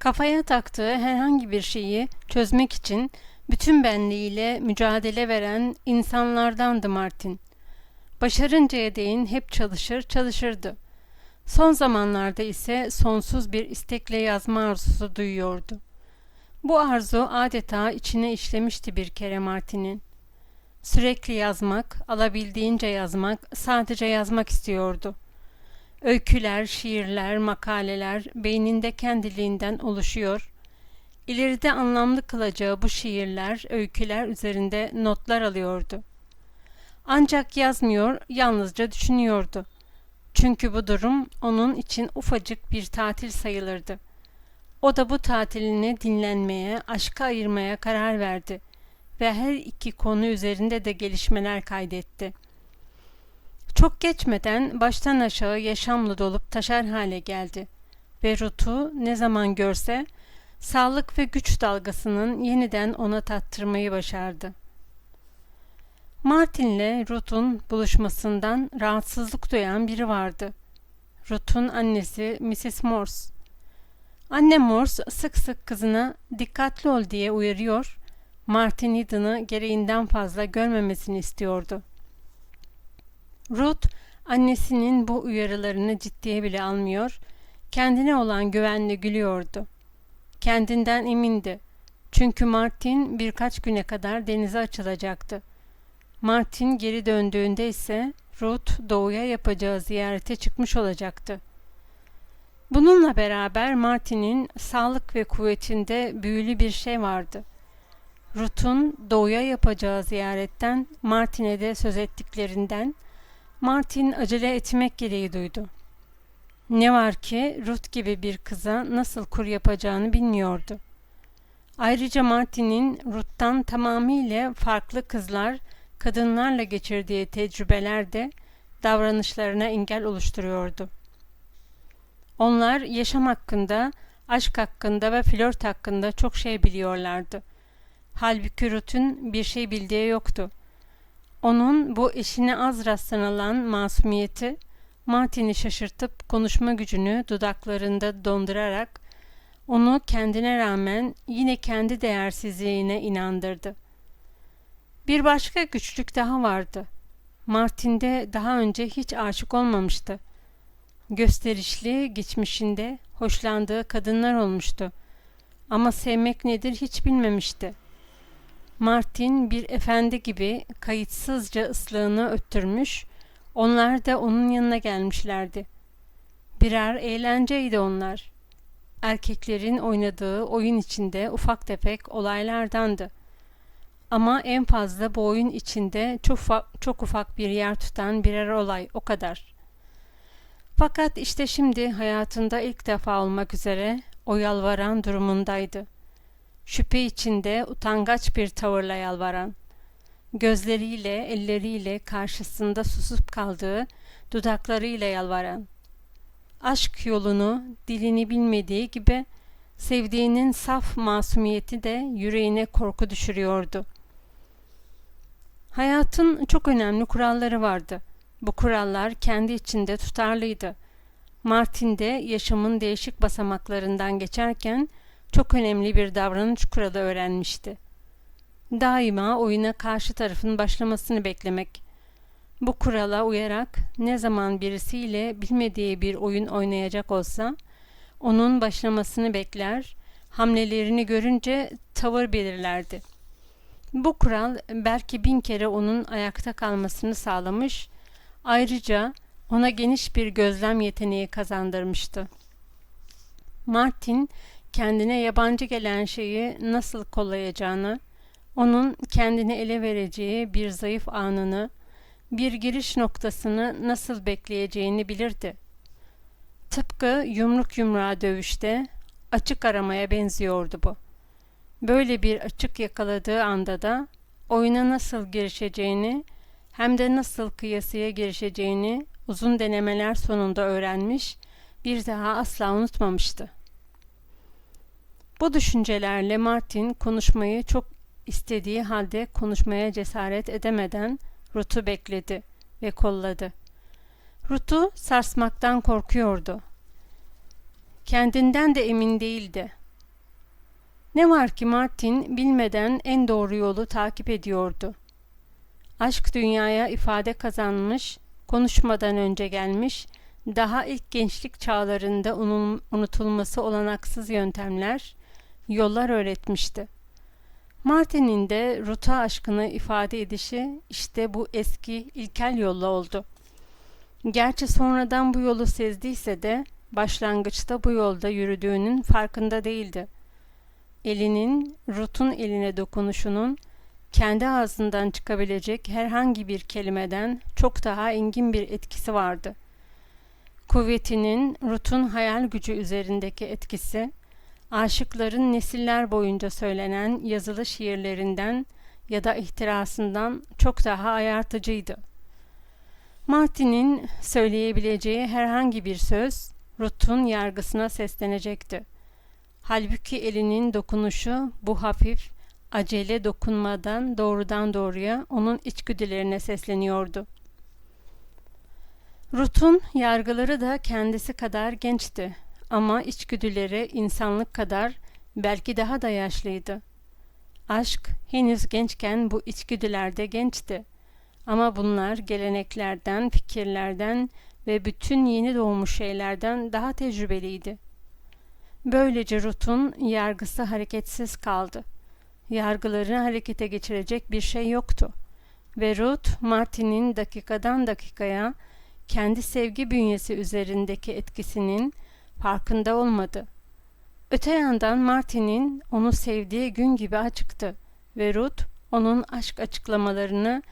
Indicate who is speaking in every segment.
Speaker 1: Kafaya taktığı herhangi bir şeyi çözmek için bütün benliğiyle mücadele veren insanlardandı Martin. Başarıncaya değin hep çalışırdı. Son zamanlarda ise sonsuz bir istekle yazma arzusu duyuyordu. Bu arzu adeta içine işlemişti bir kere Martin'in. Sürekli yazmak, alabildiğince yazmak, sadece yazmak istiyordu. Öyküler, şiirler, makaleler beyninde kendiliğinden oluşuyor. İleride anlamlı kılacağı bu şiirler, öyküler üzerinde notlar alıyordu. Ancak yazmıyor, yalnızca düşünüyordu. Çünkü bu durum onun için ufacık bir tatil sayılırdı. O da bu tatilini dinlenmeye, aşka ayırmaya karar verdi ve her iki konu üzerinde de gelişmeler kaydetti. Çok geçmeden baştan aşağı yaşamla dolup taşar hale geldi ve Ruth'u ne zaman görse sağlık ve güç dalgasının yeniden ona tattırmayı başardı. Martin'le Ruth'un buluşmasından rahatsızlık duyan biri vardı. Ruth'un annesi Mrs. Morse. Anne Morse sık sık kızına dikkatli ol diye uyarıyor, Martin Eden'ı gereğinden fazla görmemesini istiyordu. Ruth, annesinin bu uyarılarını ciddiye bile almıyor, kendine olan güvenle gülüyordu. Kendinden emindi. Çünkü Martin birkaç güne kadar denize açılacaktı. Martin geri döndüğünde ise Ruth doğuya yapacağı ziyarete çıkmış olacaktı. Bununla beraber Martin'in sağlık ve kuvvetinde büyülü bir şey vardı. Ruth'un doğuya yapacağı ziyaretten Martin'e de söz ettiklerinden Martin acele etmek gereği duydu. Ne var ki Ruth gibi bir kıza nasıl kur yapacağını bilmiyordu. Ayrıca Martin'in Ruth'tan tamamıyla farklı kadınlarla geçirdiği tecrübeler de davranışlarına engel oluşturuyordu. Onlar yaşam hakkında, aşk hakkında ve flört hakkında çok şey biliyorlardı. Halbuki Ruth'un bir şey bildiği yoktu. Onun bu eşine az rastlanılan masumiyeti, Martin'i şaşırtıp konuşma gücünü dudaklarında dondurarak onu kendine rağmen yine kendi değersizliğine inandırdı. Bir başka güçlük daha vardı. Martin'de daha önce hiç aşık olmamıştı. Gösterişli geçmişinde hoşlandığı kadınlar olmuştu. Ama sevmek nedir hiç bilmemişti. Martin bir efendi gibi kayıtsızca ıslığını öttürmüş, onlar da onun yanına gelmişlerdi. Birer eğlenceydi onlar. Erkeklerin oynadığı oyun içinde ufak tefek olaylardandı. Ama en fazla bu oyun içinde çok ufak bir yer tutan birer olay, o kadar. Fakat işte şimdi hayatında ilk defa olmak üzere o yalvaran durumundaydı. Şüphe içinde utangaç bir tavırla yalvaran, gözleriyle, elleriyle karşısında susup kaldığı, dudaklarıyla yalvaran. Aşk yolunu, dilini bilmediği gibi sevdiğinin saf masumiyeti de yüreğine korku düşürüyordu. Hayatın çok önemli kuralları vardı. Bu kurallar kendi içinde tutarlıydı. Martin de yaşamın değişik basamaklarından geçerken çok önemli bir davranış kuralı öğrenmişti. Daima oyuna karşı tarafın başlamasını beklemek. Bu kurala uyarak ne zaman birisiyle bilmediği bir oyun oynayacak olsa onun başlamasını bekler, hamlelerini görünce tavır belirlerdi. Bu kural belki 1000 kere onun ayakta kalmasını sağlamış, ayrıca ona geniş bir gözlem yeteneği kazandırmıştı. Martin, kendine yabancı gelen şeyi nasıl kollayacağını, onun kendini ele vereceği bir zayıf anını, bir giriş noktasını nasıl bekleyeceğini bilirdi. Tıpkı yumruk yumruğa dövüşte açık aramaya benziyordu bu. Böyle bir açık yakaladığı anda da oyuna nasıl girişeceğini hem de nasıl kıyasıya girişeceğini uzun denemeler sonunda öğrenmiş, bir daha asla unutmamıştı. Bu düşüncelerle Martin konuşmayı çok istediği halde konuşmaya cesaret edemeden Ruth'u bekledi ve kolladı. Ruth'u sarsmaktan korkuyordu. Kendinden de emin değildi. Ne var ki Martin bilmeden en doğru yolu takip ediyordu. Aşk dünyaya ifade kazanmış, konuşmadan önce gelmiş, daha ilk gençlik çağlarında unutulması olanaksız yöntemler, yollar öğretmişti. Martin'in de Ruth'a aşkını ifade edişi işte bu eski ilkel yolla oldu. Gerçi sonradan bu yolu sezdiyse de başlangıçta bu yolda yürüdüğünün farkında değildi. Elinin Ruth'un eline dokunuşunun kendi ağzından çıkabilecek herhangi bir kelimeden çok daha engin bir etkisi vardı. Kuvvetinin Ruth'un hayal gücü üzerindeki etkisi, aşıkların nesiller boyunca söylenen yazılı şiirlerinden ya da ihtirasından çok daha ayartıcıydı. Martin'in söyleyebileceği herhangi bir söz Ruth'un yargısına seslenecekti. Halbuki elinin dokunuşu bu hafif, acele dokunmadan doğrudan doğruya onun içgüdülerine sesleniyordu. Ruth'un yargıları da kendisi kadar gençti ama içgüdüleri insanlık kadar, belki daha da yaşlıydı. Aşk henüz gençken bu içgüdüler de gençti. Ama bunlar geleneklerden, fikirlerden ve bütün yeni doğmuş şeylerden daha tecrübeliydi. Böylece Ruth'un yargısı hareketsiz kaldı. Yargılarını harekete geçirecek bir şey yoktu. Ve Ruth, Martin'in dakikadan dakikaya kendi sevgi bünyesi üzerindeki etkisinin farkında olmadı. Öte yandan Martin'in onu sevdiği gün gibi açıktı ve Ruth onun aşk açıklamalarını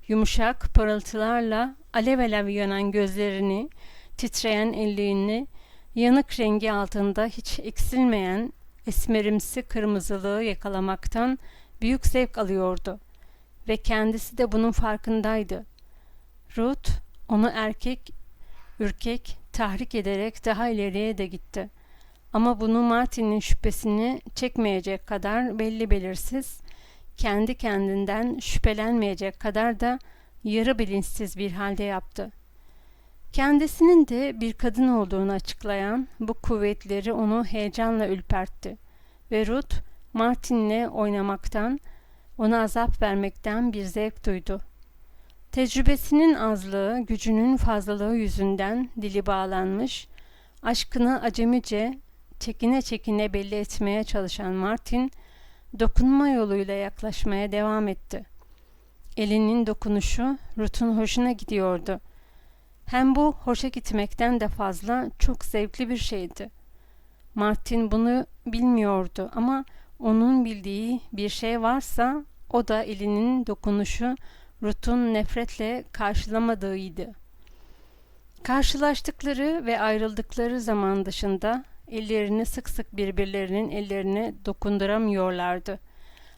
Speaker 1: yumuşak parıltılarla alev alev yanan gözlerini, titreyen ellerini, yanık rengi altında hiç eksilmeyen esmerimsi kırmızılığı yakalamaktan büyük zevk alıyordu ve kendisi de bunun farkındaydı. Ruth onu ürkek tahrik ederek daha ileriye de gitti. Ama bunu Martin'in şüphesini çekmeyecek kadar belli belirsiz, kendi kendinden şüphelenmeyecek kadar da yarı bilinçsiz bir halde yaptı. Kendisinin de bir kadın olduğunu açıklayan bu kuvvetleri onu heyecanla ürpertti ve Ruth, Martin'le oynamaktan, ona azap vermekten bir zevk duydu. Tecrübesinin azlığı, gücünün fazlalığı yüzünden dili bağlanmış, aşkını acemice, çekine çekine belli etmeye çalışan Martin, dokunma yoluyla yaklaşmaya devam etti. Elinin dokunuşu Ruth'un hoşuna gidiyordu. Hem bu hoşa gitmekten de fazla çok zevkli bir şeydi. Martin bunu bilmiyordu ama onun bildiği bir şey varsa o da elinin dokunuşu Ruth'un nefretle karşılamadığıydı. Karşılaştıkları ve ayrıldıkları zaman dışında ellerini sık sık birbirlerinin ellerine dokunduramıyorlardı.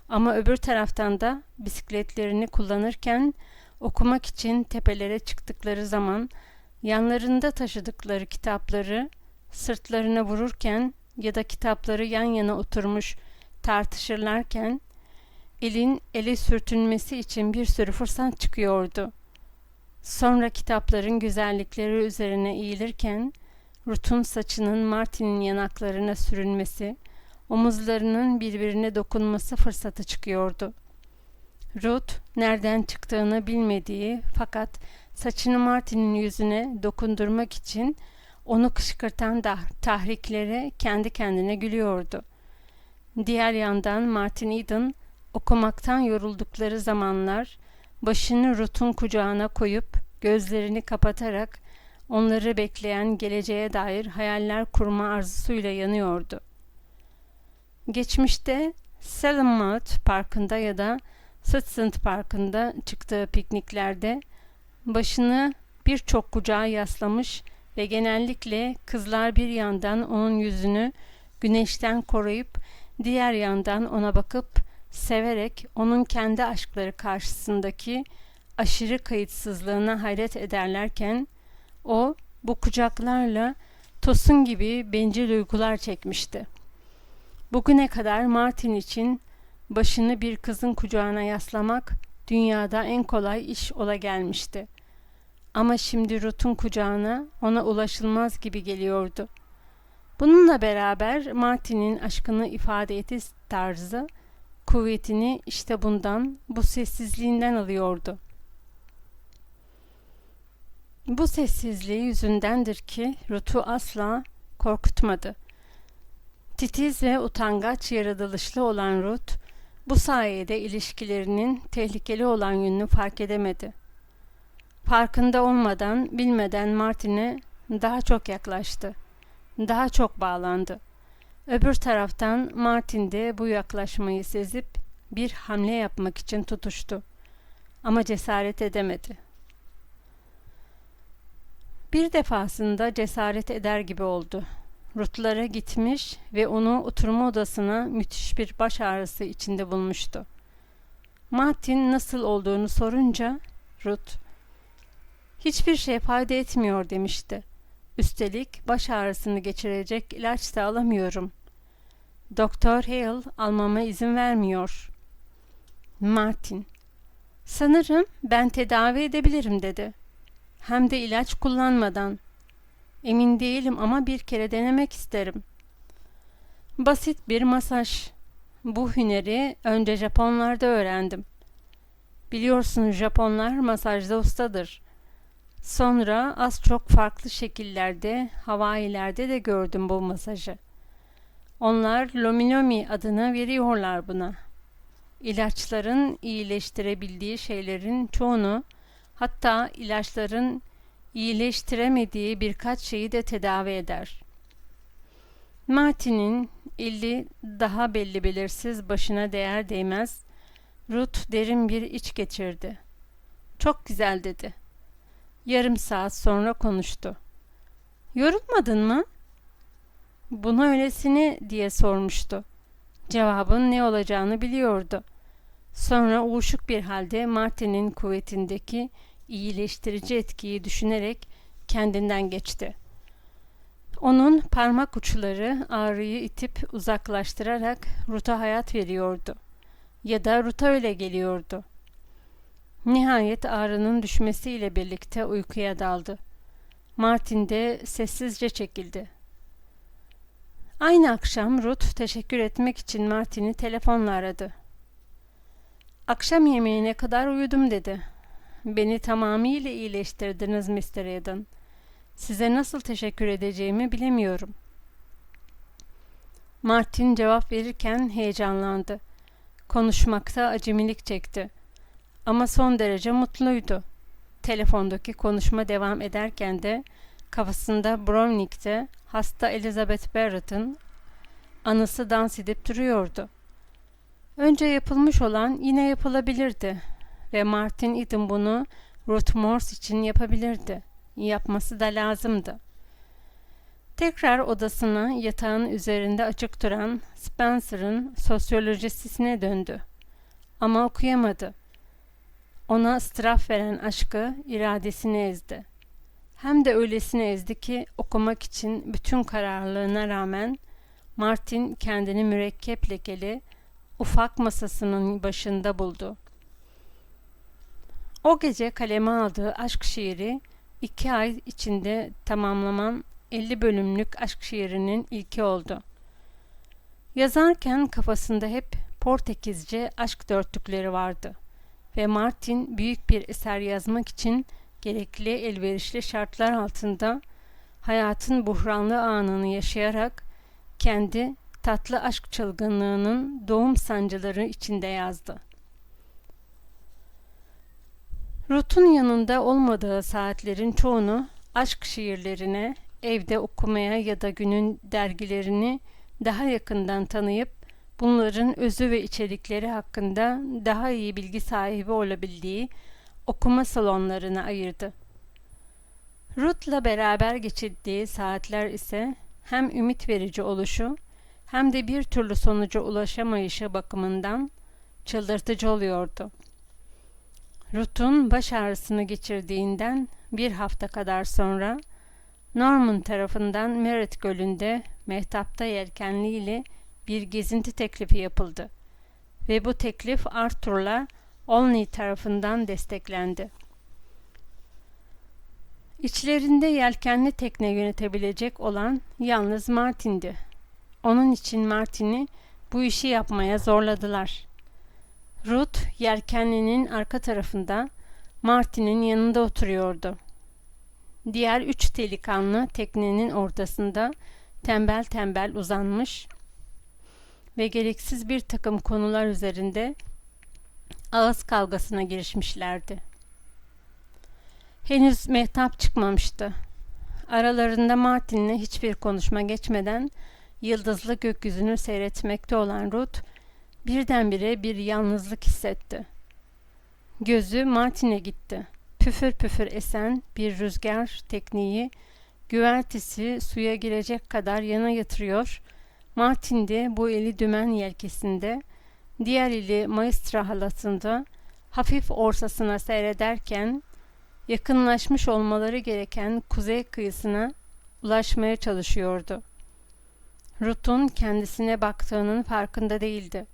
Speaker 1: Ama öbür taraftan da bisikletlerini kullanırken okumak için tepelere çıktıkları zaman yanlarında taşıdıkları kitapları sırtlarına vururken ya da kitapları yan yana oturmuş tartışırlarken elin ele sürtünmesi için bir sürü fırsat çıkıyordu. Sonra kitapların güzellikleri üzerine eğilirken Ruth'un saçının Martin'in yanaklarına sürünmesi, omuzlarının birbirine dokunması fırsatı çıkıyordu. Ruth, nereden çıktığını bilmediği fakat saçını Martin'in yüzüne dokundurmak için onu kışkırtan tahriklere kendi kendine gülüyordu. Diğer yandan Martin Eden, okumaktan yoruldukları zamanlar başını Ruth'un kucağına koyup gözlerini kapatarak onları bekleyen geleceğe dair hayaller kurma arzusuyla yanıyordu. Geçmişte Salemouth Parkı'nda ya da Sutton Parkı'nda çıktığı pikniklerde başını birçok kucağa yaslamış ve genellikle kızlar bir yandan onun yüzünü güneşten koruyup diğer yandan ona bakıp severek onun kendi aşkları karşısındaki aşırı kayıtsızlığına hayret ederlerken o bu kucaklarla tosun gibi bencil duygular çekmişti. Bugüne kadar Martin için başını bir kızın kucağına yaslamak dünyada en kolay iş ola gelmişti. Ama şimdi Ruth'un kucağına ona ulaşılmaz gibi geliyordu. Bununla beraber Martin'in aşkını ifade ediş tarzı kuvvetini işte bundan, bu sessizliğinden alıyordu. Bu sessizliği yüzündendir ki Ruth'u asla korkutmadı. Titiz ve utangaç yaratılışlı olan Ruth, bu sayede ilişkilerinin tehlikeli olan yönünü fark edemedi. Farkında olmadan, bilmeden Martin'e daha çok yaklaştı. Daha çok bağlandı. Öbür taraftan Martin de bu yaklaşmayı sezip bir hamle yapmak için tutuştu. Ama cesaret edemedi. Bir defasında cesaret eder gibi oldu. Ruth'lara gitmiş ve onu oturma odasına müthiş bir baş ağrısı içinde bulmuştu. Martin nasıl olduğunu sorunca Ruth, "Hiçbir şey fayda etmiyor," demişti. "Üstelik baş ağrısını geçirecek ilaç da alamıyorum. Doktor Hale almama izin vermiyor." Martin, "Sanırım ben tedavi edebilirim," dedi. "Hem de ilaç kullanmadan. Emin değilim ama bir kere denemek isterim." Basit bir masaj. Bu hüneri önce Japonlarda öğrendim. Biliyorsun, Japonlar masajda ustadır. Sonra az çok farklı şekillerde, Hawaii'lerde de gördüm bu masajı. Onlar lomi adını veriyorlar buna. İlaçların iyileştirebildiği şeylerin çoğunu, hatta ilaçların iyileştiremediği birkaç şeyi de tedavi eder. Martin'in eli daha belli belirsiz başına değer değmez, Ruth derin bir iç geçirdi. "Çok güzel," dedi. Yarım saat sonra konuştu. "Yorulmadın mı?" "Bunu öylesine," diye sormuştu. Cevabın ne olacağını biliyordu. Sonra uyuşuk bir halde Martin'in kuvvetindeki iyileştirici etkiyi düşünerek kendinden geçti. Onun parmak uçları ağrıyı itip uzaklaştırarak Ruth'a hayat veriyordu. Ya da Ruth'a öyle geliyordu. Nihayet ağrının düşmesiyle birlikte uykuya daldı. Martin de sessizce çekildi. Aynı akşam Ruth teşekkür etmek için Martin'i telefonla aradı. "Akşam yemeğine kadar uyudum," dedi. "Beni tamamıyla iyileştirdiniz Mr. Eden. Size nasıl teşekkür edeceğimi bilemiyorum." Martin cevap verirken heyecanlandı. Konuşmakta acemilik çekti. Ama son derece mutluydu. Telefondaki konuşma devam ederken de kafasında Bromley'de hasta Elizabeth Barrett'ın anısı dans edip duruyordu. Önce yapılmış olan yine yapılabilirdi ve Martin Eden bunu Ruth Morse için yapabilirdi. Yapması da lazımdı. Tekrar odasına, yatağın üzerinde açık duran Spencer'ın sosyolojisine döndü. Ama okuyamadı. Ona ıstırap veren aşkı iradesini ezdi. Hem de öylesine ezdi ki okumak için bütün kararlılığına rağmen Martin kendini mürekkep lekeli ufak masasının başında buldu. O gece kaleme aldığı aşk şiiri 2 ay içinde tamamlanan 50 bölümlük aşk şiirinin ilki oldu. Yazarken kafasında hep Portekizce aşk dörtlükleri vardı ve Martin büyük bir eser yazmak için gerekli elverişli şartlar altında hayatın buhranlı anını yaşayarak kendi tatlı aşk çılgınlığının doğum sancıları içinde yazdı. Ruth'un yanında olmadığı saatlerin çoğunu aşk şiirlerine, evde okumaya ya da günün dergilerini daha yakından tanıyıp bunların özü ve içerikleri hakkında daha iyi bilgi sahibi olabildiği okuma salonlarına ayırdı. Ruth'la beraber geçirdiği saatler ise hem ümit verici oluşu hem de bir türlü sonuca ulaşamayışı bakımından çıldırtıcı oluyordu. Ruth'un baş ağrısını geçirdiğinden bir hafta kadar sonra Norman tarafından Merritt Gölü'nde mehtapta yelkenliyle bir gezinti teklifi yapıldı ve bu teklif Arthur'la Olney tarafından desteklendi. İçlerinde yelkenli tekne yönetebilecek olan yalnız Martin'di. Onun için Martin'i bu işi yapmaya zorladılar. Ruth yelkenlinin arka tarafında Martin'in yanında oturuyordu. Diğer 3 delikanlı teknenin ortasında tembel tembel uzanmış ve gereksiz bir takım konular üzerinde ağız kavgasına girişmişlerdi. Henüz mehtap çıkmamıştı. Aralarında Martin'le hiçbir konuşma geçmeden yıldızlı gökyüzünü seyretmekte olan Ruth birdenbire bir yalnızlık hissetti. Gözü Martin'e gitti. Püfür püfür esen bir rüzgar tekneyi güvertesi suya girecek kadar yana yatırıyor. Martin de bu eli dümen yelkesinde, diğer eli maestra halatında hafif orsasına seyrederken yakınlaşmış olmaları gereken kuzey kıyısına ulaşmaya çalışıyordu. Ruth'un kendisine baktığının farkında değildi.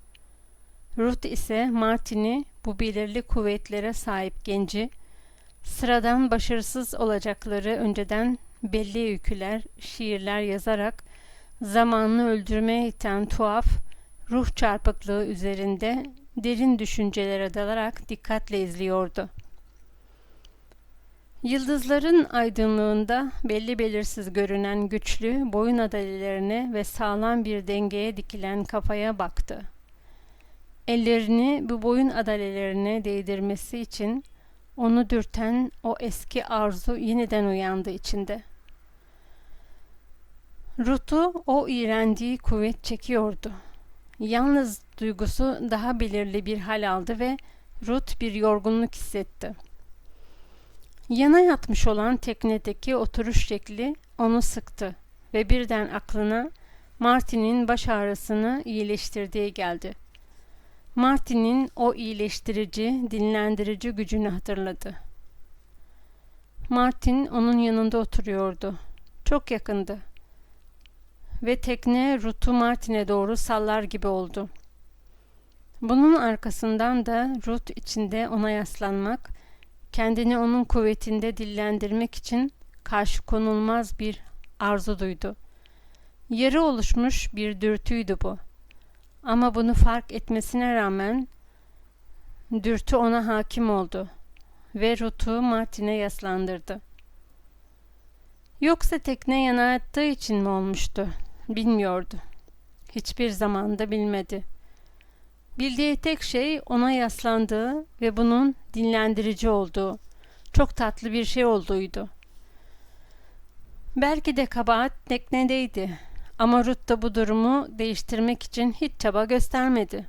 Speaker 1: Ruth ise Martin'i bu belirli kuvvetlere sahip genci, sıradan başarısız olacakları önceden belli öyküler, şiirler yazarak zamanını öldürmeye iten tuhaf ruh çarpıklığı üzerinde derin düşüncelere dalarak dikkatle izliyordu. Yıldızların aydınlığında belli belirsiz görünen güçlü boyun adalelerine ve sağlam bir dengeye dikilen kafaya baktı. Ellerini bu boyun adalelerine değdirmesi için onu dürten o eski arzu yeniden uyandı içinde. Ruth'u o iğrendiği kuvvet çekiyordu. Yalnız duygusu daha belirli bir hal aldı ve Ruth bir yorgunluk hissetti. Yana yatmış olan teknedeki oturuş şekli onu sıktı ve birden aklına Martin'in baş ağrısını iyileştirdiği geldi. Martin'in o iyileştirici, dinlendirici gücünü hatırladı. Martin onun yanında oturuyordu. Çok yakındı. Ve tekne Ruth'u Martin'e doğru sallar gibi oldu. Bunun arkasından da Ruth içinde ona yaslanmak, kendini onun kuvvetinde dillendirmek için karşı konulmaz bir arzu duydu. Yarı oluşmuş bir dürtüydü bu. Ama bunu fark etmesine rağmen dürtü ona hakim oldu ve Ruth'u Martin'e yaslandırdı. Yoksa tekne yana yattığı için mi olmuştu? Bilmiyordu. Hiçbir zaman da bilmedi. Bildiği tek şey ona yaslandığı ve bunun dinlendirici olduğu, çok tatlı bir şey olduğuydu. Belki de kabahat teknedeydi ama Ruth da bu durumu değiştirmek için hiç çaba göstermedi.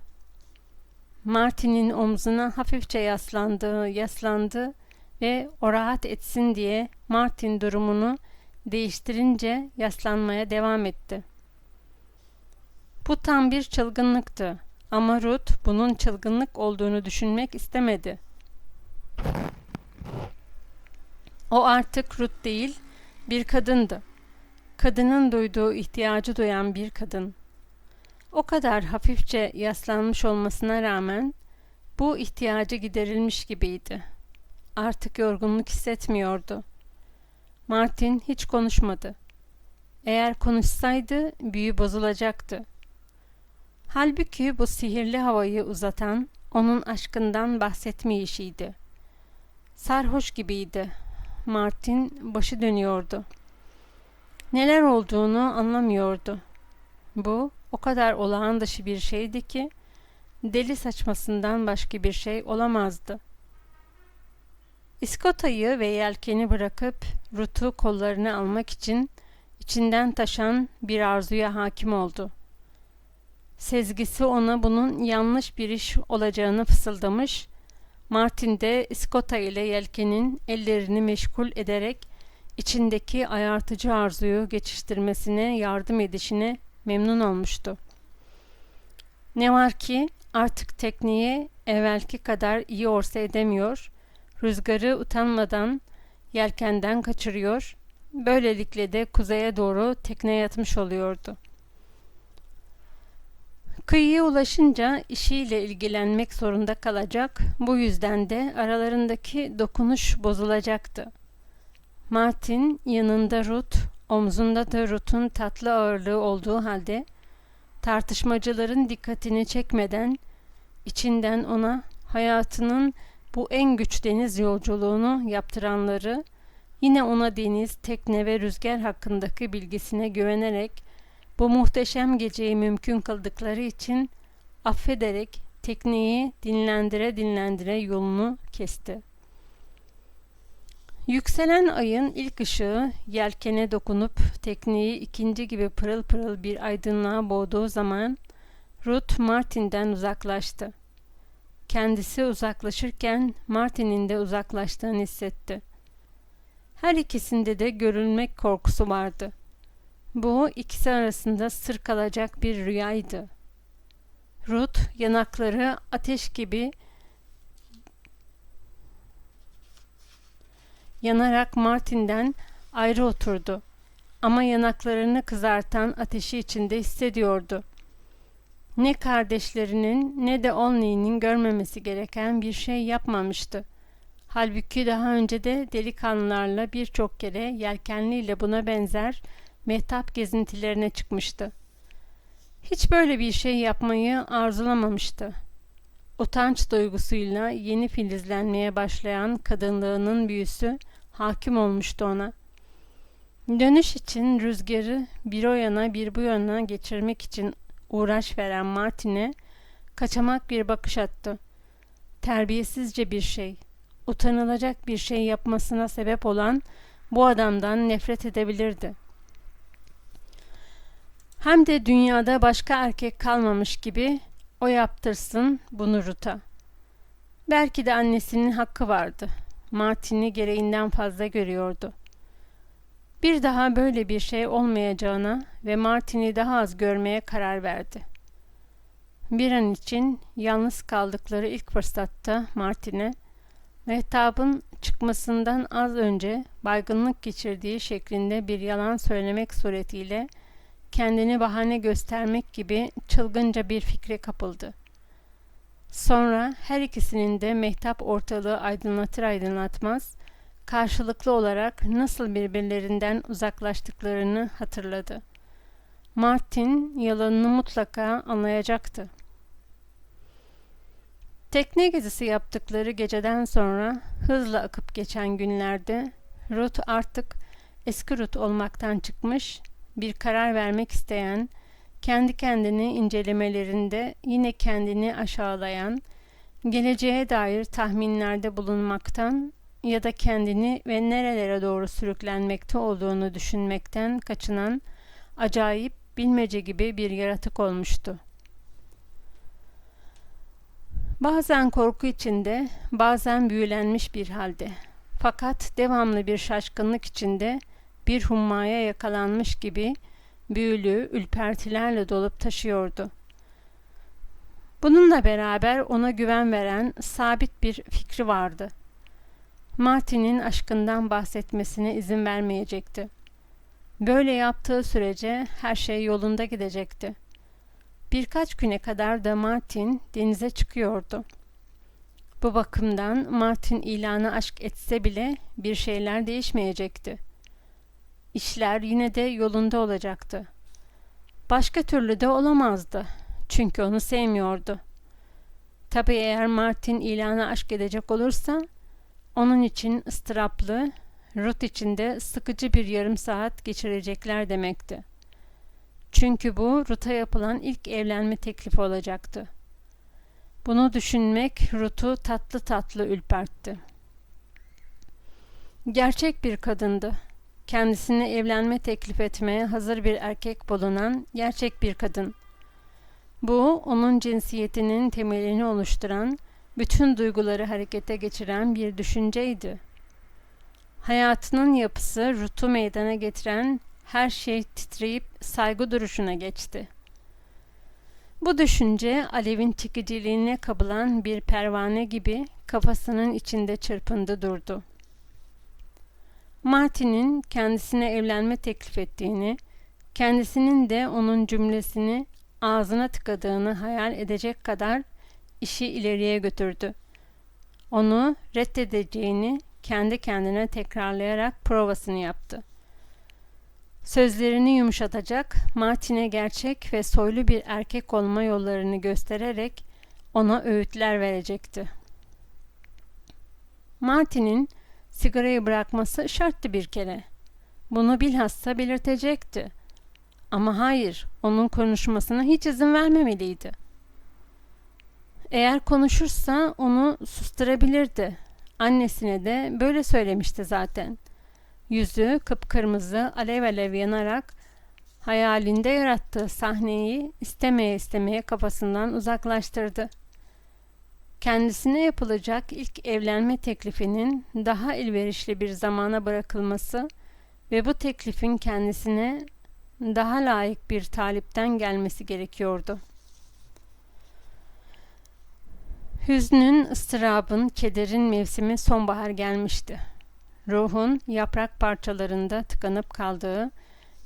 Speaker 1: Martin'in omzuna hafifçe yaslandı ve o rahat etsin diye Martin durumunu değiştirince yaslanmaya devam etti. Bu tam bir çılgınlıktı ama Ruth bunun çılgınlık olduğunu düşünmek istemedi. O artık Ruth değil, bir kadındı. Kadının duyduğu ihtiyacı duyan bir kadın. O kadar hafifçe yaslanmış olmasına rağmen bu ihtiyacı giderilmiş gibiydi. Artık yorgunluk hissetmiyordu. Martin hiç konuşmadı. Eğer konuşsaydı büyü bozulacaktı. Halbuki bu sihirli havayı uzatan onun aşkından bahsetmeyişiydi. Sarhoş gibiydi. Martin başı dönüyordu. Neler olduğunu anlamıyordu. Bu o kadar olağan dışı bir şeydi ki deli saçmasından başka bir şey olamazdı. İskotayı ve yelkeni bırakıp Ruth'u kollarına almak için içinden taşan bir arzuya hakim oldu. Sezgisi ona bunun yanlış bir iş olacağını fısıldamış, Martin de İskota ile yelkenin ellerini meşgul ederek içindeki ayartıcı arzuyu geçiştirmesine yardım edişine memnun olmuştu. Ne var ki artık tekneye evvelki kadar iyi orsa edemiyor, rüzgarı utanmadan yelkenden kaçırıyor, böylelikle de kuzeye doğru tekneye yatmış oluyordu. Kıyıya ulaşınca işiyle ilgilenmek zorunda kalacak, bu yüzden de aralarındaki dokunuş bozulacaktı. Martin yanında Ruth, omzunda da Ruth'un tatlı ağırlığı olduğu halde tartışmacıların dikkatini çekmeden içinden ona hayatının bu en güç deniz yolculuğunu yaptıranları, yine ona deniz, tekne ve rüzgar hakkındaki bilgisine güvenerek bu muhteşem geceyi mümkün kıldıkları için affederek tekneyi dinlendire dinlendire yolunu kesti. Yükselen ayın ilk ışığı yelkene dokunup tekneyi ikinci gibi pırıl pırıl bir aydınlığa boğduğu zaman Ruth Martin'den uzaklaştı. Kendisi uzaklaşırken Martin'in de uzaklaştığını hissetti. Her ikisinde de görülmek korkusu vardı. Bu ikisi arasında sır kalacak bir rüyaydı. Ruth yanakları ateş gibi yanarak Martin'den ayrı oturdu. Ama yanaklarını kızartan ateşi içinde hissediyordu. Ne kardeşlerinin ne de Olney'nin görmemesi gereken bir şey yapmamıştı. Halbuki daha önce de delikanlılarla birçok kere yelkenliyle buna benzer mehtap gezintilerine çıkmıştı. Hiç böyle bir şey yapmayı arzulamamıştı. Utanç duygusuyla yeni filizlenmeye başlayan kadınlığının büyüsü hakim olmuştu ona. Dönüş için rüzgarı bir o yana bir bu yana geçirmek için uğraş veren Martin'e kaçamak bir bakış attı. Terbiyesizce bir şey, utanılacak bir şey yapmasına sebep olan bu adamdan nefret edebilirdi. Hem de dünyada başka erkek kalmamış gibi o yaptırsın bunu Ruth'a. Belki de annesinin hakkı vardı. Martin'i gereğinden fazla görüyordu. Bir daha böyle bir şey olmayacağına ve Martin'i daha az görmeye karar verdi. Bir an için yalnız kaldıkları ilk fırsatta Martin'e, mehtabın çıkmasından az önce baygınlık geçirdiği şeklinde bir yalan söylemek suretiyle kendini bahane göstermek gibi çılgınca bir fikre kapıldı. Sonra her ikisinin de mehtap ortalığı aydınlatır aydınlatmaz, karşılıklı olarak nasıl birbirlerinden uzaklaştıklarını hatırladı. Martin yalanını mutlaka anlayacaktı. Tekne gezisi yaptıkları geceden sonra hızla akıp geçen günlerde Ruth artık eski Ruth olmaktan çıkmış, bir karar vermek isteyen, kendi kendini incelemelerinde yine kendini aşağılayan, geleceğe dair tahminlerde bulunmaktan ya da kendini ve nerelere doğru sürüklenmekte olduğunu düşünmekten kaçınan acayip bilmece gibi bir yaratık olmuştu. Bazen korku içinde, bazen büyülenmiş bir halde, fakat devamlı bir şaşkınlık içinde bir hummaya yakalanmış gibi büyülü, ürpertilerle dolup taşıyordu. Bununla beraber ona güven veren sabit bir fikri vardı. Martin'in aşkından bahsetmesine izin vermeyecekti. Böyle yaptığı sürece her şey yolunda gidecekti. Birkaç güne kadar da Martin denize çıkıyordu. Bu bakımdan Martin ilanı aşk etse bile bir şeyler değişmeyecekti. İşler yine de yolunda olacaktı. Başka türlü de olamazdı. Çünkü onu sevmiyordu. Tabii eğer Martin ilanı aşk edecek olursa, onun için ıstıraplı, Ruth için de sıkıcı bir yarım saat geçirecekler demekti. Çünkü bu Ruth'a yapılan ilk evlenme teklifi olacaktı. Bunu düşünmek Ruth'u tatlı tatlı ürpertti. Gerçek bir kadındı. Kendisine evlenme teklif etmeye hazır bir erkek bulunan gerçek bir kadın. Bu, onun cinsiyetinin temelini oluşturan, bütün duyguları harekete geçiren bir düşünceydi. Hayatının yapısı Ruth'u meydana getiren her şey titreyip saygı duruşuna geçti. Bu düşünce alevin çekiciliğine kapılan bir pervane gibi kafasının içinde çırpındı durdu. Martin'in kendisine evlenme teklif ettiğini, kendisinin de onun cümlesini ağzına tıkadığını hayal edecek kadar işi ileriye götürdü. Onu reddedeceğini, kendi kendine tekrarlayarak provasını yaptı. Sözlerini yumuşatacak, Martin'e gerçek ve soylu bir erkek olma yollarını göstererek ona öğütler verecekti. Martin'in sigarayı bırakması şarttı bir kere. Bunu bilhassa belirtecekti. Ama hayır, onun konuşmasına hiç izin vermemeliydi. Eğer konuşursa onu susturabilirdi. Annesine de böyle söylemişti zaten. Yüzü kıpkırmızı, alev alev yanarak hayalinde yarattığı sahneyi istemeye istemeye kafasından uzaklaştırdı. Kendisine yapılacak ilk evlenme teklifinin daha elverişli bir zamana bırakılması ve bu teklifin kendisine daha layık bir talipten gelmesi gerekiyordu. Hüznün, ıstırabın, kederin mevsimi sonbahar gelmişti. Ruhun yaprak parçalarında tıkanıp kaldığı,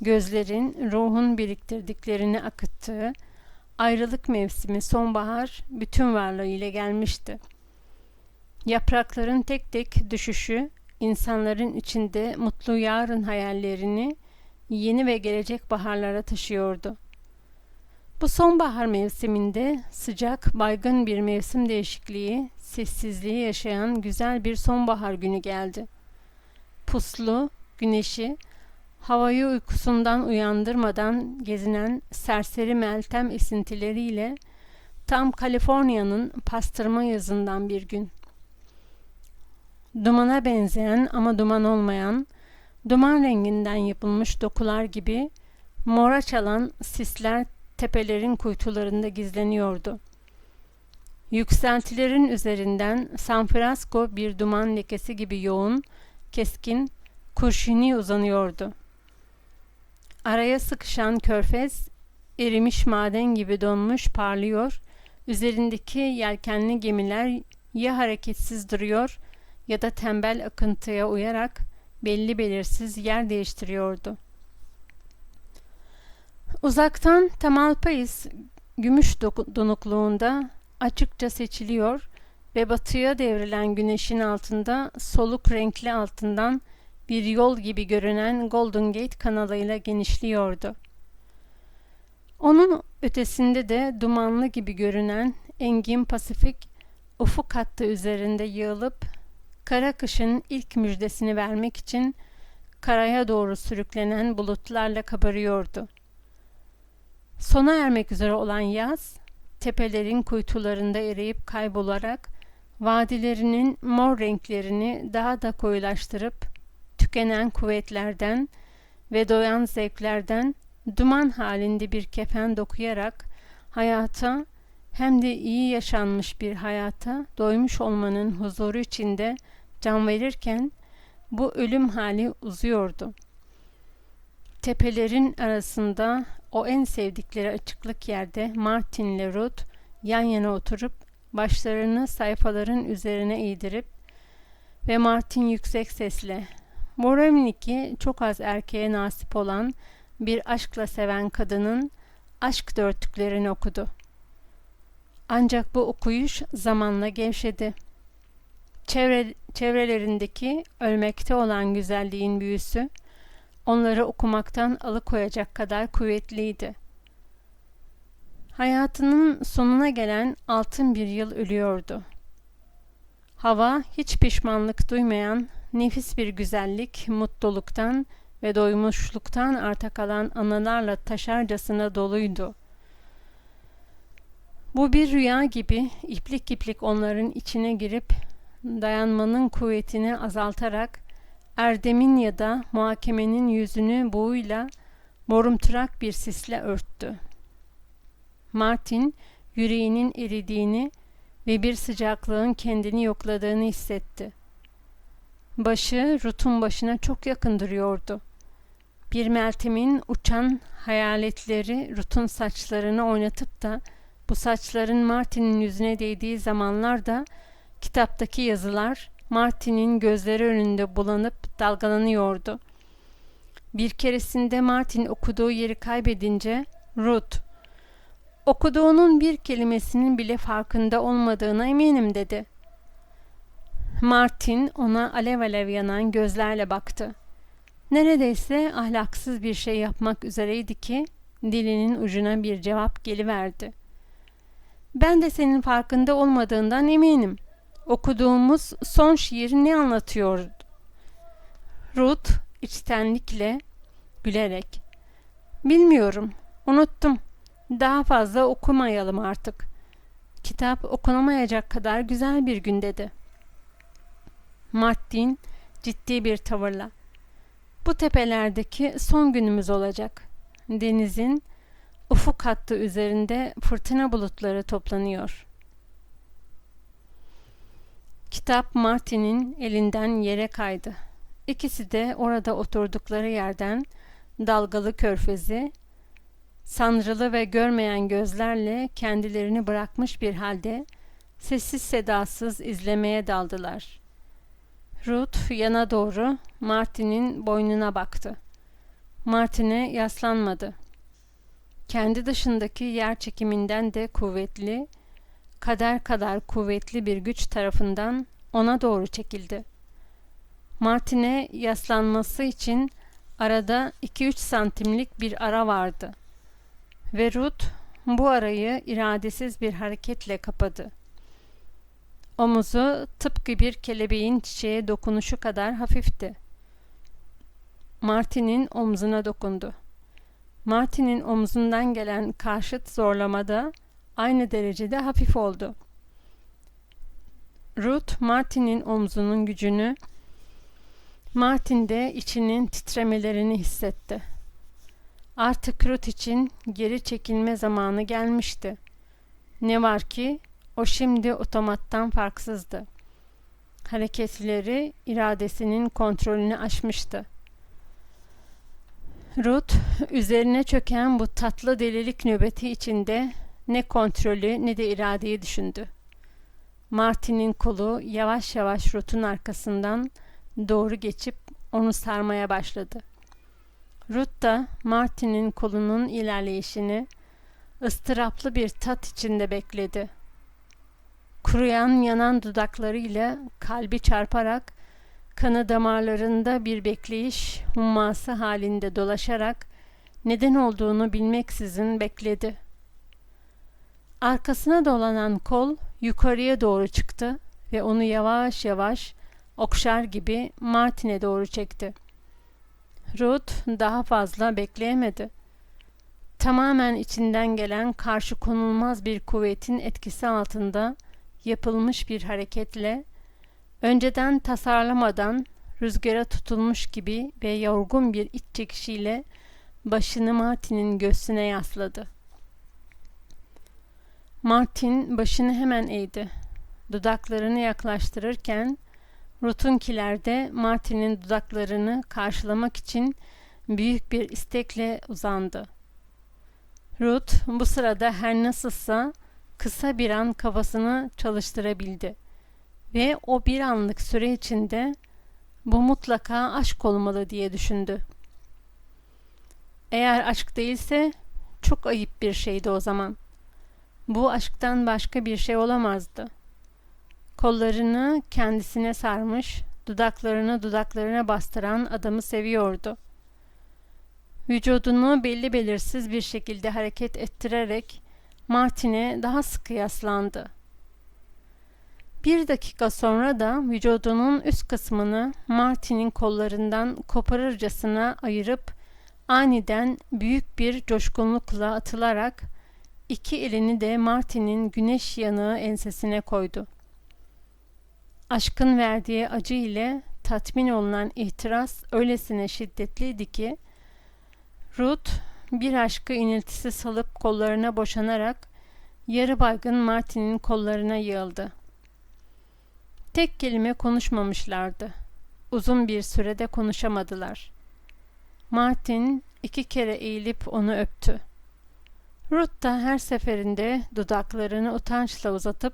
Speaker 1: gözlerin ruhun biriktirdiklerini akıttığı, ayrılık mevsimi sonbahar bütün varlığıyla gelmişti. Yaprakların tek tek düşüşü, insanların içinde mutlu yarın hayallerini yeni ve gelecek baharlara taşıyordu. Bu sonbahar mevsiminde sıcak, baygın bir mevsim değişikliği, sessizliği yaşayan güzel bir sonbahar günü geldi. Puslu, güneşi, havayı uykusundan uyandırmadan gezinen serseri meltem esintileriyle tam Kaliforniya'nın pastırma yazından bir gün. Dumana benzeyen ama duman olmayan, duman renginden yapılmış dokular gibi mora çalan sisler tepelerin kuytularında gizleniyordu. Yükseltilerin üzerinden San Francisco bir duman lekesi gibi yoğun, keskin, kurşuni uzanıyordu. Araya sıkışan körfez, erimiş maden gibi donmuş parlıyor, üzerindeki yelkenli gemiler ya hareketsiz duruyor ya da tembel akıntıya uyarak belli belirsiz yer değiştiriyordu. Uzaktan Tamalpais gümüş donukluğunda açıkça seçiliyor ve batıya devrilen güneşin altında soluk renkli altından bir yol gibi görünen Golden Gate kanalıyla genişliyordu. Onun ötesinde de dumanlı gibi görünen engin Pasifik ufuk hattı üzerinde yığılıp kara kışın ilk müjdesini vermek için karaya doğru sürüklenen bulutlarla kabarıyordu. Sona ermek üzere olan yaz, tepelerin kuytularında eriyip kaybolarak vadilerinin mor renklerini daha da koyulaştırıp tükenen kuvvetlerden ve doyan zevklerden duman halinde bir kefen dokuyarak hayata, hem de iyi yaşanmış bir hayata doymuş olmanın huzuru içinde can verirken bu ölüm hali uzuyordu. Tepelerin arasında o en sevdikleri açıklık yerde Martin ile Ruth yan yana oturup başlarını sayfaların üzerine eğdirip ve Martin yüksek sesle Borowinicki çok az erkeğe nasip olan bir aşkla seven kadının aşk dörtlüklerini okudu. Ancak bu okuyuş zamanla gevşedi. Çevrelerindeki ölmekte olan güzelliğin büyüsü onları okumaktan alıkoyacak kadar kuvvetliydi. Hayatının sonuna gelen altın bir yıl ölüyordu. Hava hiç pişmanlık duymayan nefis bir güzellik, mutluluktan ve doymuşluktan arta kalan anılarla taşarcasına doluydu. Bu bir rüya gibi iplik iplik onların içine girip dayanmanın kuvvetini azaltarak erdemin ya da muhakemenin yüzünü buğuyla morumturak bir sisle örttü. Martin yüreğinin eridiğini ve bir sıcaklığın kendini yokladığını hissetti. Başı Ruth'un başına çok yakın duruyordu. Bir Meltem'in uçan hayaletleri Ruth'un saçlarını oynatıp da bu saçların Martin'in yüzüne değdiği zamanlarda kitaptaki yazılar Martin'in gözleri önünde bulanıp dalgalanıyordu. Bir keresinde Martin okuduğu yeri kaybedince Ruth, "Okuduğunun bir kelimesinin bile farkında olmadığına eminim," dedi. Martin ona alev alev yanan gözlerle baktı. Neredeyse ahlaksız bir şey yapmak üzereydi ki dilinin ucuna bir cevap geliverdi. Ben de senin farkında olmadığından eminim. Okuduğumuz son şiir ne anlatıyor? Ruth içtenlikle gülerek. Bilmiyorum, unuttum. Daha fazla okumayalım artık. Kitap okunamayacak kadar güzel bir gün dedi. Martin ciddi bir tavırla. Bu tepelerdeki son günümüz olacak. Denizin ufuk hattı üzerinde fırtına bulutları toplanıyor. Kitap Martin'in elinden yere kaydı. İkisi de orada oturdukları yerden dalgalı körfezi, sanrılı ve görmeyen gözlerle kendilerini bırakmış bir halde sessiz sedasız izlemeye daldılar. Ruth yana doğru Martin'in boynuna baktı. Martin'e yaslanmadı. Kendi dışındaki yer çekiminden de kuvvetli, kader kadar kuvvetli bir güç tarafından ona doğru çekildi. Martin'e yaslanması için arada 2-3 santimlik bir ara vardı ve Ruth bu arayı iradesiz bir hareketle kapadı. Omuzu tıpkı bir kelebeğin çiçeğe dokunuşu kadar hafifti. Martin'in omzuna dokundu. Martin'in omzundan gelen karşıt zorlamada aynı derecede hafif oldu. Ruth Martin'in omzunun gücünü, Martin de içinin titremelerini hissetti. Artık Ruth için geri çekilme zamanı gelmişti. Ne var ki o şimdi otomattan farksızdı. Hareketleri iradesinin kontrolünü aşmıştı. Ruth üzerine çöken bu tatlı delilik nöbeti içinde ne kontrolü ne de iradeyi düşündü. Martin'in kolu yavaş yavaş Ruth'un arkasından doğru geçip onu sarmaya başladı. Ruth da Martin'in kolunun ilerleyişini ıstıraplı bir tat içinde bekledi. Kuruyan yanan dudaklarıyla kalbi çarparak kanı damarlarında bir bekleyiş humması halinde dolaşarak neden olduğunu bilmeksizin bekledi. Arkasına dolanan kol yukarıya doğru çıktı ve onu yavaş yavaş okşar gibi Martin'e doğru çekti. Ruth daha fazla bekleyemedi. Tamamen içinden gelen karşı konulmaz bir kuvvetin etkisi altında yapılmış bir hareketle, önceden tasarlamadan rüzgara tutulmuş gibi ve yorgun bir iç çekişiyle başını Martin'in göğsüne yasladı. Martin başını hemen eğdi. Dudaklarını yaklaştırırken Ruth'unkiler de Martin'in dudaklarını karşılamak için büyük bir istekle uzandı. Ruth bu sırada her nasılsa kısa bir an kafasını çalıştırabildi ve o bir anlık süre içinde bu mutlaka aşk olmalı diye düşündü. Eğer aşk değilse çok ayıp bir şeydi o zaman. Bu aşktan başka bir şey olamazdı. Kollarını kendisine sarmış, dudaklarını dudaklarına bastıran adamı seviyordu. Vücudunu belli belirsiz bir şekilde hareket ettirerek Martin'e daha sıkı yaslandı. Bir dakika sonra da vücudunun üst kısmını Martin'in kollarından koparırcasına ayırıp aniden büyük bir coşkunlukla atılarak iki elini de Martin'in güneş yanığı ensesine koydu. Aşkın verdiği acı ile tatmin olunan ihtiras öylesine şiddetliydi ki Ruth bir aşkı iniltisi salıp kollarına boşanarak yarı baygın Martin'in kollarına yığıldı. Tek kelime konuşmamışlardı. Uzun bir sürede konuşamadılar. Martin 2 kere eğilip onu öptü. Ruth da her seferinde dudaklarını utançla uzatıp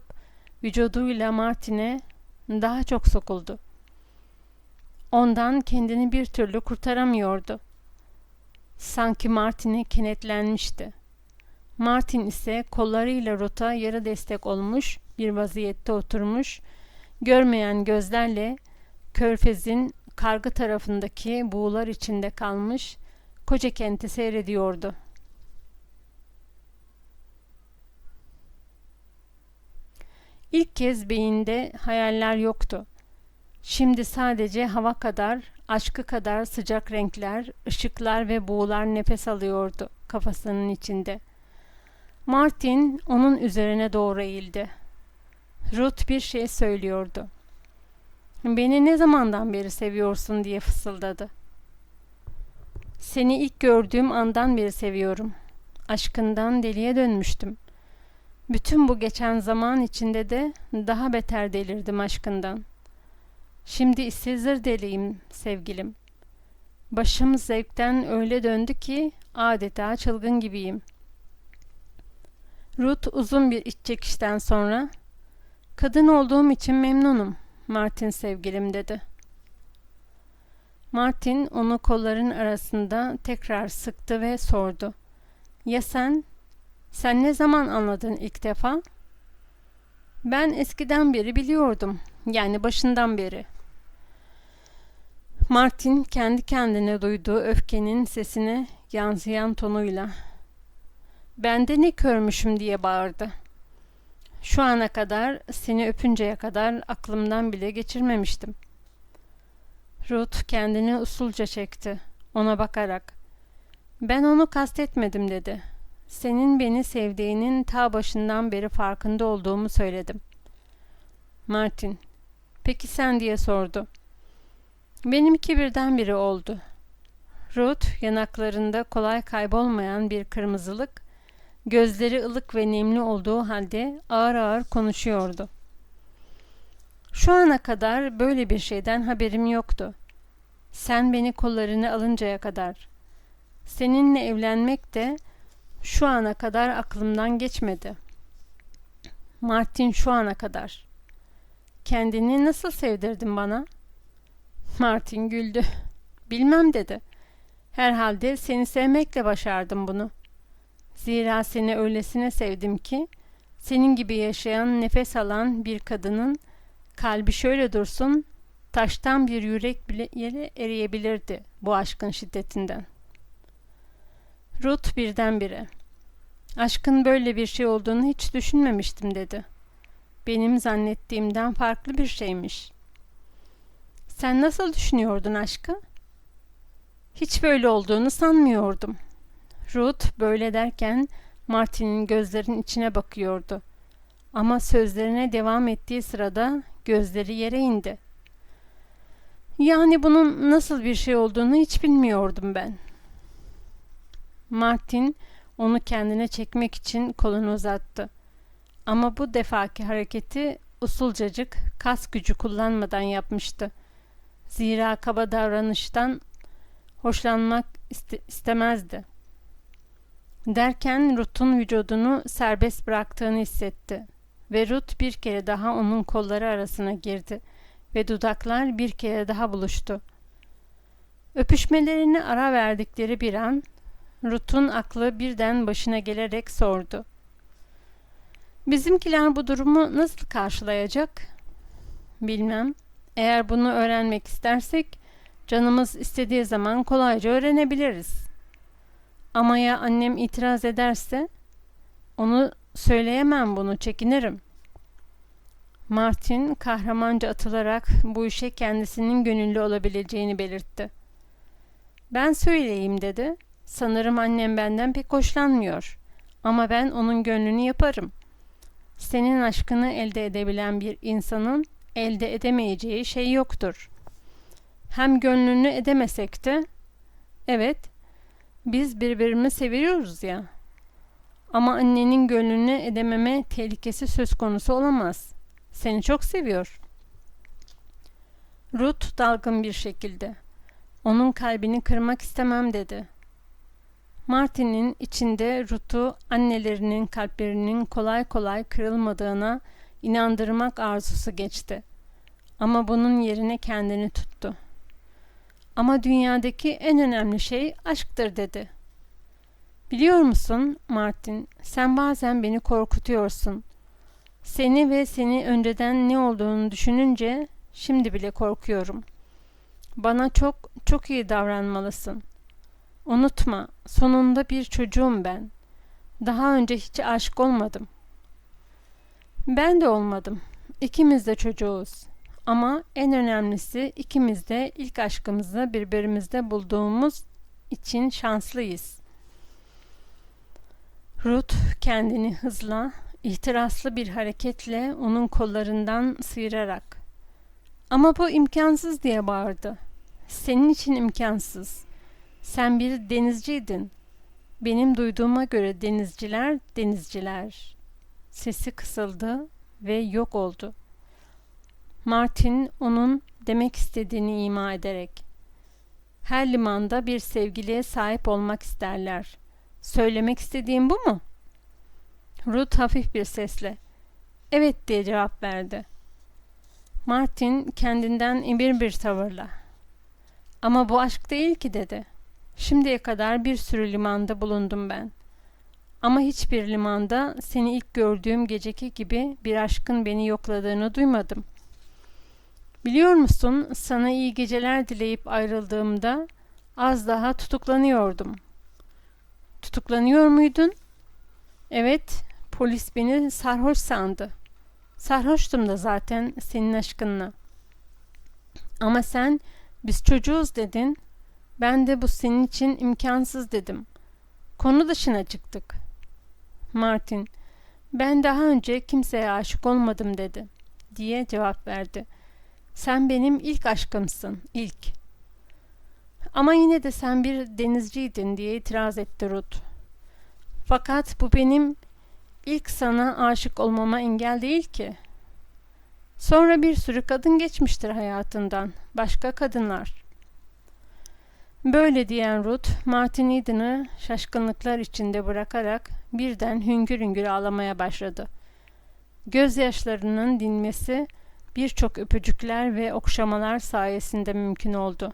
Speaker 1: vücuduyla Martin'e daha çok sokuldu. Ondan kendini bir türlü kurtaramıyordu. Sanki Martin'e kenetlenmişti. Martin ise kollarıyla Ruth'a yarı destek olmuş bir vaziyette oturmuş, Görmeyen gözlerle Körfez'in kargı tarafındaki buğular içinde kalmış koca kenti seyrediyordu. İlk kez beyinde hayaller yoktu. Şimdi sadece hava kadar, aşkı kadar sıcak renkler, ışıklar ve buğular nefes alıyordu kafasının içinde. Martin onun üzerine doğru eğildi. Ruth bir şey söylüyordu. "Beni ne zamandan beri seviyorsun?" diye fısıldadı. "Seni ilk gördüğüm andan beri seviyorum. Aşkından deliye dönmüştüm. Bütün bu geçen zaman içinde de daha beter delirdim aşkından. Şimdi ise zır deliyim sevgilim. Başım zevkten öyle döndü ki adeta çılgın gibiyim." Ruth uzun bir iç çekişten sonra "Kadın olduğum için memnunum Martin sevgilim" dedi. Martin onu kolların arasında tekrar sıktı ve sordu. "Ya sen? Sen ne zaman anladın ilk defa?" "Ben eskiden beri biliyordum. Yani başından beri." Martin kendi kendine duyduğu öfkenin sesine yansıyan tonuyla "Ben de ne körmüşüm?" diye bağırdı. "Şu ana kadar, seni öpünceye kadar aklımdan bile geçirmemiştim." Ruth kendini usulca çekti, ona bakarak. "Ben onu kastetmedim" dedi. "Senin beni sevdiğinin ta başından beri farkında olduğumu söyledim." Martin, "Peki sen?" diye sordu. "Benimki birdenbire oldu." Ruth yanaklarında kolay kaybolmayan bir kırmızılık, gözleri ılık ve nemli olduğu halde ağır ağır konuşuyordu. "Şu ana kadar böyle bir şeyden haberim yoktu. Sen beni kollarına alıncaya kadar. Seninle evlenmek de şu ana kadar aklımdan geçmedi." Martin, "Şu ana kadar. Kendini nasıl sevdirdin bana?" Martin güldü. "Bilmem" dedi. "Herhalde seni sevmekle başardım bunu. Zira seni öylesine sevdim ki senin gibi yaşayan, nefes alan bir kadının kalbi şöyle dursun, taştan bir yürek bile yere eriyebilirdi bu aşkın şiddetinden." Ruth birdenbire, "Aşkın böyle bir şey olduğunu hiç düşünmemiştim" dedi. "Benim zannettiğimden farklı bir şeymiş." "Sen nasıl düşünüyordun aşkı?" "Hiç böyle olduğunu sanmıyordum." Ruth böyle derken Martin'in gözlerinin içine bakıyordu. Ama sözlerine devam ettiği sırada gözleri yere indi. "Yani bunun nasıl bir şey olduğunu hiç bilmiyordum ben." Martin onu kendine çekmek için kolunu uzattı. Ama bu defaki hareketi usulcacık, kas gücü kullanmadan yapmıştı. Zira kaba davranıştan hoşlanmak istemezdi. Derken Ruth'un vücudunu serbest bıraktığını hissetti ve Ruth bir kere daha onun kolları arasına girdi ve dudaklar bir kere daha buluştu. Öpüşmelerine ara verdikleri bir an Ruth'un aklı birden başına gelerek sordu. "Bizimkiler bu durumu nasıl karşılayacak?" "Bilmem. Eğer bunu öğrenmek istersek canımız istediği zaman kolayca öğrenebiliriz. Ama ya annem itiraz ederse?" "Onu söyleyemem, bunu çekinirim." Martin kahramanca atılarak bu işe kendisinin gönüllü olabileceğini belirtti. "Ben söyleyeyim" dedi. "Sanırım annem benden pek hoşlanmıyor. Ama ben onun gönlünü yaparım. Senin aşkını elde edebilen bir insanın elde edemeyeceği şey yoktur. Hem gönlünü edemesek de, evet, biz birbirimizi seviyoruz ya. Ama annenin gönlünü edememe tehlikesi söz konusu olamaz. Seni çok seviyor." Ruth dalgın bir şekilde, "Onun kalbini kırmak istemem" dedi. Martin'in içinde Ruth'u annelerinin kalplerinin kolay kolay kırılmadığına inandırmak arzusu geçti. Ama bunun yerine kendini tuttu. "Ama dünyadaki en önemli şey aşktır" dedi. "Biliyor musun Martin, sen bazen beni korkutuyorsun. Seni ve seni önceden ne olduğunu düşününce şimdi bile korkuyorum. Bana çok çok iyi davranmalısın. Unutma, sonunda bir çocuğum ben. Daha önce hiç aşık olmadım. Ben de olmadım. İkimiz de çocuğuz. Ama en önemlisi ikimiz de ilk aşkımızı birbirimizde bulduğumuz için şanslıyız. Ruth kendini hızla, ihtiraslı bir hareketle onun kollarından sıyırarak "Ama bu imkansız!" diye bağırdı. "Senin için imkansız. Sen bir denizciydin. Benim duyduğuma göre denizciler denizciler." Sesi kısıldı ve yok oldu. Martin onun demek istediğini ima ederek, "Her limanda bir sevgiliye sahip olmak isterler. Söylemek istediğim bu mu?" Ruth hafif bir sesle, "Evet" diye cevap verdi. Martin kendinden emin bir tavırla, "Ama bu aşk değil ki" dedi. "Şimdiye kadar bir sürü limanda bulundum ben. Ama hiçbir limanda seni ilk gördüğüm geceki gibi bir aşkın beni yokladığını duymadım. Biliyor musun, sana iyi geceler dileyip ayrıldığımda az daha tutuklanıyordum." "Tutuklanıyor muydun?" "Evet, polis beni sarhoş sandı. Sarhoştum da zaten senin aşkınla. Ama sen, biz çocuğuz dedin. Ben de bu senin için imkansız dedim. Konu dışına çıktık." Martin, "Ben daha önce kimseye aşık olmadım" dedi, diye cevap verdi. "Sen benim ilk aşkımsın, ilk." "Ama yine de sen bir denizciydin" diye itiraz etti Ruth. "Fakat bu benim ilk sana aşık olmama engel değil ki. Sonra bir sürü kadın geçmiştir hayatından, başka kadınlar." Böyle diyen Ruth, Martin Eden'ı şaşkınlıklar içinde bırakarak birden hüngür hüngür ağlamaya başladı. Gözyaşlarının dinmesi birçok öpücükler ve okşamalar sayesinde mümkün oldu.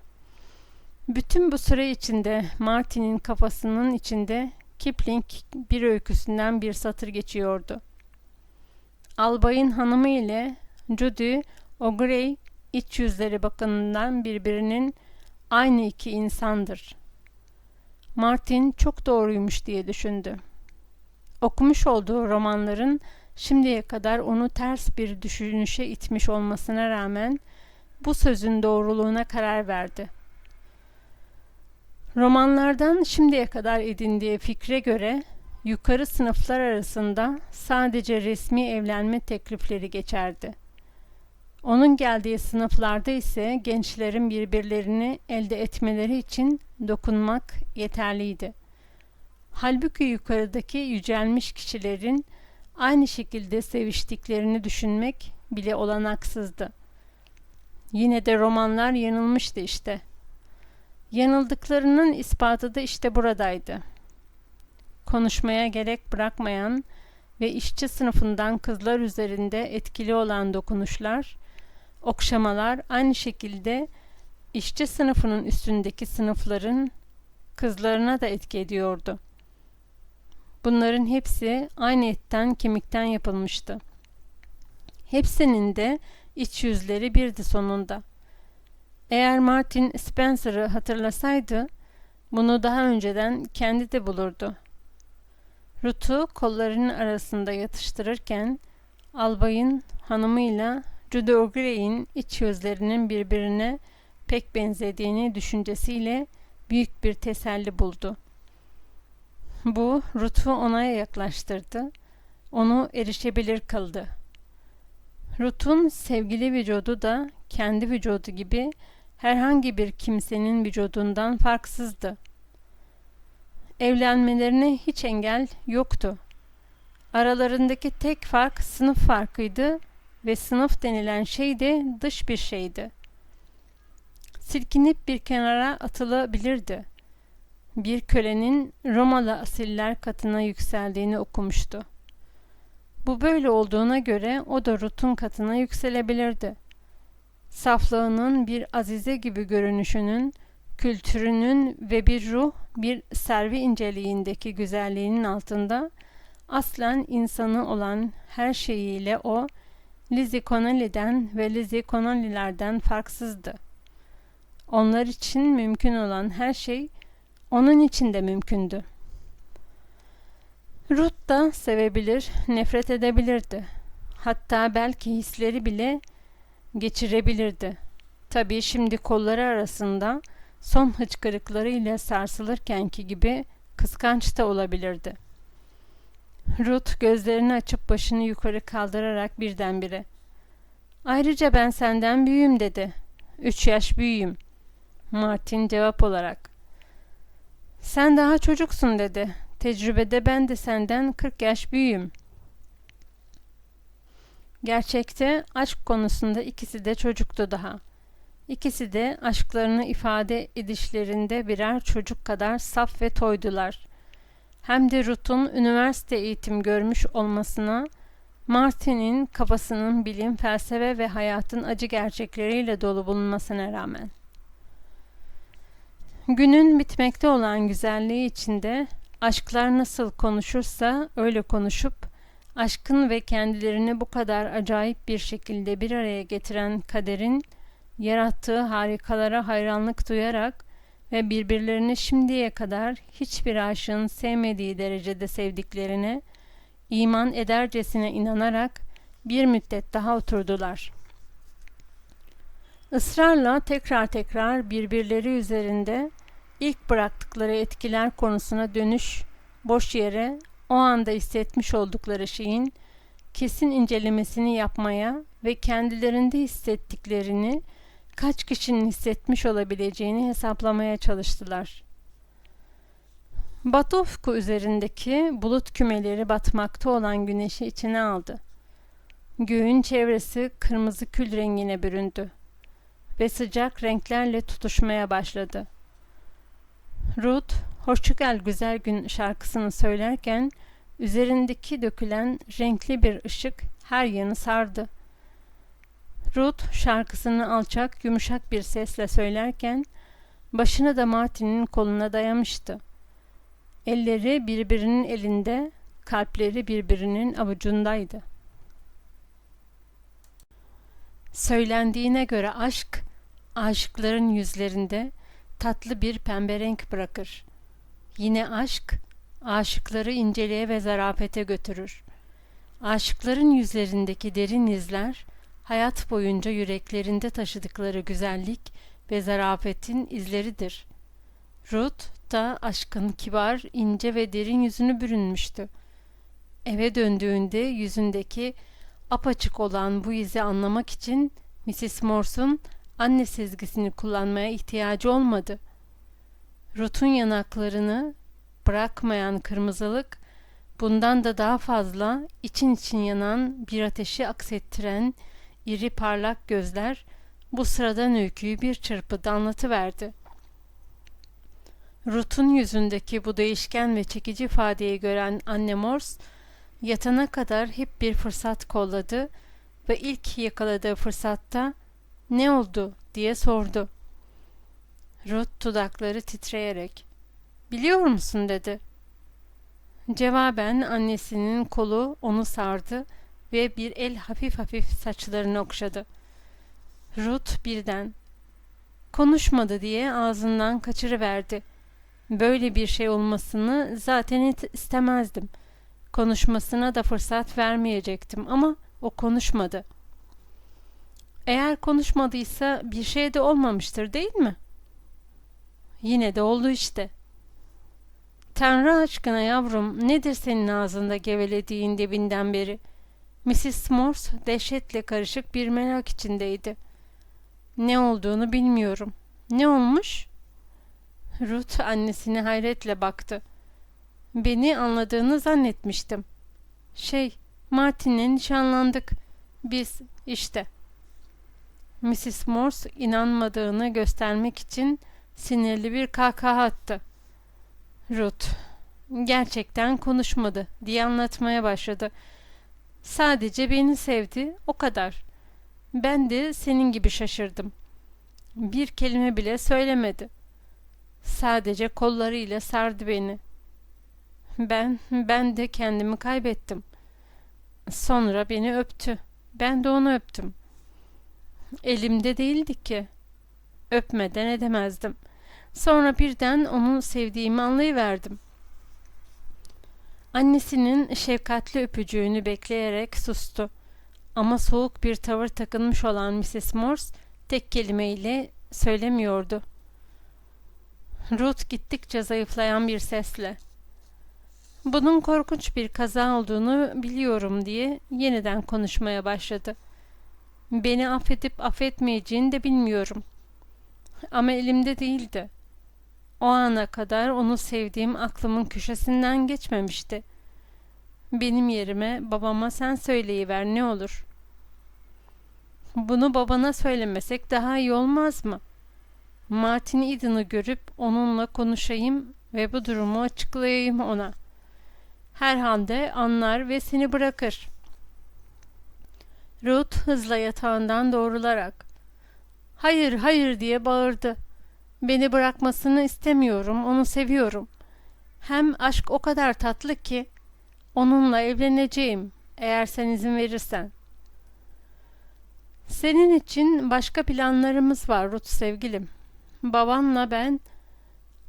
Speaker 1: Bütün bu süre içinde Martin'in kafasının içinde Kipling bir öyküsünden bir satır geçiyordu. Albayın hanımı ile Judy O'Grey iç yüzleri bakımından birbirinin aynı iki insandır. Martin çok doğruymuş diye düşündü. Okumuş olduğu romanların şimdiye kadar onu ters bir düşünüşe itmiş olmasına rağmen bu sözün doğruluğuna karar verdi. Romanlardan şimdiye kadar edindiği fikre göre yukarı sınıflar arasında sadece resmi evlenme teklifleri geçerdi. Onun geldiği sınıflarda ise gençlerin birbirlerini elde etmeleri için dokunmak yeterliydi. Halbuki yukarıdaki yücelmiş kişilerin aynı şekilde seviştiklerini düşünmek bile olanaksızdı. Yine de romanlar yanılmıştı işte. Yanıldıklarının ispatı da işte buradaydı. Konuşmaya gerek bırakmayan ve işçi sınıfından kızlar üzerinde etkili olan dokunuşlar, okşamalar aynı şekilde işçi sınıfının üstündeki sınıfların kızlarına da etki ediyordu. Bunların hepsi aynı etten kemikten yapılmıştı. Hepsinin de iç yüzleri birdi sonunda. Eğer Martin Spencer'ı hatırlasaydı, bunu daha önceden kendi de bulurdu. Ruth'u kollarının arasında yatıştırırken, albayın hanımıyla Judy O'Grey'in iç yüzlerinin birbirine pek benzediğini düşüncesiyle büyük bir teselli buldu. Bu, Ruth'u ona yaklaştırdı, onu erişebilir kıldı. Ruth'un sevgili vücudu da kendi vücudu gibi herhangi bir kimsenin vücudundan farksızdı. Evlenmelerine hiç engel yoktu. Aralarındaki tek fark sınıf farkıydı ve sınıf denilen şey de dış bir şeydi. Silkinip bir kenara atılabilirdi. Bir kölenin Romalı asiller katına yükseldiğini okumuştu. Bu böyle olduğuna göre o da Ruth'un katına yükselebilirdi. Saflığının bir azize gibi görünüşünün, kültürünün ve bir ruh, bir servi inceliğindeki güzelliğinin altında Aslen insanı olan her şeyiyle o, Lizzie Connolly'den ve Lizzie Connolly'lerden farksızdı. Onlar için mümkün olan her şey onun için de mümkündü. Ruth da sevebilir, nefret edebilirdi. Hatta belki hisleri bile geçirebilirdi. Tabii şimdi kolları arasında son hıçkırıklarıyla sarsılırkenki gibi kıskanç da olabilirdi. Ruth gözlerini açıp başını yukarı kaldırarak birdenbire "Ayrıca ben senden büyüğüm" dedi. 3 yaş büyüğüm. Martin cevap olarak "Sen daha çocuksun" dedi. "Tecrübede ben de senden 40 yaş büyüğüm." Gerçekte aşk konusunda ikisi de çocuktu daha. İkisi de aşklarını ifade edişlerinde birer çocuk kadar saf ve toydular. Hem de Ruth'un üniversite eğitim görmüş olmasına, Martin'in kafasının bilim, felsefe ve hayatın acı gerçekleriyle dolu bulunmasına rağmen. Günün bitmekte olan güzelliği içinde aşklar nasıl konuşursa öyle konuşup, aşkın ve kendilerini bu kadar acayip bir şekilde bir araya getiren kaderin yarattığı harikalara hayranlık duyarak ve birbirlerini şimdiye kadar hiçbir aşığın sevmediği derecede sevdiklerine iman edercesine inanarak bir müddet daha oturdular. Israrla tekrar tekrar birbirleri üzerinde ilk bıraktıkları etkiler konusuna dönüş, boş yere o anda hissetmiş oldukları şeyin kesin incelemesini yapmaya ve kendilerinde hissettiklerini kaç kişinin hissetmiş olabileceğini hesaplamaya çalıştılar. Batı ufku üzerindeki bulut kümeleri batmakta olan güneşi içine aldı. Göğün çevresi kırmızı kül rengine büründü ve sıcak renklerle tutuşmaya başladı. Ruth, "Hoşça kal güzel gün" şarkısını söylerken üzerindeki dökülen renkli bir ışık her yanı sardı. Ruth şarkısını alçak, yumuşak bir sesle söylerken başını da Martin'in koluna dayamıştı. Elleri birbirinin elinde, kalpleri birbirinin avucundaydı. Söylendiğine göre aşk, aşıkların yüzlerinde tatlı bir pembe renk bırakır. Yine aşk, aşıkları inceliğe ve zarafete götürür. Aşıkların yüzlerindeki derin izler, hayat boyunca yüreklerinde taşıdıkları güzellik ve zarafetin izleridir. Ruth da aşkın kibar, ince ve derin yüzünü bürünmüştü. Eve döndüğünde yüzündeki apaçık olan bu izi anlamak için Mrs. Morse'un anne sezgisini kullanmaya ihtiyacı olmadı. Ruth'un yanaklarını bırakmayan kırmızılık, bundan da daha fazla için için yanan bir ateşi aksettiren iri parlak gözler bu sıradan öyküyü bir çırpıda anlatıverdi. Ruth'un yüzündeki bu değişken ve çekici ifadeyi gören anne Morse, yatana kadar hep bir fırsat kolladı ve ilk yakaladığı fırsatta "Ne oldu?" diye sordu. Ruth dudakları titreyerek "Biliyor musun?" dedi. Cevaben annesinin kolu onu sardı ve bir el hafif hafif saçlarını okşadı. Ruth birden "Konuşmadı" diye ağzından kaçırıverdi. Böyle bir şey olmasını zaten istemezdim. Konuşmasına da fırsat vermeyecektim ama o konuşmadı. Eğer konuşmadıysa bir şey de olmamıştır, değil mi? Yine de oldu işte. Tanrı aşkına yavrum, nedir senin ağzında gevelediğin debinden beri? Mrs. Morse dehşetle karışık bir merak içindeydi. Ne olduğunu bilmiyorum. Ne olmuş? Ruth annesine hayretle baktı. Beni anladığını zannetmiştim. Martin'le nişanlandık. Biz işte. Mrs. Morse inanmadığını göstermek için sinirli bir kahkaha attı. Ruth, gerçekten konuşmadı diye anlatmaya başladı. Sadece beni sevdi, o kadar. Ben de senin gibi şaşırdım. Bir kelime bile söylemedi. Sadece kollarıyla sardı beni. Ben de kendimi kaybettim. Sonra beni öptü. Ben de onu öptüm. Elimde değildi ki. Öpmeden edemezdim. Sonra birden onu sevdiğimi anlayıverdim. Annesinin şefkatli öpücüğünü bekleyerek sustu. Ama soğuk bir tavır takınmış olan Mrs. Morse tek kelimeyle söylemiyordu. Ruth gittikçe zayıflayan bir sesle, "Bunun korkunç bir kaza olduğunu biliyorum," diye yeniden konuşmaya başladı. "Beni affedip affetmeyeceğini de bilmiyorum. Ama elimde değildi. O ana kadar onu sevdiğim aklımın köşesinden geçmemişti. Benim yerime babama sen söyleyiver ne olur." "Bunu babana söylemesek daha iyi olmaz mı? Martin Eden'ı görüp onunla konuşayım ve bu durumu açıklayayım ona. Herhalde anlar ve seni bırakır." Ruth hızla yatağından doğrularak, "Hayır, hayır," diye bağırdı. "Beni bırakmasını istemiyorum, onu seviyorum. Hem aşk o kadar tatlı ki onunla evleneceğim eğer sen izin verirsen." "Senin için başka planlarımız var Ruth sevgilim. Babanla ben..."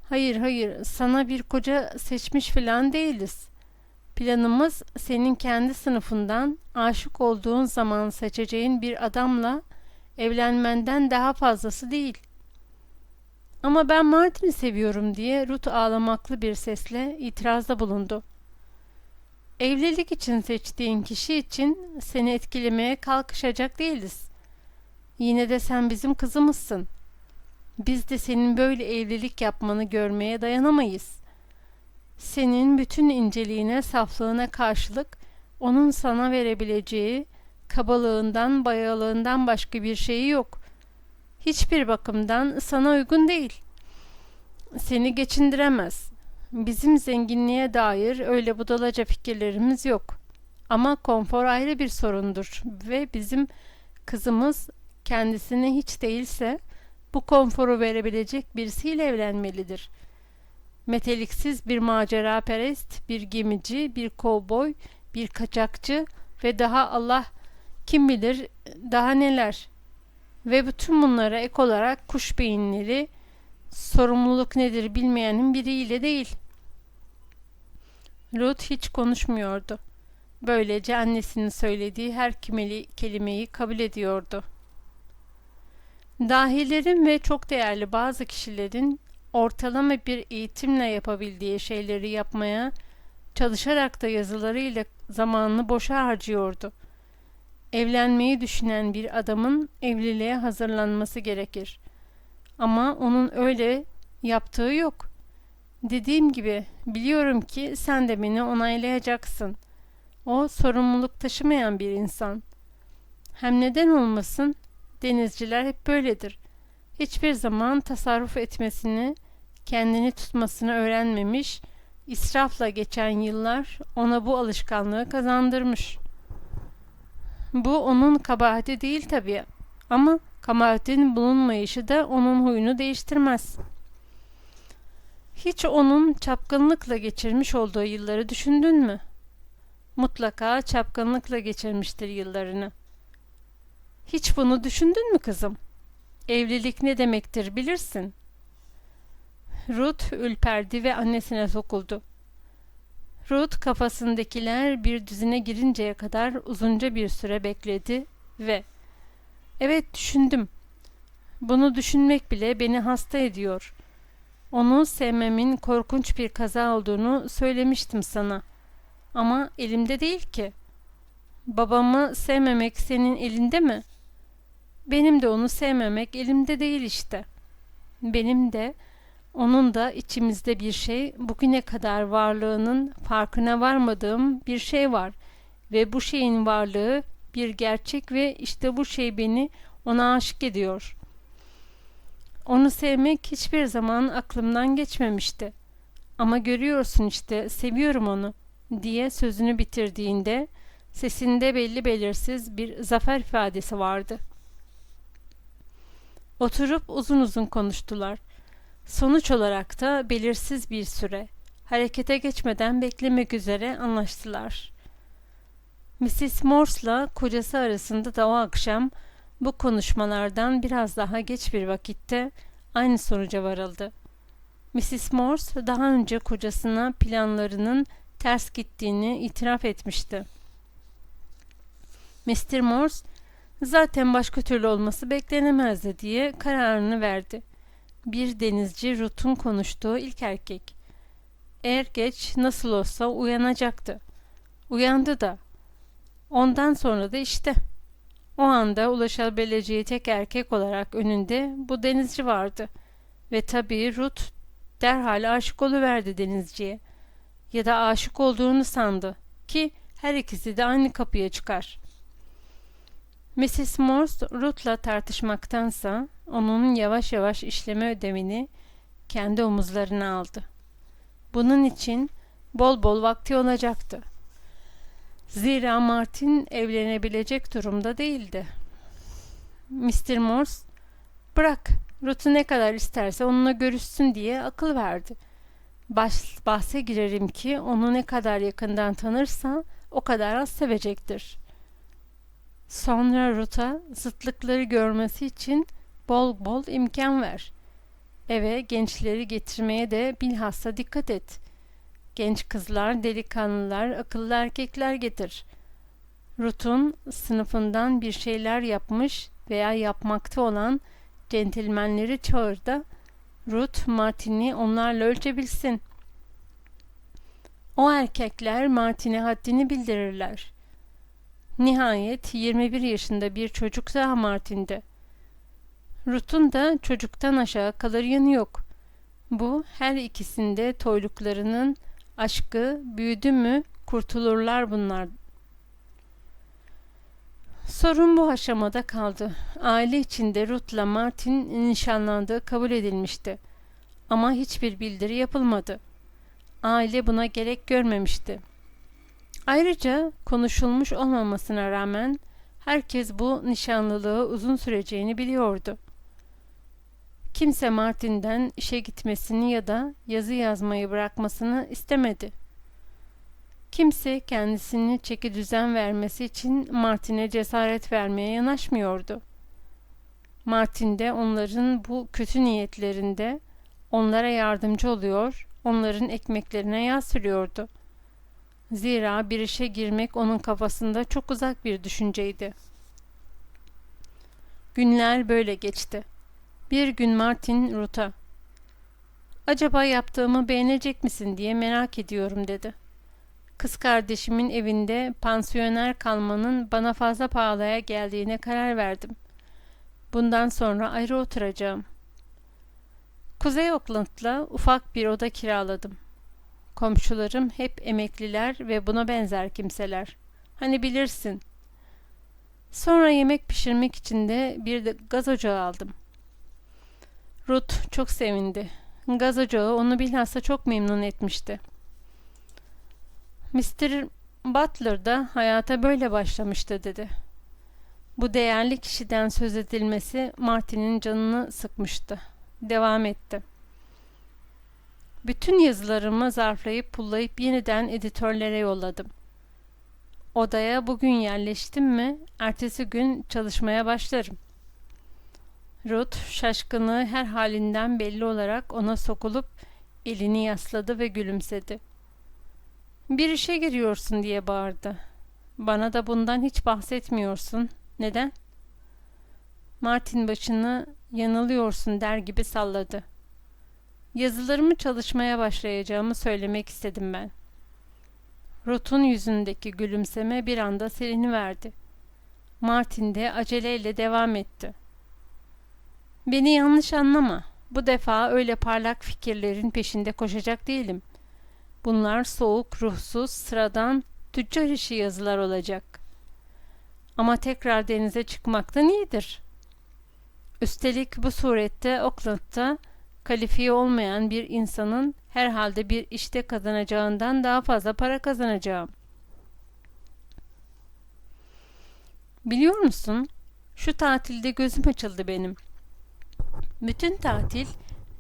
Speaker 1: "Hayır, hayır, sana bir koca seçmiş filan değiliz. Planımız senin kendi sınıfından aşık olduğun zaman seçeceğin bir adamla evlenmenden daha fazlası değil." "Ama ben Martin'i seviyorum," diye Ruth ağlamaklı bir sesle itirazda bulundu. "Evlilik için seçtiğin kişi için seni etkilemeye kalkışacak değiliz. Yine de sen bizim kızımızsın. Biz de senin böyle evlilik yapmanı görmeye dayanamayız. Senin bütün inceliğine, saflığına karşılık onun sana verebileceği kabalığından, bayağılığından başka bir şeyi yok. Hiçbir bakımdan sana uygun değil. Seni geçindiremez. Bizim zenginliğe dair öyle budalaca fikirlerimiz yok. Ama konfor ayrı bir sorundur ve bizim kızımız kendisine hiç değilse bu konforu verebilecek birisiyle evlenmelidir. Meteliksiz bir maceraperest, bir gemici, bir kovboy, bir kaçakçı ve daha Allah kim bilir daha neler. Ve bütün bunlara ek olarak kuş beyinleri, sorumluluk nedir bilmeyenin biriyle değil." Ruth hiç konuşmuyordu. Böylece annesinin söylediği her kelimeyi kabul ediyordu. Dahilerin ve çok değerli bazı kişilerin ortalama bir eğitimle yapabildiği şeyleri yapmaya çalışarak da yazılarıyla zamanını boşa harcıyordu. Evlenmeyi düşünen bir adamın evliliğe hazırlanması gerekir. Ama onun öyle yaptığı yok. Dediğim gibi biliyorum ki sen de beni onaylayacaksın. O sorumluluk taşımayan bir insan. Hem neden olmasın? Denizciler hep böyledir. Hiçbir zaman tasarruf etmesini, kendini tutmasını öğrenmemiş, israfla geçen yıllar ona bu alışkanlığı kazandırmış. Bu onun kabahati değil tabii. Ama kabahatin bulunmayışı da onun huyunu değiştirmez. Hiç onun çapkınlıkla geçirmiş olduğu yılları düşündün mü? Mutlaka çapkınlıkla geçirmiştir yıllarını. Hiç bunu düşündün mü kızım? Evlilik ne demektir bilirsin." Ruth ürperdi ve annesine sokuldu. Ruth kafasındakiler bir düzine girinceye kadar uzunca bir süre bekledi ve "Evet, düşündüm. Bunu düşünmek bile beni hasta ediyor. Onu sevmemin korkunç bir kaza olduğunu söylemiştim sana. Ama elimde değil ki. Babamı sevmemek senin elinde mi? Benim de onu sevmemek elimde değil işte. Benim de, onun da içimizde bir şey, bugüne kadar varlığının farkına varmadığım bir şey var. Ve bu şeyin varlığı bir gerçek ve işte bu şey beni ona aşık ediyor. Onu sevmek hiçbir zaman aklımdan geçmemişti. Ama görüyorsun işte, seviyorum onu," diye sözünü bitirdiğinde sesinde belli belirsiz bir zafer ifadesi vardı. Oturup uzun uzun konuştular. Sonuç olarak da belirsiz bir süre, harekete geçmeden beklemek üzere anlaştılar. Mrs. Morse'la kocası arasında da o akşam bu konuşmalardan biraz daha geç bir vakitte aynı sonuca varıldı. Mrs. Morse daha önce kocasına planlarının ters gittiğini itiraf etmişti. Mr. Morse zaten başka türlü olması beklenemezdi diye kararını verdi. Bir denizci Ruth'un konuştuğu ilk erkek. Er geç nasıl olsa uyanacaktı. Uyandı da. Ondan sonra da işte. O anda ulaşabileceği tek erkek olarak önünde bu denizci vardı. Ve tabii Ruth derhal aşık oluverdi denizciye. Ya da aşık olduğunu sandı ki her ikisi de aynı kapıya çıkar. Mrs. Morse Ruth'la tartışmaktansa onun yavaş yavaş işleme ödevini kendi omuzlarına aldı. Bunun için bol bol vakti olacaktı. Zira Martin evlenebilecek durumda değildi. Mr. Morse, bırak Ruth'u ne kadar isterse onunla görüşsün diye akıl verdi. Bahse girerim ki onu ne kadar yakından tanırsa o kadar az sevecektir. Sonra Ruth'a zıtlıkları görmesi için bol bol imkan ver. Eve gençleri getirmeye de bilhassa dikkat et. Genç kızlar, delikanlılar, akıllı erkekler getir. Ruth'un sınıfından bir şeyler yapmış veya yapmakta olan centilmenleri çağır da Ruth Martin'i onlarla ölçebilsin. O erkekler Martin'e haddini bildirirler. Nihayet 21 yaşında bir çocuk daha Martin'de. Ruth'un da çocuktan aşağı kalır yanı yok. Bu her ikisinde toyluklarının aşkı büyüdü mü kurtulurlar bunlar. Sorun bu aşamada kaldı. Aile içinde Ruth'la Martin nişanlandığı kabul edilmişti. Ama hiçbir bildiri yapılmadı. Aile buna gerek görmemişti. Ayrıca konuşulmuş olmamasına rağmen herkes bu nişanlılığı uzun süreceğini biliyordu. Kimse Martin'den işe gitmesini ya da yazı yazmayı bırakmasını istemedi. Kimse kendisini çeki düzen vermesi için Martin'e cesaret vermeye yanaşmıyordu. Martin de onların bu kötü niyetlerinde onlara yardımcı oluyor, onların ekmeklerine yağ sürüyordu. Zira bir işe girmek onun kafasında çok uzak bir düşünceydi. Günler böyle geçti. Bir gün Martin Ruth'a, "Acaba yaptığımı beğenecek misin diye merak ediyorum," dedi. "Kız kardeşimin evinde pansiyoner kalmanın bana fazla pahalıya geldiğine karar verdim. Bundan sonra ayrı oturacağım. Kuzey Oakland'la ufak bir oda kiraladım. Komşularım hep emekliler ve buna benzer kimseler. Hani bilirsin. Sonra yemek pişirmek için de bir de gaz ocağı aldım." Ruth çok sevindi. Gaz ocağı onu bilhassa çok memnun etmişti. Mr. Butler da hayata böyle başlamıştı dedi. Bu değerli kişiden söz edilmesi Martin'in canını sıkmıştı. Devam etti. Bütün yazılarımı zarflayıp pullayıp yeniden editörlere yolladım. Odaya bugün yerleştim mi, ertesi gün çalışmaya başlarım. Ruth şaşkınlığı her halinden belli olarak ona sokulup elini yasladı ve gülümsedi. "Bir işe giriyorsun," diye bağırdı. "Bana da bundan hiç bahsetmiyorsun. Neden?" Martin başını yanılıyorsun der gibi salladı. "Yazılarımı çalışmaya başlayacağımı söylemek istedim ben." Ruth'un yüzündeki gülümseme bir anda siliniverdi. Martin de aceleyle devam etti. "Beni yanlış anlama. Bu defa öyle parlak fikirlerin peşinde koşacak değilim. Bunlar soğuk, ruhsuz, sıradan, tüccar işi yazılar olacak. Ama tekrar denize çıkmaktan iyidir. Üstelik bu surette Oakland'da kalifiye olmayan bir insanın herhalde bir işte kazanacağından daha fazla para kazanacağım. Biliyor musun? Şu tatilde gözüm açıldı benim. Bütün tatil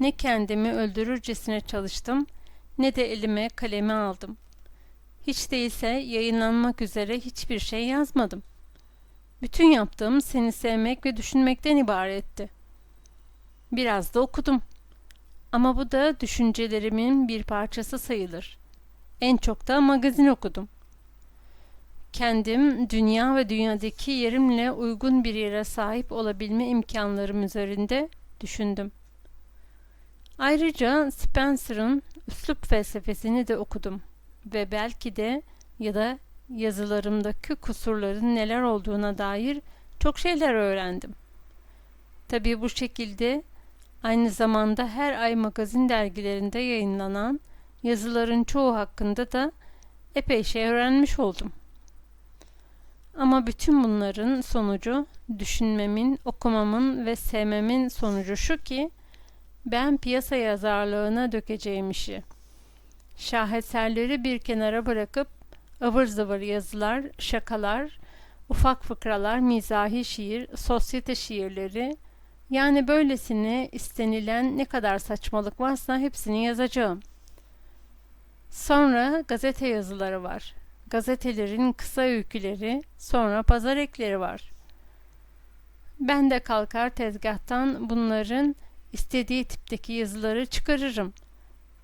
Speaker 1: ne kendimi öldürürcesine çalıştım, ne de elime kalemi aldım. Hiç değilse yayınlanmak üzere hiçbir şey yazmadım. Bütün yaptığım seni sevmek ve düşünmekten ibaretti. Biraz da okudum. Ama bu da düşüncelerimin bir parçası sayılır. En çok da magazin okudum. Kendim, dünya ve dünyadaki yerimle uygun bir yere sahip olabilme imkanlarım üzerinde düşündüm. Ayrıca Spencer'ın üslup felsefesini de okudum ve belki de ya da yazılarımdaki kusurların neler olduğuna dair çok şeyler öğrendim. Tabii bu şekilde aynı zamanda her ay magazin dergilerinde yayınlanan yazıların çoğu hakkında da epey şey öğrenmiş oldum. Ama bütün bunların sonucu, düşünmemin, okumamın ve sevmemin sonucu şu ki, ben piyasa yazarlığına dökeceğim işi. Şaheserleri bir kenara bırakıp ıvır zıvır yazılar, şakalar, ufak fıkralar, mizahi şiir, sosyete şiirleri, yani böylesine istenilen ne kadar saçmalık varsa hepsini yazacağım. Sonra gazete yazıları var. Gazetelerin kısa öyküleri, sonra pazar ekleri var. Ben de kalkar tezgahtan bunların istediği tipteki yazıları çıkarırım.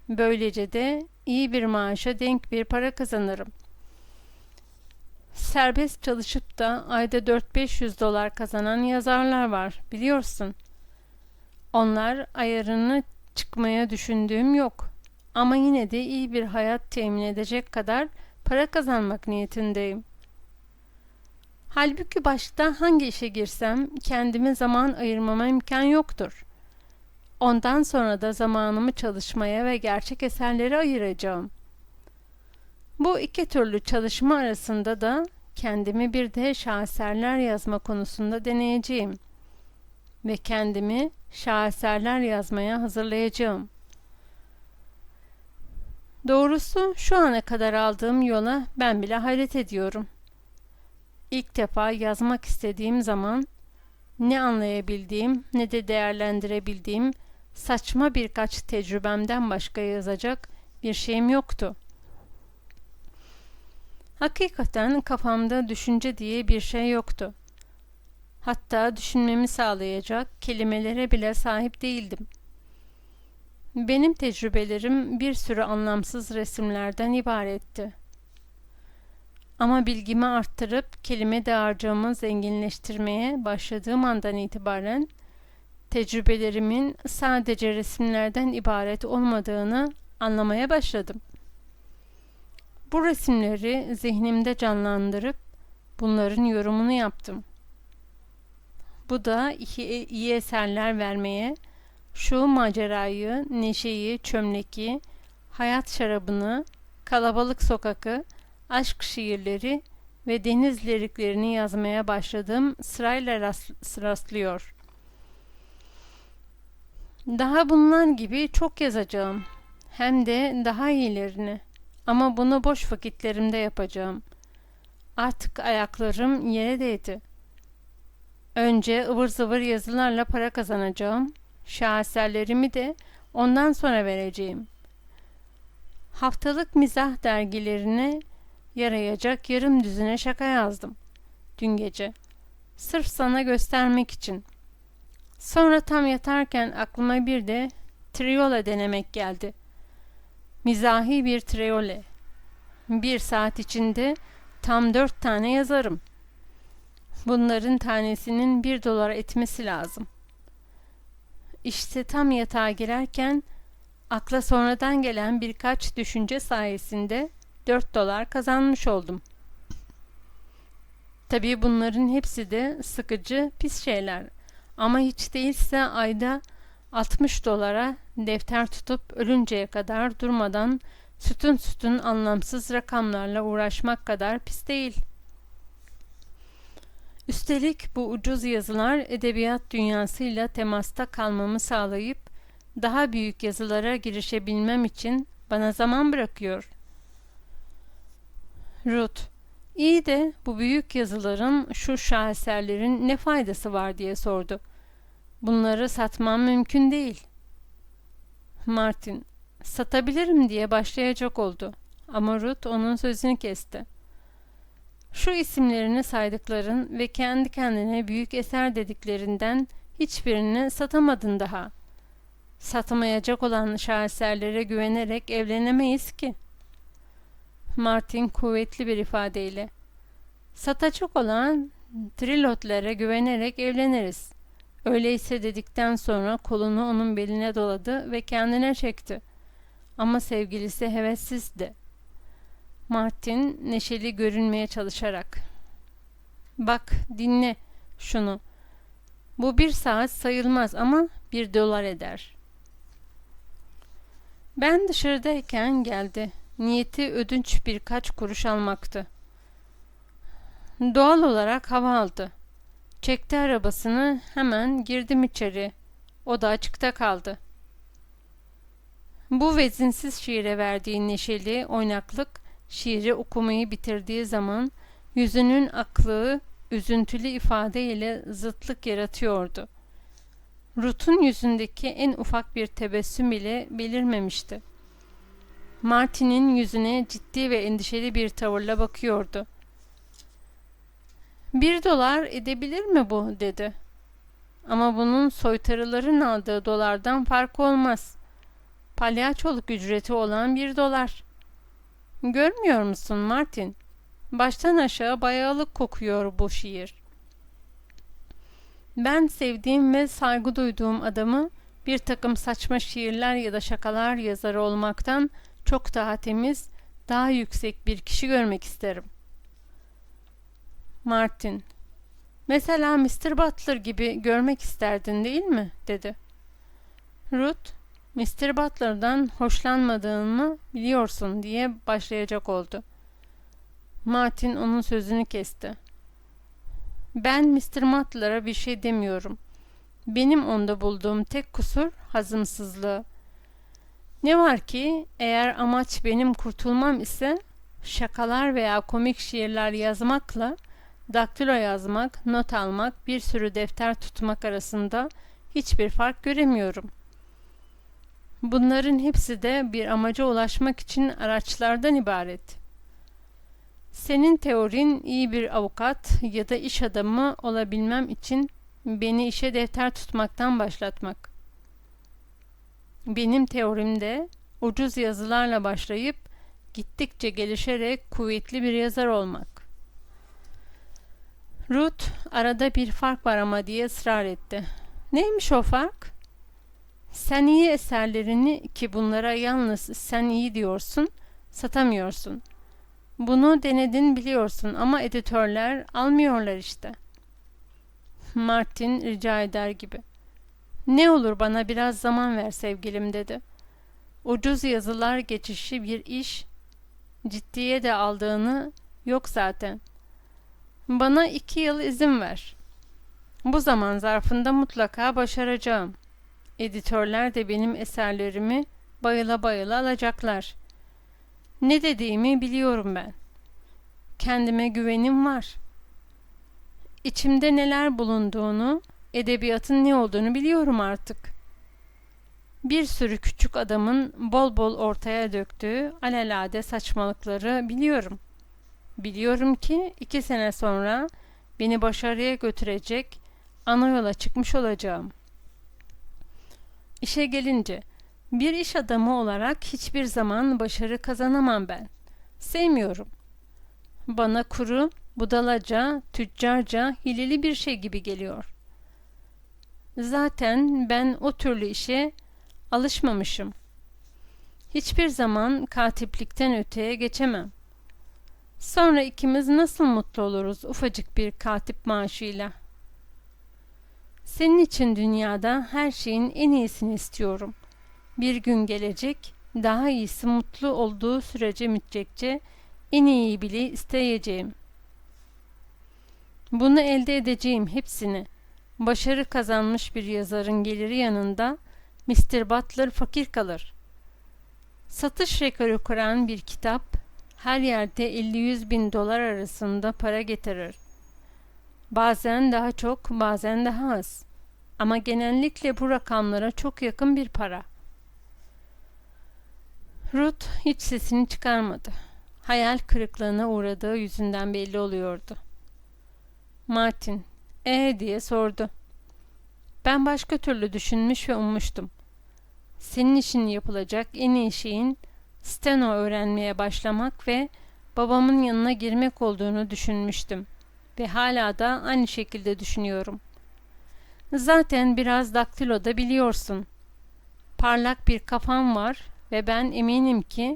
Speaker 1: Böylece de iyi bir maaşa denk bir para kazanırım. Serbest çalışıp da ayda 400-500 dolar kazanan yazarlar var, biliyorsun. Onlar ayarını çıkmaya düşündüğüm yok. Ama yine de iyi bir hayat temin edecek kadar para kazanmak niyetindeyim. Halbuki başta hangi işe girsem kendime zaman ayırmama imkan yoktur. Ondan sonra da zamanımı çalışmaya ve gerçek eserlere ayıracağım. Bu iki türlü çalışma arasında da kendimi bir de şaheserler yazma konusunda deneyeceğim. Ve kendimi şaheserler yazmaya hazırlayacağım. Doğrusu şu ana kadar aldığım yola ben bile hayret ediyorum. İlk defa yazmak istediğim zaman ne anlayabildiğim ne de değerlendirebildiğim saçma birkaç tecrübemden başka yazacak bir şeyim yoktu. Hakikaten kafamda düşünce diye bir şey yoktu. Hatta düşünmemi sağlayacak kelimelere bile sahip değildim. Benim tecrübelerim bir sürü anlamsız resimlerden ibaretti. Ama bilgimi arttırıp kelime dağarcığımı zenginleştirmeye başladığım andan itibaren tecrübelerimin sadece resimlerden ibaret olmadığını anlamaya başladım. Bu resimleri zihnimde canlandırıp bunların yorumunu yaptım. Bu da iyi eserler vermeye, şu macerayı, neşeyi, çömleki, hayat şarabını, kalabalık sokakı, aşk şiirleri ve deniz liriklerini yazmaya başladığım sırayla rastlıyor. Daha bunlar gibi çok yazacağım. Hem de daha iyilerini. Ama bunu boş vakitlerimde yapacağım. Artık ayaklarım yere değdi. Önce ıvır zıvır yazılarla para kazanacağım. Şaheserlerimi de ondan sonra vereceğim. Haftalık mizah dergilerine yarayacak yarım düzine şaka yazdım dün gece. Sırf sana göstermek için. Sonra tam yatarken aklıma bir de triola denemek geldi. Mizahi bir triole. 1 saat içinde tam 4 tane yazarım. Bunların tanesinin 1 dolar etmesi lazım. İşte tam yatağa girerken akla sonradan gelen birkaç düşünce sayesinde 4 dolar kazanmış oldum. Tabii bunların hepsi de sıkıcı, pis şeyler. Ama hiç değilse ayda 60 dolara defter tutup ölünceye kadar durmadan sütun sütun anlamsız rakamlarla uğraşmak kadar pis değil. Üstelik bu ucuz yazılar edebiyat dünyasıyla temasta kalmamı sağlayıp daha büyük yazılara girişebilmem için bana zaman bırakıyor. Ruth, iyi de bu büyük yazıların, şu şaheserlerin ne faydası var diye sordu. Bunları satmam mümkün değil. Martin, Satabilirim diye başlayacak oldu. Ama Ruth onun sözünü kesti. Şu isimlerini saydıkların ve kendi kendine büyük eser dediklerinden hiçbirini satamadın daha. Satamayacak olan şaheserlere güvenerek evlenemeyiz ki. Martin kuvvetli bir ifadeyle. Satacak olan Trilotlara güvenerek evleniriz. Öyleyse dedikten sonra kolunu onun beline doladı ve kendine çekti. Ama sevgilisi hevessizdi. Martin neşeli görünmeye çalışarak. Bak, dinle şunu. Bu 1 saat sayılmaz ama $1 eder. Ben dışarıdayken geldi. Niyeti ödünç birkaç kuruş almaktı. Doğal olarak hava aldı. Çekti arabasını, hemen girdim içeri. O da açıkta kaldı. Bu vezinsiz şiire verdiği neşeli oynaklık, şiiri okumayı bitirdiği zaman yüzünün aklığı üzüntülü ifadeyle zıtlık yaratıyordu. Ruth'un yüzündeki en ufak bir tebessüm bile belirmemişti. Martin'in yüzüne ciddi ve endişeli bir tavırla bakıyordu. $1 edebilir mi bu? Dedi. Ama bunun soytarıların aldığı dolardan farkı olmaz. Palyaçoluk ücreti olan $1. Görmüyor musun Martin? Baştan aşağı bayağılık kokuyor bu şiir. Ben sevdiğim ve saygı duyduğum adamı bir takım saçma şiirler ya da şakalar yazarı olmaktan çok daha temiz, daha yüksek bir kişi görmek isterim. Martin, mesela Mr. Butler gibi görmek isterdin değil mi? Dedi. Ruth, Mr. Butler'dan hoşlanmadığını biliyorsun diye başlayacak oldu. Martin onun sözünü kesti. Ben Mr. Butler'a bir şey demiyorum. Benim onda bulduğum tek kusur hazımsızlığı. Ne var ki eğer amaç benim kurtulmam ise şakalar veya komik şiirler yazmakla daktilo yazmak, not almak, bir sürü defter tutmak arasında hiçbir fark göremiyorum. Bunların hepsi de bir amaca ulaşmak için araçlardan ibaret. Senin teorin iyi bir avukat ya da iş adamı olabilmem için beni işe defter tutmaktan başlatmak. Benim teorimde ucuz yazılarla başlayıp gittikçe gelişerek kuvvetli bir yazar olmak. Ruth arada bir fark var ama diye ısrar etti. Neymiş o fark? Sen iyi eserlerini, ki bunlara yalnız sen iyi diyorsun, satamıyorsun. Bunu denedin biliyorsun ama editörler almıyorlar işte. Martin rica eder gibi. Ne olur bana biraz zaman ver sevgilim dedi. Ucuz yazılar geçişi bir iş, ciddiye de aldığını yok zaten. Bana 2 yıl izin ver. Bu zaman zarfında mutlaka başaracağım. Editörler de benim eserlerimi bayıla bayıla alacaklar. Ne dediğimi biliyorum ben. Kendime güvenim var. İçimde neler bulunduğunu, edebiyatın ne olduğunu biliyorum artık. Bir sürü küçük adamın bol bol ortaya döktüğü alelade saçmalıkları biliyorum. Biliyorum ki 2 sene sonra beni başarıya götürecek ana yola çıkmış olacağım. İşe gelince, bir iş adamı olarak hiçbir zaman başarı kazanamam ben. Sevmiyorum. Bana kuru, budalaca, tüccarca, hileli bir şey gibi geliyor. Zaten ben o türlü işe alışmamışım. Hiçbir zaman katiplikten öteye geçemem. Sonra ikimiz nasıl mutlu oluruz ufacık bir katip maaşıyla? Senin için dünyada her şeyin en iyisini istiyorum. Bir gün gelecek, daha iyisi mutlu olduğu sürece müddetçe en iyiyi bile isteyeceğim. Bunu elde edeceğim hepsini. Başarı kazanmış bir yazarın geliri yanında Mr. Butler fakir kalır. Satış rekoru kuran bir kitap her yerde 50-100 bin dolar arasında para getirir. Bazen daha çok, bazen daha az. Ama genellikle bu rakamlara çok yakın bir para. Ruth hiç sesini çıkarmadı. Hayal kırıklığına uğradığı yüzünden belli oluyordu. Martin, diye sordu. Ben başka türlü düşünmüş ve ummuştum. Senin için yapılacak en iyi şeyin steno öğrenmeye başlamak ve babamın yanına girmek olduğunu düşünmüştüm. Ve hala da aynı şekilde düşünüyorum. Zaten biraz daktilo da biliyorsun. Parlak bir kafan var ve ben eminim ki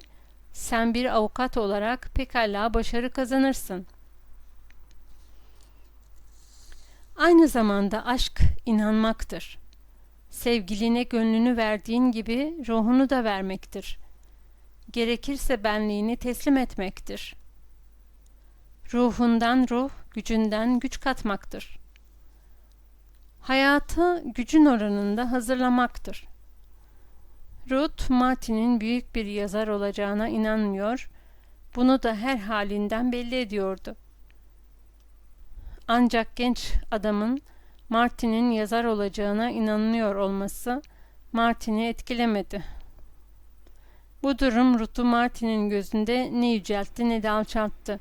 Speaker 1: sen bir avukat olarak pekala başarı kazanırsın. Aynı zamanda aşk inanmaktır. Sevgiline gönlünü verdiğin gibi ruhunu da vermektir. Gerekirse benliğini teslim etmektir. Ruhundan ruh, gücünden güç katmaktır. Hayatı gücün oranında hazırlamaktır. Ruth, Martin'in büyük bir yazar olacağına inanmıyor, bunu da her halinden belli ediyordu. Ancak genç adamın Martin'in yazar olacağına inanmıyor olması Martin'i etkilemedi. Bu durum Ruth'u Martin'in gözünde ne yüceltti ne de alçalttı.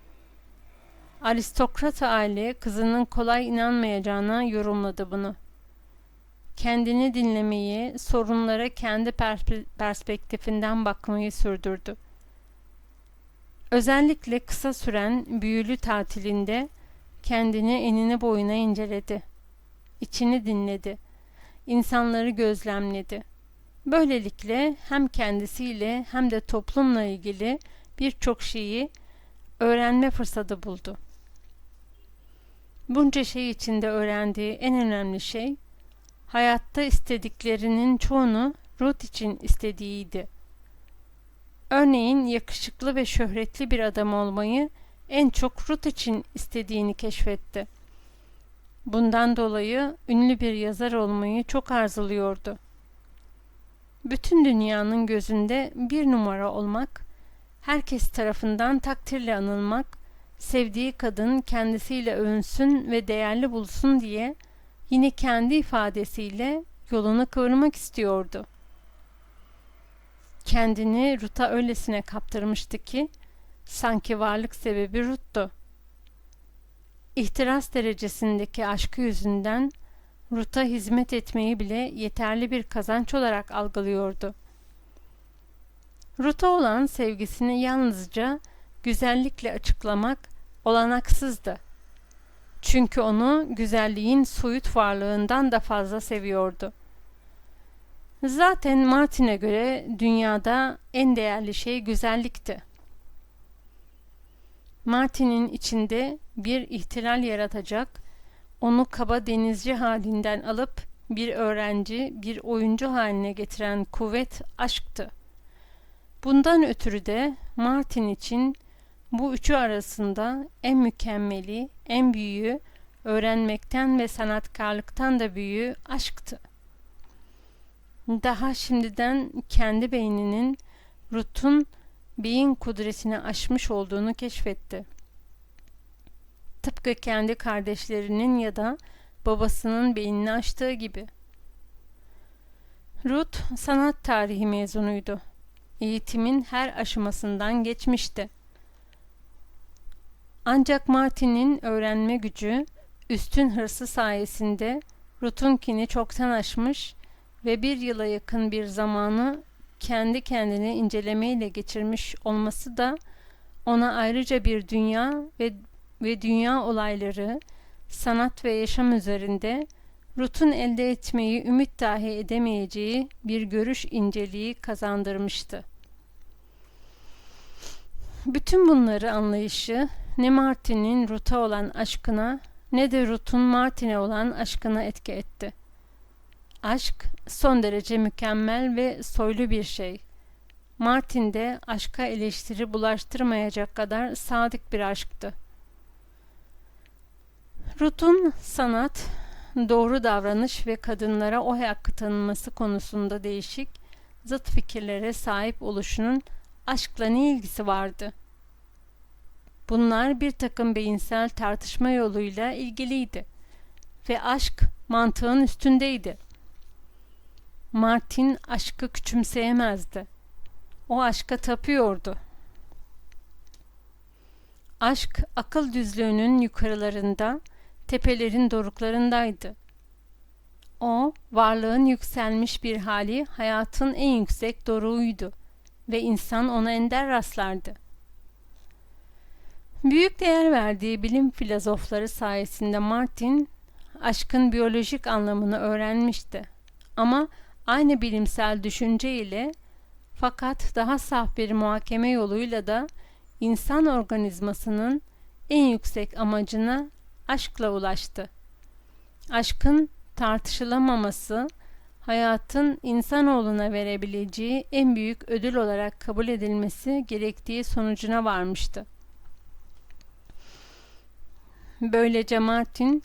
Speaker 1: Aristokrat aile kızının kolay inanmayacağına yorumladı bunu. Kendini dinlemeyi, sorunlara kendi perspektifinden bakmayı sürdürdü. Özellikle kısa süren büyülü tatilinde kendini enine boyuna inceledi. İçini dinledi. İnsanları gözlemledi. Böylelikle hem kendisiyle hem de toplumla ilgili birçok şeyi öğrenme fırsatı buldu. Bunca şey içinde öğrendiği en önemli şey, hayatta istediklerinin çoğunu Ruth için istediğiydi. Örneğin yakışıklı ve şöhretli bir adam olmayı en çok Ruth için istediğini keşfetti. Bundan dolayı ünlü bir yazar olmayı çok arzuluyordu. Bütün dünyanın gözünde bir numara olmak, herkes tarafından takdirle anılmak, sevdiği kadın kendisiyle övünsün ve değerli bulsun diye yine kendi ifadesiyle yolunu kıvırmak istiyordu. Kendini Ruth'a öylesine kaptırmıştı ki sanki varlık sebebi Ruth'tu. İhtiras derecesindeki aşkı yüzünden Ruth'a hizmet etmeyi bile yeterli bir kazanç olarak algılıyordu. Ruth'a olan sevgisini yalnızca güzellikle açıklamak olanaksızdı. Çünkü onu güzelliğin soyut varlığından da fazla seviyordu. Zaten Martin'e göre dünyada en değerli şey güzellikti. Martin'in içinde bir ihtilal yaratacak, onu kaba denizci halinden alıp bir öğrenci, bir oyuncu haline getiren kuvvet aşktı. Bundan ötürü de Martin için bu üçü arasında en mükemmeli, en büyüğü, öğrenmekten ve sanatkarlıktan da büyüğü aşktı. Daha şimdiden kendi beyninin Ruth'un beyin kudretini aşmış olduğunu keşfetti. Tıpkı kendi kardeşlerinin ya da babasının beynini aştığı gibi. Ruth sanat tarihi mezunuydu. Eğitimin her aşamasından geçmişti. Ancak Martin'in öğrenme gücü, üstün hırsı sayesinde Ruth'unkini çoktan aşmış ve bir yıla yakın bir zamanı kendi kendini incelemeyle geçirmiş olması da ona ayrıca bir dünya ve dünya olayları, sanat ve yaşam üzerinde Ruth'un elde etmeyi ümit dahi edemeyeceği bir görüş inceliği kazandırmıştı. Bütün bunları anlayışı ne Martin'in Ruth'a olan aşkına ne de Ruth'un Martin'e olan aşkına etki etti. Aşk son derece mükemmel ve soylu bir şey. Martin de aşka eleştiri bulaştırmayacak kadar sadık bir aşktı. Ruth'un sanat, doğru davranış ve kadınlara o hakkı tanınması konusunda değişik, zıt fikirlere sahip oluşunun aşkla ne ilgisi vardı? Bunlar bir takım beyinsel tartışma yoluyla ilgiliydi ve aşk mantığın üstündeydi. Martin aşkı küçümseyemezdi. O aşka tapıyordu. Aşk akıl düzlüğünün yukarılarında, tepelerin doruklarındaydı. O, varlığın yükselmiş bir hali, hayatın en yüksek doruğuydu ve insan ona ender rastlardı. Büyük değer verdiği bilim filozofları sayesinde Martin, aşkın biyolojik anlamını öğrenmişti. Ama aynı bilimsel düşünce ile, fakat daha saf bir muhakeme yoluyla da insan organizmasının en yüksek amacına aşkla ulaştı. Aşkın tartışılamaması, hayatın insanoğluna verebileceği en büyük ödül olarak kabul edilmesi gerektiği sonucuna varmıştı. Böylece Martin,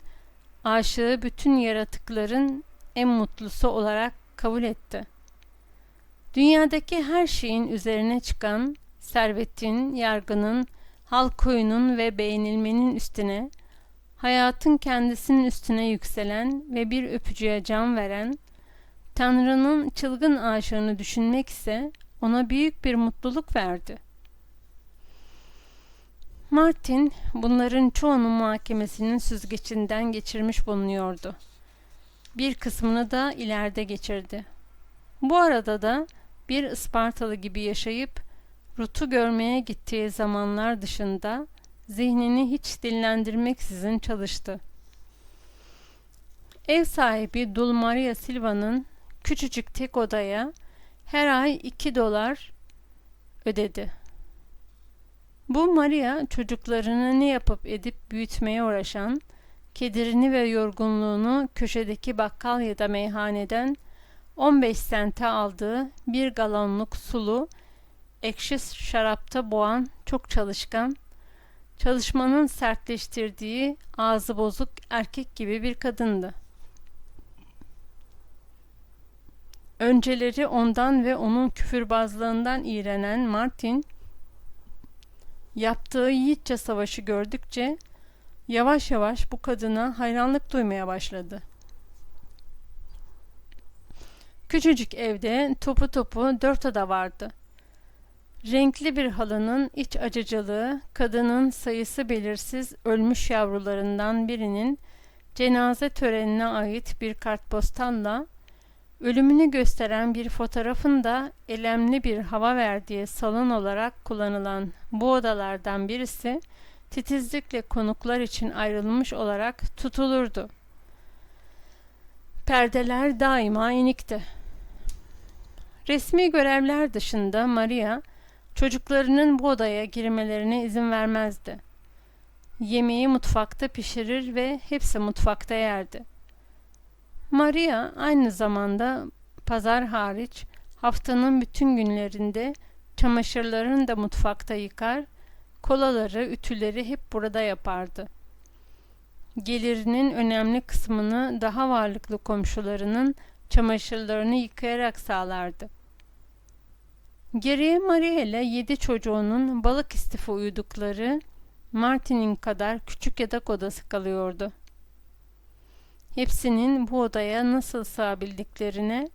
Speaker 1: aşığı bütün yaratıkların en mutlusu olarak kabul etti. Dünyadaki her şeyin üzerine çıkan, servetin, yargının, halk oyunun ve beğenilmenin üstüne, hayatın kendisinin üstüne yükselen ve bir öpücüğe can veren, Tanrı'nın çılgın aşığını düşünmek ise ona büyük bir mutluluk verdi. Martin, bunların çoğunun muhakemesinin süzgecinden geçirmiş bulunuyordu. Bir kısmını da ileride geçirdi. Bu arada da bir Ispartalı gibi yaşayıp Ruth'u görmeye gittiği zamanlar dışında zihnini hiç dinlendirmeksizin çalıştı. Ev sahibi Dul Maria Silva'nın küçücük tek odaya her ay $2 ödedi. Bu Maria, çocuklarını ne yapıp edip büyütmeye uğraşan, kederini ve yorgunluğunu köşedeki bakkal ya da meyhaneden 15 sente aldığı bir galonluk sulu, ekşi şarapta boğan çok çalışkan, çalışmanın sertleştirdiği ağzı bozuk erkek gibi bir kadındı. Önceleri ondan ve onun küfürbazlığından iğrenen Martin, yaptığı yiğitçe savaşı gördükçe yavaş yavaş bu kadına hayranlık duymaya başladı. Küçücük evde topu 4 oda vardı. Renkli bir halının iç açıcılığı, kadının sayısı belirsiz ölmüş yavrularından birinin cenaze törenine ait bir kartpostalla, ölümünü gösteren bir fotoğrafın da elemli bir hava verdiği salon olarak kullanılan bu odalardan birisi, titizlikle konuklar için ayrılmış olarak tutulurdu. Perdeler daima inikti. Resmi görevler dışında Maria, çocuklarının bu odaya girmelerine izin vermezdi. Yemeği mutfakta pişirir ve hepsi mutfakta yerdi. Maria aynı zamanda pazar hariç haftanın bütün günlerinde çamaşırlarını da mutfakta yıkar, kolaları, ütüleri hep burada yapardı. Gelirinin önemli kısmını daha varlıklı komşularının çamaşırlarını yıkayarak sağlardı. Geriye Maria ile 7 çocuğunun balık istifi uyudukları Martin'in kadar küçük yatak odası kalıyordu. Hepsinin bu odaya nasıl sığabildiklerine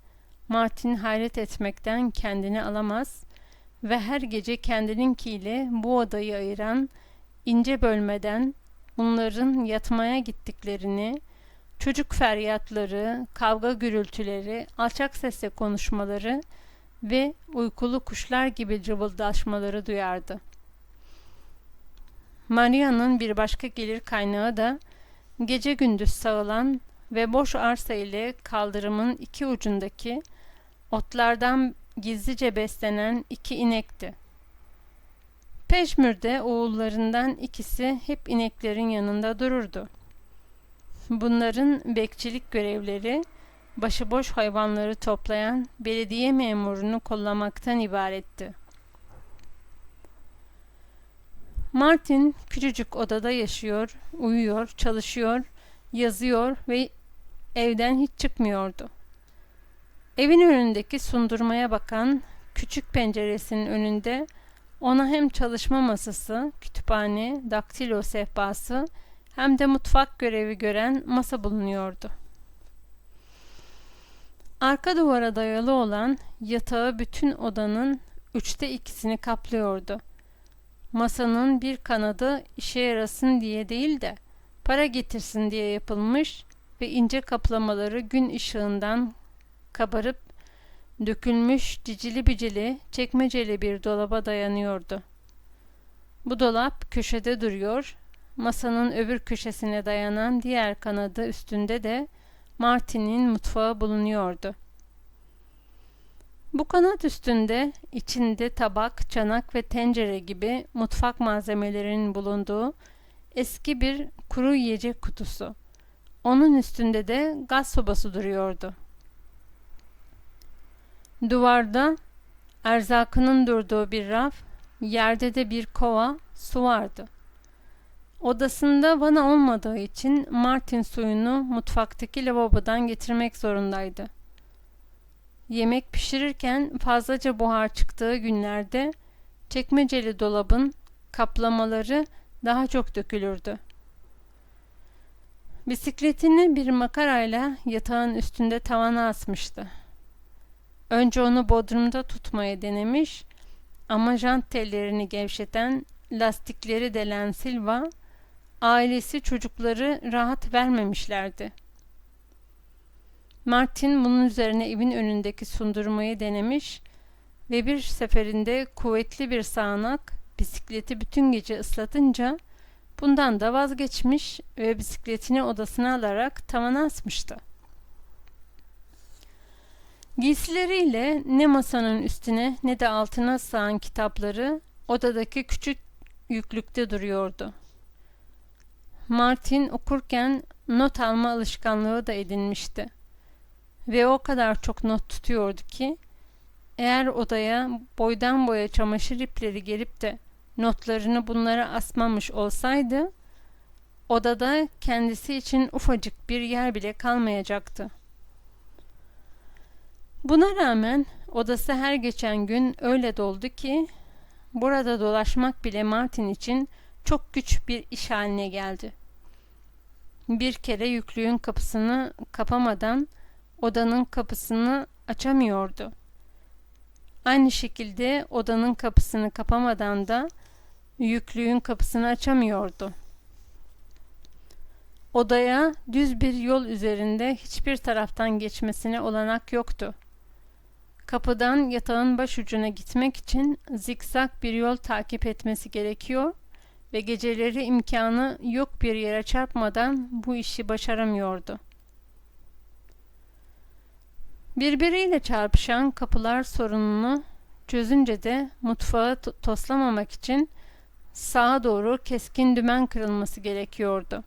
Speaker 1: Martin hayret etmekten kendini alamaz ve her gece kendininkiyle bu odayı ayıran ince bölmeden onların yatmaya gittiklerini, çocuk feryatları, kavga gürültüleri, alçak sesle konuşmaları ve uykulu kuşlar gibi cıvıldaşmaları duyardı. Maria'nın bir başka gelir kaynağı da gece gündüz sağılan ve boş arsa ile kaldırımın iki ucundaki otlardan gizlice beslenen 2 inekti. Peşmürde oğullarından ikisi hep ineklerin yanında dururdu. Bunların bekçilik görevleri başıboş hayvanları toplayan belediye memurunu kollamaktan ibaretti. Martin küçücük odada yaşıyor, uyuyor, çalışıyor, yazıyor ve evden hiç çıkmıyordu. Evin önündeki sundurmaya bakan küçük penceresinin önünde ona hem çalışma masası, kütüphane, daktilo sehpası hem de mutfak görevi gören masa bulunuyordu. Arka duvara dayalı olan yatağı bütün odanın 2/3'ünü kaplıyordu. Masanın bir kanadı işe yarasın diye değil de para getirsin diye yapılmış ve ince kaplamaları gün ışığından kabarıp dökülmüş cicili bicili çekmeceli bir dolaba dayanıyordu. Bu dolap köşede duruyor, masanın öbür köşesine dayanan diğer kanadı üstünde de Martin'in mutfağı bulunuyordu. Bu kanat üstünde içinde tabak, çanak ve tencere gibi mutfak malzemelerinin bulunduğu eski bir kuru yiyecek kutusu. Onun üstünde de gaz sobası duruyordu. Duvarda erzakının durduğu bir raf, yerde de bir kova su vardı. Odasında vana olmadığı için Martin suyunu mutfaktaki lavabodan getirmek zorundaydı. Yemek pişirirken fazlaca buhar çıktığı günlerde çekmeceli dolabın kaplamaları daha çok dökülürdü. Bisikletini bir makarayla yatağın üstünde tavana asmıştı. Önce onu bodrumda tutmaya denemiş ama jant tellerini gevşeten, lastikleri delen Silva, ailesi çocukları rahat vermemişlerdi. Martin bunun üzerine evin önündeki sundurmayı denemiş ve bir seferinde kuvvetli bir sağanak bisikleti bütün gece ıslatınca bundan da vazgeçmiş ve bisikletini odasına alarak tavana asmıştı. Giysileriyle ne masanın üstüne ne de altına sığan kitapları odadaki küçük yüklükte duruyordu. Martin okurken not alma alışkanlığı da edinmişti. Ve o kadar çok not tutuyordu ki, eğer odaya boydan boya çamaşır ipleri gelip de notlarını bunlara asmamış olsaydı, odada kendisi için ufacık bir yer bile kalmayacaktı. Buna rağmen odası her geçen gün öyle doldu ki, burada dolaşmak bile Martin için çok güç bir iş haline geldi. Bir kere yüklüğün kapısını kapamadan odanın kapısını açamıyordu. Aynı şekilde odanın kapısını kapamadan da yüklüğün kapısını açamıyordu. Odaya düz bir yol üzerinde hiçbir taraftan geçmesine olanak yoktu. Kapıdan yatağın başucuna gitmek için zikzak bir yol takip etmesi gerekiyor ve geceleri imkanı yok bir yere çarpmadan bu işi başaramıyordu. Birbiriyle çarpışan kapılar sorununu çözünce de mutfağı toslamamak için sağa doğru keskin dümen kırılması gerekiyordu.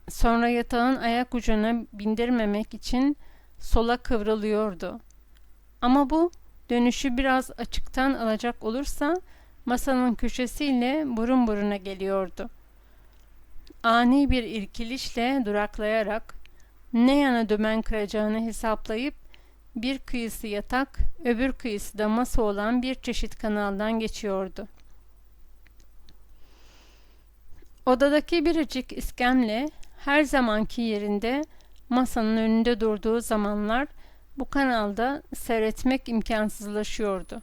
Speaker 1: Sonra yatağın ayak ucuna bindirmemek için sola kıvrılıyordu. Ama bu dönüşü biraz açıktan alacak olursa masanın köşesiyle burun buruna geliyordu. Ani bir irkilişle duraklayarak ne yana dümen kıracağını hesaplayıp bir kıyısı yatak, öbür kıyısı da masa olan bir çeşit kanaldan geçiyordu. Odadaki biricik iskemle her zamanki yerinde masanın önünde durduğu zamanlar bu kanalda seyretmek imkansızlaşıyordu.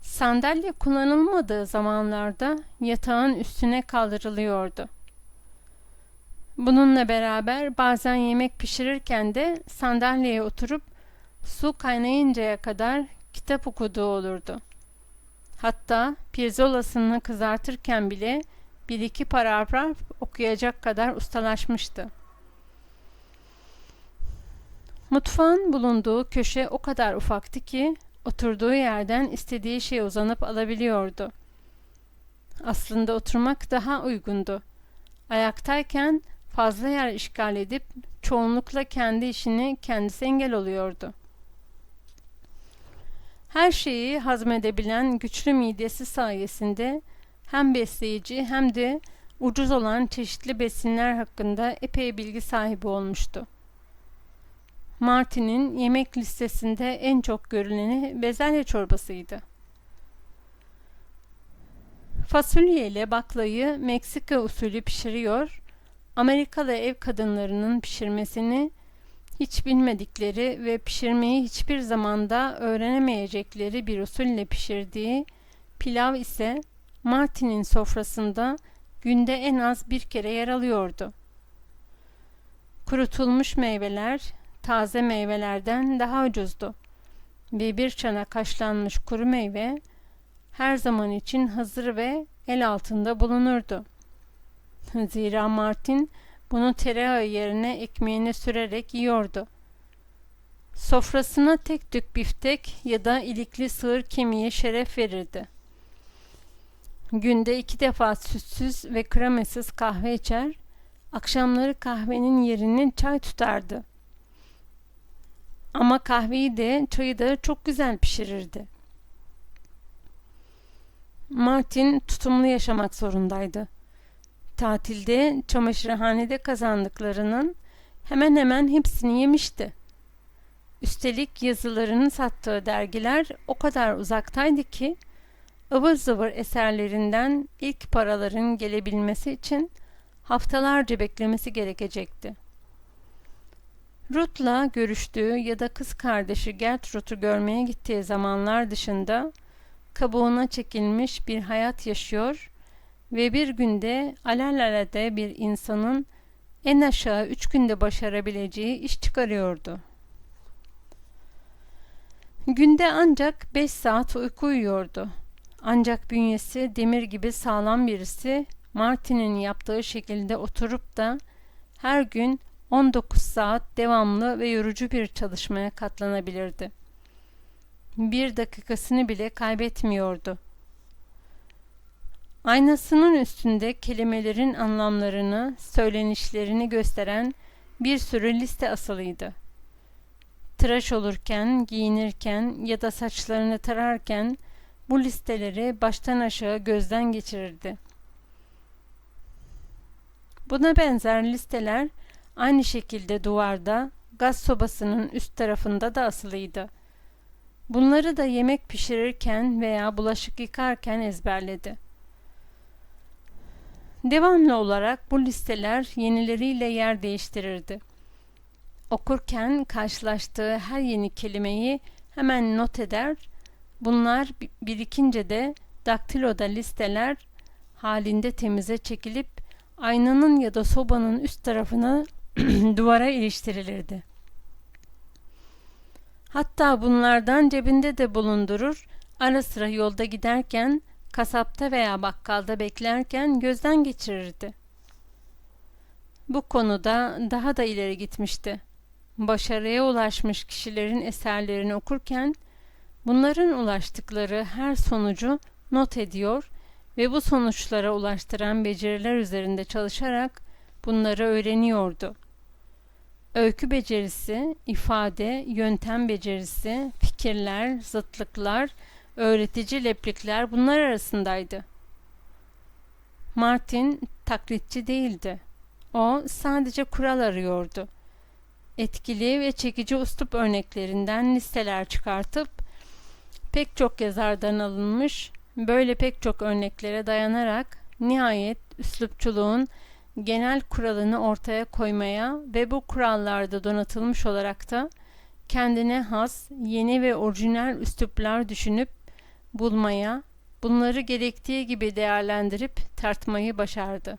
Speaker 1: Sandalye kullanılmadığı zamanlarda yatağın üstüne kaldırılıyordu. Bununla beraber bazen yemek pişirirken de sandalyeye oturup su kaynayıncaya kadar kitap okuduğu olurdu. Hatta pirzolasını kızartırken bile bir iki paragraf okuyacak kadar ustalaşmıştı. Mutfağın bulunduğu köşe o kadar ufaktı ki oturduğu yerden istediği şeye uzanıp alabiliyordu. Aslında oturmak daha uygundu. Ayaktayken fazla yer işgal edip çoğunlukla kendi işini kendisi engel oluyordu. Her şeyi hazmedebilen güçlü midesi sayesinde hem besleyici hem de ucuz olan çeşitli besinler hakkında epey bilgi sahibi olmuştu. Martin'in yemek listesinde en çok görüleni bezelye çorbasıydı. Fasulye ile baklayı Meksika usulü pişiriyor, Amerikalı ev kadınlarının pişirmesini Hiç bilmedikleri ve pişirmeyi hiçbir zamanda öğrenemeyecekleri bir usulle pişirdiği pilav ise Martin'in sofrasında günde en az bir kere yer alıyordu. Kurutulmuş meyveler taze meyvelerden daha ucuzdu ve bir çanak haşlanmış kuru meyve her zaman için hazır ve el altında bulunurdu. Zira Martin bunu tereyağı yerine ekmeğine sürerek yiyordu. Sofrasına tek tük biftek ya da ilikli sığır kemiği şeref verirdi. Günde 2 defa sütsüz ve kremasız kahve içer, akşamları kahvenin yerini çay tutardı. Ama kahveyi de çayı da çok güzel pişirirdi. Martin tutumlu yaşamak zorundaydı. Tatilde çamaşırhanede kazandıklarının hemen hemen hepsini yemişti. Üstelik yazılarını sattığı dergiler o kadar uzaktaydı ki ıvır zıvır eserlerinden ilk paraların gelebilmesi için haftalarca beklemesi gerekecekti. Ruth'la görüştüğü ya da kız kardeşi Gertrude'u görmeye gittiği zamanlar dışında kabuğuna çekilmiş bir hayat yaşıyor ve bir günde alelade bir insanın en aşağı 3 günde başarabileceği iş çıkarıyordu. Günde ancak 5 saat uyku uyuyordu. Ancak bünyesi demir gibi sağlam birisi Martin'in yaptığı şekilde oturup da her gün 19 saat devamlı ve yorucu bir çalışmaya katlanabilirdi. Bir dakikasını bile kaybetmiyordu. Aynasının üstünde kelimelerin anlamlarını, söylenişlerini gösteren bir sürü liste asılıydı. Tıraş olurken, giyinirken ya da saçlarını tararken bu listeleri baştan aşağı gözden geçirirdi. Buna benzer listeler aynı şekilde duvarda, gaz sobasının üst tarafında da asılıydı. Bunları da yemek pişirirken veya bulaşık yıkarken ezberledi. Devamlı olarak bu listeler yenileriyle yer değiştirirdi. Okurken karşılaştığı her yeni kelimeyi hemen not eder, bunlar birikince de daktiloda listeler halinde temize çekilip aynanın ya da sobanın üst tarafına duvara iliştirilirdi. Hatta bunlardan cebinde de bulundurur, ara sıra yolda giderken, kasapta veya bakkalda beklerken gözden geçirirdi. Bu konuda daha da ileri gitmişti. Başarıya ulaşmış kişilerin eserlerini okurken, bunların ulaştıkları her sonucu not ediyor ve bu sonuçlara ulaştıran beceriler üzerinde çalışarak bunları öğreniyordu. Öykü becerisi, ifade, yöntem becerisi, fikirler, zıtlıklar, öğretici replikler bunlar arasındaydı. Martin taklitçi değildi. O sadece kural arıyordu. Etkili ve çekici üslup örneklerinden listeler çıkartıp pek çok yazardan alınmış, böyle pek çok örneklere dayanarak nihayet üslupçuluğun genel kuralını ortaya koymaya ve bu kurallarda donatılmış olarak da kendine has, yeni ve orijinal üsluplar düşünüp bulmaya, bunları gerektiği gibi değerlendirip tartmayı başardı.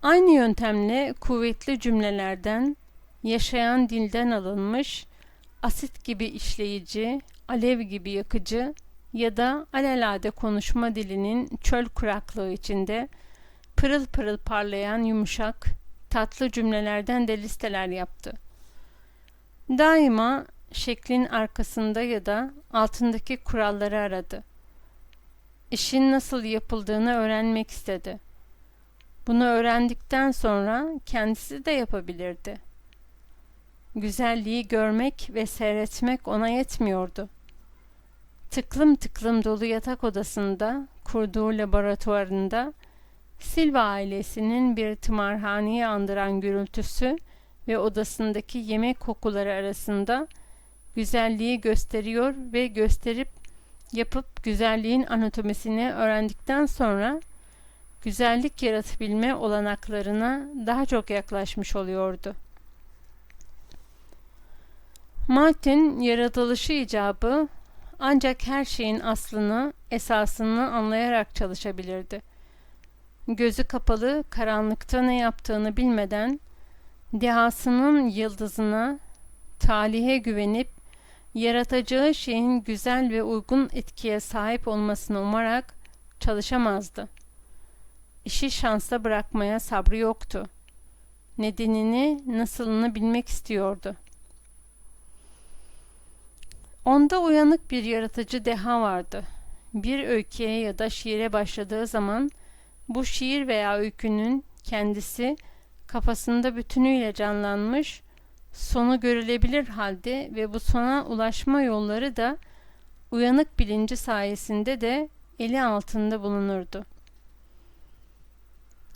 Speaker 1: Aynı yöntemle kuvvetli cümlelerden, yaşayan dilden alınmış, asit gibi işleyici, alev gibi yakıcı ya da alelade konuşma dilinin çöl kuraklığı içinde pırıl pırıl parlayan yumuşak, tatlı cümlelerden de listeler yaptı. Daima şeklin arkasında ya da altındaki kuralları aradı. İşin nasıl yapıldığını öğrenmek istedi. Bunu öğrendikten sonra kendisi de yapabilirdi. Güzelliği görmek ve seyretmek ona yetmiyordu. Tıklım tıklım dolu yatak odasında, kurduğu laboratuvarında, Silva ailesinin bir tımarhaneyi andıran gürültüsü ve odasındaki yemek kokuları arasında güzelliği gösteriyor ve gösterip yapıp güzelliğin anatomisini öğrendikten sonra güzellik yaratabilme olanaklarına daha çok yaklaşmış oluyordu. Martin yaratılışı icabı ancak her şeyin aslını, esasını anlayarak çalışabilirdi. Gözü kapalı, karanlıkta ne yaptığını bilmeden, dehasının yıldızına, talihe güvenip, yaratacağı şeyin güzel ve uygun etkiye sahip olmasını umarak çalışamazdı. İşi şansa bırakmaya sabrı yoktu. Nedenini, nasılını bilmek istiyordu. Onda uyanık bir yaratıcı deha vardı. Bir öyküye ya da şiire başladığı zaman bu şiir veya öykünün kendisi kafasında bütünüyle canlanmış, sonu görülebilir halde ve bu sona ulaşma yolları da uyanık bilinci sayesinde de eli altında bulunurdu.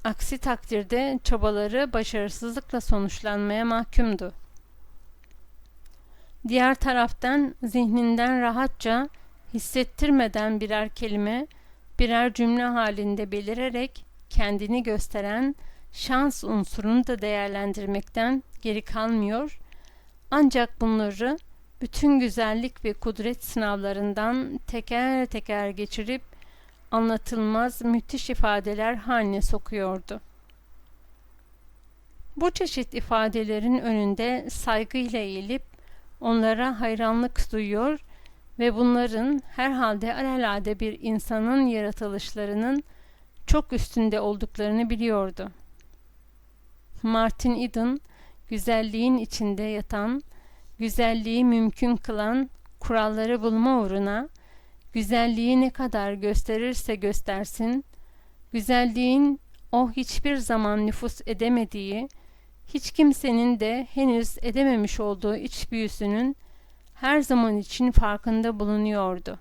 Speaker 1: Aksi takdirde çabaları başarısızlıkla sonuçlanmaya mahkumdu. Diğer taraftan zihninden rahatça, hissettirmeden birer kelime, birer cümle halinde belirerek kendini gösteren şans unsurunu da değerlendirmekten geri kalmıyor, ancak bunları bütün güzellik ve kudret sınavlarından teker teker geçirip anlatılmaz müthiş ifadeler haline sokuyordu. Bu çeşit ifadelerin önünde saygıyla eğilip onlara hayranlık duyuyor ve bunların herhalde alelade bir insanın yaratılışlarının çok üstünde olduklarını biliyordu. Martin Eden, güzelliğin içinde yatan, güzelliği mümkün kılan kuralları bulma uğruna, güzelliği ne kadar gösterirse göstersin, güzelliğin o hiçbir zaman nüfuz edemediği, hiç kimsenin de henüz edememiş olduğu iç büyüsünün her zaman için farkında bulunuyordu.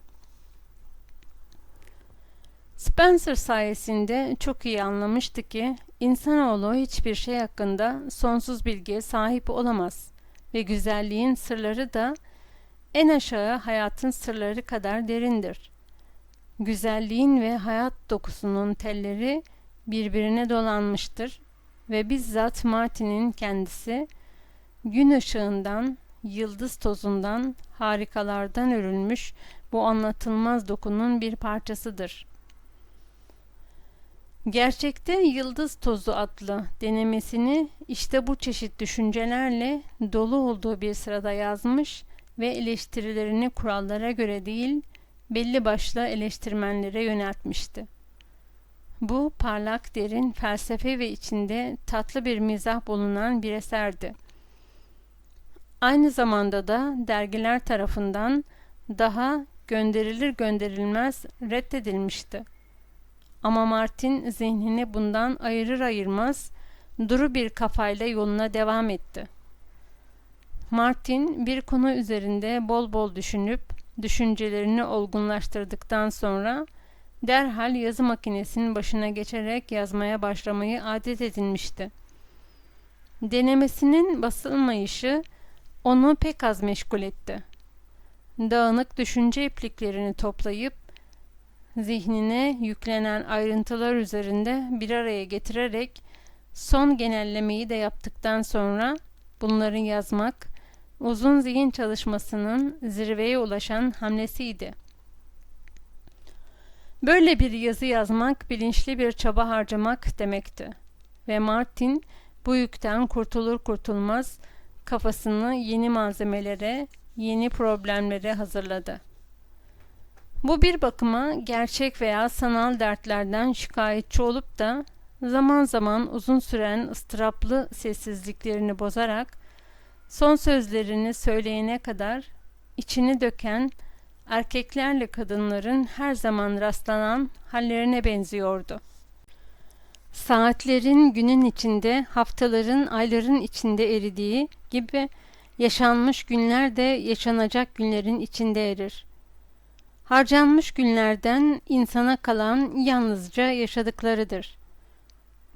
Speaker 1: Spencer sayesinde çok iyi anlamıştı ki insanoğlu hiçbir şey hakkında sonsuz bilgiye sahip olamaz ve güzelliğin sırları da en aşağı hayatın sırları kadar derindir. Güzelliğin ve hayat dokusunun telleri birbirine dolanmıştır ve bizzat Martin'in kendisi gün ışığından, yıldız tozundan, harikalardan örülmüş bu anlatılmaz dokunun bir parçasıdır. Gerçekte Yıldız Tozu adlı denemesini işte bu çeşit düşüncelerle dolu olduğu bir sırada yazmış ve eleştirilerini kurallara göre değil, belli başlı eleştirmenlere yöneltmişti. Bu parlak, derin felsefe ve içinde tatlı bir mizah bulunan bir eserdi. Aynı zamanda da dergiler tarafından daha gönderilir gönderilmez reddedilmişti. Ama Martin zihnini bundan ayırır ayırmaz duru bir kafayla yoluna devam etti. Martin bir konu üzerinde bol bol düşünüp düşüncelerini olgunlaştırdıktan sonra derhal yazı makinesinin başına geçerek yazmaya başlamayı adet edinmişti. Denemesinin basılmayışı onu pek az meşgul etti. Dağınık düşünce ipliklerini toplayıp zihnine yüklenen ayrıntılar üzerinde bir araya getirerek son genellemeyi de yaptıktan sonra bunları yazmak uzun zihin çalışmasının zirveye ulaşan hamlesiydi. Böyle bir yazı yazmak bilinçli bir çaba harcamak demekti ve Martin bu yükten kurtulur kurtulmaz kafasını yeni malzemelere, yeni problemlere hazırladı. Bu bir bakıma gerçek veya sanal dertlerden şikayetçi olup da zaman zaman uzun süren ıstıraplı sessizliklerini bozarak son sözlerini söyleyene kadar içini döken erkeklerle kadınların her zaman rastlanan hallerine benziyordu. Saatlerin günün içinde, haftaların, ayların içinde eridiği gibi yaşanmış günler de yaşanacak günlerin içinde erir. Harcanmış günlerden insana kalan yalnızca yaşadıklarıdır.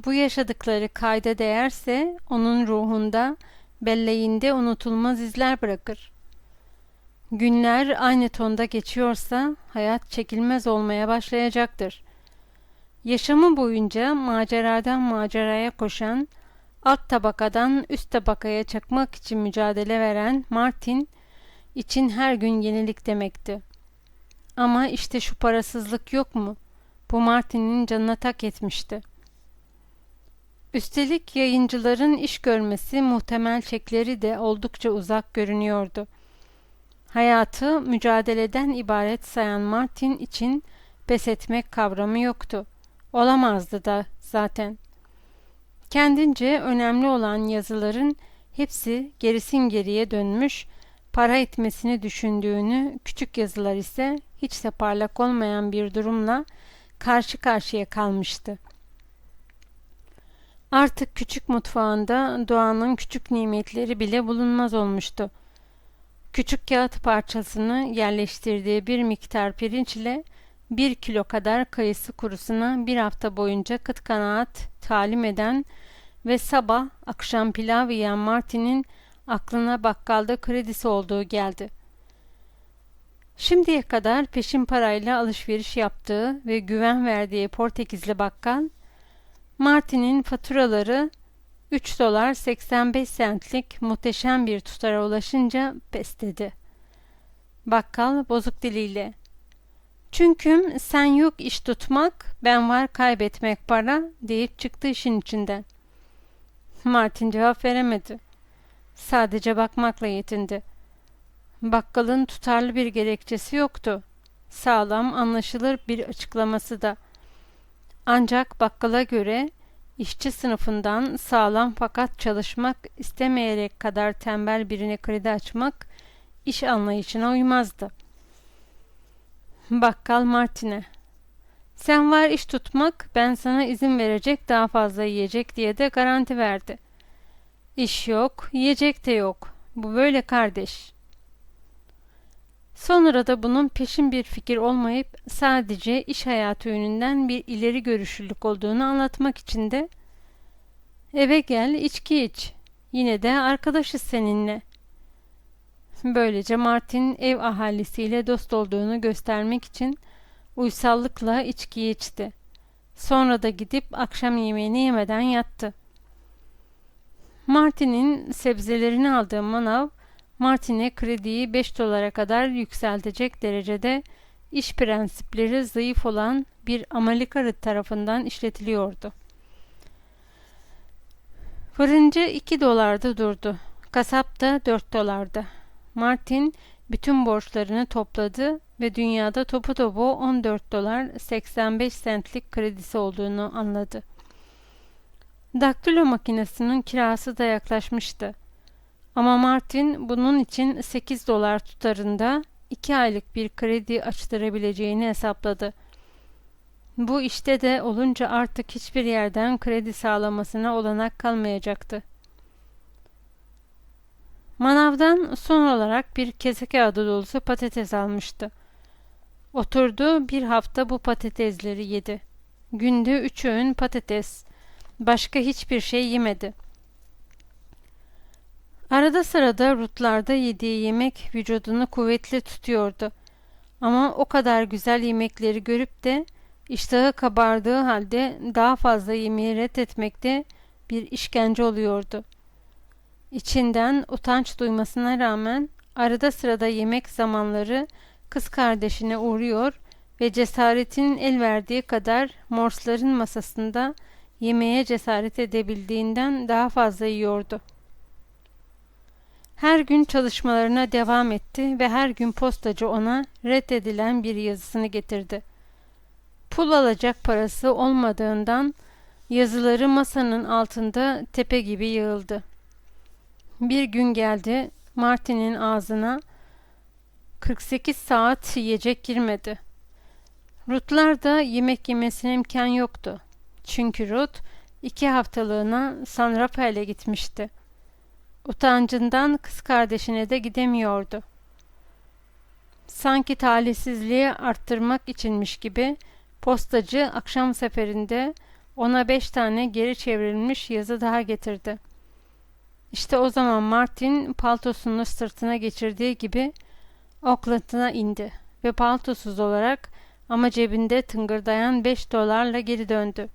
Speaker 1: Bu yaşadıkları kayda değerse onun ruhunda, belleğinde unutulmaz izler bırakır. Günler aynı tonda geçiyorsa hayat çekilmez olmaya başlayacaktır. Yaşamı boyunca maceradan maceraya koşan, alt tabakadan üst tabakaya çıkmak için mücadele veren Martin için her gün yenilik demekti. Ama işte şu parasızlık yok mu? Bu Martin'in canına tak etmişti. Üstelik yayıncıların iş görmesi muhtemel çekleri de oldukça uzak görünüyordu. Hayatı mücadeleden ibaret sayan Martin için pes etmek kavramı yoktu. Olamazdı da zaten. Kendince önemli olan yazıların hepsi gerisin geriye dönmüş, para etmesini düşündüğünü, küçük yazılar ise hiç de parlak olmayan bir durumla karşı karşıya kalmıştı. Artık küçük mutfağında doğanın küçük nimetleri bile bulunmaz olmuştu. Küçük kağıt parçasını yerleştirdiği bir miktar pirinç ile 1 kilo kadar kayısı kurusuna bir hafta boyunca kıt kanaat talim eden ve sabah akşam pilav yiyen Martin'in aklına bakkalda kredisi olduğu geldi. Şimdiye kadar peşin parayla alışveriş yaptığı ve güven verdiği Portekizli bakkal, Martin'in faturaları 3 dolar 85 centlik muhteşem bir tutara ulaşınca pes dedi. Bakkal bozuk diliyle, "Çünkü sen yok iş tutmak, ben var kaybetmek para," deyip çıktı işin içinden. Martin cevap veremedi. Sadece bakmakla yetindi. Bakkalın tutarlı bir gerekçesi yoktu. Sağlam, anlaşılır bir açıklaması da. Ancak bakkala göre işçi sınıfından sağlam fakat çalışmak istemeyerek kadar tembel birine kredi açmak iş anlayışına uymazdı. Bakkal Martin'e, "Sen var iş tutmak, ben sana izin verecek daha fazla yiyecek," diye de garanti verdi. "İş yok, yiyecek de yok. Bu böyle kardeş." Sonra da bunun peşin bir fikir olmayıp sadece iş hayatı yönünden bir ileri görüşlülük olduğunu anlatmak için de "Eve gel, içki iç. Yine de arkadaşız seninle." Böylece Martin ev ahalisiyle dost olduğunu göstermek için uysallıkla içkiyi içti. Sonra da gidip akşam yemeğini yemeden yattı. Martin'in sebzelerini aldığı manav, Martin'e krediyi 5 dolara kadar yükseltecek derecede iş prensipleri zayıf olan bir Amerikalı tarafından işletiliyordu. Fırıncı 2 dolarda durdu. Kasap da 4 dolarda. Martin bütün borçlarını topladı ve dünyada topu topu 14 dolar 85 centlik kredisi olduğunu anladı. Daktilo makinesinin kirası da yaklaşmıştı. Ama Martin bunun için 8 dolar tutarında 2 aylık bir kredi açtırabileceğini hesapladı. Bu işte de olunca artık hiçbir yerden kredi sağlamasına olanak kalmayacaktı. Manavdan son olarak bir kese kağıdı dolusu patates almıştı. Oturdu, bir hafta bu patatesleri yedi. Günde 3 öğün patates. Başka hiçbir şey yemedi. Arada sırada rutlarda yediği yemek vücudunu kuvvetli tutuyordu. Ama o kadar güzel yemekleri görüp de iştahı kabardığı halde daha fazla yemeği reddetmekte bir işkence oluyordu. İçinden utanç duymasına rağmen arada sırada yemek zamanları kız kardeşine uğruyor ve cesaretinin el verdiği kadar Morse'ların masasında yemeğe cesaret edebildiğinden daha fazla yiyordu. Her gün çalışmalarına devam etti ve her gün postacı ona reddedilen bir yazısını getirdi. Pul alacak parası olmadığından yazıları masanın altında tepe gibi yığıldı. Bir gün geldi, Martin'in ağzına 48 saat yiyecek girmedi. Ruth'larda yemek yemesine imkan yoktu. Çünkü Ruth 2 haftalığına San Rafael'e gitmişti. Utancından kız kardeşine de gidemiyordu. Sanki talihsizliği arttırmak içinmiş gibi postacı akşam seferinde ona 5 tane geri çevrilmiş yazı daha getirdi. İşte o zaman Martin paltosunu sırtına geçirdiği gibi Oakland'a indi ve paltosuz olarak ama cebinde tıngırdayan 5 dolarla geri döndü.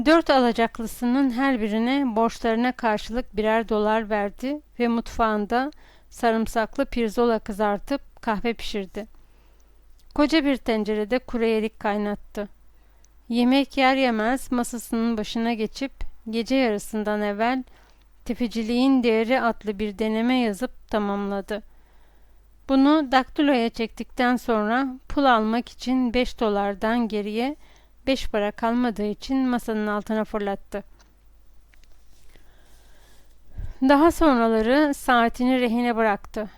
Speaker 1: 4 alacaklısının her birine borçlarına karşılık birer dolar verdi ve mutfağında sarımsaklı pirzola kızartıp kahve pişirdi. Koca bir tencerede kuru erik kaynattı. Yemek yer yemez masasının başına geçip gece yarısından evvel Tefeciliğin Değeri adlı bir deneme yazıp tamamladı. Bunu daktiloya çektikten sonra pul almak için 5 dolardan geriye 5 para kalmadığı için masanın altına fırlattı. Daha sonraları saatini rehine bıraktı.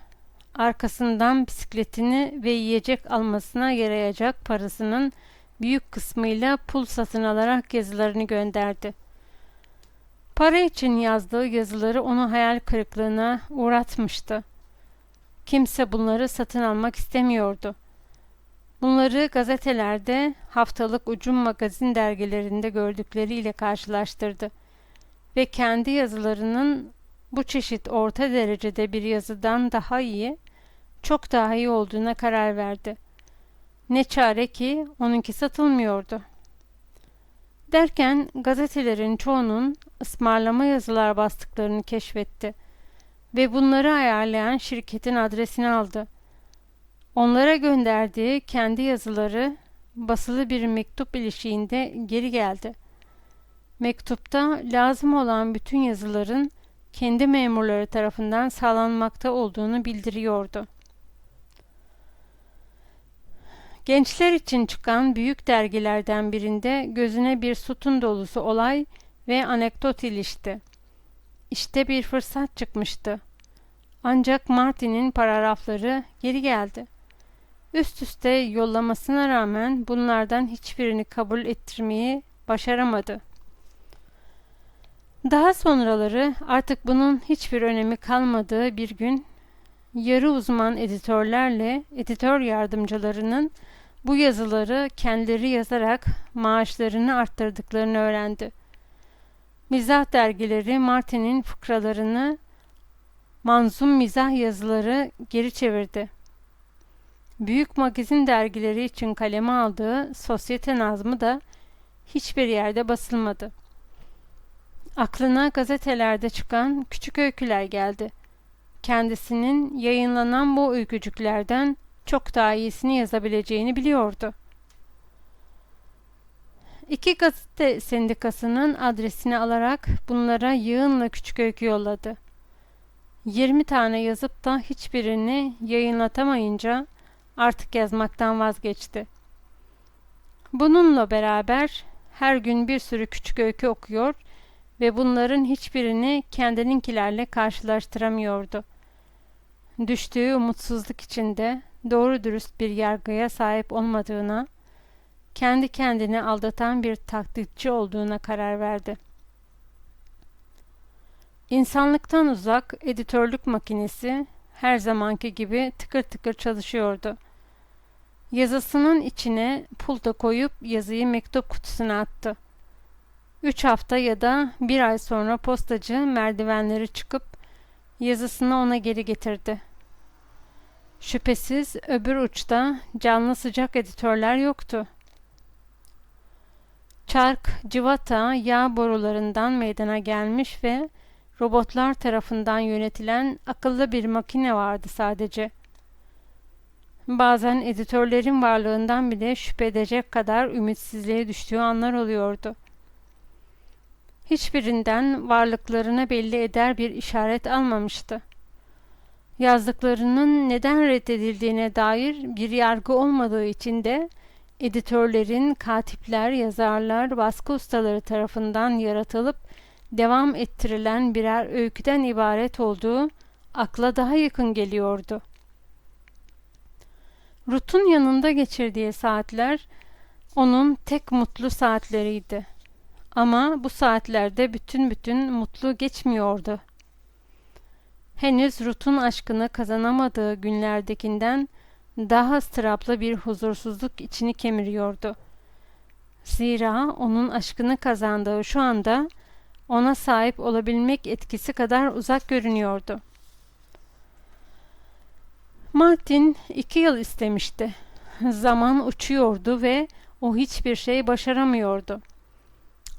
Speaker 1: Arkasından bisikletini ve yiyecek almasına yarayacak parasının büyük kısmıyla pul satın alarak yazılarını gönderdi. Para için yazdığı yazıları onu hayal kırıklığına uğratmıştı. Kimse bunları satın almak istemiyordu. Bunları gazetelerde, haftalık ucum magazin dergilerinde gördükleriyle karşılaştırdı ve kendi yazılarının bu çeşit orta derecede bir yazıdan daha iyi, çok daha iyi olduğuna karar verdi. Ne çare ki onunki satılmıyordu. Derken gazetelerin çoğunun ısmarlama yazılar bastıklarını keşfetti ve bunları ayarlayan şirketin adresini aldı. Onlara gönderdiği kendi yazıları basılı bir mektup ilişiğinde geri geldi. Mektupta lazım olan bütün yazıların kendi memurları tarafından sağlanmakta olduğunu bildiriyordu. Gençler için çıkan büyük dergilerden birinde gözüne bir sütun dolusu olay ve anekdot ilişti. İşte bir fırsat çıkmıştı. Ancak Martin'in paragrafları geri geldi. Üst üste yollamasına rağmen bunlardan hiçbirini kabul ettirmeyi başaramadı. Daha sonraları artık bunun hiçbir önemi kalmadığı bir gün yarı uzman editörlerle editör yardımcılarının bu yazıları kendileri yazarak maaşlarını arttırdıklarını öğrendi. Mizah dergileri Martin'in fıkralarını manzum mizah yazıları geri çevirdi. Büyük magazin dergileri için kaleme aldığı Sosyete Nazmı da hiçbir yerde basılmadı. Aklına gazetelerde çıkan küçük öyküler geldi. Kendisinin yayınlanan bu öykücüklerden çok daha iyisini yazabileceğini biliyordu. 2 gazete sendikasının adresini alarak bunlara yığınla küçük öykü yolladı. 20 tane yazıp da hiçbirini yayınlatamayınca artık yazmaktan vazgeçti. Bununla beraber her gün bir sürü küçük öykü okuyor ve bunların hiçbirini kendininkilerle karşılaştıramıyordu. Düştüğü umutsuzluk içinde doğru dürüst bir yargıya sahip olmadığına, kendi kendini aldatan bir taklitçi olduğuna karar verdi. İnsanlıktan uzak editörlük makinesi her zamanki gibi tıkır tıkır çalışıyordu. Yazısının içine pulta koyup yazıyı mektup kutusuna attı. 3 hafta ya da 1 ay sonra postacı merdivenleri çıkıp yazısını ona geri getirdi. Şüphesiz öbür uçta canlı sıcak editörler yoktu. Çark, cıvata, yağ borularından meydana gelmiş ve robotlar tarafından yönetilen akıllı bir makine vardı sadece. Bazen editörlerin varlığından bile şüphe edecek kadar ümitsizliğe düştüğü anlar oluyordu. Hiçbirinden varlıklarına belli eder bir işaret almamıştı. Yazdıklarının neden reddedildiğine dair bir yargı olmadığı için de editörlerin, katipler, yazarlar, baskı ustaları tarafından yaratılıp devam ettirilen birer öyküden ibaret olduğu akla daha yakın geliyordu. Ruth'un yanında geçirdiği saatler onun tek mutlu saatleriydi. Ama bu saatlerde bütün mutlu geçmiyordu. Henüz Ruth'un aşkını kazanamadığı günlerdekinden daha ıstıraplı bir huzursuzluk içini kemiriyordu. Zira onun aşkını kazandığı şu anda ona sahip olabilmek etkisi kadar uzak görünüyordu. Martin 2 yıl istemişti. Zaman uçuyordu ve o hiçbir şey başaramıyordu.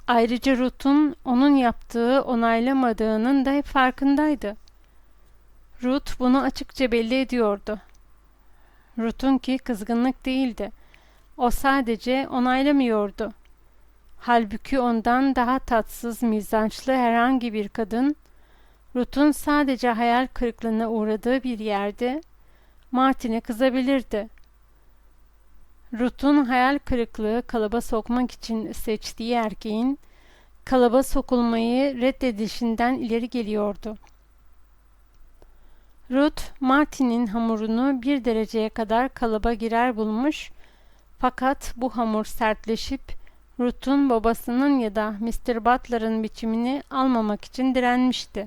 Speaker 1: Ayrıca Ruth'un onun yaptığı onaylamadığının da hep farkındaydı. Ruth bunu açıkça belli ediyordu. Ruth'unki kızgınlık değildi. O sadece onaylamıyordu. Halbuki ondan daha tatsız, mizançlı herhangi bir kadın, Ruth'un sadece hayal kırıklığına uğradığı bir yerde Martin'e kızabilirdi. Ruth'un hayal kırıklığı kalıba sokmak için seçtiği erkeğin kalıba sokulmayı reddedişinden ileri geliyordu. Ruth, Martin'in hamurunu bir dereceye kadar kalıba girer bulmuş, fakat bu hamur sertleşip Ruth'un babasının ya da Mr. Butler'ın biçimini almamak için direnmişti.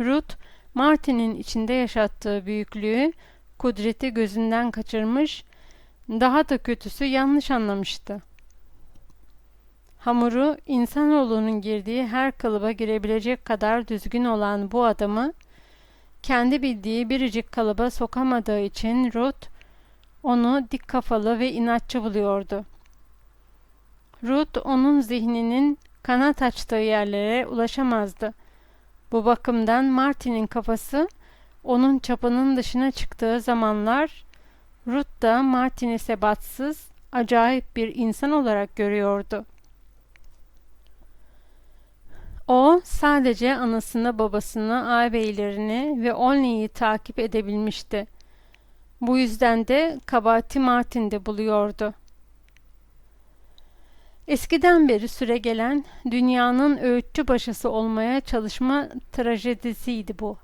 Speaker 1: Ruth, Martin'in içinde yaşattığı büyüklüğü, kudreti gözünden kaçırmış, daha da kötüsü yanlış anlamıştı. Hamuru, insanoğlunun girdiği her kalıba girebilecek kadar düzgün olan bu adamı, kendi bildiği biricik kalıba sokamadığı için Ruth, onu dik kafalı ve inatçı buluyordu. Ruth, onun zihninin kanat açtığı yerlere ulaşamazdı. Bu bakımdan Martin'in kafası, onun çapının dışına çıktığı zamanlar, Ruth da Martin'i sebatsız, acayip bir insan olarak görüyordu. O, sadece anasını, babasını, ağabeylerini ve Olney'i takip edebilmişti. Bu yüzden de kabahati Martin'de buluyordu. Eskiden beri süregelen dünyanın öğütçü başısı olmaya çalışma trajedisiydi bu.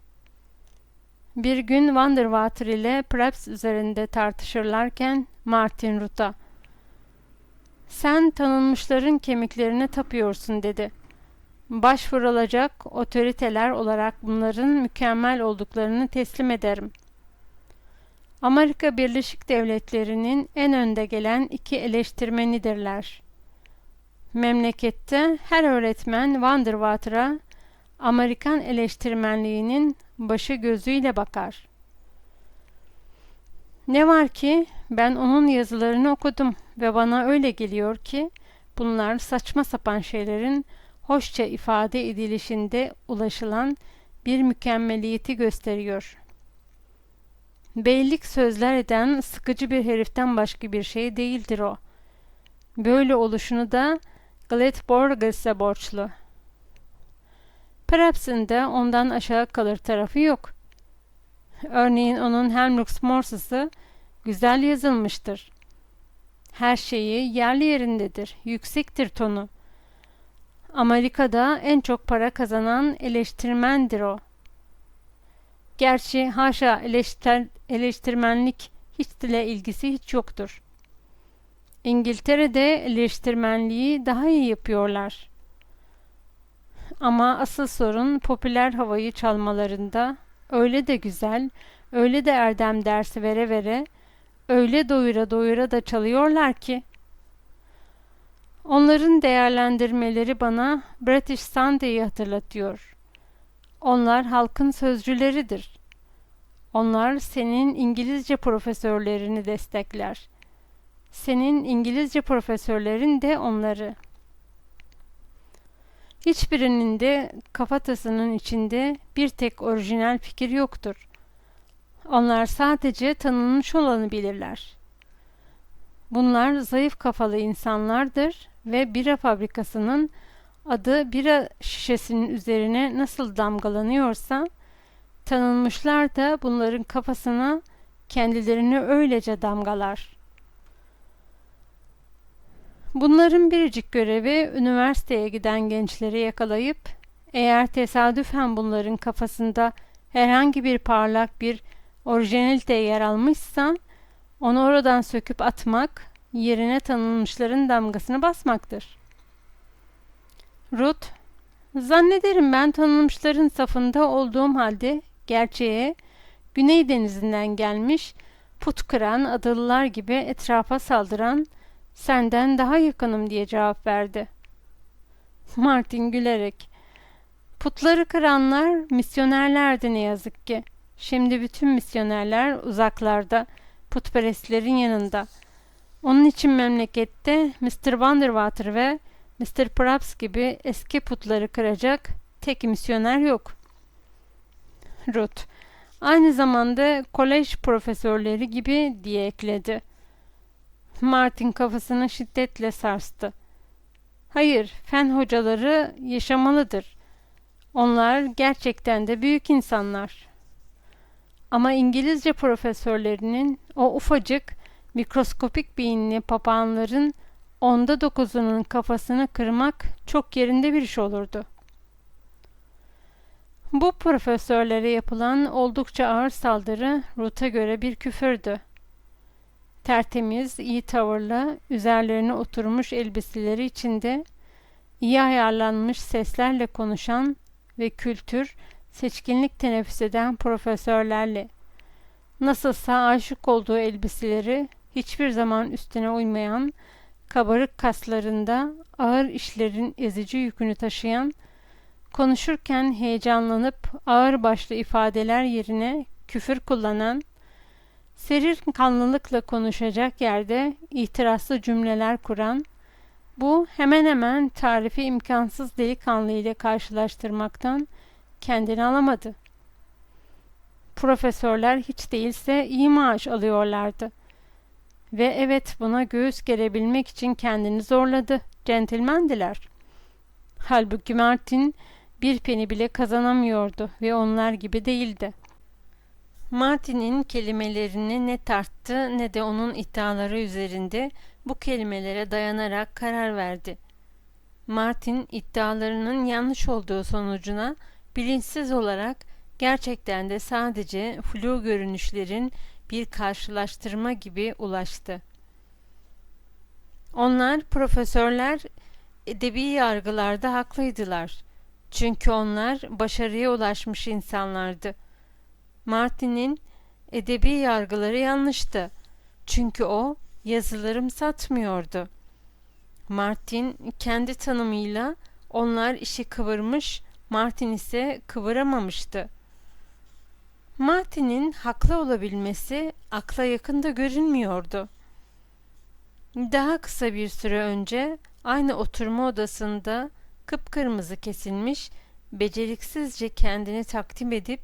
Speaker 1: Bir gün Vanderwater ile Prebz üzerinde tartışırlarken Martin Ruth'a "Sen tanınmışların kemiklerine tapıyorsun," dedi. "Başvurulacak otoriteler olarak bunların mükemmel olduklarını teslim ederim. Amerika Birleşik Devletleri'nin en önde gelen iki eleştirmenidirler. Memlekette her öğretmen Vanderwater'a Amerikan eleştirmenliğinin başı gözüyle bakar. Ne var ki ben onun yazılarını okudum ve bana öyle geliyor ki bunlar saçma sapan şeylerin hoşça ifade edilişinde ulaşılan bir mükemmeliyeti gösteriyor. Beylik sözler eden sıkıcı bir heriften başka bir şey değildir o. Böyle oluşunu da Gladborges'e borçlu. Prebz'in de ondan aşağı kalır tarafı yok. Örneğin onun Hemlux Morses'ı güzel yazılmıştır. Her şeyi yerli yerindedir, yüksektir tonu. Amerika'da en çok para kazanan eleştirmendir o. Gerçi haşa eleştirmenlik hiç dile ilgisi hiç yoktur. İngiltere'de eleştirmenliği daha iyi yapıyorlar. Ama asıl sorun popüler havayı çalmalarında, öyle de güzel, öyle de erdem dersi vere vere, öyle doyura doyura da çalıyorlar ki. Onların değerlendirmeleri bana British Sunday'i hatırlatıyor. Onlar halkın sözcüleridir. Onlar senin İngilizce profesörlerini destekler. Senin İngilizce profesörlerin de onları. Hiçbirinin de kafatasının içinde bir tek orijinal fikir yoktur. Onlar sadece tanınmış olanı bilirler. Bunlar zayıf kafalı insanlardır ve bira fabrikasının adı bira şişesinin üzerine nasıl damgalanıyorsa, tanınmışlar da bunların kafasına kendilerini öylece damgalar. Bunların biricik görevi üniversiteye giden gençleri yakalayıp, eğer tesadüfen bunların kafasında herhangi bir parlak bir orijinalite yer almışsa, onu oradan söküp atmak, yerine tanınmışların damgasını basmaktır. Ruth, zannederim ben tanınmışların safında olduğum halde gerçeğe, Güney Denizi'nden gelmiş, put kıran adılılar gibi etrafa saldıran, senden daha yakınım diye cevap verdi. Martin gülerek, putları kıranlar misyonerlerdi ne yazık ki. Şimdi bütün misyonerler uzaklarda, putperestlerin yanında. Onun için memlekette Mr. Wonderwater ve Mr. Props gibi eski putları kıracak tek misyoner yok. Ruth, aynı zamanda kolej profesörleri gibi diye ekledi. Martin kafasını şiddetle sarstı. Hayır, fen hocaları yaşamalıdır. Onlar gerçekten de büyük insanlar. Ama İngilizce profesörlerinin o ufacık, mikroskopik beyinli papağanların 9'unun kafasını kırmak çok yerinde bir iş olurdu. Bu profesörlere yapılan oldukça ağır saldırı Ruth'a göre bir küfürdü. Tertemiz, iyi tavırlı, üzerlerine oturmuş elbiseleri içinde iyi ayarlanmış seslerle konuşan ve kültür, seçkinlik teneffüs eden profesörlerle, nasılsa aşık olduğu elbiseleri hiçbir zaman üstüne uymayan, kabarık kaslarında ağır işlerin ezici yükünü taşıyan, konuşurken heyecanlanıp ağırbaşlı ifadeler yerine küfür kullanan, serir kanlılıkla konuşacak yerde itirazlı cümleler kuran, bu hemen hemen tarifi imkansız delikanlı ile karşılaştırmaktan kendini alamadı. Profesörler hiç değilse iyi maaş alıyorlardı. Ve evet, buna göğüs gerebilmek için kendini zorladı. Centilmendiler. Halbuki Martin bir peni bile kazanamıyordu ve onlar gibi değildi. Martin'in kelimelerini ne tarttı ne de onun iddiaları üzerinde bu kelimelere dayanarak karar verdi. Martin iddialarının yanlış olduğu sonucuna bilinçsiz olarak gerçekten de sadece flu görünüşlerin bir karşılaştırma gibi ulaştı. Onlar, profesörler, edebi yargılarda haklıydılar. Çünkü onlar başarıya ulaşmış insanlardı. Martin'in edebi yargıları yanlıştı. Çünkü o yazılarım satmıyordu. Martin kendi tanımıyla onlar işi kıvırmış, Martin ise kıvıramamıştı. Martin'in haklı olabilmesi akla yakında görünmüyordu. Daha kısa bir süre önce aynı oturma odasında kıpkırmızı kesilmiş, beceriksizce kendini takdim edip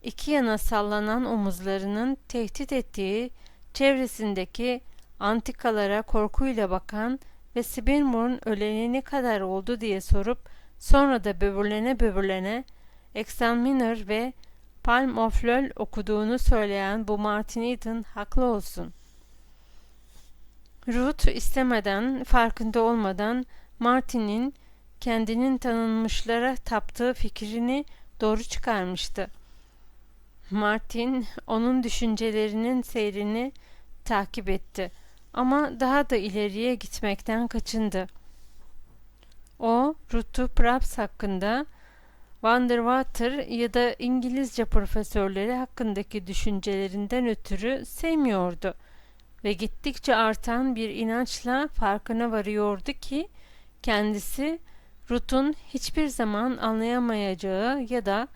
Speaker 1: iki yana sallanan omuzlarının tehdit ettiği çevresindeki antikalara korkuyla bakan ve Sibelmore'un ölene ne kadar oldu diye sorup sonra da böbürlene böbürlene Examiner ve Palm of Lol okuduğunu söyleyen bu Martin Eden haklı olsun. Ruth istemeden, farkında olmadan Martin'in kendinin tanınmışlara taptığı fikrini doğru çıkarmıştı. Martin onun düşüncelerinin seyrini takip etti ama daha da ileriye gitmekten kaçındı. O, Ruth'u Props hakkında, Wonderwater ya da İngilizce profesörleri hakkındaki düşüncelerinden ötürü sevmiyordu ve gittikçe artan bir inançla farkına varıyordu ki kendisi Ruth'un hiçbir zaman anlayamayacağı ya da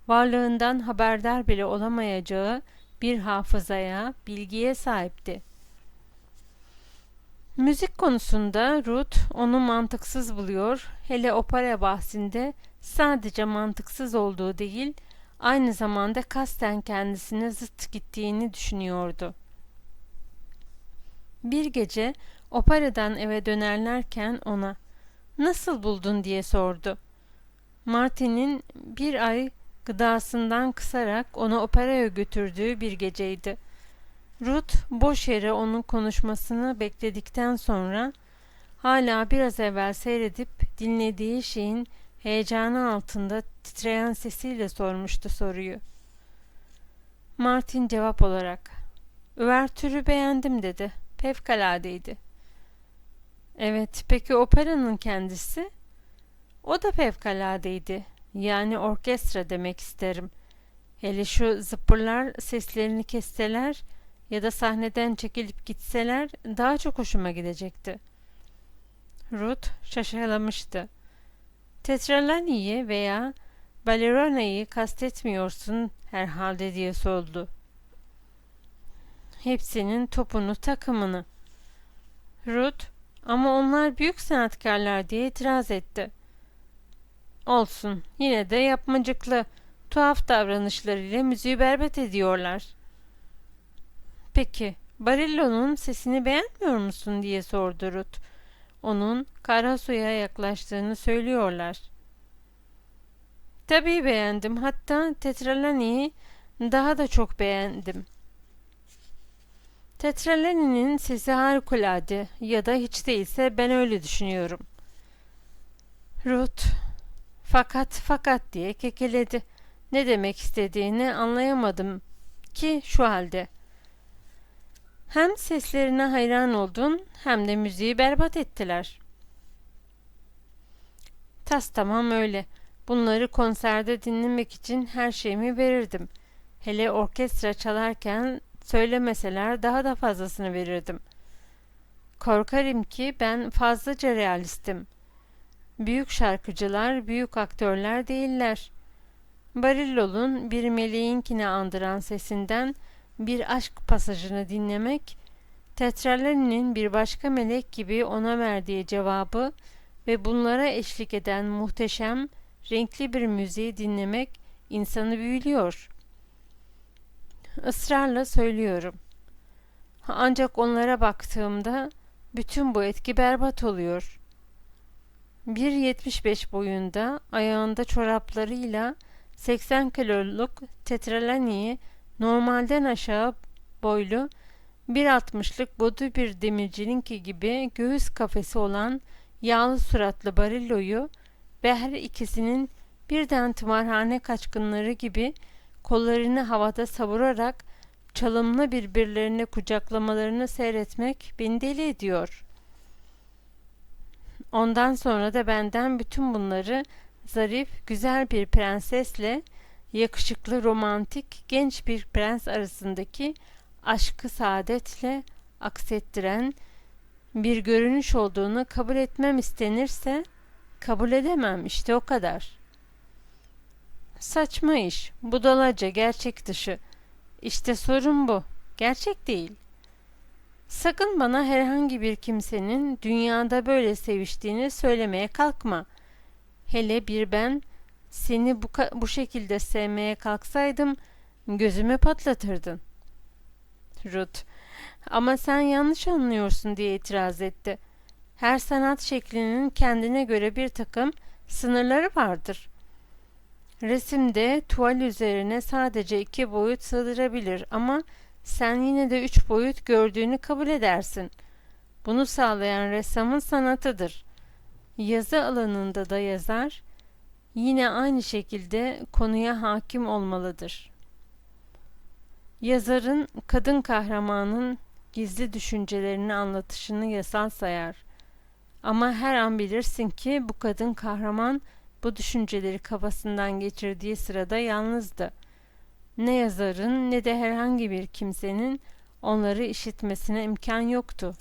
Speaker 1: varlığından haberdar bile olamayacağı bir hafızaya, bilgiye sahipti. Müzik konusunda Ruth onu mantıksız buluyor, hele opera bahsinde sadece mantıksız olduğu değil, aynı zamanda kasten kendisine zıt gittiğini düşünüyordu. Bir gece operadan eve dönerlerken ona "Nasıl buldun?" diye sordu. Martin'in bir ay gıdasından kısarak onu operaya götürdüğü bir geceydi. Ruth boş yere onun konuşmasını bekledikten sonra hala biraz evvel seyredip dinlediği şeyin heyecanı altında titreyen sesiyle sormuştu soruyu. Martin cevap olarak "Üvertürü beğendim" dedi. Fevkaladeydi. Evet, peki operanın kendisi? O da fevkaladeydi. Yani orkestra demek isterim. Hele şu zıppırlar seslerini kesseler ya da sahneden çekilip gitseler daha çok hoşuma gidecekti. Ruth şaşalamıştı. Tetralaniye veya Balerina'yı kastetmiyorsun herhalde diye sordu. Hepsinin topunu, takımını. Ruth, ama onlar büyük sanatkarlar diye itiraz etti. Olsun, yine de yapmacıklı, tuhaf davranışlarıyla müziği berbat ediyorlar. Peki, Barillo'nun sesini beğenmiyor musun diye sordu Ruth. Onun Karasu'ya yaklaştığını söylüyorlar. Tabii beğendim, hatta Tetralani'yi daha da çok beğendim. Tetralani'nin sesi harikulade, ya da hiç değilse ben öyle düşünüyorum. Ruth, fakat diye kekeledi. Ne demek istediğini anlayamadım ki şu halde. Hem seslerine hayran oldun, hem de müziği berbat ettiler. Tas tamam öyle. Bunları konserde dinlemek için her şeyimi verirdim. Hele orkestra çalarken söylemeseler daha da fazlasını verirdim. Korkarım ki ben fazlaca realistim. Büyük şarkıcılar, büyük aktörler değiller. Barillo'nun bir meleğinkini andıran sesinden bir aşk pasajını dinlemek, Tetralani'nin bir başka melek gibi ona verdiği cevabı ve bunlara eşlik eden muhteşem, renkli bir müziği dinlemek insanı büyülüyor. Israrla söylüyorum. Ancak onlara baktığımda bütün bu etki berbat oluyor. 1,75 boyunda, ayağında çoraplarıyla 80 kiloluk Tetralani'yi normalden aşağı boylu 1,60'lık bodu bir demircininki gibi göğüs kafesi olan yağlı suratlı Barillo'yu ve her ikisinin birden tımarhane kaçkınları gibi kollarını havada savurarak çalımlı birbirlerini kucaklamalarını seyretmek beni deli ediyor. Ondan sonra da benden bütün bunları zarif, güzel bir prensesle yakışıklı, romantik, genç bir prens arasındaki aşkı saadetle aksettiren bir görünüş olduğunu kabul etmem istenirse kabul edemem, işte o kadar. Saçma iş, budalaca, gerçek dışı. İşte sorun bu, gerçek değil. Sakın bana herhangi bir kimsenin dünyada böyle seviştiğini söylemeye kalkma. Hele bir ben seni bu şekilde sevmeye kalksaydım gözümü patlatırdın. Ruth, ama sen yanlış anlıyorsun diye itiraz etti. Her sanat şeklinin kendine göre bir takım sınırları vardır. Resimde tuval üzerine sadece 2 boyut sığdırabilir ama sen yine de 3 boyut gördüğünü kabul edersin. Bunu sağlayan ressamın sanatıdır. Yazı alanında da yazar yine aynı şekilde konuya hakim olmalıdır. Yazarın kadın kahramanın gizli düşüncelerini anlatışını yasal sayar. Ama her an bilirsin ki bu kadın kahraman bu düşünceleri kafasından geçirdiği sırada yalnızdı. Ne yazarın ne de herhangi bir kimsenin onları işitmesine imkan yoktu.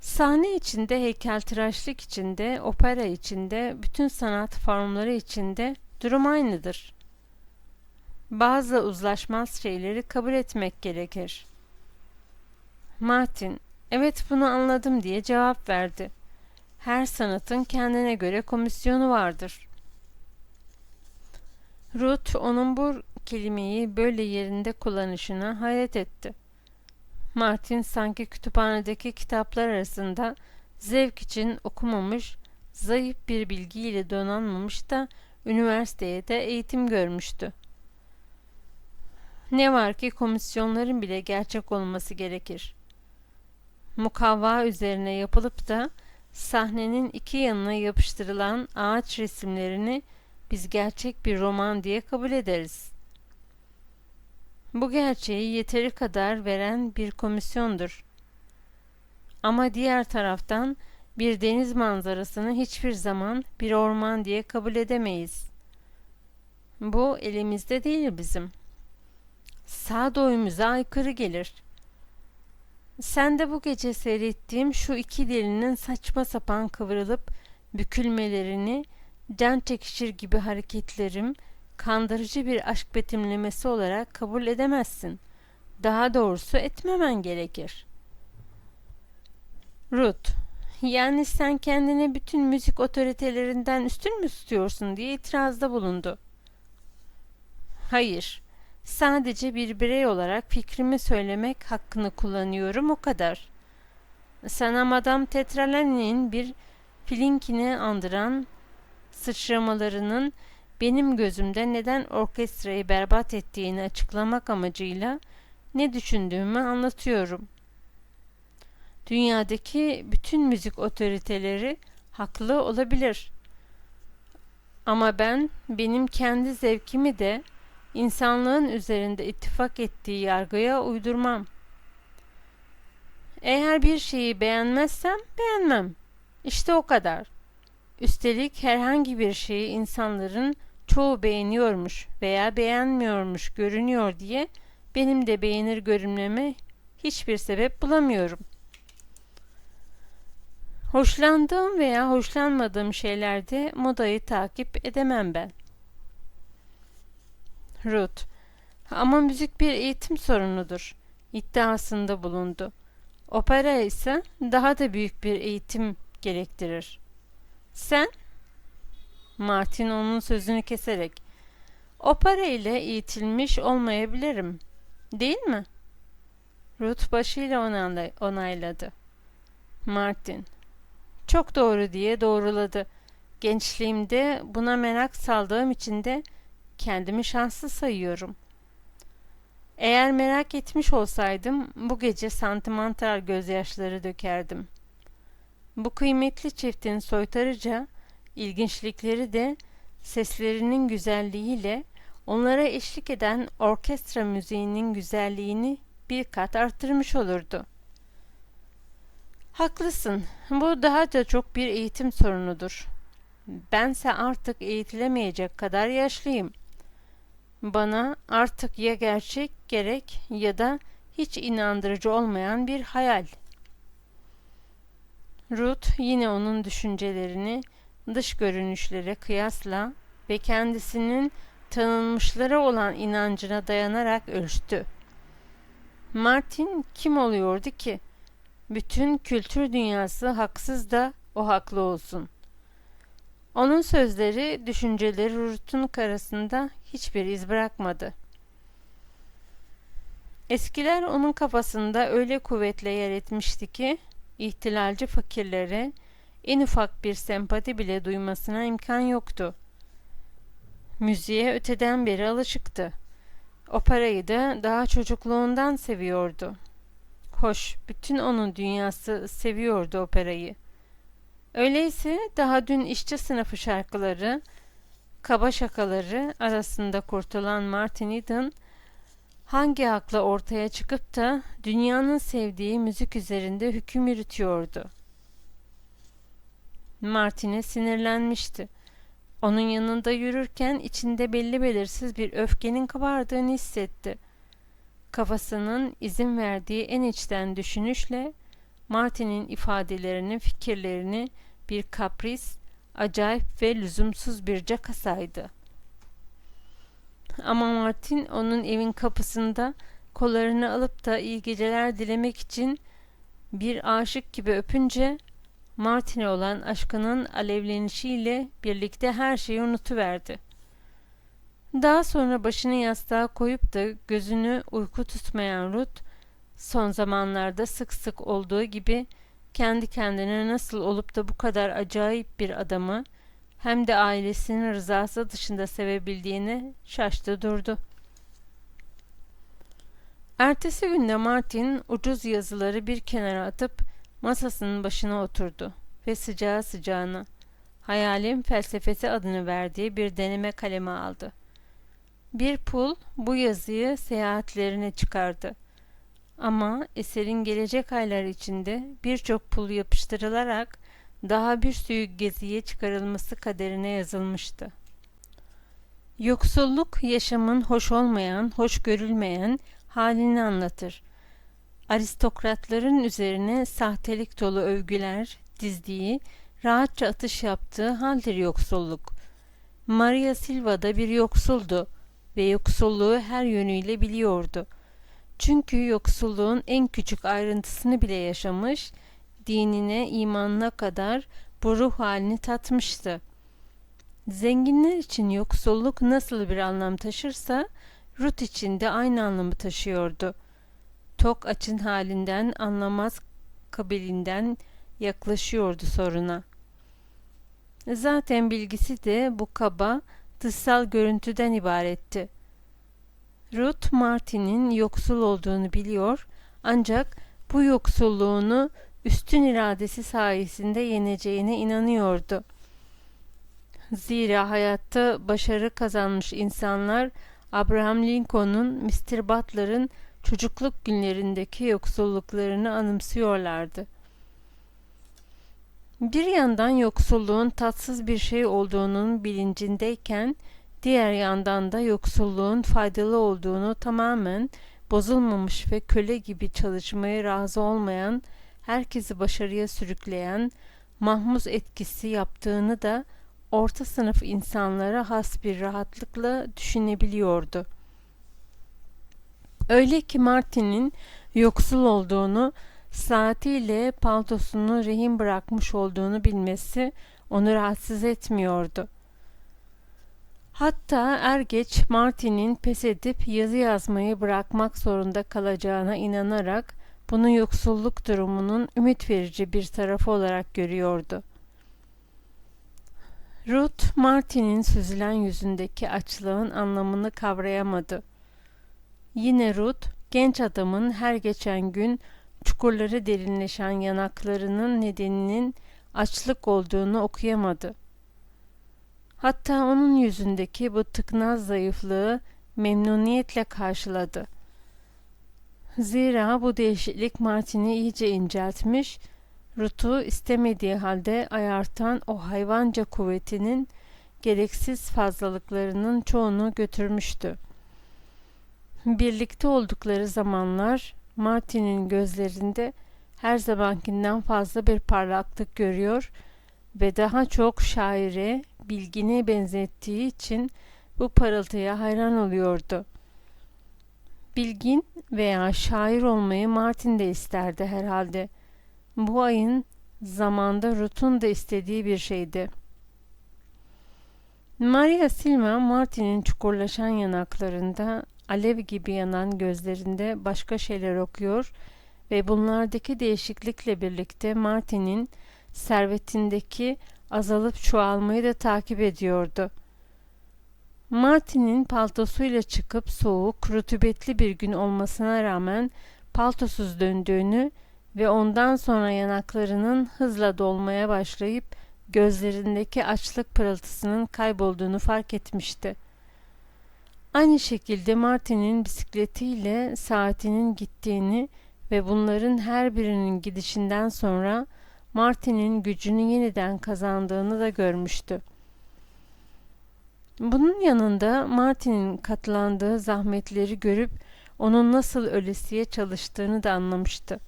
Speaker 1: Sahne içinde, heykeltıraşlık içinde, opera içinde, bütün sanat formları içinde durum aynıdır. Bazı uzlaşmaz şeyleri kabul etmek gerekir. Martin, evet bunu anladım diye cevap verdi. Her sanatın kendine göre komisyonu vardır. Ruth onun bu kelimeyi böyle yerinde kullanışına hayret etti. Martin sanki kütüphanedeki kitaplar arasında zevk için okumamış, zayıf bir bilgiyle donanmamış da üniversiteye de eğitim görmüştü. Ne var ki komisyonların bile gerçek olması gerekir. Mukavva üzerine yapılıp da sahnenin iki yanına yapıştırılan ağaç resimlerini biz gerçek bir roman diye kabul ederiz. Bu gerçeği yeteri kadar veren bir komisyondur. Ama diğer taraftan bir deniz manzarasını hiçbir zaman bir orman diye kabul edemeyiz. Bu elimizde değil bizim. Sağduyumuza aykırı gelir. Sen de bu gece seyrettiğim şu iki delinin saçma sapan kıvrılıp bükülmelerini can çekişir gibi hareketlerim kandırıcı bir aşk betimlemesi olarak kabul edemezsin. Daha doğrusu etmemen gerekir. Ruth, yani sen kendini bütün müzik otoritelerinden üstün mü tutuyorsun diye itirazda bulundu. Hayır, sadece bir birey olarak fikrimi söylemek hakkını kullanıyorum, o kadar. Sana Madame Tetralani'nin bir filinkini andıran sıçramalarının benim gözümde neden orkestrayı berbat ettiğini açıklamak amacıyla ne düşündüğümü anlatıyorum. Dünyadaki bütün müzik otoriteleri haklı olabilir. Ama ben benim kendi zevkimi de insanlığın üzerinde ittifak ettiği yargıya uydurmam. Eğer bir şeyi beğenmezsem beğenmem. İşte o kadar. Üstelik herhangi bir şeyi insanların çoğu beğeniyormuş veya beğenmiyormuş görünüyor diye benim de beğenir görünmeme hiçbir sebep bulamıyorum. Hoşlandığım veya hoşlanmadığım şeylerde modayı takip edemem ben. Ruth, ama müzik bir eğitim sorunudur iddiasında bulundu. Opera ise daha da büyük bir eğitim gerektirir. Sen? Martin onun sözünü keserek, opera ile eğitilmiş olmayabilirim, değil mi? Ruth başıyla onayladı. Martin, çok doğru diye doğruladı. Gençliğimde buna merak saldığım için de kendimi şanslı sayıyorum. Eğer merak etmiş olsaydım bu gece santimental gözyaşları dökerdim. Bu kıymetli çiftin soytarıca ilginçlikleri de seslerinin güzelliğiyle onlara eşlik eden orkestra müziğinin güzelliğini bir kat arttırmış olurdu. Haklısın, bu daha da çok bir eğitim sorunudur. Bense artık eğitilemeyecek kadar yaşlıyım. Bana artık ya gerçek gerek ya da hiç inandırıcı olmayan bir hayal. Ruth yine onun düşüncelerini dış görünüşlere kıyasla ve kendisinin tanınmışlara olan inancına dayanarak ölçtü. Martin kim oluyordu ki? Bütün kültür dünyası haksız da o haklı olsun. Onun sözleri, düşünceleri Ruth'un karasında hiçbir iz bırakmadı. Eskiler onun kafasında öyle kuvvetle yer etmişti ki, ihtilalci fakirlere en ufak bir sempati bile duymasına imkan yoktu. Müziğe öteden beri alışıktı. Operayı da daha çocukluğundan seviyordu. Hoş, bütün onun dünyası seviyordu operayı. Öyleyse daha dün işçi sınıfı şarkıları, kaba şakaları arasında kurtulan Martin Eden, hangi hakla ortaya çıkıp da dünyanın sevdiği müzik üzerinde hüküm yürütüyordu? Martin'e sinirlenmişti. Onun yanında yürürken içinde belli belirsiz bir öfkenin kabardığını hissetti. Kafasının izin verdiği en içten düşünüşle Martin'in ifadelerini, fikirlerini bir kapris, acayip ve lüzumsuz bir caka saydı. Ama Martin onun evin kapısında kollarını alıp da iyi geceler dilemek için bir aşık gibi öpünce Martin'e olan aşkının alevlenişiyle birlikte her şeyi unutuverdi. Daha sonra başını yastığa koyup da gözünü uyku tutmayan Ruth, son zamanlarda sık sık olduğu gibi kendi kendine nasıl olup da bu kadar acayip bir adamı hem de ailesinin rızası dışında sevebildiğine şaştı durdu. Ertesi günde Martin ucuz yazıları bir kenara atıp masasının başına oturdu ve sıcağı sıcağına Hayalin Felsefesi adını verdiği bir deneme kalemi aldı. Bir pul bu yazıyı seyahatlerine çıkardı. Ama eserin gelecek aylar içinde birçok pul yapıştırılarak daha bir sürü geziye çıkarılması kaderine yazılmıştı. Yoksulluk yaşamın hoş olmayan, hoş görülmeyen halini anlatır. Aristokratların üzerine sahtelik dolu övgüler dizdiği, rahatça atış yaptığı haldir yoksulluk. Maria Silva da bir yoksuldu ve yoksulluğu her yönüyle biliyordu. Çünkü yoksulluğun en küçük ayrıntısını bile yaşamış, dinine, imanına kadar bu ruh halini tatmıştı. Zenginler için yoksulluk nasıl bir anlam taşırsa, Ruth için de aynı anlamı taşıyordu. Tok açın halinden, anlamaz kabilinden yaklaşıyordu soruna. Zaten bilgisi de bu kaba, dışsal görüntüden ibaretti. Ruth, Martin'in yoksul olduğunu biliyor, ancak bu yoksulluğunu üstün iradesi sayesinde yeneceğine inanıyordu. Zira hayatta başarı kazanmış insanlar Abraham Lincoln'un, Mr. Butler'ın çocukluk günlerindeki yoksulluklarını anımsıyorlardı. Bir yandan yoksulluğun tatsız bir şey olduğunun bilincindeyken, diğer yandan da yoksulluğun faydalı olduğunu tamamen bozulmamış ve köle gibi çalışmaya razı olmayan, herkesi başarıya sürükleyen, mahmuz etkisi yaptığını da orta sınıf insanlara has bir rahatlıkla düşünebiliyordu. Öyle ki Martin'in yoksul olduğunu, saatiyle paltosunu rehin bırakmış olduğunu bilmesi onu rahatsız etmiyordu. Hatta er geç Martin'in pes edip yazı yazmayı bırakmak zorunda kalacağına inanarak bunu yoksulluk durumunun ümit verici bir tarafı olarak görüyordu. Ruth, Martin'in süzülen yüzündeki açlığın anlamını kavrayamadı. Yine Ruth, genç adamın her geçen gün çukurları derinleşen yanaklarının nedeninin açlık olduğunu okuyamadı. Hatta onun yüzündeki bu tıknaz zayıflığı memnuniyetle karşıladı. Zira bu değişiklik Martin'i iyice inceltmiş, Ruth'u istemediği halde ayartan o hayvanca kuvvetinin gereksiz fazlalıklarının çoğunu götürmüştü. Birlikte oldukları zamanlar Martin'in gözlerinde her zamankinden fazla bir parlaklık görüyor ve daha çok şaire, bilgine benzettiği için bu parıltıya hayran oluyordu. Bilgin veya şair olmayı Martin de isterdi herhalde. Bu ayın zamanda Ruth'un da istediği bir şeydi. Maria Silva, Martin'in çukurlaşan yanaklarında, alev gibi yanan gözlerinde başka şeyler okuyor ve bunlardaki değişiklikle birlikte Martin'in servetindeki azalıp çoğalmayı da takip ediyordu. Martin'in paltosuyla çıkıp soğuk, rutubetli bir gün olmasına rağmen paltosuz döndüğünü ve ondan sonra yanaklarının hızla dolmaya başlayıp gözlerindeki açlık pırıltısının kaybolduğunu fark etmişti. Aynı şekilde Martin'in bisikletiyle saatinin gittiğini ve bunların her birinin gidişinden sonra Martin'in gücünü yeniden kazandığını da görmüştü. Bunun yanında Martin'in katlandığı zahmetleri görüp onun nasıl ölesiye çalıştığını da anlamıştı.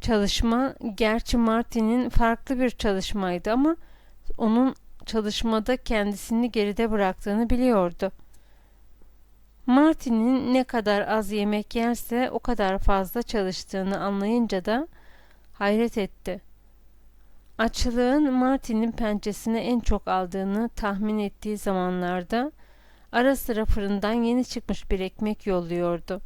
Speaker 1: Çalışma, gerçi Martin'in farklı bir çalışmaydı ama onun çalışmada kendisini geride bıraktığını biliyordu. Martin'in ne kadar az yemek yerse o kadar fazla çalıştığını anlayınca da hayret etti. Açlığın Martin'in pençesine en çok aldığını tahmin ettiği zamanlarda ara sıra fırından yeni çıkmış bir ekmek yolluyordu.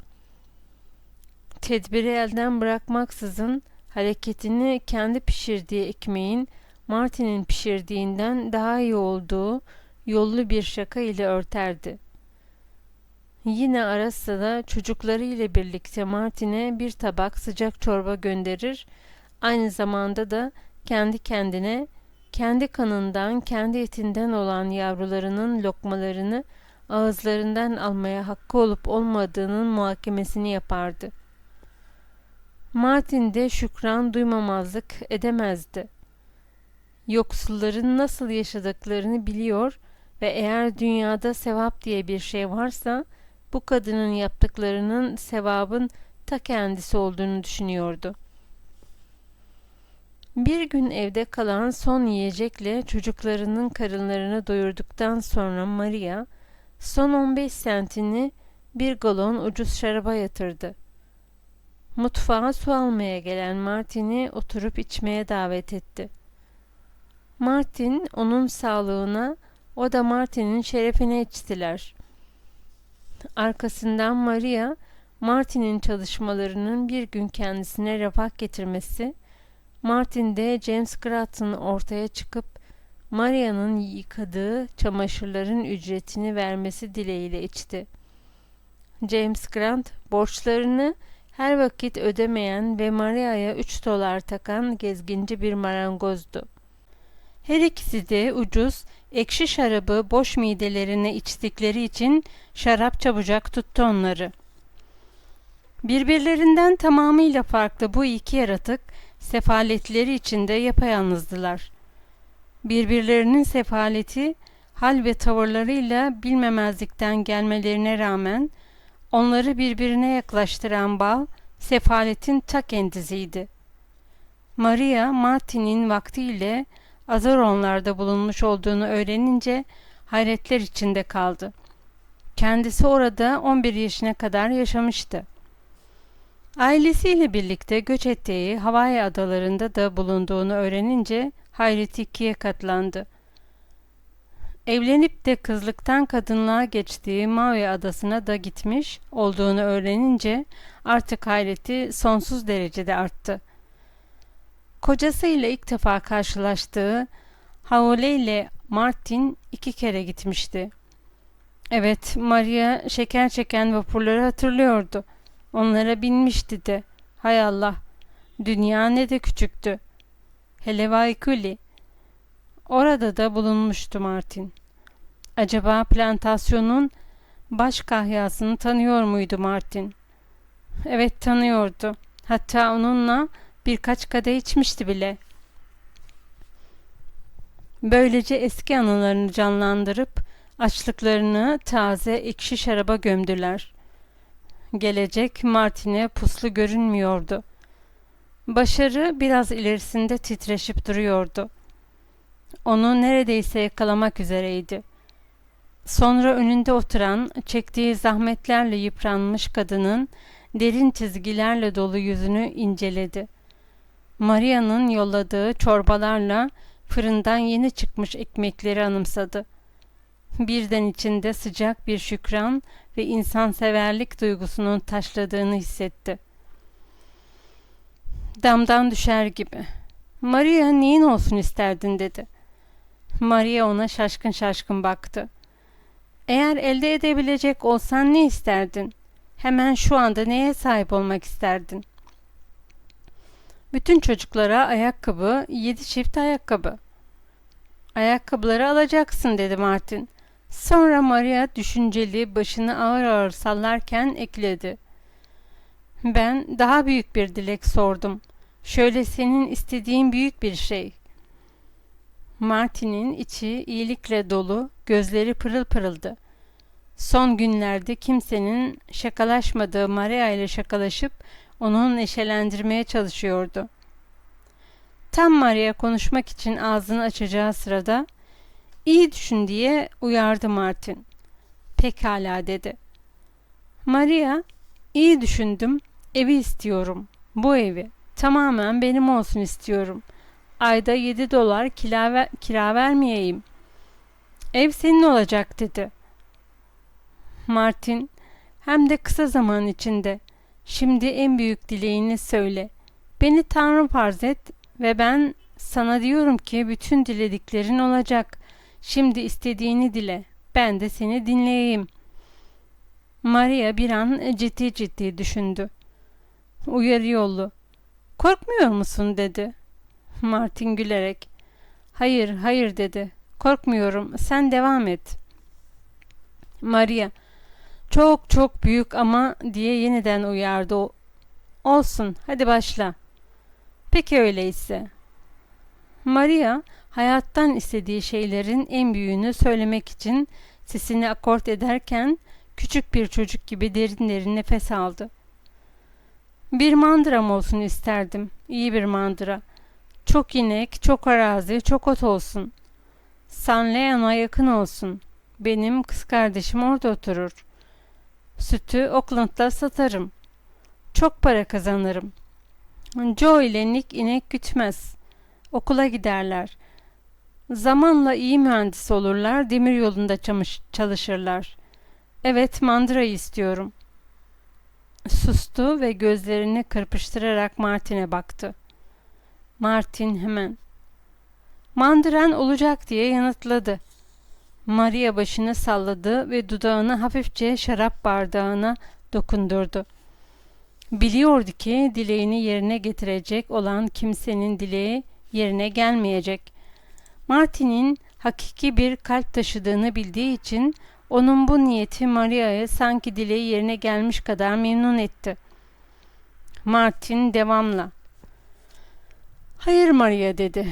Speaker 1: Tedbiri elden bırakmaksızın hareketini kendi pişirdiği ekmeğin Martin'in pişirdiğinden daha iyi olduğu yollu bir şaka ile örterdi. Yine ara sıra çocukları ile birlikte Martin'e bir tabak sıcak çorba gönderir, aynı zamanda da kendi kendine, kendi kanından, kendi etinden olan yavrularının lokmalarını ağızlarından almaya hakkı olup olmadığının muhakemesini yapardı. Martin de şükran duymamazlık edemezdi. Yoksulların nasıl yaşadıklarını biliyor ve eğer dünyada sevap diye bir şey varsa bu kadının yaptıklarının sevabın ta kendisi olduğunu düşünüyordu. Bir gün evde kalan son yiyecekle çocuklarının karınlarını doyurduktan sonra Maria son 15 sentini bir galon ucuz şaraba yatırdı. Mutfağa su almaya gelen Martin'i oturup içmeye davet etti. Martin onun sağlığına, o da Martin'in şerefine içtiler. Arkasından Maria, Martin'in çalışmalarının bir gün kendisine refah getirmesi, Martin de James Grant'ın ortaya çıkıp Maria'nın yıkadığı çamaşırların ücretini vermesi dileğiyle içti. James Grant borçlarını her vakit ödemeyen ve Maria'ya 3 dolar takan gezginci bir marangozdu. Her ikisi de ucuz, ekşi şarabı boş midelerine içtikleri için şarap çabucak tuttu onları. Birbirlerinden tamamıyla farklı bu iki yaratık, sefaletleri içinde yapayalnızdılar. Birbirlerinin sefaleti, hal ve tavırlarıyla bilmemezlikten gelmelerine rağmen, onları birbirine yaklaştıran bağ, sefaletin ta kendisiydi. Maria, Martin'in vaktiyle Azoronlarda bulunmuş olduğunu öğrenince hayretler içinde kaldı. Kendisi orada 11 yaşına kadar yaşamıştı. Ailesiyle birlikte göç ettiği Hawaii adalarında da bulunduğunu öğrenince hayreti ikiye katlandı. Evlenip de kızlıktan kadınlığa geçtiği Maui adasına da gitmiş olduğunu öğrenince artık hayreti sonsuz derecede arttı. Kocasıyla ilk defa karşılaştığı Haole ile Martin 2 kere gitmişti. Evet, Maria şeker çeken vapurları hatırlıyordu. Onlara binmişti de. Hay Allah, dünya ne de küçüktü. Hele Waikili. Orada da bulunmuştu Martin. Acaba plantasyonun baş kahyasını tanıyor muydu Martin? Evet, tanıyordu. Hatta onunla birkaç kadeh içmişti bile. Böylece eski anılarını canlandırıp açlıklarını taze ekşi şaraba gömdüler. Gelecek Martin'e puslu görünmüyordu. Başarı biraz ilerisinde titreşip duruyordu. Onu neredeyse yakalamak üzereydi. Sonra önünde oturan, çektiği zahmetlerle yıpranmış kadının derin çizgilerle dolu yüzünü inceledi. Maria'nın yolladığı çorbalarla fırından yeni çıkmış ekmekleri anımsadı. Birden içinde sıcak bir şükran ve insanseverlik duygusunun taşladığını hissetti. Damdan düşer gibi. Maria, neyin olsun isterdin dedi. Maria ona şaşkın şaşkın baktı. Eğer elde edebilecek olsan ne isterdin? Hemen şu anda neye sahip olmak isterdin? Bütün çocuklara ayakkabı, 7 çift ayakkabı. Ayakkabıları alacaksın dedi Martin. Sonra Maria düşünceli başını ağır ağır sallarken ekledi. Ben daha büyük bir dilek sordum. Şöyle senin istediğin büyük bir şey. Martin'in içi iyilikle dolu, gözleri pırıl pırıldı. Son günlerde kimsenin şakalaşmadığı Maria ile şakalaşıp onu neşelendirmeye çalışıyordu. Tam Maria konuşmak için ağzını açacağı sırada iyi düşün diye uyardı Martin. Pekala dedi. Maria, iyi düşündüm, evi istiyorum, bu evi, tamamen benim olsun istiyorum. Ayda 7 dolar kira vermeyeyim. Ev senin olacak dedi. Martin, hem de kısa zaman içinde. Şimdi en büyük dileğini söyle. Beni Tanrı farz et ve ben sana diyorum ki bütün dilediklerin olacak. Şimdi istediğini dile. Ben de seni dinleyeyim. Maria bir an ciddi ciddi düşündü. Uyarı yollu. Korkmuyor musun dedi. Martin gülerek. Hayır, hayır dedi. Korkmuyorum. Sen devam et. Maria, çok çok büyük ama diye yeniden uyardı. Olsun, hadi başla. Peki öyleyse. Maria, hayattan istediği şeylerin en büyüğünü söylemek için sesini akort ederken küçük bir çocuk gibi derin derin nefes aldı. Bir mandıram olsun isterdim, iyi bir mandıra. Çok inek, çok arazi, çok ot olsun. San Leon'a yakın olsun. Benim kız kardeşim orada oturur. Sütü Oakland'da satarım. Çok para kazanırım. Joe ile Nick inek gütmez. Okula giderler. Zamanla iyi mühendis olurlar, demir yolunda çalışırlar. Evet, mandırayı istiyorum. Sustu ve gözlerini kırpıştırarak Martin'e baktı. Martin hemen, mandıran olacak diye yanıtladı. Maria başını salladı ve dudağını hafifçe şarap bardağına dokundurdu. Biliyordu ki dileğini yerine getirecek olan kimsenin dileği yerine gelmeyecek. Martin'in hakiki bir kalp taşıdığını bildiği için onun bu niyeti Maria'yı sanki dileği yerine gelmiş kadar memnun etti. Martin devamla, "Hayır Maria," dedi.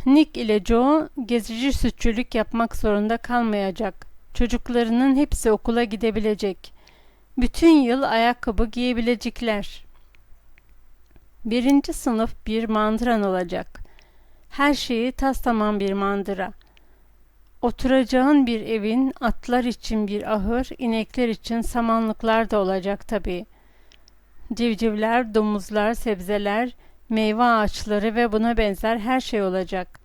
Speaker 1: "Nick ile Joe gezici sütçülük yapmak zorunda kalmayacak. Çocuklarının hepsi okula gidebilecek. Bütün yıl ayakkabı giyebilecekler. Birinci sınıf bir mandıran olacak. Her şeyi tastamam bir mandıra. Oturacağın bir evin, atlar için bir ahır, inekler için samanlıklar da olacak tabii. Civcivler, domuzlar, sebzeler, meyve ağaçları ve buna benzer her şey olacak.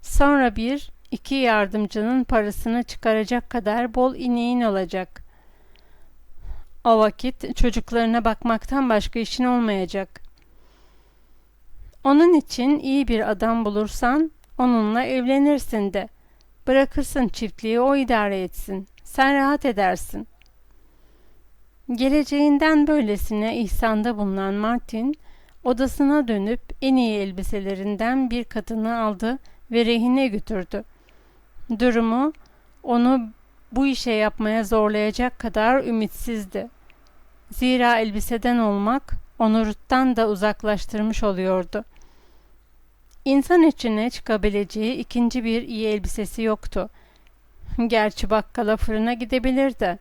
Speaker 1: Sonra bir, iki yardımcının parasını çıkaracak kadar bol ineğin olacak. O vakit çocuklarına bakmaktan başka işin olmayacak. Onun için iyi bir adam bulursan onunla evlenirsin de. Bırakırsın çiftliği, o idare etsin. Sen rahat edersin." Geleceğinden böylesine ihsanda bulunan Martin, odasına dönüp en iyi elbiselerinden bir katını aldı ve rehine götürdü. Durumu onu bu işe yapmaya zorlayacak kadar ümitsizdi. Zira elbiseden olmak onu Ruth'tan da uzaklaştırmış oluyordu. İnsan içine çıkabileceği ikinci bir iyi elbisesi yoktu. Gerçi bakkala, fırına gidebilirdi.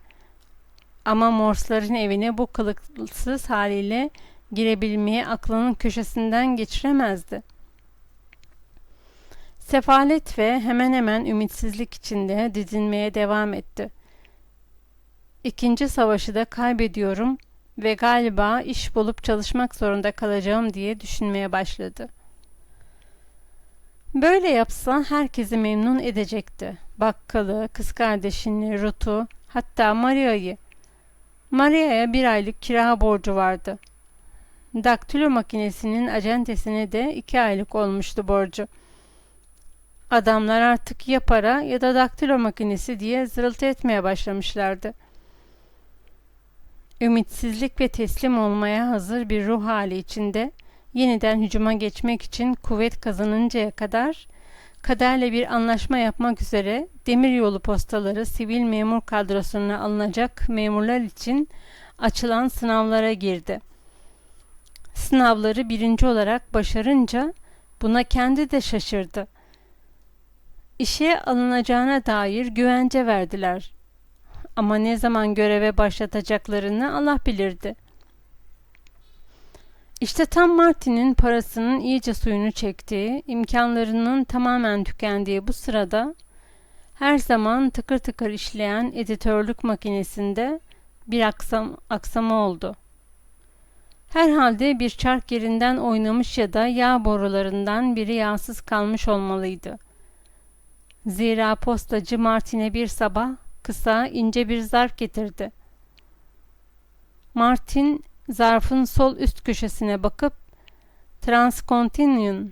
Speaker 1: Ama Morse'ların evine bu kılıksız haliyle girebilmeyi aklının köşesinden geçiremezdi. Sefalet ve hemen hemen ümitsizlik içinde didinmeye devam etti. İkinci savaşı da kaybediyorum ve galiba iş bulup çalışmak zorunda kalacağım diye düşünmeye başladı. Böyle yapsa herkesi memnun edecekti. Bakkalı, kız kardeşini, Ruth'u, hatta Maria'yı. Maria'ya 1 aylık kira borcu vardı. Daktilo makinesinin acentesine de 2 aylık olmuştu borcu. Adamlar artık ya para ya da daktilo makinesi diye zırıltı etmeye başlamışlardı. Ümitsizlik ve teslim olmaya hazır bir ruh hali içinde yeniden hücuma geçmek için kuvvet kazanıncaya kadar kaderle bir anlaşma yapmak üzere demiryolu postaları sivil memur kadrosuna alınacak memurlar için açılan sınavlara girdi. Sınavları 1. olarak başarınca buna kendi de şaşırdı. İşe alınacağına dair güvence verdiler. Ama ne zaman göreve başlatacaklarını Allah bilirdi. İşte tam Martin'in parasının iyice suyunu çektiği, imkanlarının tamamen tükendiği bu sırada her zaman tıkır tıkır işleyen editörlük makinesinde bir aksama oldu. Herhalde bir çark yerinden oynamış ya da yağ borularından biri yağsız kalmış olmalıydı. Zira postacı Martin'e bir sabah kısa, ince bir zarf getirdi. Martin zarfın sol üst köşesine bakıp Transcontinental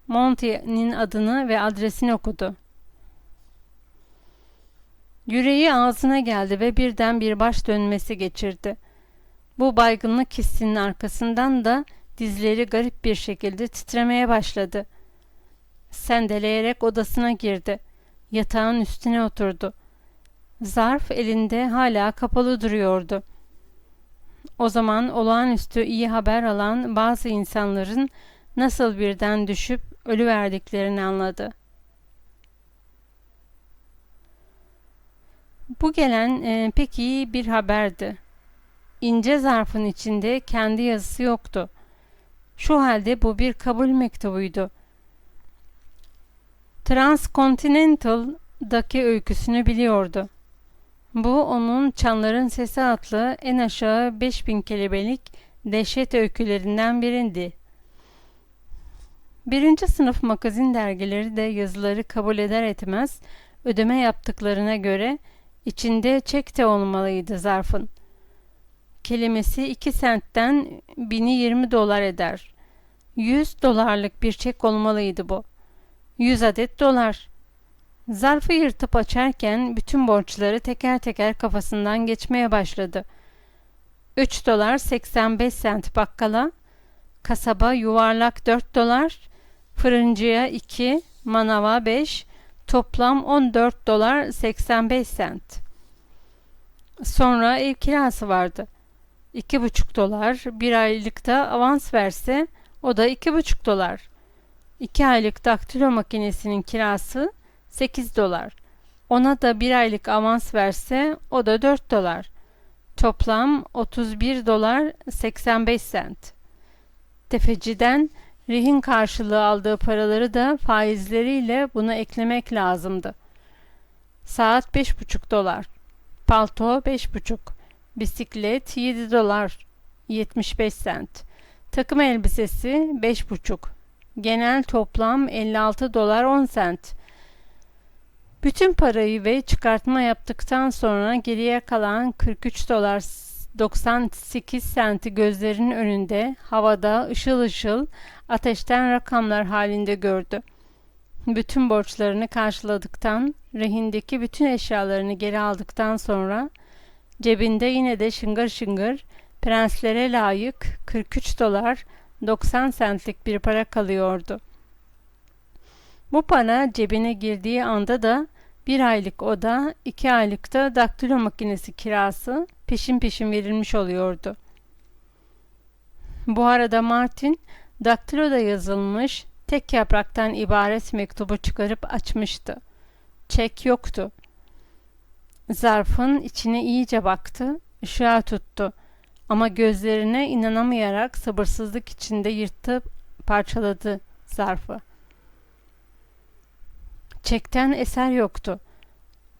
Speaker 1: Monty'nin adını ve adresini okudu. Yüreği ağzına geldi ve birden bir baş dönmesi geçirdi. Bu baygınlık hissinin arkasından da dizleri garip bir şekilde titremeye başladı. Sendeleyerek odasına girdi. Yatağın üstüne oturdu. Zarf elinde hala kapalı duruyordu. O zaman olağanüstü iyi haber alan bazı insanların nasıl birden düşüp ölüverdiklerini anladı. Bu gelen pek iyi bir haberdi. İnce zarfın içinde kendi yazısı yoktu. Şu halde bu bir kabul mektubuydu. Transcontinental'daki öyküsünü biliyordu. Bu onun Çanların Sesi adlı en aşağı 5000 kelimelik dehşet öykülerinden biriydi. Birinci sınıf magazin dergileri de yazıları kabul eder etmez ödeme yaptıklarına göre içinde çek de olmalıydı zarfın. Kelimesi 2 sentten 1020 dolar eder. 100 dolarlık bir çek olmalıydı bu. 100 adet dolar. Zarfı yırtıp açarken bütün borçları teker teker kafasından geçmeye başladı. 3 dolar 85 sent bakkala, kasaba yuvarlak 4 dolar, fırıncıya 2, manava 5, toplam 14 dolar 85 sent. Sonra ev kirası vardı. 2,5 dolar, bir aylıkta avans verse o da 2,5 dolar. 2 aylık daktilo makinesinin kirası 8 dolar. Ona da bir aylık avans verse o da 4 dolar. Toplam 31 dolar 85 sent. Tefeciden rehin karşılığı aldığı paraları da faizleriyle buna eklemek lazımdı. Saat 5,5 dolar. Palto 5,5. Bisiklet 7 dolar 75 sent. Takım elbisesi 5,5. Genel toplam 56 dolar 10 sent. Bütün parayı ve çıkartma yaptıktan sonra geriye kalan 43 dolar 98 senti gözlerinin önünde havada ışıl ışıl ateşten rakamlar halinde gördü. Bütün borçlarını karşıladıktan, rehindeki bütün eşyalarını geri aldıktan sonra cebinde yine de şıngır şıngır prenslere layık 43 dolar 90 centlik bir para kalıyordu. Bu para cebine girdiği anda da bir aylık oda, 2 aylıkta daktilo makinesi kirası peşin peşin verilmiş oluyordu. Bu arada Martin daktiloda yazılmış tek yapraktan ibaret mektubu çıkarıp açmıştı. Çek yoktu. Zarfın içine iyice baktı, ışığa tuttu ama gözlerine inanamayarak sabırsızlık içinde yırtıp parçaladı zarfı. Çekten eser yoktu.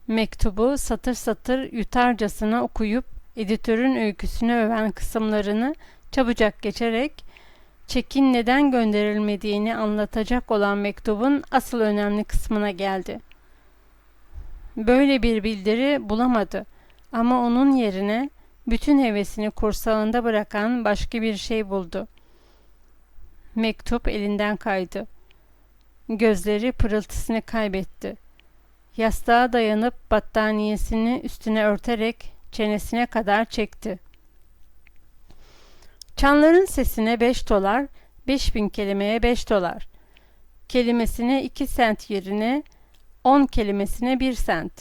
Speaker 1: Mektubu satır satır yutarcasına okuyup editörün öyküsünü öven kısımlarını çabucak geçerek çekin neden gönderilmediğini anlatacak olan mektubun asıl önemli kısmına geldi. Böyle bir bildiri bulamadı ama onun yerine bütün hevesini kursağında bırakan başka bir şey buldu. Mektup elinden kaydı. Gözleri pırıltısını kaybetti. Yastığa dayanıp battaniyesini üstüne örterek çenesine kadar çekti. Çanların sesine 5 dolar, 5000 kelimeye 5 dolar. Kelimesine 2 sent yerine 10 kelimesine 1 sent.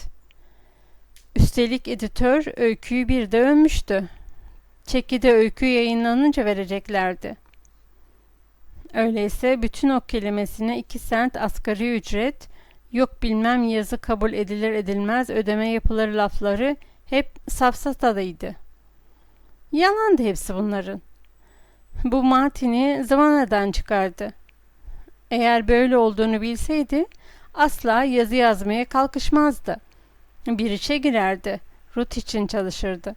Speaker 1: Üstelik editör öyküyü bir de övmüştü. Çeki de öykü yayınlanınca vereceklerdi. Öyleyse bütün o kelimesine 2 sent asgari ücret, yok bilmem yazı kabul edilir edilmez ödeme yapılır lafları hep safsatadaydı. Yalandı hepsi bunların. Bu Martin'i zıvanadan çıkardı. Eğer böyle olduğunu bilseydi asla yazı yazmaya kalkışmazdı. Bir işe girerdi. Ruth için çalışırdı.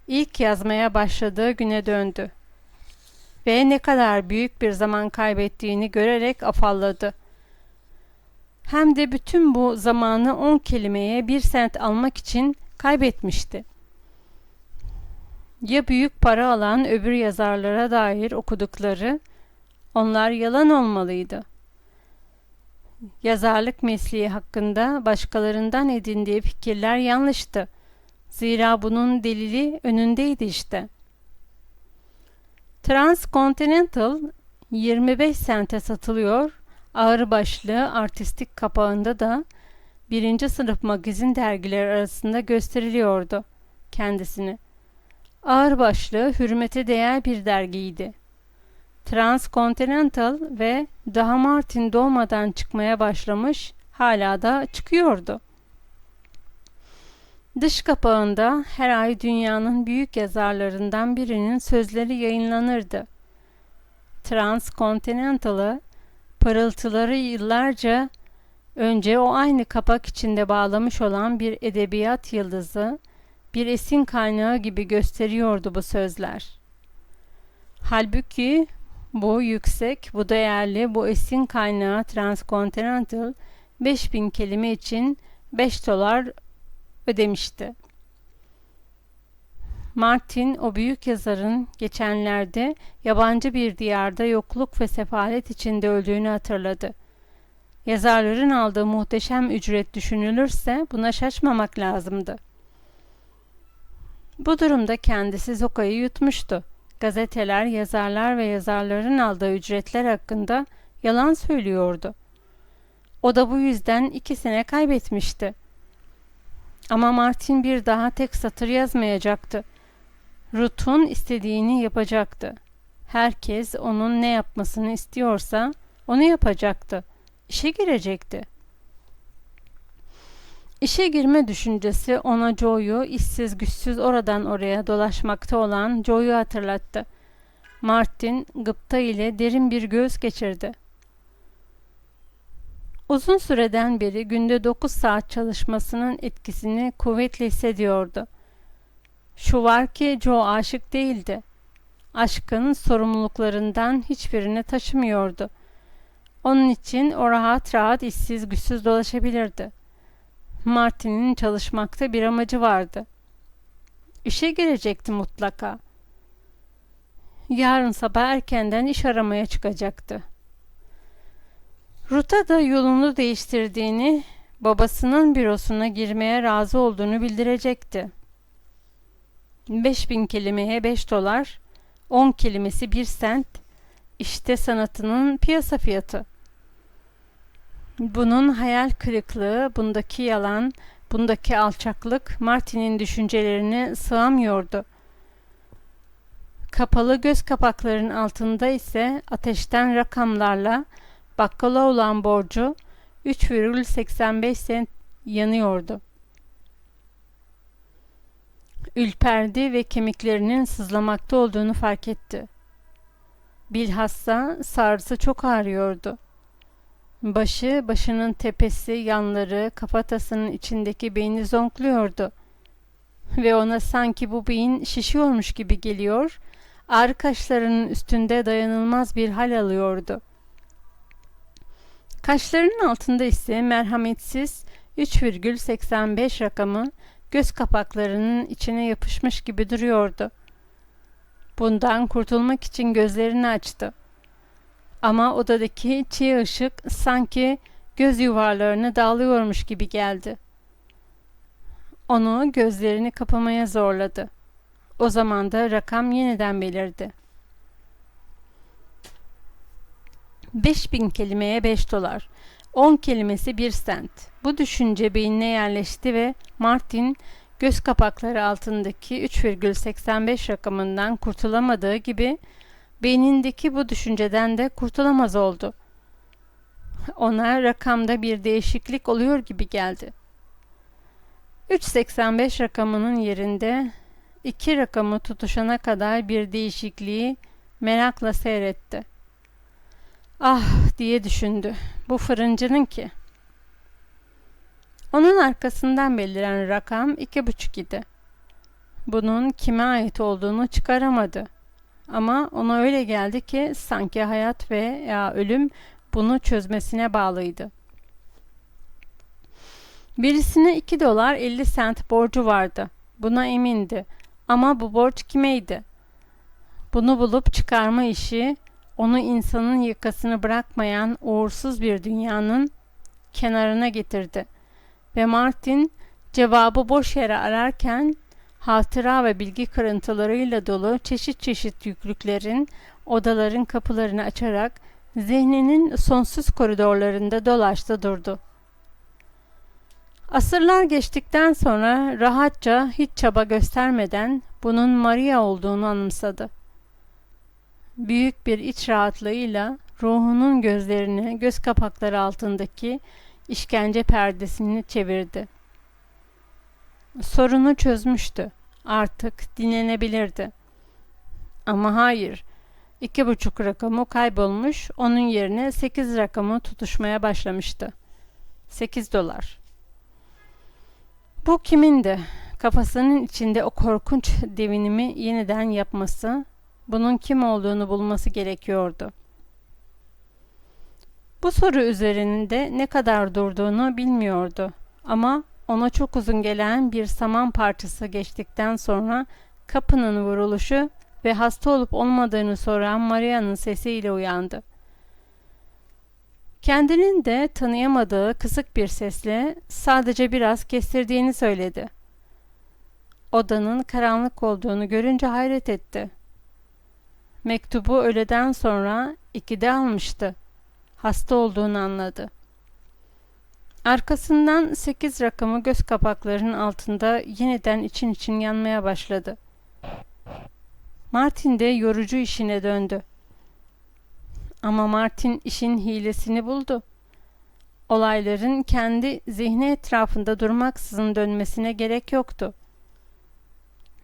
Speaker 1: İlk yazmaya başladığı güne döndü. Ve ne kadar büyük bir zaman kaybettiğini görerek afalladı. Hem de bütün bu zamanı 10 kelimeye 1 sent almak için kaybetmişti. Ya büyük para alan öbür yazarlara dair okudukları, onlar yalan olmalıydı. Yazarlık mesleği hakkında başkalarından edindiği fikirler yanlıştı. Zira bunun delili önündeydi işte. Transcontinental 25 sente satılıyor, ağırbaşlı artistik kapağında da birinci sınıf magazin dergileri arasında gösteriliyordu kendisini. Ağırbaşlı, hürmete değer bir dergiydi. Transcontinental ve daha Martin doğmadan çıkmaya başlamış, hala da çıkıyordu. Dış kapağında her ay dünyanın büyük yazarlarından birinin sözleri yayınlanırdı. Transcontinental'ı parıltıları yıllarca önce o aynı kapak içinde bağlamış olan bir edebiyat yıldızı, bir esin kaynağı gibi gösteriyordu bu sözler. Halbuki bu yüksek, bu değerli, bu esin kaynağı Transcontinental 5000 kelime için $5 ödemişti. Martin, o büyük yazarın geçenlerde yabancı bir diyarda yokluk ve sefalet içinde öldüğünü hatırladı. Yazarların aldığı muhteşem ücret düşünülürse buna şaşmamak lazımdı. Bu durumda kendisi Zoka'yı yutmuştu. Gazeteler, yazarlar ve yazarların aldığı ücretler hakkında yalan söylüyordu. O da bu yüzden 2 sene kaybetmişti. Ama Martin bir daha tek satır yazmayacaktı. Ruth'un istediğini yapacaktı. Herkes onun ne yapmasını istiyorsa onu yapacaktı. İşe girecekti. İşe girme düşüncesi ona Joe'yu, işsiz güçsüz oradan oraya dolaşmakta olan Joe'yu hatırlattı. Martin gıpta ile derin bir göz geçirdi. Uzun süreden beri günde 9 saat çalışmasının etkisini kuvvetle hissediyordu. Şu var ki Joe aşık değildi. Aşkın sorumluluklarından hiçbirini taşımıyordu. Onun için o rahat rahat işsiz güçsüz dolaşabilirdi. Martin'in çalışmakta bir amacı vardı. İşe girecekti mutlaka. Yarın sabah erkenden iş aramaya çıkacaktı. Ruth'a da yolunu değiştirdiğini, babasının bürosuna girmeye razı olduğunu bildirecekti. 5000 kelimeye $5, 10 kelimesi 1 sent, işte sanatının piyasa fiyatı. Bunun hayal kırıklığı, bundaki yalan, bundaki alçaklık Martin'in düşüncelerine sığamıyordu. Kapalı göz kapaklarının altında ise ateşten rakamlarla bakkala olan borcu 3,85 sent yanıyordu. Ürperdi ve kemiklerinin sızlamakta olduğunu fark etti. Bilhassa sarısı çok ağrıyordu. Başının tepesi, yanları, kafatasının içindeki beyni zonkluyordu. Ve ona sanki bu beyin şişiyormuş gibi geliyor, ağrı kaşlarının üstünde dayanılmaz bir hal alıyordu. Kaşlarının altında ise merhametsiz 3,85 rakamı göz kapaklarının içine yapışmış gibi duruyordu. Bundan kurtulmak için gözlerini açtı. Ama odadaki çiğ ışık sanki göz yuvarlarını dağılıyormuş gibi geldi. Onu gözlerini kapamaya zorladı. O zaman da rakam yeniden belirdi. 5000 kelimeye $5, 10 kelimesi 1 sent. Bu düşünce beynine yerleşti ve Martin göz kapakları altındaki 3,85 rakamından kurtulamadığı gibi beynindeki bu düşünceden de kurtulamaz oldu. Ona rakamda bir değişiklik oluyor gibi geldi. 3,85 rakamının yerinde 2 rakamı tutuşana kadar bir değişikliği merakla seyretti. Ah diye düşündü. Bu fırıncının ki. Onun arkasından beliren rakam 2,5 idi. Bunun kime ait olduğunu çıkaramadı. Ama ona öyle geldi ki sanki hayat veya ölüm bunu çözmesine bağlıydı. Birisine $2.50 borcu vardı. Buna emindi. Ama bu borç kimeydi? Bunu bulup çıkarma işi onu insanın yakasını bırakmayan uğursuz bir dünyanın kenarına getirdi. Ve Martin cevabı boş yere ararken hatıra ve bilgi kırıntılarıyla dolu çeşit çeşit yüklüklerin, odaların kapılarını açarak zihninin sonsuz koridorlarında dolaştı durdu. Asırlar geçtikten sonra rahatça, hiç çaba göstermeden bunun Maria olduğunu anımsadı. Büyük bir iç rahatlığıyla ruhunun gözlerini göz kapakları altındaki işkence perdesini çevirdi. Sorunu çözmüştü. Artık dinlenebilirdi. Ama hayır, 2,5 rakamı kaybolmuş, onun yerine 8 rakamı tutuşmaya başlamıştı. 8 dolar. Bu kimindi? Kafasının içinde o korkunç devinimi yeniden yapması, bunun kim olduğunu bulması gerekiyordu. Bu soru üzerinde ne kadar durduğunu bilmiyordu. Ama ona çok uzun gelen bir saman parçası geçtikten sonra kapının vuruluşu ve hasta olup olmadığını soran Maria'nın sesiyle uyandı. Kendinin de tanıyamadığı kısık bir sesle sadece biraz kestirdiğini söyledi. Odanın karanlık olduğunu görünce hayret etti. Mektubu öğleden sonra 2'de almıştı. Hasta olduğunu anladı. Arkasından 8 rakamı göz kapaklarının altında yeniden için için yanmaya başladı. Martin de yorucu işine döndü. Ama Martin işin hilesini buldu. Olayların kendi zihni etrafında durmaksızın dönmesine gerek yoktu.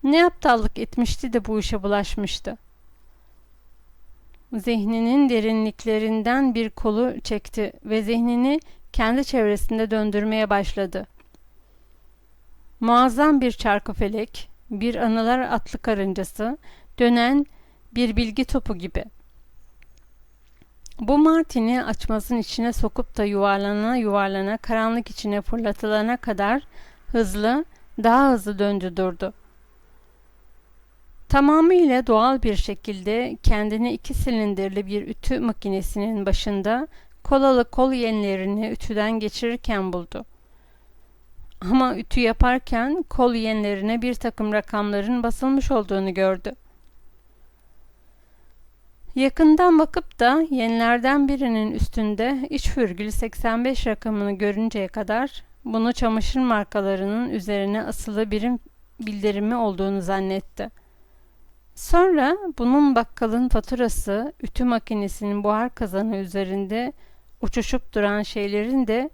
Speaker 1: Ne aptallık etmişti de bu işe bulaşmıştı. Zihninin derinliklerinden bir kolu çekti ve zihnini kendi çevresinde döndürmeye başladı. Muazzam bir çarkıfelek, bir anılar atlı karıncası, dönen bir bilgi topu gibi. Bu Martin'i açmazın içine sokup da yuvarlana yuvarlana karanlık içine fırlatılana kadar hızlı, daha hızlı döndü durdu. Tamamıyla doğal bir şekilde kendini 2 silindirli bir ütü makinesinin başında kolalı kol yenlerini ütüden geçirirken buldu. Ama ütü yaparken kol yenlerine bir takım rakamların basılmış olduğunu gördü. Yakından bakıp da yenlerden birinin üstünde 3,85 rakamını görünceye kadar bunu çamaşır markalarının üzerine asılı birim bildirimi olduğunu zannetti. Sonra bunun bakkalın faturası, ütü makinesinin buhar kazanı üzerinde uçuşup duran şeylerin de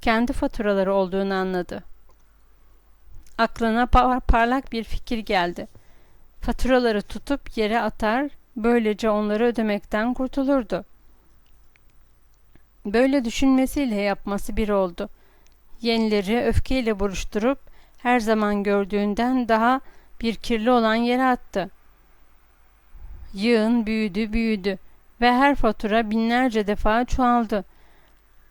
Speaker 1: kendi faturaları olduğunu anladı. Aklına parlak bir fikir geldi. Faturaları tutup yere atar, böylece onları ödemekten kurtulurdu. Böyle düşünmesiyle yapması bir oldu. Yenleri öfkeyle buruşturup her zaman gördüğünden daha bir kirli olan yere attı. Yığın büyüdü ve her fatura binlerce defa çoğaldı.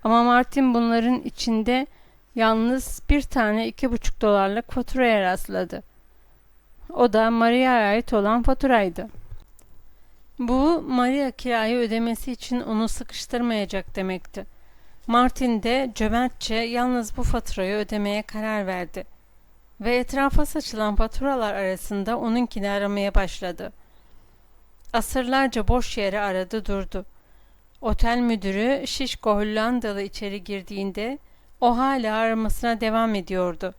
Speaker 1: Ama Martin bunların içinde yalnız bir tane 2,5 dolarlık faturaya rastladı. O da Maria'ya ait olan faturaydı. Bu Maria kirayı ödemesi için onu sıkıştırmayacak demekti. Martin de cömertçe yalnız bu faturayı ödemeye karar verdi. Ve etrafa saçılan faturalar arasında onunkini aramaya başladı. Asırlarca boş yere aradı durdu. Otel müdürü şişko Hollandalı içeri girdiğinde o hala aramasına devam ediyordu.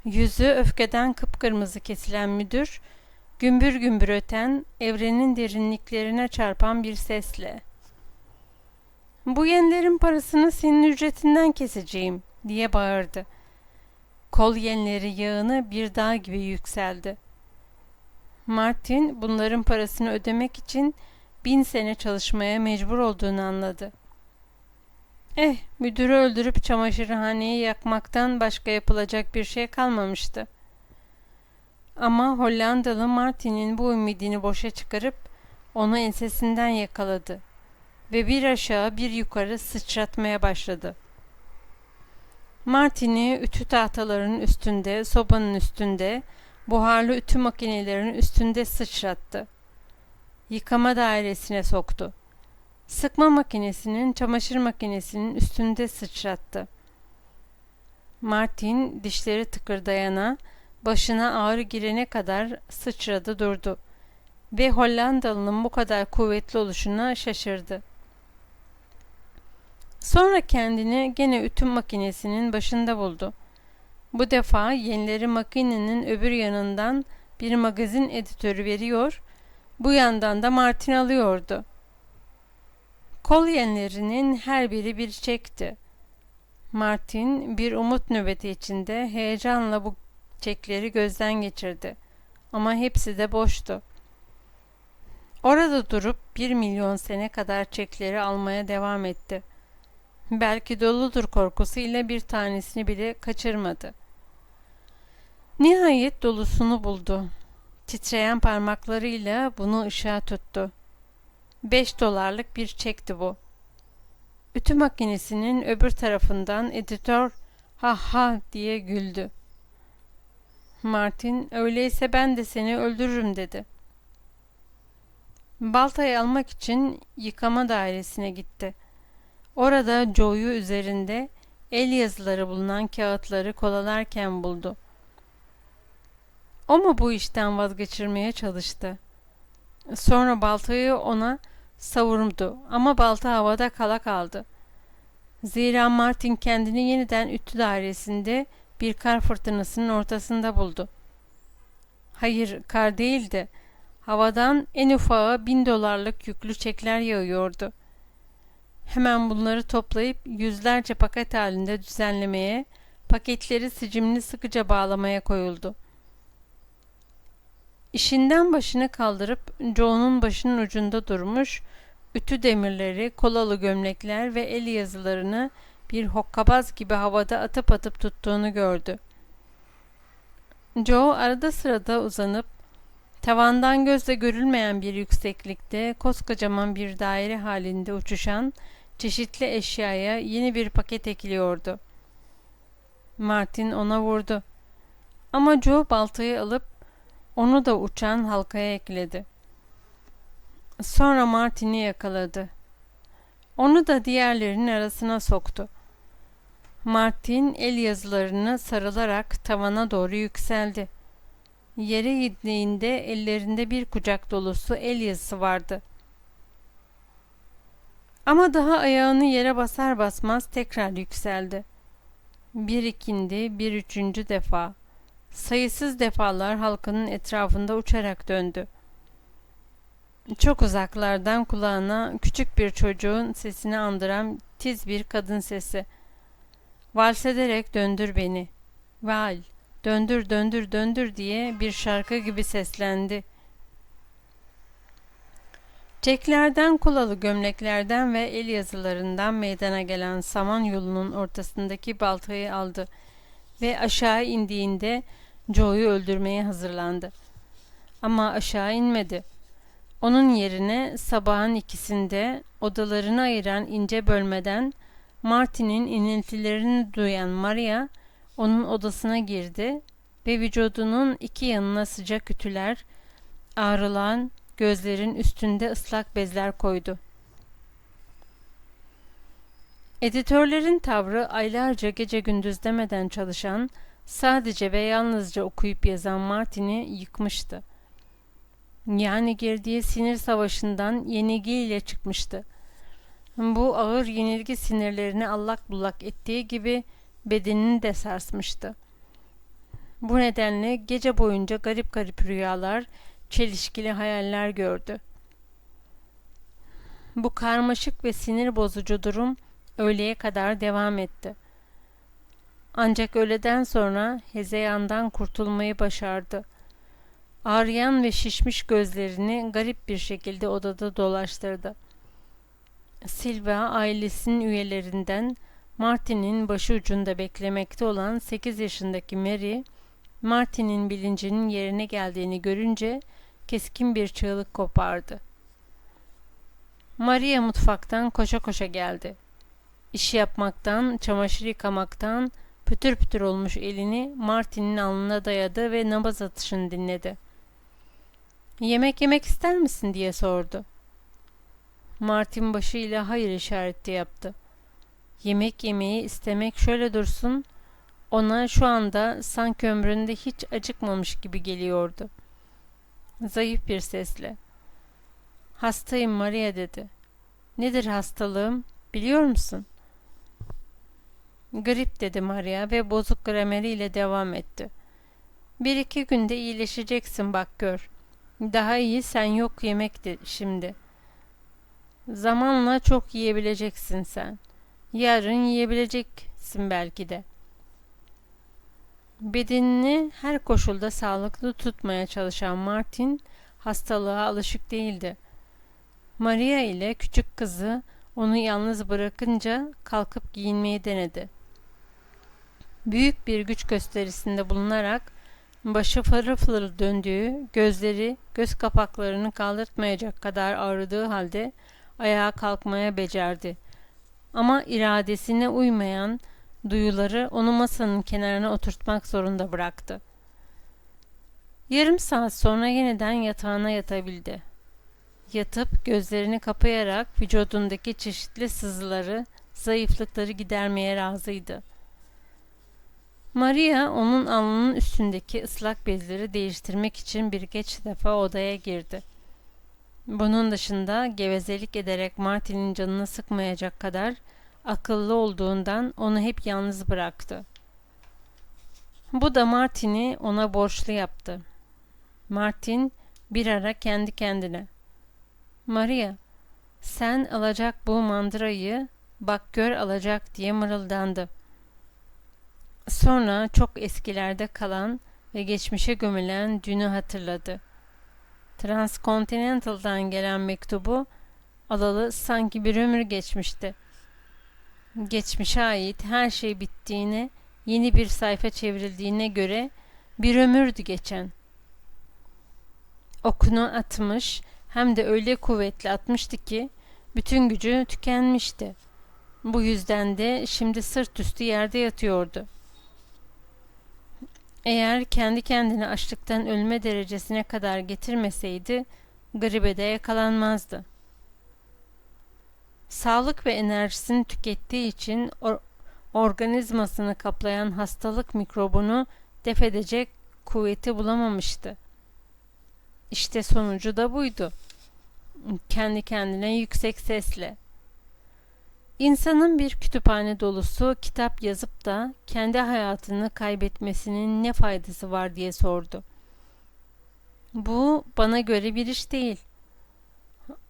Speaker 1: Yüzü öfkeden kıpkırmızı kesilen müdür, gümbür gümbür öten, evrenin derinliklerine çarpan bir sesle "Bu yenlerin parasını senin ücretinden keseceğim," diye bağırdı. Kol yenleri yağını bir dağ gibi yükseldi. Martin bunların parasını ödemek için 1000 sene çalışmaya mecbur olduğunu anladı. Müdürü öldürüp çamaşırhaneyi yakmaktan başka yapılacak bir şey kalmamıştı. Ama Hollandalı Martin'in bu ümidini boşa çıkarıp onu ensesinden yakaladı ve bir aşağı bir yukarı sıçratmaya başladı. Martin'i ütü tahtalarının üstünde, sobanın üstünde, buharlı ütü makinelerinin üstünde sıçrattı. Yıkama dairesine soktu. Sıkma makinesinin, çamaşır makinesinin üstünde sıçrattı. Martin dişleri tıkırdayana, başına ağrı girene kadar sıçradı durdu ve Hollandalı'nın bu kadar kuvvetli oluşuna şaşırdı. Sonra kendini gene ütü makinesinin başında buldu. Bu defa yenileri makinenin öbür yanından bir magazin editörü veriyor, bu yandan da Martin alıyordu. Kol yenlerinin her biri bir çekti. Martin bir umut nöbeti içinde heyecanla bu çekleri gözden geçirdi. Ama hepsi de boştu. Orada durup 1 milyon sene kadar çekleri almaya devam etti. Belki doludur korkusuyla bir tanesini bile kaçırmadı. Nihayet dolusunu buldu. Titreyen parmaklarıyla bunu ışığa tuttu. 5 dolarlık bir çekti bu. Ütü makinesinin öbür tarafından editör "ha ha" diye güldü. Martin, "Öyleyse ben de seni öldürürüm" dedi. Baltayı almak için yıkama dairesine gitti. Orada Joe'yu üzerinde el yazıları bulunan kağıtları kolalarken buldu. O mu bu işten vazgeçirmeye çalıştı? Sonra baltayı ona savurdu ama balta havada kala kaldı. Zira Martin kendini yeniden ütü dairesinde bir kar fırtınasının ortasında buldu. Hayır, kar değildi. Havadan en ufağı 1.000 dolarlık yüklü çekler yağıyordu. Hemen bunları toplayıp yüzlerce paket halinde düzenlemeye, paketleri sicimli sıkıca bağlamaya koyuldu. İşinden başını kaldırıp Joe'nun başının ucunda durmuş, ütü demirleri, kolalı gömlekler ve el yazılarını bir hokkabaz gibi havada atıp atıp tuttuğunu gördü. Joe arada sırada uzanıp tavandan gözle görülmeyen bir yükseklikte koskocaman bir daire halinde uçuşan çeşitli eşyaya yeni bir paket ekliyordu. Martin ona vurdu. Ama Joe baltayı alıp onu da uçan halkaya ekledi. Sonra Martin'i yakaladı. Onu da diğerlerinin arasına soktu. Martin el yazılarına sarılarak tavana doğru yükseldi. Yere indiğinde ellerinde bir kucak dolusu el yazısı vardı. Ama daha ayağını yere basar basmaz tekrar yükseldi. Bir ikindi, bir üçüncü defa. Sayısız defalar halkanın etrafında uçarak döndü. Çok uzaklardan kulağına küçük bir çocuğun sesini andıran tiz bir kadın sesi. "Vals ederek döndür beni. Val, döndür döndür döndür" diye bir şarkı gibi seslendi. Çeklerden, kolalı gömleklerden ve el yazılarından meydana gelen saman yolunun ortasındaki baltayı aldı ve aşağı indiğinde Joe'yu öldürmeye hazırlandı. Ama aşağı inmedi. Onun yerine sabahın ikisinde odalarını ayıran ince bölmeden Martin'in iniltilerini duyan Maria onun odasına girdi ve vücudunun iki yanına sıcak ütüler, ağrılan gözlerin üstünde ıslak bezler koydu. Editörlerin tavrı aylarca gece gündüz demeden çalışan, sadece ve yalnızca okuyup yazan Martin'i yıkmıştı. Yani girdiği sinir savaşından yenilgiyle çıkmıştı. Bu ağır yenilgi sinirlerini allak bullak ettiği gibi bedenini de sarsmıştı. Bu nedenle gece boyunca garip garip rüyalar, çelişkili hayaller gördü. Bu karmaşık ve sinir bozucu durum öğleye kadar devam etti. Ancak öğleden sonra hezeyandan kurtulmayı başardı. Ağrıyan ve şişmiş gözlerini garip bir şekilde odada dolaştırdı. Silva ailesinin üyelerinden Martin'in başı ucunda beklemekte olan 8 yaşındaki Mary, Martin'in bilincinin yerine geldiğini görünce keskin bir çığlık kopardı. Maria mutfaktan koşa koşa geldi. İşi yapmaktan, çamaşır yıkamaktan pütür pütür olmuş elini Martin'in alnına dayadı ve nabız atışını dinledi. "Yemek yemek ister misin?" diye sordu. Martin başıyla hayır işareti yaptı. Yemek yemeyi istemek şöyle dursun, ona şu anda sanki ömründe hiç acıkmamış gibi geliyordu. Zayıf bir sesle, "Hastayım Maria" dedi. "Nedir hastalığım, biliyor musun?" "Grip" dedi Maria ve bozuk grameriyle devam etti. "Bir iki günde iyileşeceksin, bak gör. Daha iyi, sen yok yemekti şimdi. Zamanla çok yiyebileceksin sen. Yarın yiyebileceksin belki de." Bedenini her koşulda sağlıklı tutmaya çalışan Martin hastalığa alışık değildi. Maria ile küçük kızı onu yalnız bırakınca kalkıp giyinmeyi denedi. Büyük bir güç gösterisinde bulunarak başı fırıl fırıl döndüğü, gözleri göz kapaklarını kaldırtmayacak kadar ağrıdığı halde ayağa kalkmaya becerdi. Ama iradesine uymayan duyuları onu masanın kenarına oturtmak zorunda bıraktı. Yarım saat sonra yeniden yatağına yatabildi. Yatıp gözlerini kapayarak vücudundaki çeşitli sızıları, zayıflıkları gidermeye razıydı. Maria onun alnının üstündeki ıslak bezleri değiştirmek için birkaç defa odaya girdi. Bunun dışında gevezelik ederek Martin'in canını sıkmayacak kadar akıllı olduğundan onu hep yalnız bıraktı. Bu da Martin'i ona borçlu yaptı. Martin bir ara kendi kendine, "Maria, sen alacak bu mandırayı, bak gör alacak," diye mırıldandı. Sonra çok eskilerde kalan ve geçmişe gömülen dünü hatırladı. Transcontinental'dan gelen mektubu alalı sanki bir ömür geçmişti. Geçmişe ait her şey bittiğine, yeni bir sayfa çevrildiğine göre bir ömürdü geçen. Okunu atmış, hem de öyle kuvvetli atmıştı ki bütün gücü tükenmişti. Bu yüzden de şimdi sırt üstü yerde yatıyordu. Eğer kendi kendine açlıktan ölme derecesine kadar getirmeseydi, gribede yakalanmazdı. Sağlık ve enerjisini tükettiği için organizmasını kaplayan hastalık mikrobunu def edecek kuvveti bulamamıştı. İşte sonucu da buydu. Kendi kendine yüksek sesle, İnsanın bir kütüphane dolusu kitap yazıp da kendi hayatını kaybetmesinin ne faydası var diye sordu. Bu bana göre bir iş değil.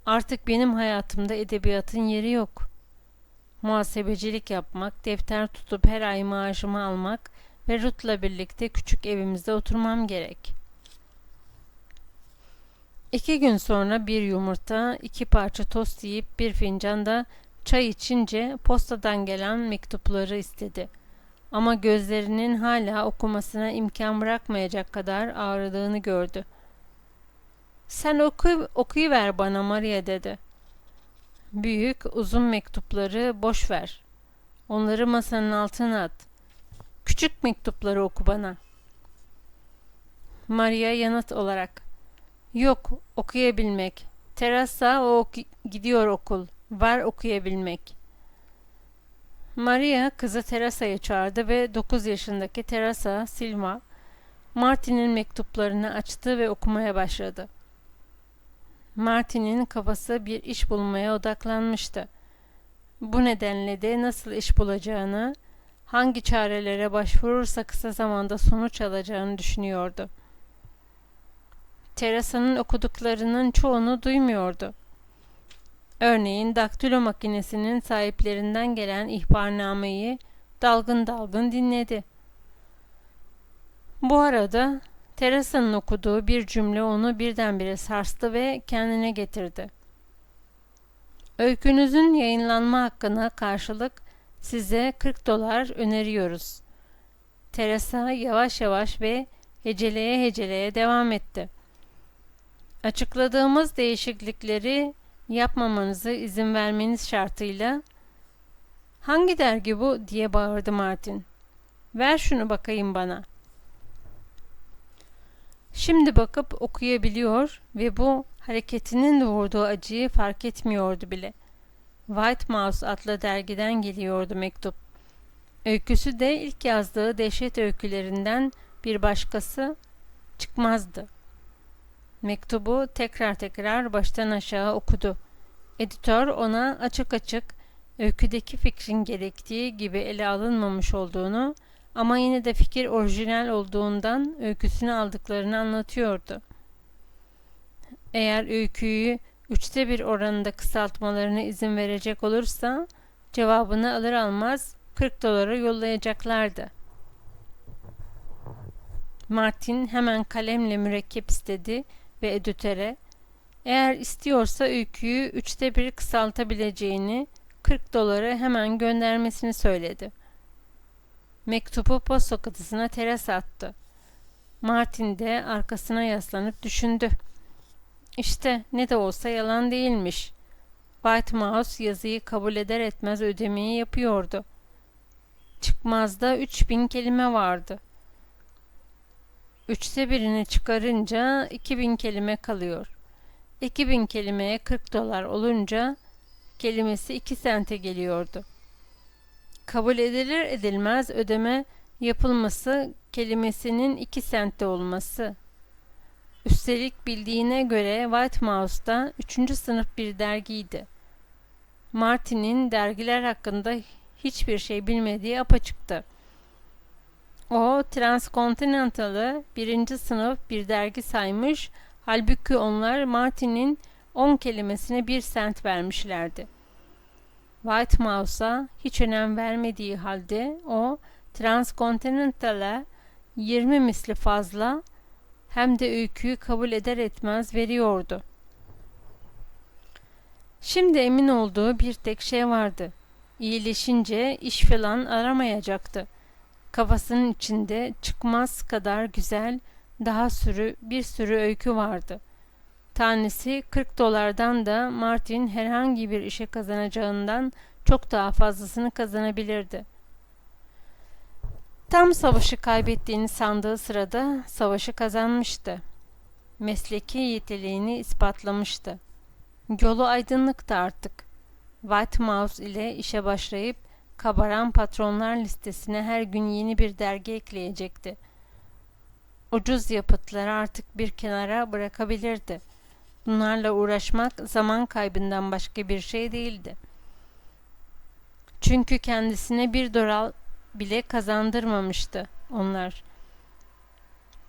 Speaker 1: Artık benim hayatımda edebiyatın yeri yok. Muhasebecilik yapmak, defter tutup her ay maaşımı almak ve Ruth'la birlikte küçük evimizde oturmam gerek. 2 gün sonra bir yumurta, 2 parça tost yiyip bir fincan da çay içince postadan gelen mektupları istedi. Ama gözlerinin hala okumasına imkan bırakmayacak kadar ağrıdığını gördü. "Sen okuyuver bana Maria," dedi. "Büyük, uzun mektupları boş ver. Onları masanın altına at. Küçük mektupları oku bana." Maria yanıt olarak, "Yok, okuyabilmek. Teresa gidiyor okul. Var okuyabilmek." Maria kızı Teresa'yı çağırdı ve 9 yaşındaki Teresa Silva, Martin'in mektuplarını açtı ve okumaya başladı. Martin'in kafası bir iş bulmaya odaklanmıştı. Bu nedenle de nasıl iş bulacağını, hangi çarelere başvurursa kısa zamanda sonuç alacağını düşünüyordu. Teresa'nın okuduklarının çoğunu duymuyordu. Örneğin daktilo makinesinin sahiplerinden gelen ihbarnameyi dalgın dalgın dinledi. Bu arada Teresa'nın okuduğu bir cümle onu birdenbire sarstı ve kendine getirdi. "Öykünüzün yayınlanma hakkına karşılık size $40 öneriyoruz." Teresa yavaş yavaş ve heceleye heceleye devam etti. "Açıkladığımız değişiklikleri yapmamanıza izin vermeniz şartıyla." "Hangi dergi bu?" diye bağırdı Martin. "Ver şunu bakayım bana." Şimdi bakıp okuyabiliyor ve bu hareketinin doğurduğu acıyı fark etmiyordu bile. White Mouse adlı dergiden geliyordu mektup. Öyküsü de ilk yazdığı dehşet öykülerinden bir başkası çıkmazdı. Mektubu tekrar tekrar baştan aşağı okudu. Editör ona açık açık öyküdeki fikrin gerektiği gibi ele alınmamış olduğunu ama yine de fikir orijinal olduğundan öyküsünü aldıklarını anlatıyordu. Eğer öyküyü 1/3 oranında kısaltmalarına izin verecek olursa cevabını alır almaz $40 yollayacaklardı. Martin hemen kalemle mürekkep istedi ve editöre, Eğer istiyorsa öyküyü 1/3 kısaltabileceğini, $40 hemen göndermesini söyledi. Mektubu posta kutusuna Teres attı. Martin de arkasına yaslanıp düşündü. İşte ne de olsa yalan değilmiş. White Mouse yazıyı kabul eder etmez ödemeyi yapıyordu. Çıkmazda 3000 kelime vardı. 1/3'ünü çıkarınca 2000 kelime kalıyor. 2000 kelimeye $40 olunca kelimesi 2 sente geliyordu. Kabul edilir edilmez ödeme yapılması kelimesinin 2 sentte olması. Üstelik bildiğine göre White Mouse'da 3. sınıf bir dergiydi. Martin'in dergiler hakkında hiçbir şey bilmediği apaçıktı. O, Transcontinental'ı 1. sınıf bir dergi saymış, halbuki onlar Martin'in 10 kelimesine 1 sent vermişlerdi. White Mouse'a hiç önem vermediği halde o, Transcontinental'a 20 misli fazla hem de öyküyü kabul eder etmez veriyordu. Şimdi emin olduğu bir tek şey vardı. İyileşince iş falan aramayacaktı. Kafasının içinde çıkmaz kadar güzel bir sürü öykü vardı. Tanesi $40'dan da Martin herhangi bir işe kazanacağından çok daha fazlasını kazanabilirdi. Tam savaşı kaybettiğini sandığı sırada savaşı kazanmıştı. Mesleki yeteneğini ispatlamıştı. Yolu aydınlıktı artık. White Mouse ile işe başlayıp kabaran patronlar listesine her gün yeni bir dergi ekleyecekti. Ucuz yapıtları artık bir kenara bırakabilirdi. Bunlarla uğraşmak zaman kaybından başka bir şey değildi. Çünkü kendisine $1 bile kazandırmamıştı onlar.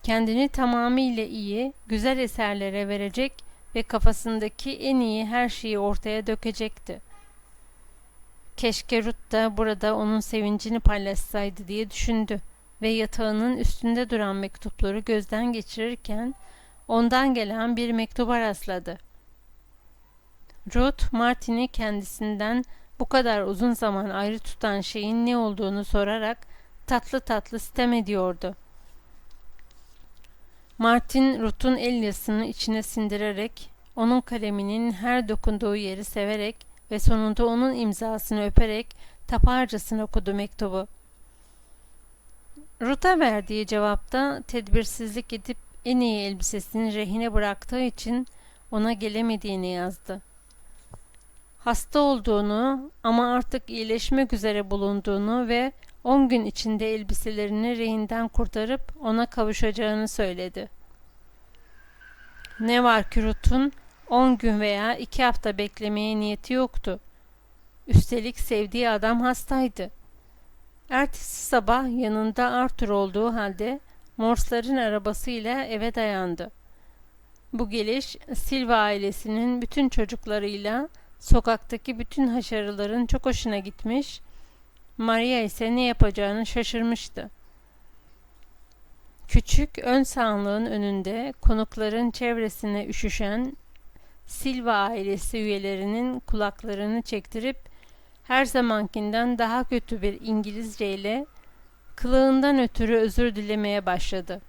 Speaker 1: Kendini tamamıyla iyi, güzel eserlere verecek ve kafasındaki en iyi her şeyi ortaya dökecekti. Keşke Ruth da burada onun sevincini paylaşsaydı diye düşündü ve yatağının üstünde duran mektupları gözden geçirirken ondan gelen bir mektuba rastladı. Ruth, Martin'i kendisinden bu kadar uzun zaman ayrı tutan şeyin ne olduğunu sorarak tatlı tatlı sitem ediyordu. Martin, Ruth'un el yazısını içine sindirerek, onun kaleminin her dokunduğu yeri severek ve sonunda onun imzasını öperek taparcasına okudu mektubu. Ruth'a verdiği cevapta tedbirsizlik edip en iyi elbisesini rehine bıraktığı için ona gelemediğini yazdı. Hasta olduğunu ama artık iyileşmek üzere bulunduğunu ve 10 gün içinde elbiselerini rehinden kurtarıp ona kavuşacağını söyledi. Ne var ki Ruth'un 10 gün veya 2 hafta beklemeye niyeti yoktu. Üstelik sevdiği adam hastaydı. Ertesi sabah yanında Arthur olduğu halde Morse'ların arabasıyla eve dayandı. Bu geliş Silva ailesinin bütün çocuklarıyla sokaktaki bütün haşarıların çok hoşuna gitmiş, Maria ise ne yapacağını şaşırmıştı. Küçük ön sağlığın önünde konukların çevresine üşüşen Silva ailesi üyelerinin kulaklarını çektirip her zamankinden daha kötü bir İngilizce ile kılığından ötürü özür dilemeye başladı.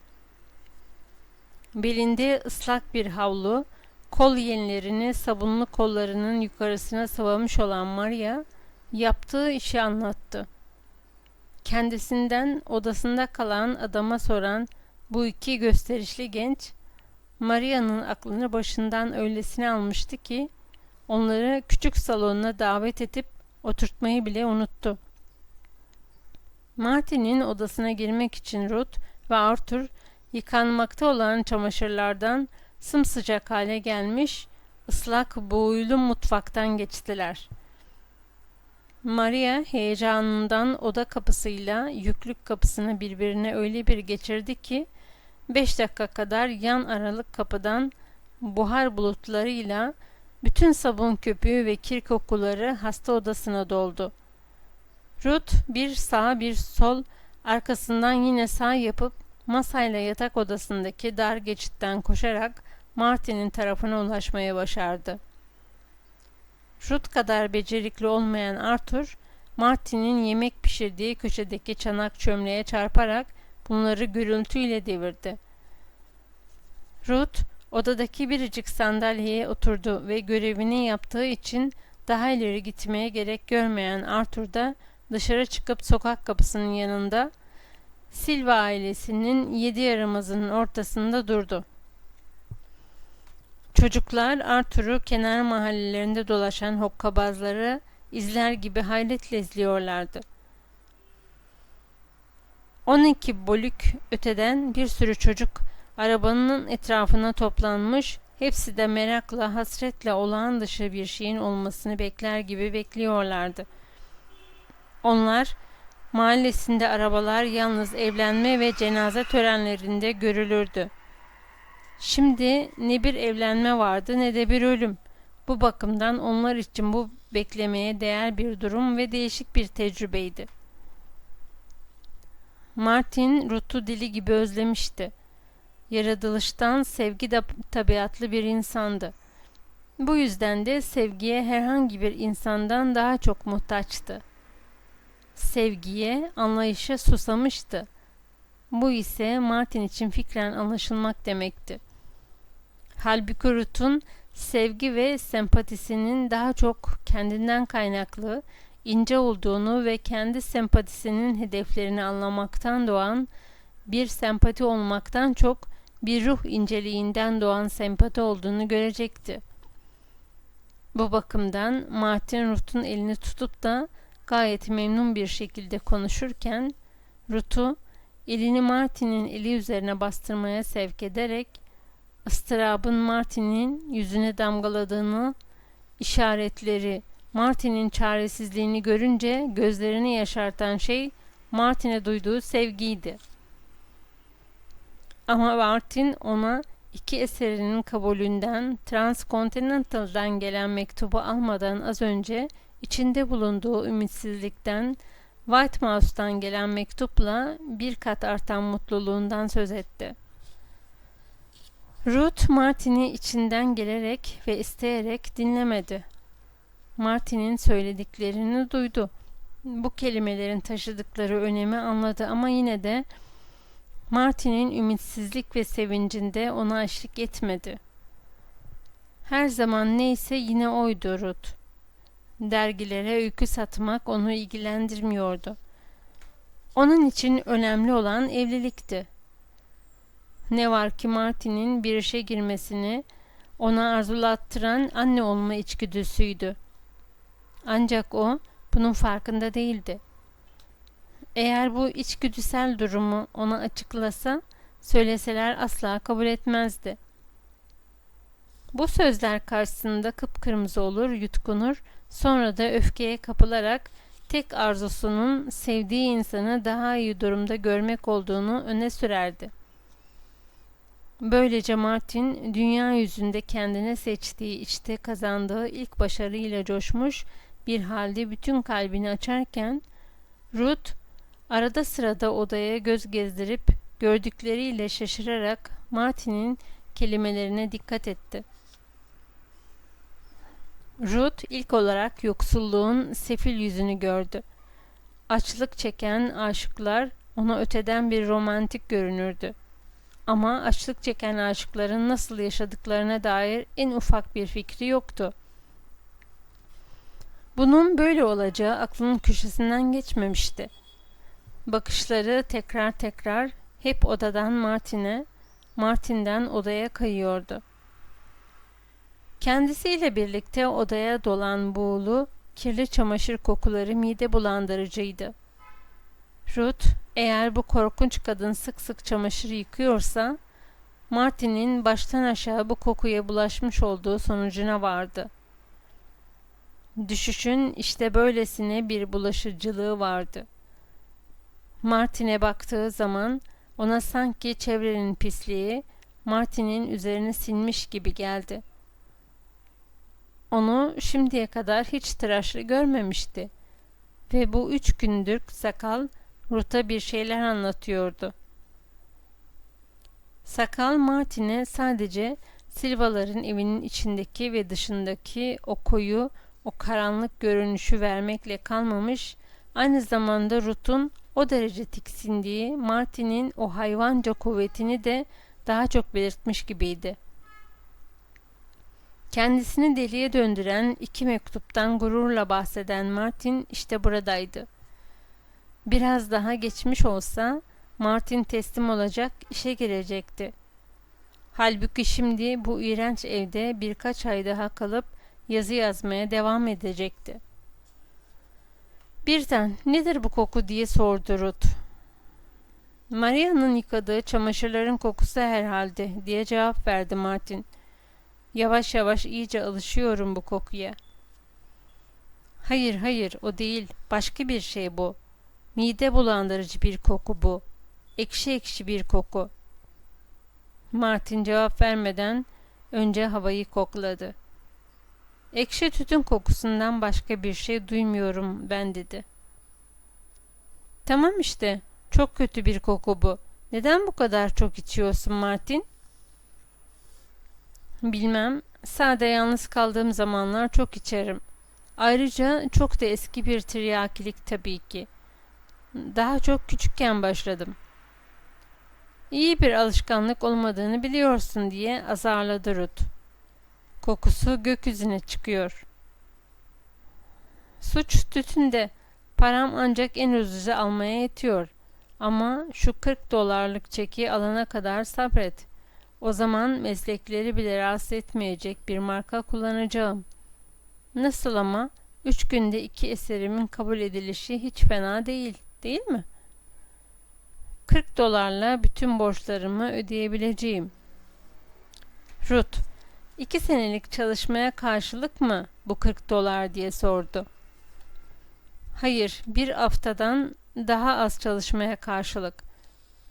Speaker 1: Belinde ıslak bir havlu, kol yenlerini sabunlu kollarının yukarısına sıvamış olan Maria, yaptığı işi anlattı. Kendisinden odasında kalan adama soran bu iki gösterişli genç, Maria'nın aklını başından öylesine almıştı ki, onları küçük salonuna davet edip oturtmayı bile unuttu. Martin'in odasına girmek için Ruth ve Arthur, yıkanmakta olan çamaşırlardan sımsıcak hale gelmiş, ıslak buğuylu mutfaktan geçtiler. Maria heyecanından oda kapısıyla yüklük kapısını birbirine öyle bir geçirdi ki 5 dakika kadar yan aralık kapıdan buhar bulutlarıyla bütün sabun köpüğü ve kir kokuları hasta odasına doldu. Ruth bir sağ bir sol arkasından yine sağ yapıp masayla yatak odasındaki dar geçitten koşarak Martin'in tarafına ulaşmaya başardı. Ruth kadar becerikli olmayan Arthur, Martin'in yemek pişirdiği köşedeki çanak çömleğe çarparak bunları gürültüyle devirdi. Ruth, odadaki biricik sandalyeye oturdu ve görevini yaptığı için daha ileri gitmeye gerek görmeyen Arthur da dışarı çıkıp sokak kapısının yanında Silva ailesinin 7 yaramazının ortasında durdu. Çocuklar Arthur'u kenar mahallelerinde dolaşan hokkabazları izler gibi hayretle izliyorlardı. 12 bolük öteden bir sürü çocuk arabanın etrafına toplanmış, hepsi de merakla, hasretle olağan dışı bir şeyin olmasını bekler gibi bekliyorlardı. Onlar, mahallesinde arabalar yalnız evlenme ve cenaze törenlerinde görülürdü. Şimdi ne bir evlenme vardı ne de bir ölüm. Bu bakımdan onlar için bu beklemeye değer bir durum ve değişik bir tecrübeydi. Martin, Ruth'u dili gibi özlemişti. Yaratılıştan sevgi tabiatlı bir insandı. Bu yüzden de sevgiye herhangi bir insandan daha çok muhtaçtı. Sevgiye, anlayışa susamıştı. Bu ise Martin için fikren anlaşılmak demekti. Halbuki Ruth'un sevgi ve sempatisinin daha çok kendinden kaynaklı, ince olduğunu ve kendi sempatisinin hedeflerini anlamaktan doğan bir sempati olmaktan çok bir ruh inceliğinden doğan sempati olduğunu görecekti. Bu bakımdan Martin Ruth'un elini tutup da gayet memnun bir şekilde konuşurken Ruth'u elini Martin'in eli üzerine bastırmaya sevk ederek ıstırabın Martin'in yüzüne damgaladığını, işaretleri, Martin'in çaresizliğini görünce gözlerini yaşartan şey Martin'e duyduğu sevgiydi. Ama Martin ona 2 eserinin kabulünden Transcontinental'dan gelen mektubu almadan az önce içinde bulunduğu ümitsizlikten White Mouse'dan gelen mektupla bir kat artan mutluluğundan söz etti. Ruth Martin'i içinden gelerek ve isteyerek dinlemedi. Martin'in söylediklerini duydu. Bu kelimelerin taşıdıkları önemi anladı ama yine de Martin'in ümitsizlik ve sevincinde ona eşlik etmedi. Her zaman neyse yine oydu Ruth. Dergilere öykü satmak onu ilgilendirmiyordu. Onun için önemli olan evlilikti. Ne var ki Martin'in bir işe girmesini ona arzulattıran anne olma içgüdüsüydü. Ancak o bunun farkında değildi. Eğer bu içgüdüsel durumu ona açıklasa, söyleseler asla kabul etmezdi. Bu sözler karşısında kıpkırmızı olur, yutkunur, sonra da öfkeye kapılarak tek arzusunun sevdiği insanı daha iyi durumda görmek olduğunu öne sürerdi. Böylece Martin, dünya yüzünde kendine seçtiği, işte kazandığı ilk başarıyla coşmuş bir halde bütün kalbini açarken, Ruth, arada sırada odaya göz gezdirip gördükleriyle şaşırarak Martin'in kelimelerine dikkat etti. Ruth ilk olarak yoksulluğun sefil yüzünü gördü. Açlık çeken aşıklar ona öteden bir romantik görünürdü. Ama açlık çeken aşıkların nasıl yaşadıklarına dair en ufak bir fikri yoktu. Bunun böyle olacağı aklının köşesinden geçmemişti. Bakışları tekrar tekrar hep odadan Martin'e, Martin'den odaya kayıyordu. Kendisiyle birlikte odaya dolan buğulu, kirli çamaşır kokuları mide bulandırıcıydı. Ruth, eğer bu korkunç kadın sık sık çamaşır yıkıyorsa, Martin'in baştan aşağı bu kokuya bulaşmış olduğu sonucuna vardı. Düşüşün işte böylesine bir bulaşıcılığı vardı. Martin'e baktığı zaman ona sanki çevrenin pisliği Martin'in üzerine sinmiş gibi geldi. Onu şimdiye kadar hiç tıraşlı görmemişti ve bu 3 gündür sakal Ruth'a bir şeyler anlatıyordu. Sakal Martin'e sadece Silvaların evinin içindeki ve dışındaki o koyu, o karanlık görünüşü vermekle kalmamış, aynı zamanda Ruth'un o derece tiksindiği Martin'in o hayvanca kuvvetini de daha çok belirtmiş gibiydi. Kendisini deliye döndüren 2 mektuptan gururla bahseden Martin işte buradaydı. Biraz daha geçmiş olsa Martin teslim olacak, işe girecekti. Halbuki şimdi bu iğrenç evde birkaç ay daha kalıp yazı yazmaya devam edecekti. Birden "Nedir bu koku?" diye sordu Ruth. "Maria'nın yıkadığı çamaşırların kokusu herhalde," diye cevap verdi Martin. "Yavaş yavaş iyice alışıyorum bu kokuya." Hayır, hayır, o değil. Başka bir şey bu. Mide bulandırıcı bir koku bu. Ekşi ekşi bir koku." Martin cevap vermeden önce havayı kokladı. "Ekşi tütün kokusundan başka bir şey duymuyorum ben," dedi. "Tamam işte, çok kötü bir koku bu. Neden bu kadar çok içiyorsun Martin?" "Bilmem, sade yalnız kaldığım zamanlar çok içerim. Ayrıca çok da eski bir tiryakilik tabii ki. Daha çok küçükken başladım." "İyi bir alışkanlık olmadığını biliyorsun," diye azarladı Ruth. "Kokusu gökyüzüne çıkıyor." "Suç tütünde. Param ancak en ucuzu almaya yetiyor. Ama şu 40 dolarlık çeki alana kadar sabret. O zaman meslekleri bile rahatsız etmeyecek bir marka kullanacağım." "Nasıl ama? 3 günde 2 eserimin kabul edilişi hiç fena değil, değil mi? 40 dolarla bütün borçlarımı ödeyebileceğim." Ruth, 2 senelik çalışmaya karşılık mı bu 40 dolar diye sordu. "Hayır, bir haftadan daha az çalışmaya karşılık.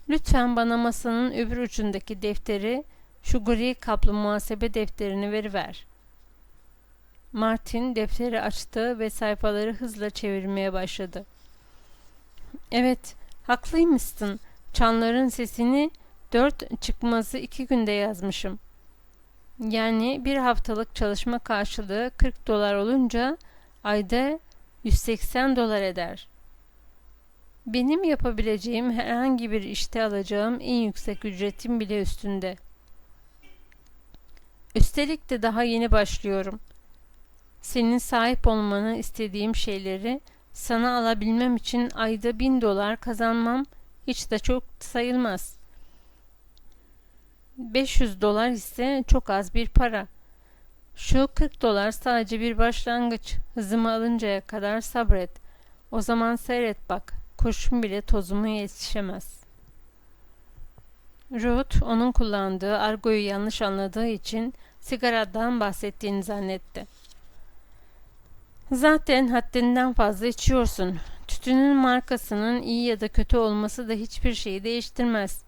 Speaker 1: Lütfen bana masanın öbür ucundaki defteri, şu gri kaplı muhasebe defterini veriver." Martin defteri açtı ve sayfaları hızla çevirmeye başladı. "Evet, haklıymışsın. Çanların sesini 4 çıkmazı 2 günde yazmışım. Yani bir haftalık çalışma karşılığı 40 dolar olunca ayda 180 dolar eder. Benim yapabileceğim herhangi bir işte alacağım en yüksek ücretin bile üstünde. Üstelik de daha yeni başlıyorum. Senin sahip olmanı istediğim şeyleri sana alabilmem için ayda 1000 dolar kazanmam hiç de çok sayılmaz. 500 dolar ise çok az bir para. Şu 40 dolar sadece bir başlangıç. Hızımı alıncaya kadar sabret. O zaman seyret bak. Kurşun bile tozuma yetişemez." Ruth onun kullandığı argoyu yanlış anladığı için sigaradan bahsettiğini zannetti. "Zaten haddinden fazla içiyorsun. Tütünün markasının iyi ya da kötü olması da hiçbir şeyi değiştirmez.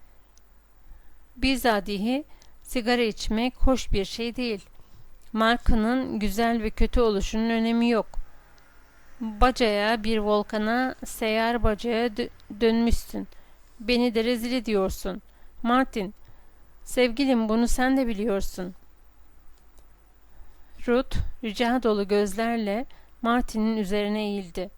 Speaker 1: Bizatihi sigara içmek hoş bir şey değil. Markanın güzel ve kötü oluşunun önemi yok. Bacaya, bir volkana, seyyar bacaya dönmüşsün. Beni de rezil ediyorsun. Martin, sevgilim, bunu sen de biliyorsun." Ruth rica dolu gözlerle Martin'in üzerine eğildi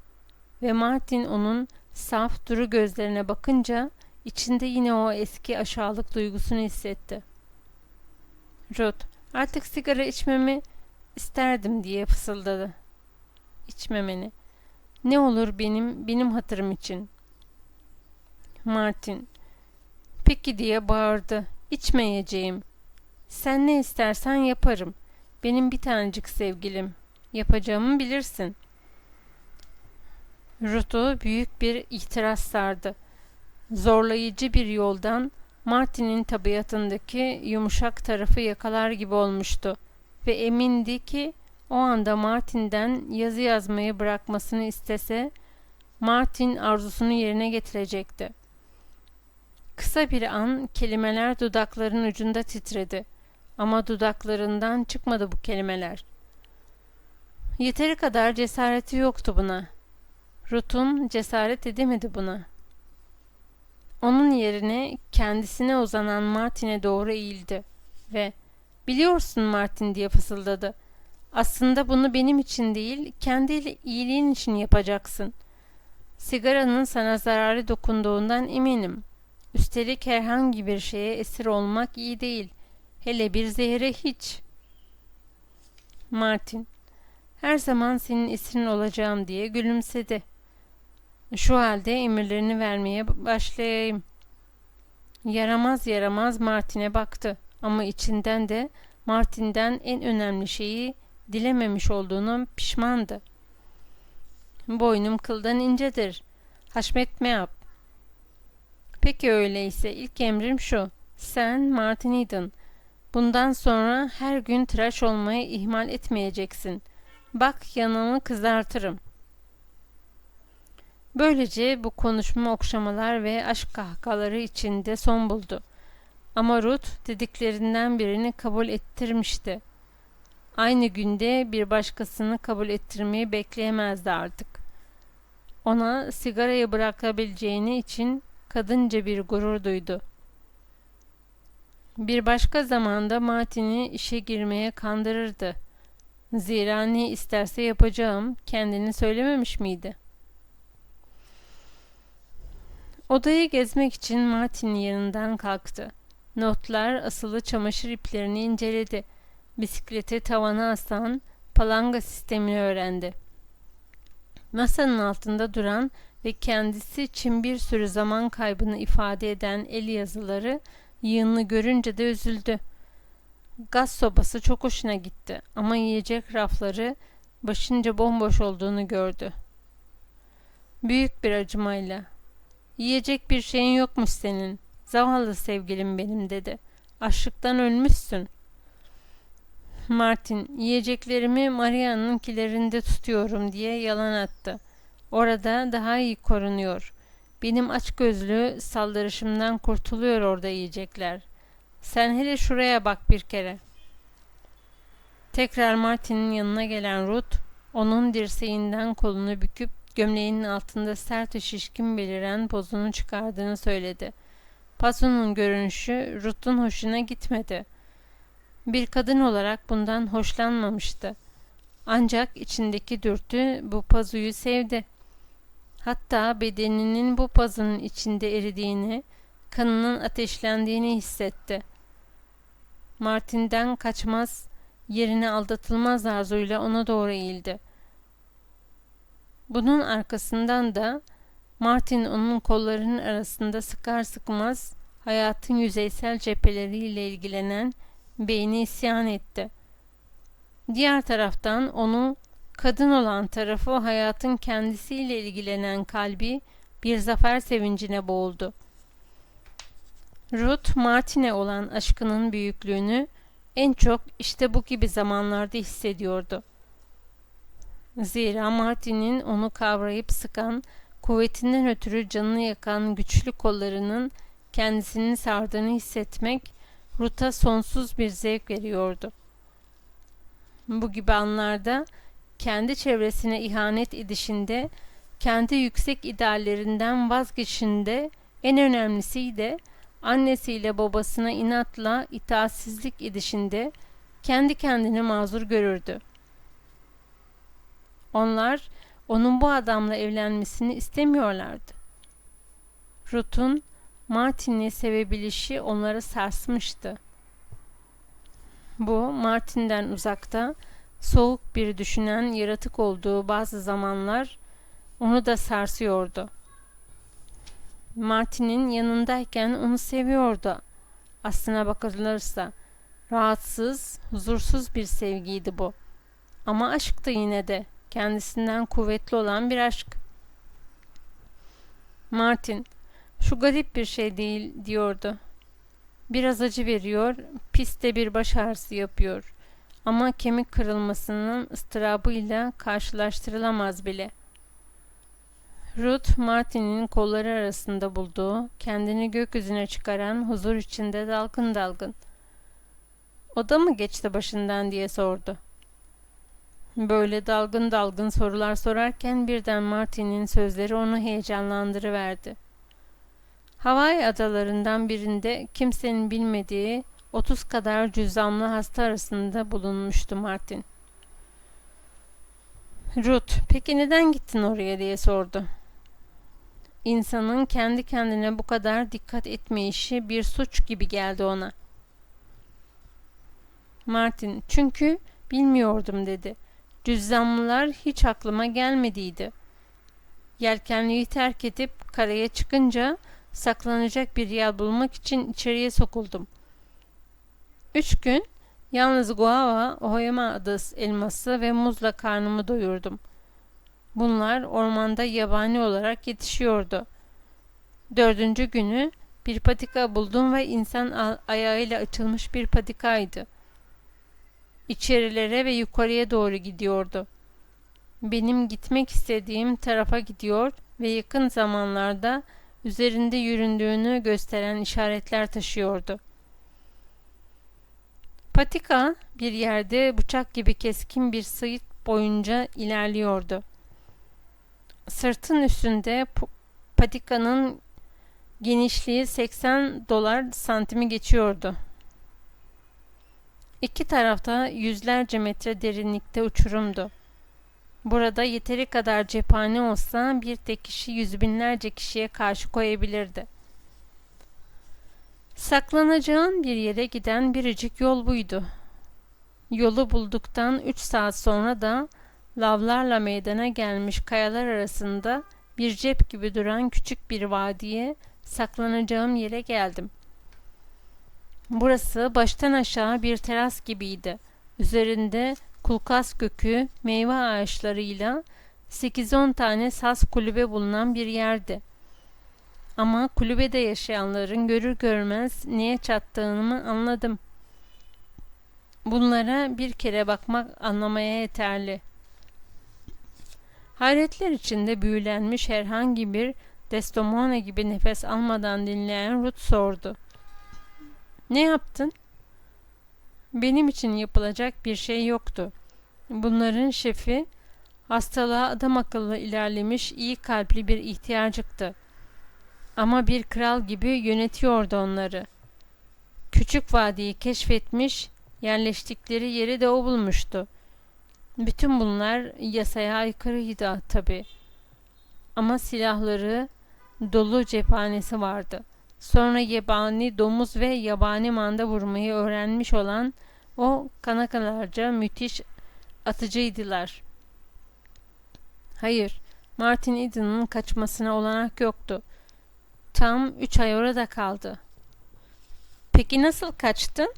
Speaker 1: ve Martin onun saf duru gözlerine bakınca içinde yine o eski aşağılık duygusunu hissetti. Ruth, "Artık sigara içmemi isterdim," diye fısıldadı. "İçmemeni. Ne olur benim hatırım için." Martin, "Peki," diye bağırdı. "İçmeyeceğim. Sen ne istersen yaparım. Benim bir tanecik sevgilim. Yapacağımı bilirsin." Ruth'u büyük bir itiraz sardı. Zorlayıcı bir yoldan Martin'in tabiatındaki yumuşak tarafı yakalar gibi olmuştu ve emindi ki o anda Martin'den yazı yazmayı bırakmasını istese Martin arzusunu yerine getirecekti. Kısa bir an kelimeler dudaklarının ucunda titredi ama dudaklarından çıkmadı bu kelimeler. Yeteri kadar cesareti yoktu buna. Ruth'un cesaret edemedi buna. Onun yerine kendisine uzanan Martin'e doğru eğildi ve "Biliyorsun Martin," diye fısıldadı. "Aslında bunu benim için değil, kendi iyiliğin için yapacaksın. Sigaranın sana zararı dokunduğundan eminim. Üstelik herhangi bir şeye esir olmak iyi değil. Hele bir zehre hiç." Martin, "Her zaman senin esirin olacağım," diye gülümsedi. "Şu halde emirlerini vermeye başlayayım." Yaramaz yaramaz Martin'e baktı ama içinden de Martin'den en önemli şeyi dilememiş olduğunu pişmandı. "Boynum kıldan incedir. Haşmetme yap." "Peki öyleyse ilk emrim şu. Sen Martin Eden. Bundan sonra her gün tıraş olmayı ihmal etmeyeceksin. Bak yanını kızartırım." Böylece bu konuşma okşamalar ve aşk kahkahaları içinde son buldu. Ama Ruth dediklerinden birini kabul ettirmişti. Aynı günde bir başkasını kabul ettirmeyi bekleyemezdi artık. Ona sigarayı bırakabileceğini için kadınca bir gurur duydu. Bir başka zamanda Martin'i işe girmeye kandırırdı. Zira ne isterse yapacağım kendini söylememiş miydi? Odayı gezmek için Martin'in yanından kalktı. Notlar asılı çamaşır iplerini inceledi. Bisikleti tavana asan palanga sistemini öğrendi. Masanın altında duran ve kendisi için bir sürü zaman kaybını ifade eden el yazıları yığınını görünce de üzüldü. Gaz sobası çok hoşuna gitti ama yiyecek rafları başınca bomboş olduğunu gördü. Büyük bir acımayla, "Yiyecek bir şeyin yokmuş senin, zavallı sevgilim benim," dedi. "Açlıktan ölmüşsün." Martin, "Yiyeceklerimi Maria'nınkilerinde tutuyorum," diye yalan attı. "Orada daha iyi korunuyor. Benim açgözlü saldırışımdan kurtuluyor orada yiyecekler. Sen hele şuraya bak bir kere." Tekrar Martin'in yanına gelen Ruth, onun dirseğinden kolunu büküp gömleğinin altında sert ve şişkin beliren pozunu çıkardığını söyledi. Pasonun görünüşü Ruth'un hoşuna gitmedi. Bir kadın olarak bundan hoşlanmamıştı. Ancak içindeki dürtü bu pazuyu sevdi. Hatta bedeninin bu pazının içinde eridiğini, kanının ateşlendiğini hissetti. Martin'den kaçmaz, yerine aldatılmaz arzuyla ona doğru eğildi. Bunun arkasından da Martin onun kollarının arasında sıkar sıkmaz hayatın yüzeysel cepheleriyle ilgilenen beyni isyan etti. Diğer taraftan onu kadın olan tarafı hayatın kendisiyle ilgilenen kalbi bir zafer sevincine boğuldu. Ruth, Martin'e olan aşkının büyüklüğünü en çok işte bu gibi zamanlarda hissediyordu. Zira Martin'in onu kavrayıp sıkan, kuvvetinden ötürü canını yakan güçlü kollarının kendisini sardığını hissetmek Ruth'a sonsuz bir zevk veriyordu. Bu gibi anlarda kendi çevresine ihanet edişinde, kendi yüksek ideallerinden vazgeçişinde, en önemlisi de annesiyle babasına inatla itaatsizlik edişinde kendi kendini mazur görürdü. Onlar onun bu adamla evlenmesini istemiyorlardı. Ruth'un Martin'i sevebilişi onları sarsmıştı. Bu, Martin'den uzakta, soğuk bir düşünen yaratık olduğu bazı zamanlar onu da sarsıyordu. Martin'in yanındayken onu seviyordu. Aslına bakılırsa rahatsız, huzursuz bir sevgiydi bu. Ama aşktı yine de, kendisinden kuvvetli olan bir aşk. Martin, "Şu garip bir şey değil," diyordu. "Biraz acı veriyor, pis de bir baş ağrısı yapıyor. Ama kemik kırılmasının ıstırabıyla karşılaştırılamaz bile." Ruth, Martin'in kolları arasında bulduğu, kendini gökyüzüne çıkaran huzur içinde dalgın dalgın. "O da mı geçti başından?" diye sordu. Böyle dalgın dalgın sorular sorarken birden Martin'in sözleri onu heyecanlandırıverdi. Hawaii adalarından birinde kimsenin bilmediği 30 kadar cüzzamlı hasta arasında bulunmuştu Martin. Ruth, peki neden gittin oraya diye sordu. İnsanın kendi kendine bu kadar dikkat etmeyişi bir suç gibi geldi ona. Martin, çünkü bilmiyordum dedi. Cüzzamlılar hiç aklıma gelmediydi. Yelkenliği terk edip karaya çıkınca saklanacak bir yer bulmak için içeriye sokuldum. 3 gün yalnız guava, Ohoyama adası elması ve muzla karnımı doyurdum. Bunlar ormanda yabani olarak yetişiyordu. 4. günü bir patika buldum ve insan ayağıyla açılmış bir patikaydı. İçerilere ve yukarıya doğru gidiyordu. Benim gitmek istediğim tarafa gidiyor ve yakın zamanlarda üzerinde yüründüğünü gösteren işaretler taşıyordu. Patika bir yerde bıçak gibi keskin bir sırt boyunca ilerliyordu. Sırtın üstünde patikanın genişliği 80 dolar santimi geçiyordu. İki tarafta yüzlerce metre derinlikte uçurumdu. Burada yeteri kadar cephane olsa bir tek kişi yüz binlerce kişiye karşı koyabilirdi. Saklanacağın bir yere giden biricik yol buydu. Yolu bulduktan 3 saat sonra da lavlarla meydana gelmiş kayalar arasında bir cep gibi duran küçük bir vadiye, saklanacağım yere geldim. Burası baştan aşağı bir teras gibiydi. Üzerinde kulkas kökü meyve ağaçlarıyla 8-10 tane saz kulübe bulunan bir yerdi. Ama kulübede yaşayanların görür görmez neye çattığını anladım. Bunlara bir kere bakmak anlamaya yeterli. Hayretler içinde büyülenmiş herhangi bir Desdemona gibi nefes almadan dinleyen Ruth sordu. Ne yaptın? Benim için yapılacak bir şey yoktu. Bunların şefi hastalığa adam akıllı ilerlemiş iyi kalpli bir ihtiyarcıktı. Ama bir kral gibi yönetiyordu onları. Küçük vadiyi keşfetmiş, yerleştikleri yeri de o bulmuştu. Bütün bunlar yasaya aykırıydı tabii. Ama silahları, dolu cephanesi vardı. Sonra yabani domuz ve yabani manda vurmayı öğrenmiş olan o kanakalarca müthiş atıcıydılar. Hayır, Martin Eden'ın kaçmasına olanak yoktu. Tam 3 ay orada kaldı. Peki nasıl kaçtın?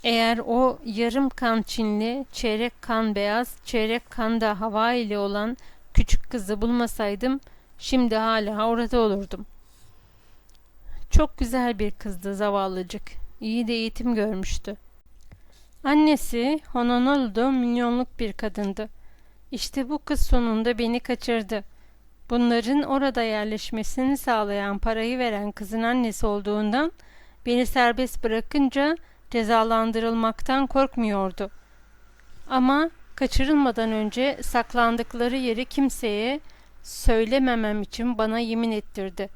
Speaker 1: Eğer o yarım kan Çinli, çeyrek kan beyaz, çeyrek kan da hava ile olan küçük kızı bulmasaydım, şimdi hala orada olurdum. Çok güzel bir kızdı zavallıcık. İyi de eğitim görmüştü. Annesi Honolulu'da milyonluk bir kadındı. İşte bu kız sonunda beni kaçırdı. Bunların orada yerleşmesini sağlayan parayı veren kızın annesi olduğundan beni serbest bırakınca cezalandırılmaktan korkmuyordu. Ama kaçırılmadan önce saklandıkları yeri kimseye söylememem için bana yemin ettirdi.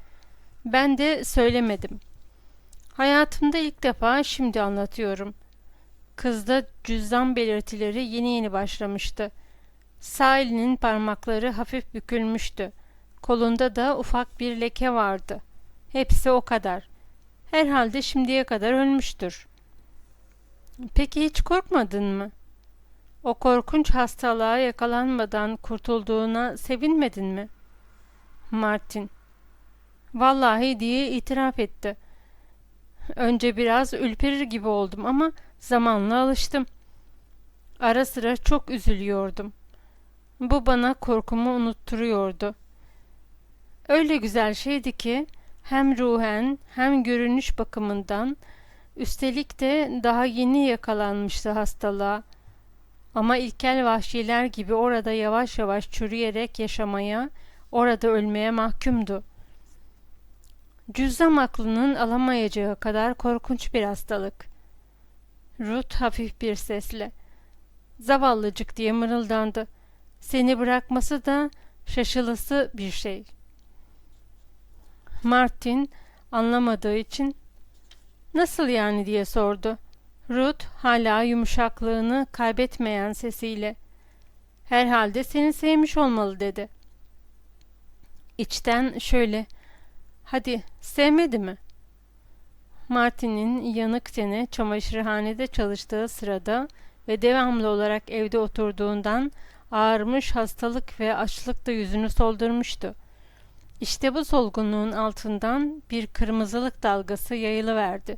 Speaker 1: Ben de söylemedim. Hayatımda ilk defa şimdi anlatıyorum. Kızda cüzdan belirtileri yeni başlamıştı. Sağ elinin parmakları hafif bükülmüştü. Kolunda da ufak bir leke vardı. Hepsi o kadar. Herhalde şimdiye kadar ölmüştür. Peki hiç korkmadın mı? O korkunç hastalığa yakalanmadan kurtulduğuna sevinmedin mi? Martin, vallahi diye itiraf etti. Önce biraz ürperir gibi oldum ama zamanla alıştım. Ara sıra çok üzülüyordum. Bu bana korkumu unutturuyordu. Öyle güzel şeydi ki hem ruhen hem görünüş bakımından, üstelik de daha yeni yakalanmıştı hastalığa. Ama ilkel vahşiler gibi orada yavaş yavaş çürüyerek yaşamaya, orada ölmeye mahkumdu. Cüzzam aklının alamayacağı kadar korkunç bir hastalık. Ruth hafif bir sesle, zavallıcık diye mırıldandı. Seni bırakması da şaşılası bir şey. Martin anlamadığı için, Nasıl yani diye sordu. Ruth hala yumuşaklığını kaybetmeyen sesiyle. Herhalde seni sevmiş olmalı dedi. İçten şöyle, hadi sevmedi mi? Martin'in yanık teni çamaşırhanede çalıştığı sırada ve devamlı olarak evde oturduğundan ağarmış, hastalık ve açlık da yüzünü soldurmuştu. İşte bu solgunluğun altından bir kırmızılık dalgası yayılıverdi.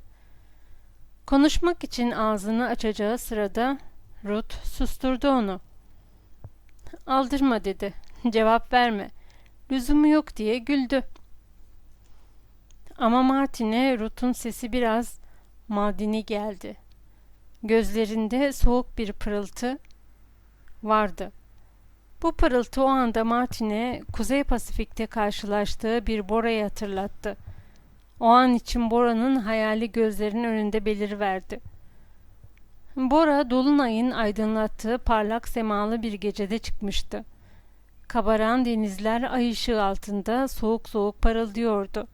Speaker 1: Konuşmak için ağzını açacağı sırada Ruth susturdu onu. Aldırma dedi. Cevap verme. Lüzumu yok diye güldü. Ama Martin'e Ruth'un sesi biraz madeni geldi. Gözlerinde soğuk bir pırıltı vardı. Bu pırıltı o anda Martin'e Kuzey Pasifik'te karşılaştığı bir Bora'yı hatırlattı. O an için Bora'nın hayali gözlerinin önünde beliriverdi. Bora, dolunayın aydınlattığı parlak semalı bir gecede çıkmıştı. Kabaran denizler ay ışığı altında soğuk soğuk parıldıyordu.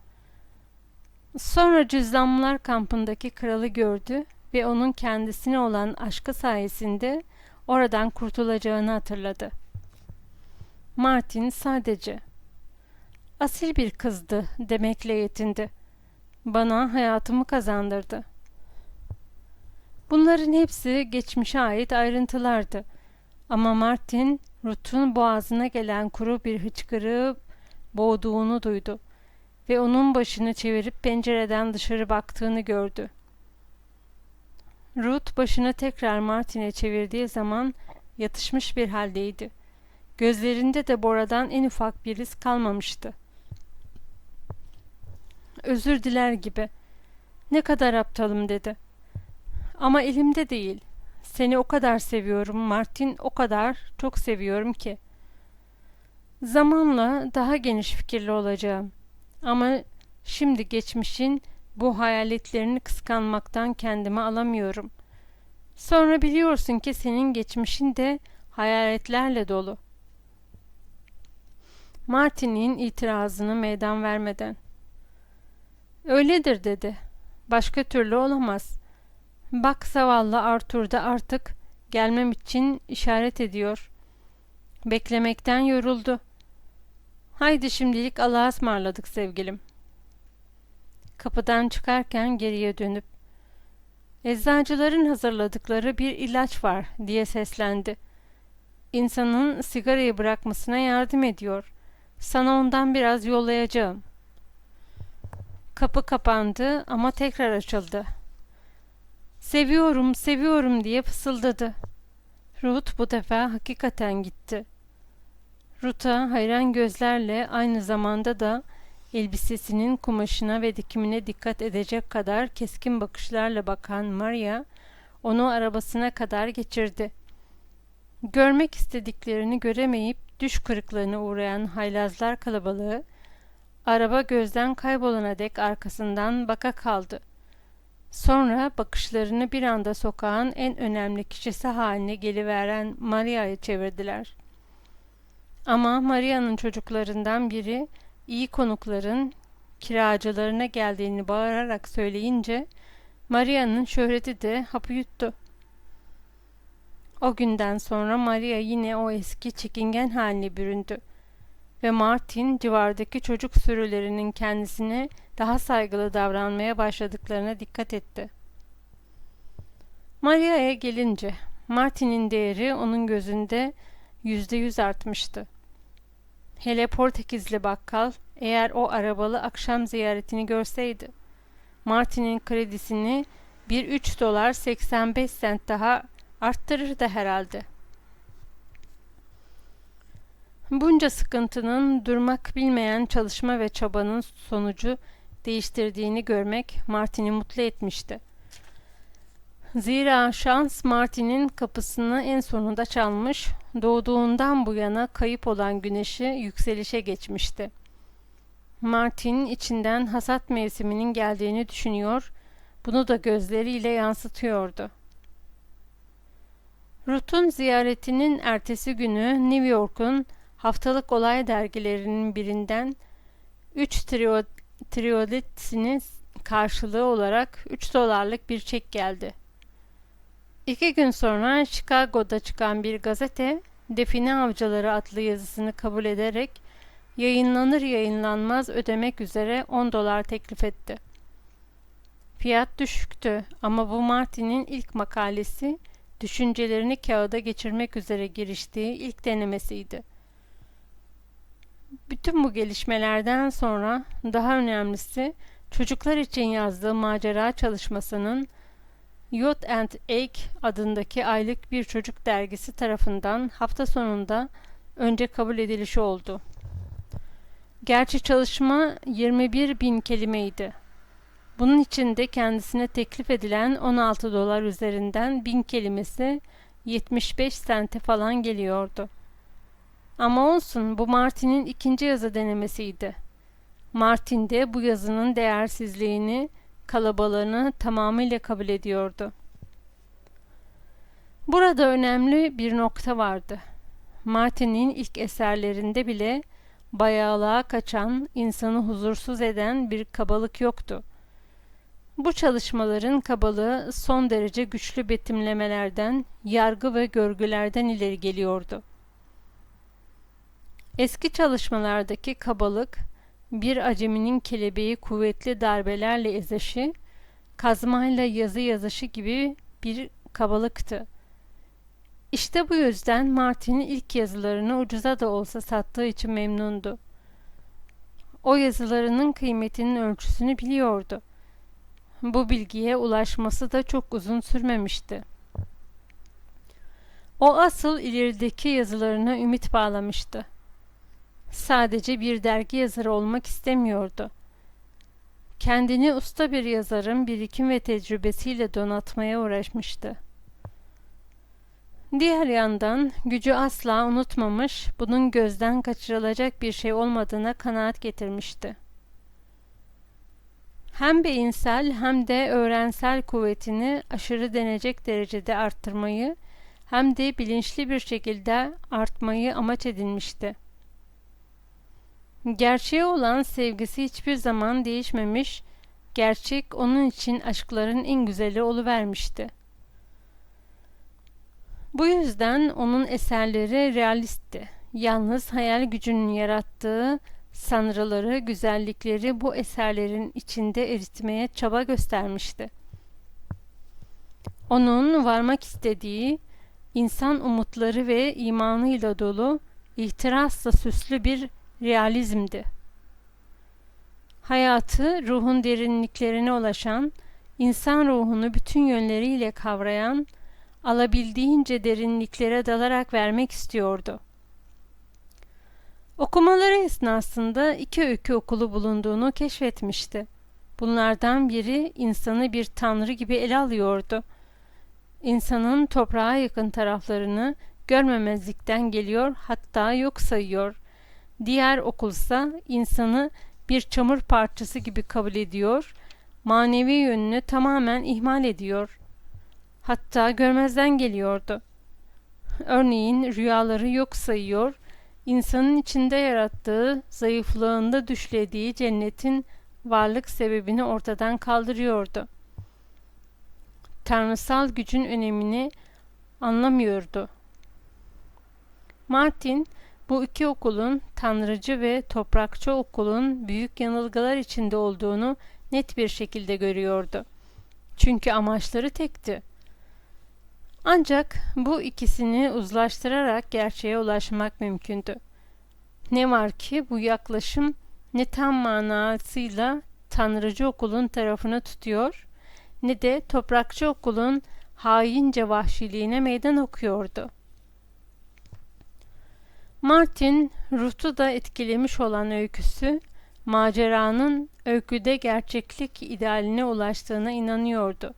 Speaker 1: Sonra Cüzdanlılar kampındaki kralı gördü ve onun kendisine olan aşkı sayesinde oradan kurtulacağını hatırladı. Martin sadece asil bir kızdı demekle yetindi. Bana hayatımı kazandırdı. Bunların hepsi geçmişe ait ayrıntılardı. Ama Martin, Ruth'un boğazına gelen kuru bir hıçkırığı boğduğunu duydu ve onun başını çevirip pencereden dışarı baktığını gördü. Ruth başını tekrar Martin'e çevirdiği zaman yatışmış bir haldeydi. Gözlerinde de Bora'dan en ufak bir iz kalmamıştı. Özür diler gibi. Ne kadar aptalım dedi. Ama elimde değil. Seni o kadar seviyorum Martin, o kadar çok seviyorum ki. Zamanla daha geniş fikirli olacağım. Ama şimdi geçmişin bu hayaletlerini kıskanmaktan kendimi alamıyorum. Sonra biliyorsun ki senin geçmişin de hayaletlerle dolu. Martin'in itirazını meydan vermeden. Öyledir dedi. Başka türlü olamaz. Bak zavallı Arthur da artık gelmem için işaret ediyor. Beklemekten yoruldu. Haydi şimdilik Allah'a ısmarladık sevgilim. Kapıdan çıkarken geriye dönüp eczacıların hazırladıkları bir ilaç var diye seslendi. İnsanın sigarayı bırakmasına yardım ediyor. Sana ondan biraz yollayacağım. Kapı kapandı ama tekrar açıldı. Seviyorum, seviyorum diye fısıldadı. Ruth bu defa hakikaten gitti. Ruth'a hayran gözlerle aynı zamanda da elbisesinin kumaşına ve dikimine dikkat edecek kadar keskin bakışlarla bakan Maria, onu arabasına kadar geçirdi. Görmek istediklerini göremeyip düş kırıklığına uğrayan haylazlar kalabalığı, araba gözden kaybolana dek arkasından baka kaldı. Sonra bakışlarını bir anda sokağın en önemli kişisi haline geliveren Maria'ya çevirdiler. Ama Maria'nın çocuklarından biri iyi konukların kiracılarına geldiğini bağırarak söyleyince Maria'nın şöhreti de hapı yuttu. O günden sonra Maria yine o eski çekingen haline büründü ve Martin civardaki çocuk sürülerinin kendisine daha saygılı davranmaya başladıklarına dikkat etti. Maria'ya gelince Martin'in değeri onun gözünde %100 artmıştı. Hele Portekizli bakkal eğer o arabalı akşam ziyaretini görseydi, Martin'in kredisini bir $3.85 daha arttırırdı herhalde. Bunca sıkıntının durmak bilmeyen çalışma ve çabanın sonucu değiştirdiğini görmek Martin'i mutlu etmişti. Zira şans Martin'in kapısını en sonunda çalmış, doğduğundan bu yana kayıp olan güneşi yükselişe geçmişti. Martin içinden hasat mevsiminin geldiğini düşünüyor, bunu da gözleriyle yansıtıyordu. Ruth'un ziyaretinin ertesi günü New York'un haftalık olay dergilerinin birinden 3 triyolitini karşılığı olarak 3 dolarlık bir çek geldi. 2 gün sonra Chicago'da çıkan bir gazete, Define Avcıları adlı yazısını kabul ederek yayınlanır yayınlanmaz ödemek üzere 10 dolar teklif etti. Fiyat düşüktü ama bu Martin'in ilk makalesi, düşüncelerini kağıda geçirmek üzere giriştiği ilk denemesiydi. Bütün bu gelişmelerden sonra daha önemlisi çocuklar için yazdığı macera çalışmasının Youth and Egg adındaki aylık bir çocuk dergisi tarafından hafta sonunda önce kabul edilişi oldu. Gerçi çalışma 21.000 kelimeydi. Bunun için de kendisine teklif edilen 16 dolar üzerinden 1000 kelimesi 75 sente falan geliyordu. Ama olsun, bu Martin'in ikinci yazı denemesiydi. Martin de bu yazının değersizliğini, kalabalığını tamamıyla kabul ediyordu. Burada önemli bir nokta vardı. Martin'in ilk eserlerinde bile bayağılığa kaçan, insanı huzursuz eden bir kabalık yoktu. Bu çalışmaların kabalığı son derece güçlü betimlemelerden, yargı ve görgülerden ileri geliyordu. Eski çalışmalardaki kabalık, bir aceminin kelebeği kuvvetli darbelerle ezişi, kazmayla yazı yazışı gibi bir kabalıktı. İşte bu yüzden Martin ilk yazılarını ucuza da olsa sattığı için memnundu. O yazılarının kıymetinin ölçüsünü biliyordu. Bu bilgiye ulaşması da çok uzun sürmemişti. O asıl ilerideki yazılarına ümit bağlamıştı. Sadece bir dergi yazarı olmak istemiyordu. Kendini usta bir yazarın birikim ve tecrübesiyle donatmaya uğraşmıştı. Diğer yandan gücü asla unutmamış, bunun gözden kaçırılacak bir şey olmadığına kanaat getirmişti. Hem beyinsel hem de öğrensel kuvvetini aşırı denecek derecede arttırmayı, hem de bilinçli bir şekilde artmayı amaç edinmişti. Gerçeğe olan sevgisi hiçbir zaman değişmemiş, gerçek onun için aşkların en güzeli oluvermişti. Bu yüzden onun eserleri realistti. Yalnız hayal gücünün yarattığı sanrıları, güzellikleri bu eserlerin içinde eritmeye çaba göstermişti. Onun varmak istediği, insan umutları ve imanıyla dolu, ihtirasla süslü bir realizmdi. Hayatı, ruhun derinliklerine ulaşan, insan ruhunu bütün yönleriyle kavrayan, alabildiğince derinliklere dalarak vermek istiyordu. Okumaları esnasında 2 öykü okulu bulunduğunu keşfetmişti. Bunlardan biri insanı bir tanrı gibi ele alıyordu. İnsanın toprağa yakın taraflarını görmemezlikten geliyor, hatta yok sayıyor. Diğer okulsa insanı bir çamur parçası gibi kabul ediyor, manevi yönünü tamamen ihmal ediyor. Hatta görmezden geliyordu. Örneğin rüyaları yok sayıyor, insanın içinde yarattığı, zayıflığında düşlediği cennetin varlık sebebini ortadan kaldırıyordu. Tanrısal gücün önemini anlamıyordu. Martin, bu 2 okulun, tanrıcı ve toprakçı okulun büyük yanılgılar içinde olduğunu net bir şekilde görüyordu. Çünkü amaçları tekti. Ancak bu ikisini uzlaştırarak gerçeğe ulaşmak mümkündü. Ne var ki bu yaklaşım ne tam manasıyla tanrıcı okulun tarafını tutuyor, ne de toprakçı okulun haince vahşiliğine meydan okuyordu. Martin, Ruth'u da etkilemiş olan öyküsü, maceranın öyküde gerçeklik idealine ulaştığına inanıyordu.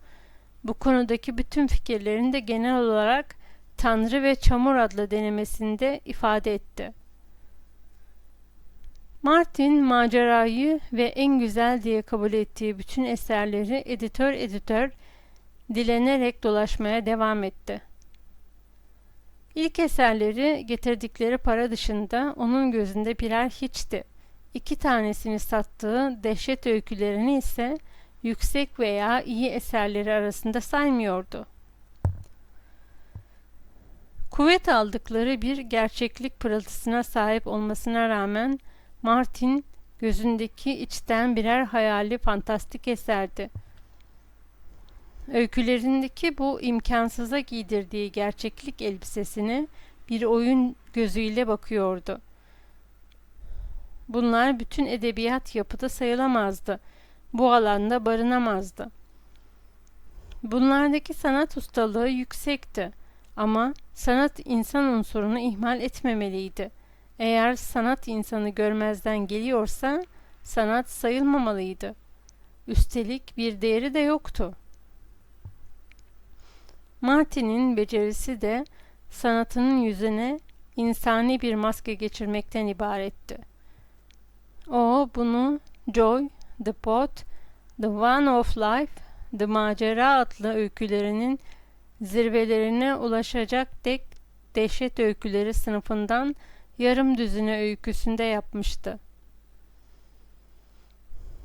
Speaker 1: Bu konudaki bütün fikirlerini de genel olarak Tanrı ve Çamur adlı denemesinde ifade etti. Martin, macerayı ve en güzel diye kabul ettiği bütün eserleri editör dilenerek dolaşmaya devam etti. İlk eserleri getirdikleri para dışında onun gözünde birer hiçti. 2 tanesini sattığı dehşet öykülerini ise yüksek veya iyi eserleri arasında saymıyordu. Kuvvet aldıkları bir gerçeklik pırıltısına sahip olmasına rağmen Martin gözündeki içten birer hayali fantastik eserdi. Öykülerindeki bu imkansıza giydirdiği gerçeklik elbisesine bir oyun gözüyle bakıyordu. Bunlar bütün edebiyat yapıda sayılamazdı. Bu alanda barınamazdı. Bunlardaki sanat ustalığı yüksekti. Ama sanat insan unsurunu ihmal etmemeliydi. Eğer sanat insanı görmezden geliyorsa sanat sayılmamalıydı. Üstelik bir değeri de yoktu. Martin'in becerisi de sanatının yüzüne insani bir maske geçirmekten ibaretti. O bunu Joy, The Pot, The One of Life, The Macera adlı öykülerinin zirvelerine ulaşacak dehşet öyküleri sınıfından yarım düzine öyküsünde yapmıştı.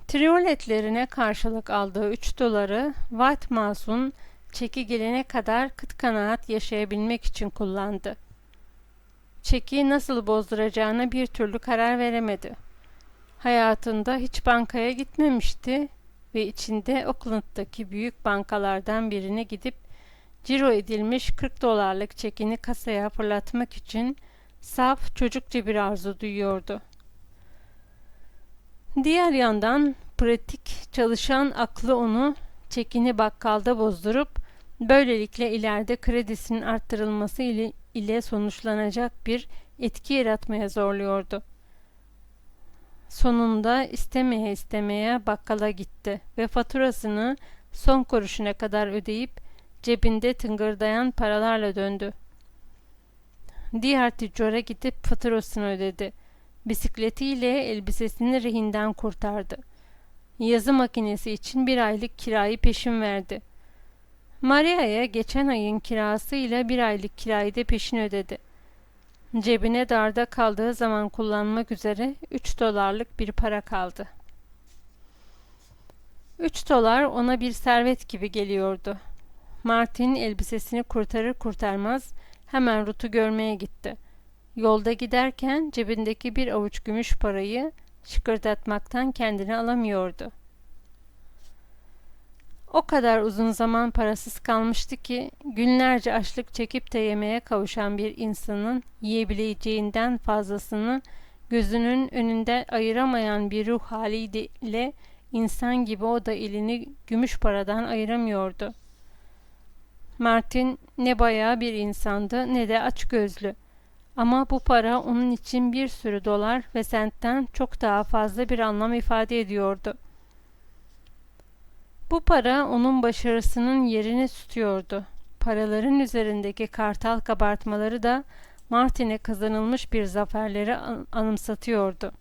Speaker 1: Trioletlerine karşılık aldığı 3 doları White Mouse'un çeki gelene kadar kıt kanaat yaşayabilmek için kullandı. Çeki nasıl bozduracağına bir türlü karar veremedi. Hayatında hiç bankaya gitmemişti ve içinde Oakland'daki büyük bankalardan birine gidip ciro edilmiş 40 dolarlık çekini kasaya fırlatmak için saf çocukça bir arzu duyuyordu. Diğer yandan pratik çalışan aklı onu çekini bakkalda bozdurup böylelikle ileride kredisinin arttırılması ile sonuçlanacak bir etki yaratmaya zorluyordu. Sonunda istemeye istemeye bakkala gitti ve faturasını son kuruşuna kadar ödeyip cebinde tıngırdayan paralarla döndü. Diğer tüccara gidip faturasını ödedi. Bisikletiyle elbisesini rehinden kurtardı. Yazı makinesi için 1 aylık kirayı peşin verdi. Maria'ya geçen ayın kirasıyla 1 aylık kirayı da peşin ödedi. Cebine darda kaldığı zaman kullanmak üzere 3 dolarlık bir para kaldı. 3 dolar ona bir servet gibi geliyordu. Martin elbisesini kurtarır kurtarmaz hemen Ruth'u görmeye gitti. Yolda giderken cebindeki bir avuç gümüş parayı şıkırdatmaktan kendini alamıyordu. O kadar uzun zaman parasız kalmıştı ki günlerce açlık çekip de yemeğe kavuşan bir insanın yiyebileceğinden fazlasını gözünün önünde ayıramayan bir ruh haliyle insan gibi o da elini gümüş paradan ayıramıyordu. Martin ne bayağı bir insandı ne de açgözlü. Ama bu para onun için bir sürü dolar ve sentten çok daha fazla bir anlam ifade ediyordu. Bu para onun başarısının yerini tutuyordu. Paraların üzerindeki kartal kabartmaları da Martin'e kazanılmış bir zaferleri anımsatıyordu.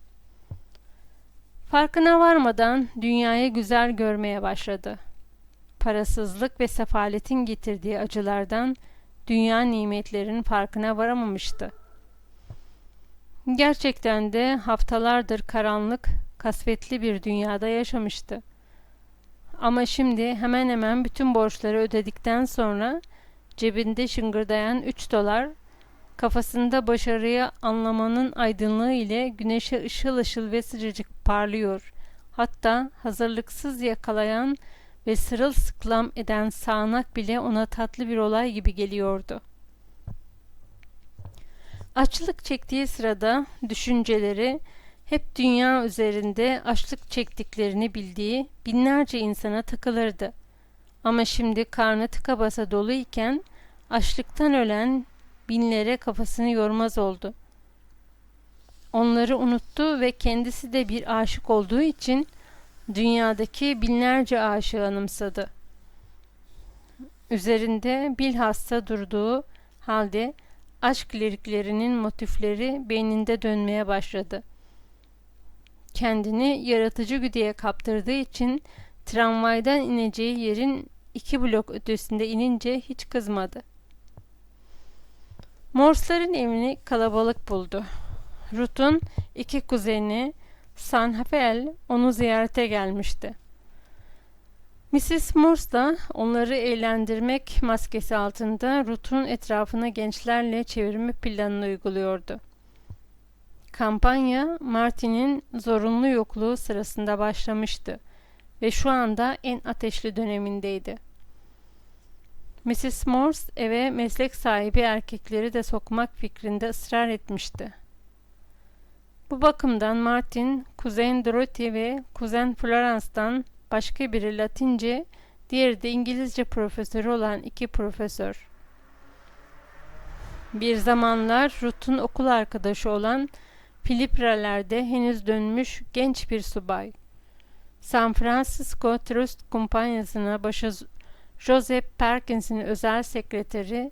Speaker 1: Farkına varmadan dünyayı güzel görmeye başladı. Parasızlık ve sefaletin getirdiği acılardan dünya nimetlerinin farkına varamamıştı. Gerçekten de haftalardır karanlık, kasvetli bir dünyada yaşamıştı. Ama şimdi hemen hemen bütün borçları ödedikten sonra cebinde şıngırdayan 3 dolar, kafasında başarıyı anlamanın aydınlığı ile güneşe ışıl ışıl ve sıcacık parlıyor. Hatta hazırlıksız yakalayan ve sırılsıklam eden sağanak bile ona tatlı bir olay gibi geliyordu. Açlık çektiği sırada düşünceleri hep dünya üzerinde açlık çektiklerini bildiği binlerce insana takılırdı. Ama şimdi karnı tıka basa doluyken açlıktan ölen binlere kafasını yormaz oldu. Onları unuttu ve kendisi de bir aşık olduğu için dünyadaki binlerce aşığı anımsadı. Üzerinde bilhassa durduğu halde aşk liriklerinin motifleri beyninde dönmeye başladı. Kendini yaratıcı güdüye kaptırdığı için tramvaydan ineceği yerin 2 blok ötesinde inince hiç kızmadı. Morse'ların evini kalabalık buldu. Ruth'un 2 kuzeni San Rafael onu ziyarete gelmişti. Mrs. Morse da onları eğlendirmek maskesi altında Ruth'un etrafına gençlerle çevirme planını uyguluyordu. Kampanya Martin'in zorunlu yokluğu sırasında başlamıştı ve şu anda en ateşli dönemindeydi. Mrs. Morse eve meslek sahibi erkekleri de sokmak fikrinde ısrar etmişti. Bu bakımdan Martin, Kuzen Dorothy ve Kuzen Florence'dan başka biri Latince, diğeri de İngilizce profesörü olan iki profesör. Bir zamanlar Ruth'un okul arkadaşı olan Philippa'lerde henüz dönmüş genç bir subay. San Francisco Trust Kumpanyası'na başı Joseph Perkins'in özel sekreteri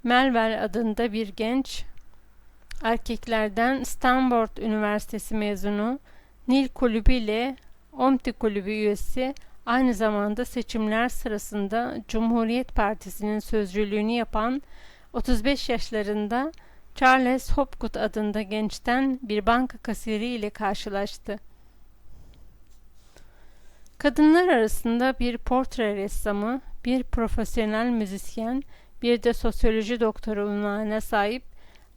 Speaker 1: Melville adında bir genç, erkeklerden Stanford Üniversitesi mezunu, Nil Kulübü ile Omti Kulübü üyesi, aynı zamanda seçimler sırasında Cumhuriyet Partisi'nin sözcülüğünü yapan 35 yaşlarında Charles Hopgood adında gençten bir banka kasiyeri ile karşılaştı. Kadınlar arasında bir portre ressamı, bir profesyonel müzisyen, bir de sosyoloji doktoru unvanına sahip,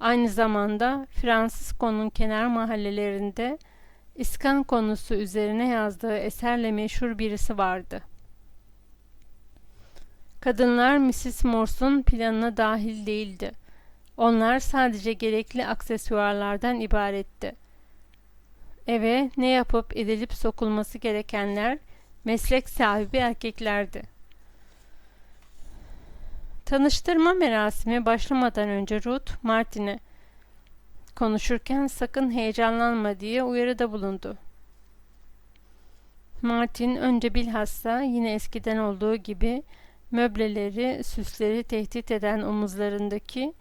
Speaker 1: aynı zamanda Francisco'nun kenar mahallelerinde İskan konusu üzerine yazdığı eserle meşhur birisi vardı. Kadınlar Mrs. Morse'un planına dahil değildi. Onlar sadece gerekli aksesuarlardan ibaretti. Eve ne yapıp edilip sokulması gerekenler meslek sahibi erkeklerdi. Tanıştırma merasimi başlamadan önce Ruth, Martin'e konuşurken sakın heyecanlanma diye uyarıda bulundu. Martin önce bilhassa yine eskiden olduğu gibi möbleleri, süsleri tehdit eden omuzlarındaki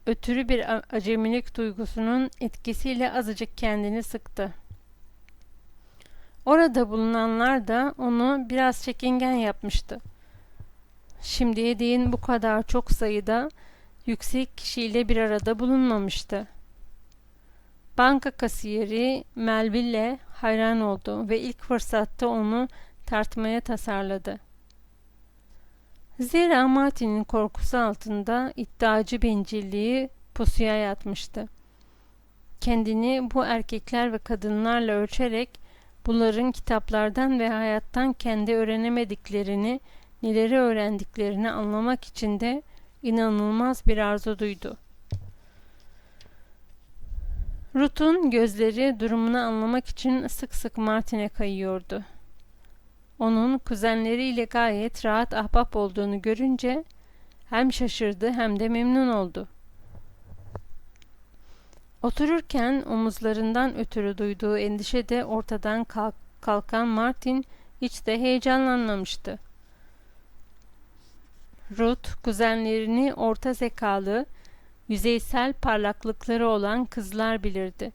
Speaker 1: ötürü bir acemilik duygusunun etkisiyle azıcık kendini sıktı. Orada bulunanlar da onu biraz çekingen yapmıştı. Şimdiye değin bu kadar çok sayıda yüksek kişiyle bir arada bulunmamıştı. Banka kasiyeri Melville'e hayran oldu ve ilk fırsatta onu tartmaya tasarladı. Zira Martin'in korkusu altında iddiacı bencilliği pusuya yatmıştı. Kendini bu erkekler ve kadınlarla ölçerek bunların kitaplardan ve hayattan kendi öğrenemediklerini, neleri öğrendiklerini anlamak için de inanılmaz bir arzu duydu. Ruth'un gözleri durumunu anlamak için sık sık Martin'e kayıyordu. Onun kuzenleriyle gayet rahat ahbap olduğunu görünce hem şaşırdı hem de memnun oldu. Otururken omuzlarından ötürü duyduğu endişe de ortadan kalkan Martin hiç de heyecanlanmamıştı. Ruth, kuzenlerini orta zekalı, yüzeysel parlaklıkları olan kızlar bilirdi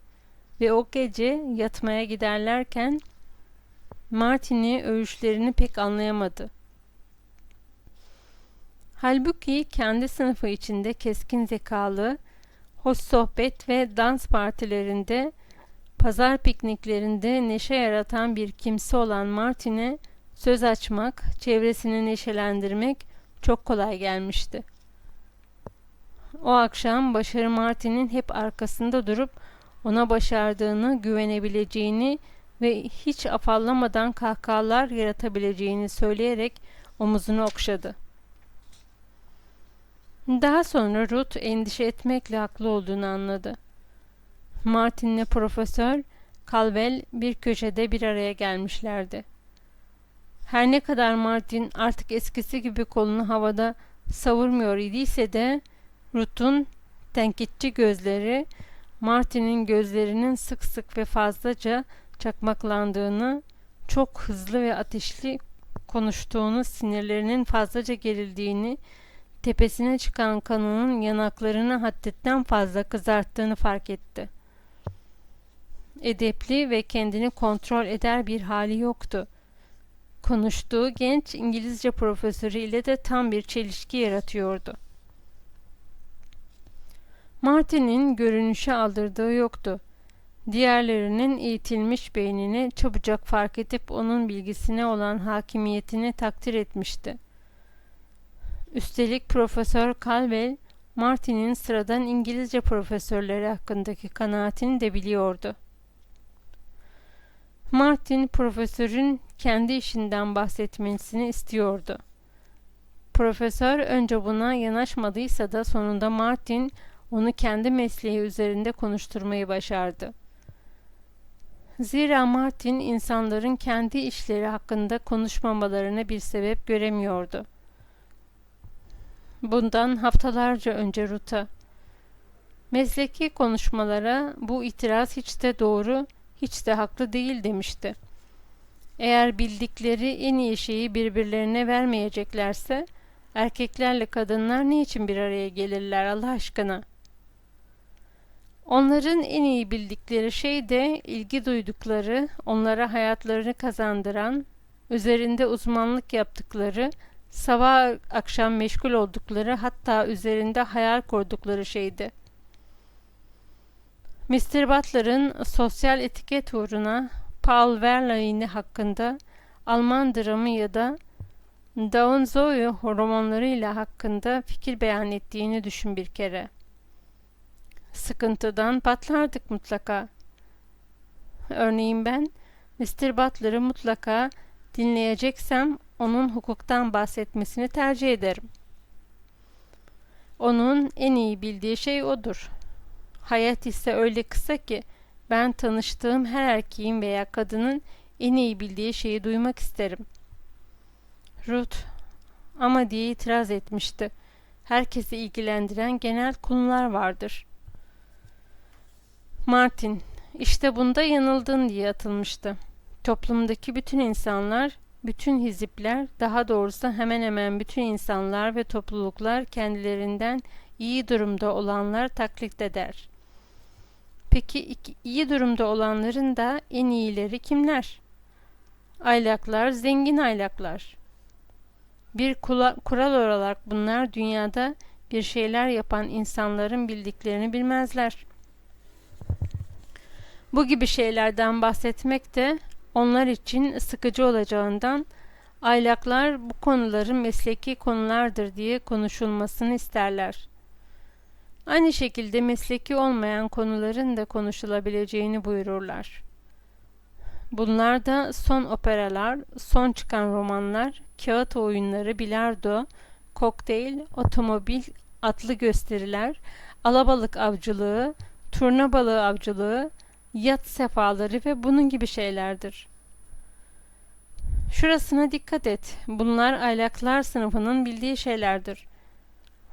Speaker 1: ve o gece yatmaya giderlerken Martin'i övüşlerini pek anlayamadı. Halbuki kendi sınıfı içinde keskin zekalı, hoş sohbet ve dans partilerinde, pazar pikniklerinde neşe yaratan bir kimse olan Martin'e söz açmak, çevresini neşelendirmek çok kolay gelmişti. O akşam başarı Martin'in hep arkasında durup ona başardığını, güvenebileceğini ve hiç afallamadan kahkahalar yaratabileceğini söyleyerek omuzunu okşadı. Daha sonra Ruth endişe etmekle haklı olduğunu anladı. Martin'le Profesör Caldwell bir köşede bir araya gelmişlerdi. Her ne kadar Martin artık eskisi gibi kolunu havada savurmuyor idiyse de Ruth'un tenkitçi gözleri Martin'in gözlerinin sık sık ve fazlaca çakmaklandığını, çok hızlı ve ateşli konuştuğunu, sinirlerinin fazlaca gerildiğini, tepesine çıkan kanının yanaklarını haddetten fazla kızarttığını fark etti. Edepli ve kendini kontrol eder bir hali yoktu. Konuştuğu genç İngilizce profesörü ile de tam bir çelişki yaratıyordu. Martin'in görünüşe aldırdığı yoktu. Diğerlerinin eğitilmiş beynini çabucak fark edip onun bilgisine olan hakimiyetini takdir etmişti. Üstelik Profesör Caldwell, Martin'in sıradan İngilizce profesörleri hakkındaki kanaatini de biliyordu. Martin, profesörün kendi işinden bahsetmesini istiyordu. Profesör önce buna yanaşmadıysa da sonunda Martin, onu kendi mesleği üzerinde konuşturmayı başardı. Zira Martin, insanların kendi işleri hakkında konuşmamalarına bir sebep göremiyordu. Bundan haftalarca önce Ruth'a, "Mesleki konuşmalara bu itiraz hiç de doğru, hiç de haklı değil," demişti. "Eğer bildikleri en iyi şeyi birbirlerine vermeyeceklerse, erkeklerle kadınlar niçin bir araya gelirler Allah aşkına? Onların en iyi bildikleri şey de ilgi duydukları, onlara hayatlarını kazandıran, üzerinde uzmanlık yaptıkları, sabah akşam meşgul oldukları, hatta üzerinde hayal kurdukları şeydi." Mr. Butler'ın sosyal etiket uğruna Paul Verlaine hakkında, Alman dramı ya da Daoizo romanlarıyla hakkında fikir beyan ettiğini düşün bir kere. Sıkıntıdan patlardık mutlaka. Örneğin ben, Mr. Butler'ı mutlaka dinleyeceksem onun hukuktan bahsetmesini tercih ederim. Onun en iyi bildiği şey odur. Hayat ise öyle kısa ki ben tanıştığım her erkeğin veya kadının en iyi bildiği şeyi duymak isterim. Ruth, "Ama," diye itiraz etmişti. "Herkesi ilgilendiren genel konular vardır." Martin, "İşte bunda yanıldın," diye atılmıştı. Toplumdaki bütün insanlar, bütün hizipler, daha doğrusu hemen hemen bütün insanlar ve topluluklar kendilerinden iyi durumda olanlar taklit eder. Peki iyi durumda olanların da en iyileri kimler? Aylaklar, zengin aylaklar. Bir kural olarak bunlar dünyada bir şeyler yapan insanların bildiklerini bilmezler. Bu gibi şeylerden bahsetmek de onlar için sıkıcı olacağından aylaklar bu konuların mesleki konulardır diye konuşulmasını isterler. Aynı şekilde mesleki olmayan konuların da konuşulabileceğini buyururlar. Bunlar da son operalar, son çıkan romanlar, kağıt oyunları, bilardo, kokteyl, otomobil, atlı gösteriler, alabalık avcılığı, turna balığı avcılığı, yat sefaları ve bunun gibi şeylerdir. Şurasına dikkat et. Bunlar aylaklar sınıfının bildiği şeylerdir.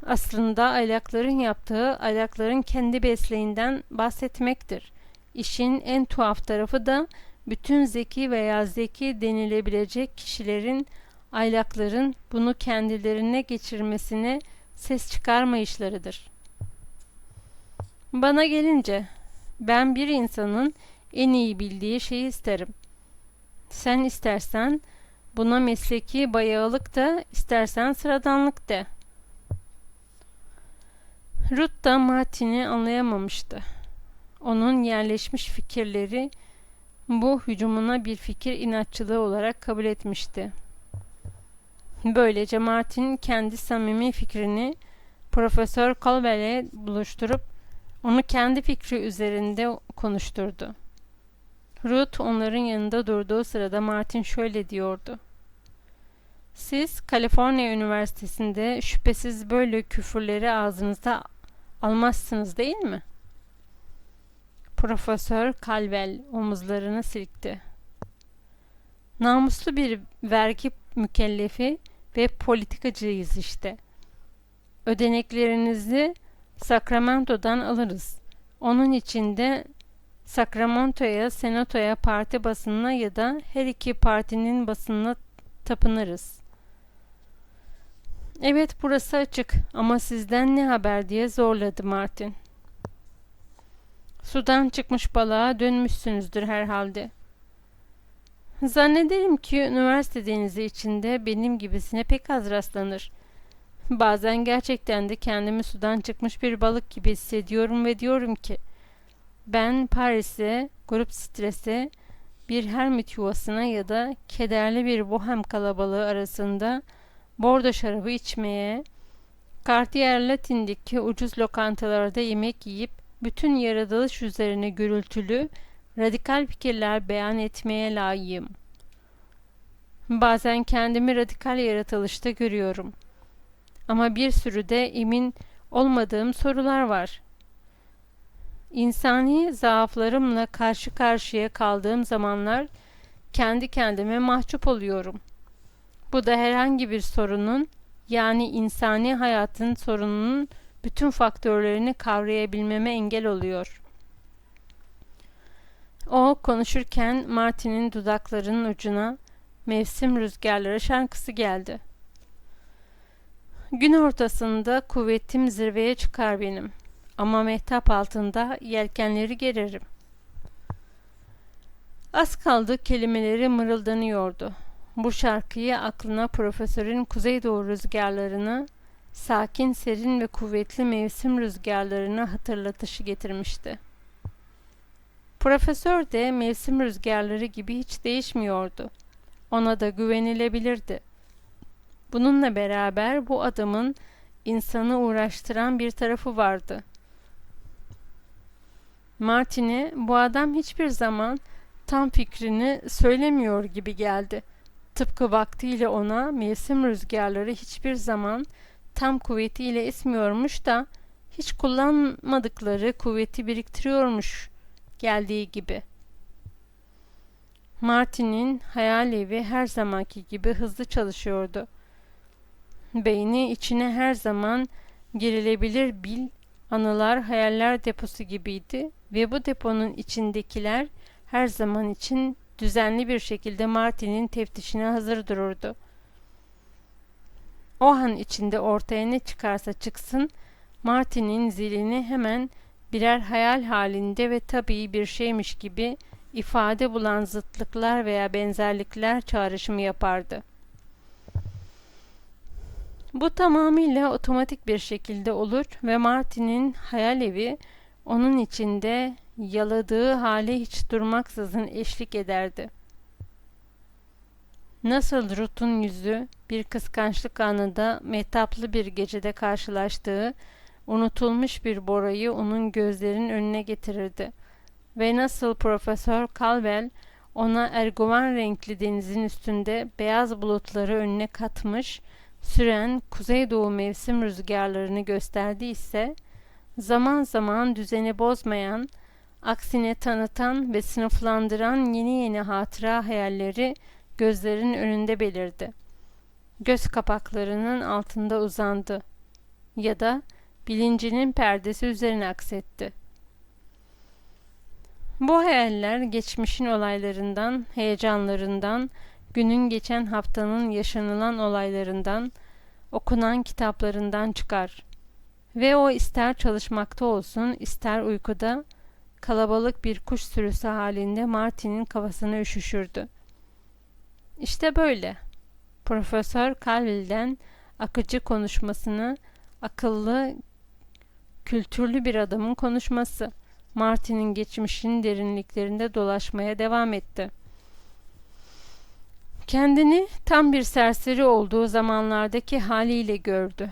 Speaker 1: Aslında aylakların yaptığı, aylakların kendi mesleğinden bahsetmektir. İşin en tuhaf tarafı da bütün zeki veya zeki denilebilecek kişilerin, aylakların bunu kendilerine geçirmesine ses çıkarmayışlarıdır. Bana gelince, ben bir insanın en iyi bildiği şeyi isterim. Sen istersen buna mesleki bayağılık da, istersen sıradanlık de. Ruth da Martin'i anlayamamıştı. Onun yerleşmiş fikirleri bu hücumuna bir fikir inatçılığı olarak kabul etmişti. Böylece Martin kendi samimi fikrini Profesör Caldwell'e buluşturup onu kendi fikri üzerinde konuşturdu. Ruth onların yanında durduğu sırada Martin şöyle diyordu: "Siz Kaliforniya Üniversitesi'nde şüphesiz böyle küfürleri ağzınıza almazsınız değil mi?" Profesör Caldwell omuzlarını silkti. "Namuslu bir vergi mükellefi ve politikacıyız işte. Ödeneklerinizi Sacramento'dan alırız. Onun için de Sacramento'ya, Senato'ya, parti basınına ya da her iki partinin basınına tapınırız." "Evet, burası açık ama sizden ne haber?" diye zorladı Martin. "Sudan çıkmış balığa dönmüşsünüzdür herhalde." "Zannederim ki üniversite denizi içinde benim gibisine pek az rastlanır. Bazen gerçekten de kendimi sudan çıkmış bir balık gibi hissediyorum ve diyorum ki, Ben Paris'e, grup stresi, bir hermit yuvasına ya da kederli bir bohem kalabalığı arasında bordo şarabı içmeye, Cartier Latin'deki ucuz lokantalarda yemek yiyip bütün yaratılış üzerine gürültülü, radikal fikirler beyan etmeye layığım. Bazen kendimi radikal yaratılışta görüyorum. Ama bir sürü de emin olmadığım sorular var. İnsani zaaflarımla karşı karşıya kaldığım zamanlar kendi kendime mahcup oluyorum. Bu da herhangi bir sorunun, yani insani hayatın sorununun bütün faktörlerini kavrayabilmeme engel oluyor. O konuşurken Martin'in dudaklarının ucuna Mevsim Rüzgarları şarkısı geldi. Gün ortasında kuvvetim zirveye çıkar benim. Ama mehtap altında yelkenleri gererim. Az kaldı kelimeleri mırıldanıyordu. Bu şarkıyı aklına profesörün kuzeydoğu rüzgarlarını, sakin, serin ve kuvvetli mevsim rüzgarlarını hatırlatışı getirmişti. Profesör de mevsim rüzgarları gibi hiç değişmiyordu. Ona da güvenilebilirdi. Bununla beraber bu adamın insanı uğraştıran bir tarafı vardı. Martin'e bu adam hiçbir zaman tam fikrini söylemiyor gibi geldi. Tıpkı vaktiyle ona mevsim rüzgarları hiçbir zaman tam kuvvetiyle esmiyormuş da hiç kullanmadıkları kuvveti biriktiriyormuş geldiği gibi. Martin'in hayal evi her zamanki gibi hızlı çalışıyordu. Beyni içine her zaman girilebilir anılar, hayaller deposu gibiydi ve bu deponun içindekiler her zaman için düzenli bir şekilde Martin'in teftişine hazır dururdu. O an içinde ortaya ne çıkarsa çıksın, Martin'in zilini hemen birer hayal halinde ve tabii bir şeymiş gibi ifade bulan zıtlıklar veya benzerlikler çağrışımı yapardı. Bu tamamıyla otomatik bir şekilde olur ve Martin'in hayal evi onun içinde yaladığı hale hiç durmaksızın eşlik ederdi. Nasıl Ruth'un yüzü bir kıskançlık anında mehtaplı bir gecede karşılaştığı unutulmuş bir Bora'yı onun gözlerinin önüne getirirdi ve nasıl Profesör Caldwell ona erguvan renkli denizin üstünde beyaz bulutları önüne katmış süren kuzeydoğu mevsim rüzgarlarını gösterdiyse, zaman zaman düzeni bozmayan, aksine tanıtan ve sınıflandıran yeni hatıra hayalleri gözlerin önünde belirdi. Göz kapaklarının altında uzandı ya da bilincinin perdesi üzerine aksetti. Bu hayaller geçmişin olaylarından, heyecanlarından, günün geçen haftanın yaşanılan olaylarından, okunan kitaplarından çıkar. Ve o ister çalışmakta olsun, ister uykuda, kalabalık bir kuş sürüsü halinde Martin'in kafasına üşüşürdü. İşte böyle. Profesör Caldwell'den akıcı konuşmasını, akıllı, kültürlü bir adamın konuşması, Martin'in geçmişinin derinliklerinde dolaşmaya devam etti. Kendini tam bir serseri olduğu zamanlardaki haliyle gördü.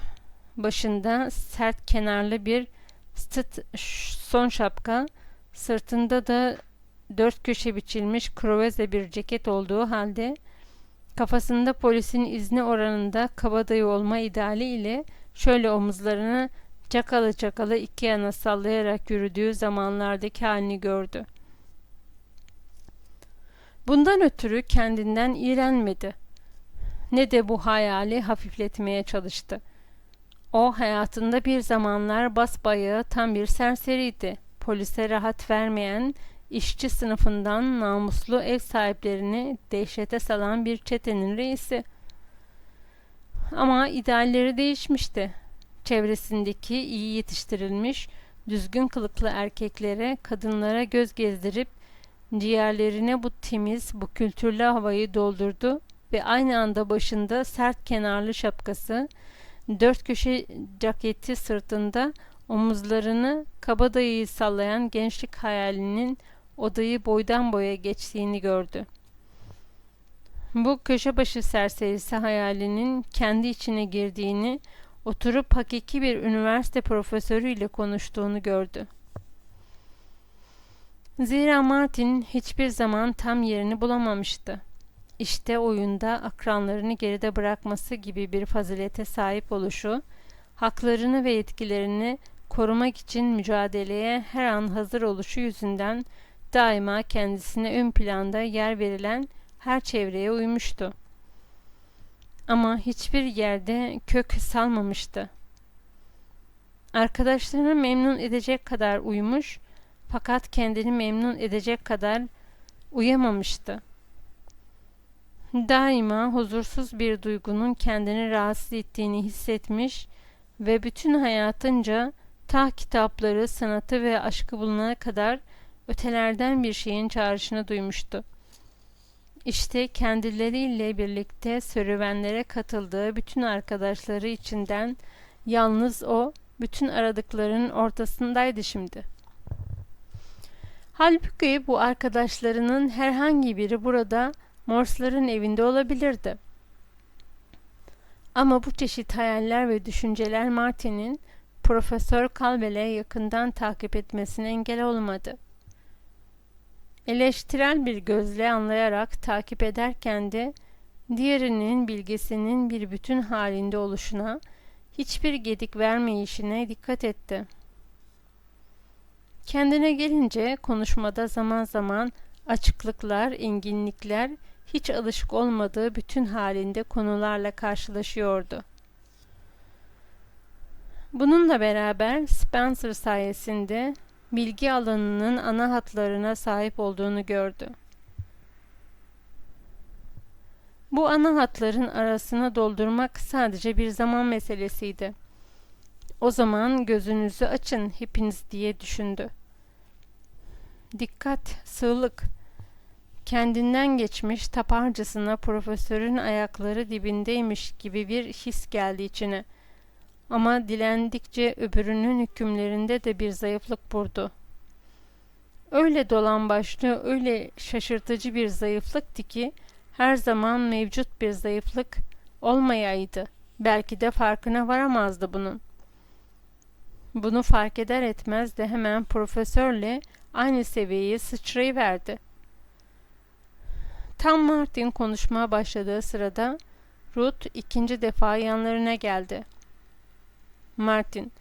Speaker 1: Başında sert kenarlı bir Stetson şapka, sırtında da dört köşe biçilmiş kroveze bir ceket olduğu halde, kafasında polisin izni oranında kabadayı olma ideali ile şöyle omuzlarını çakalı çakalı iki yana sallayarak yürüdüğü zamanlardaki halini gördü. Bundan ötürü kendinden iğrenmedi. Ne de bu hayali hafifletmeye çalıştı. O hayatında bir zamanlar basbayağı tam bir serseriydi. Polise rahat vermeyen, işçi sınıfından namuslu ev sahiplerini dehşete salan bir çetenin reisi. Ama idealleri değişmişti. Çevresindeki iyi yetiştirilmiş, düzgün kılıklı erkeklere, kadınlara göz gezdirip ciğerlerine bu temiz, bu kültürlü havayı doldurdu ve aynı anda başında sert kenarlı şapkası, dört köşe ceketi sırtında Omuzlarını kabadayıyı sallayan gençlik hayalinin odayı boydan boya geçtiğini gördü. Bu köşebaşı serserisi hayalinin kendi içine girdiğini, oturup hakiki bir üniversite profesörüyle konuştuğunu gördü. Zira Martin hiçbir zaman tam yerini bulamamıştı. İşte oyunda akranlarını geride bırakması gibi bir fazilete sahip oluşu, haklarını ve yetkilerini korumak için mücadeleye her an hazır oluşu yüzünden daima kendisine ön planda yer verilen her çevreye uymuştu. Ama hiçbir yerde kök salmamıştı. Arkadaşlarını memnun edecek kadar uymuş, fakat kendini memnun edecek kadar uyamamıştı. Daima huzursuz bir duygunun kendini rahatsız ettiğini hissetmiş ve bütün hayatınca ta kitapları, sanatı ve aşkı bulana kadar ötelerden bir şeyin çağrışını duymuştu. İşte kendileriyle birlikte serüvenlere katıldığı bütün arkadaşları içinden yalnız o, bütün aradıklarının ortasındaydı şimdi. Halbuki bu arkadaşlarının herhangi biri burada Morse'ların evinde olabilirdi. Ama bu çeşit hayaller ve düşünceler Martin'in Profesör Calvel'e yakından takip etmesine engel olmadı. Eleştirel bir gözle anlayarak takip ederken de diğerinin bilgisinin bir bütün halinde oluşuna, hiçbir gedik vermeyişine dikkat etti. Kendine gelince konuşmada zaman zaman açıklıklar, enginlikler, hiç alışık olmadığı bütün halinde konularla karşılaşıyordu. Bununla beraber Spencer sayesinde bilgi alanının ana hatlarına sahip olduğunu gördü. Bu ana hatların arasını doldurmak sadece bir zaman meselesiydi. O zaman gözünüzü açın hepiniz diye düşündü. Dikkat, sığlık. Kendinden geçmiş taparcasına profesörün ayakları dibindeymiş gibi bir his geldi içine. Ama dilendikçe öbürünün hükümlerinde de bir zayıflık vurdu. Öyle dolambaçlı, öyle şaşırtıcı bir zayıflıktı ki her zaman mevcut bir zayıflık olmayaydı. Belki de farkına varamazdı bunun. Bunu fark eder etmez de hemen profesörle aynı seviyeye sıçrayıverdi. Tam Martin konuşmaya başladığı sırada Ruth ikinci defa yanlarına geldi. Martin,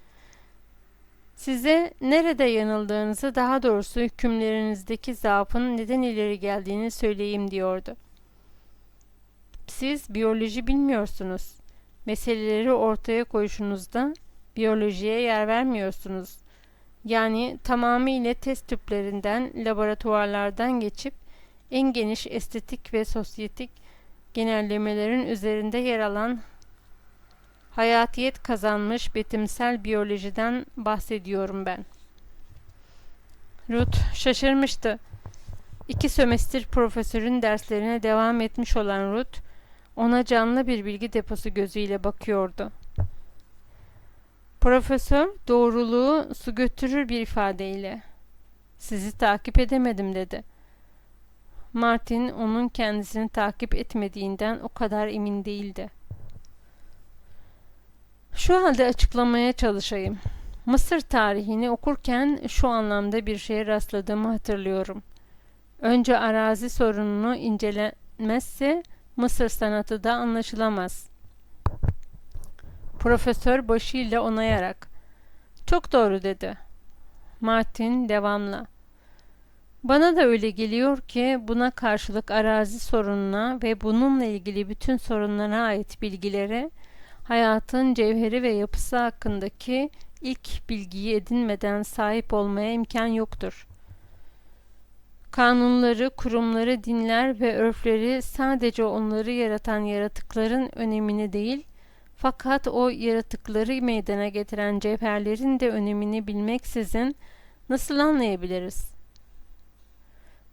Speaker 1: size nerede yanıldığınızı, daha doğrusu hükümlerinizdeki zaafın neden ileri geldiğini söyleyeyim diyordu. Siz biyoloji bilmiyorsunuz. Meseleleri ortaya koyuşunuzda biyolojiye yer vermiyorsunuz. Yani tamamıyla test tüplerinden, laboratuvarlardan geçip en geniş estetik ve sosyetik genellemelerin üzerinde yer alan hayatiyet kazanmış betimsel biyolojiden bahsediyorum ben. Ruth şaşırmıştı. 2 sömestr profesörün derslerine devam etmiş olan Ruth, ona canlı bir bilgi deposu gözüyle bakıyordu. Profesör doğruluğu su götürür bir ifadeyle, "Sizi takip edemedim." dedi. Martin onun kendisini takip etmediğinden o kadar emin değildi. Şu halde açıklamaya çalışayım. Mısır tarihini okurken şu anlamda bir şeye rastladığımı hatırlıyorum. Önce arazi sorununu incelenmezse Mısır sanatı da anlaşılamaz. Profesör başıyla onayarak, "Çok doğru." dedi. Martin devamla, "Bana da öyle geliyor ki buna karşılık arazi sorununa ve bununla ilgili bütün sorunlara ait bilgilere, hayatın cevheri ve yapısı hakkındaki ilk bilgiyi edinmeden sahip olmaya imkan yoktur. Kanunları, kurumları, dinler ve örfleri sadece onları yaratan yaratıkların önemini değil, fakat o yaratıkları meydana getiren cevherlerin de önemini bilmeksizin nasıl anlayabiliriz?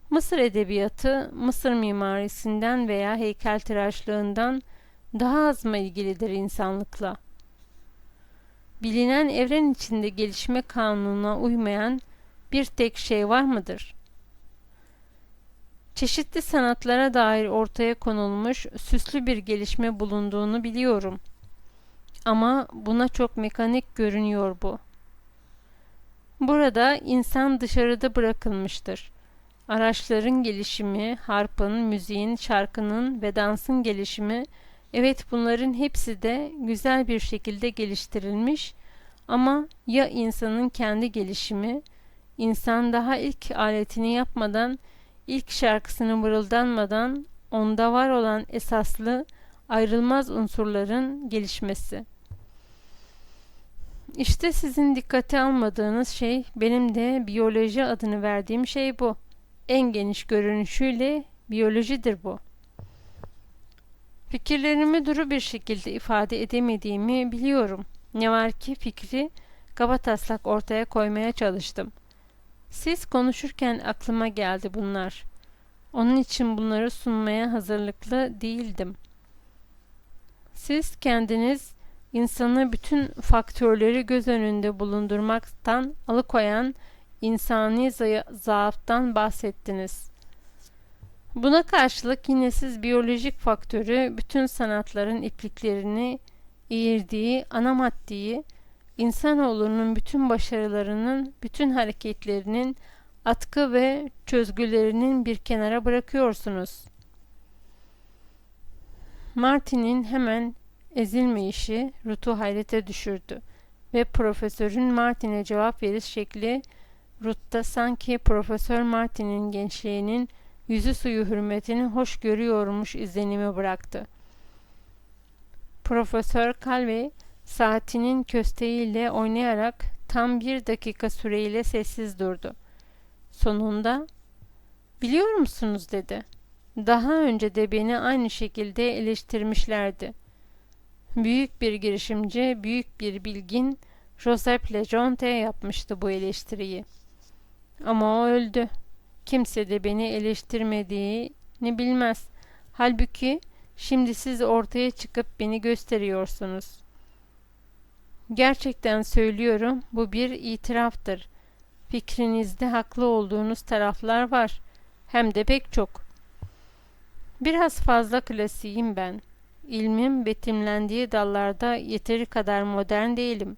Speaker 1: Mısır edebiyatı, Mısır mimarisinden veya heykeltıraşlığından daha az mı ilgilidir insanlıkla? bilinen evren içinde gelişme kanununa uymayan bir tek şey var mıdır? Çeşitli sanatlara dair ortaya konulmuş süslü bir gelişme bulunduğunu biliyorum. Ama buna çok mekanik görünüyor bu. Burada insan dışarıda bırakılmıştır. Araçların gelişimi, harpın, müziğin, şarkının ve dansın gelişimi, evet bunların hepsi de güzel bir şekilde geliştirilmiş ama ya insanın kendi gelişimi, insan daha ilk aletini yapmadan, ilk şarkısını mırıldanmadan onda var olan esaslı, ayrılmaz unsurların gelişmesi. İşte sizin dikkate almadığınız şey, benim de biyoloji adını verdiğim şey bu. En geniş görünüşüyle biyolojidir bu. Fikirlerimi duru bir şekilde ifade edemediğimi biliyorum. Ne var ki fikri kabataslak ortaya koymaya çalıştım. Siz konuşurken aklıma geldi bunlar. Onun için bunları sunmaya hazırlıklı değildim. Siz kendiniz insanı bütün faktörleri göz önünde bulundurmaktan alıkoyan insani zaaftan bahsettiniz. Buna karşılık yine siz biyolojik faktörü, bütün sanatların ipliklerini eğirdiği ana maddeyi, insanoğlunun bütün başarılarının, bütün hareketlerinin, atkı ve çözgülerinin bir kenara bırakıyorsunuz. Martin'in hemen ezilmeyişi Ruth'u hayrete düşürdü ve profesörün Martin'e cevap veriş şekli Ruth'ta sanki Profesör Martin'in gençliğinin yüzü suyu hürmetini hoş görüyormuş izlenimi bıraktı. Profesör Calvey saatinin kösteğiyle oynayarak tam 1 dakika süreyle sessiz durdu. Sonunda, "Biliyor musunuz?" dedi. "Daha önce de beni aynı şekilde eleştirmişlerdi. Büyük bir girişimci, büyük bir bilgin Joseph Leconte yapmıştı bu eleştiriyi. Ama o öldü. Kimse de beni eleştirmediğini bilmez. Halbuki şimdi siz ortaya çıkıp beni gösteriyorsunuz. Gerçekten söylüyorum, bu bir itiraftır. Fikrinizde haklı olduğunuz taraflar var. Hem de pek çok. Biraz fazla klasiyim ben. İlmin betimlendiği dallarda yeteri kadar modern değilim.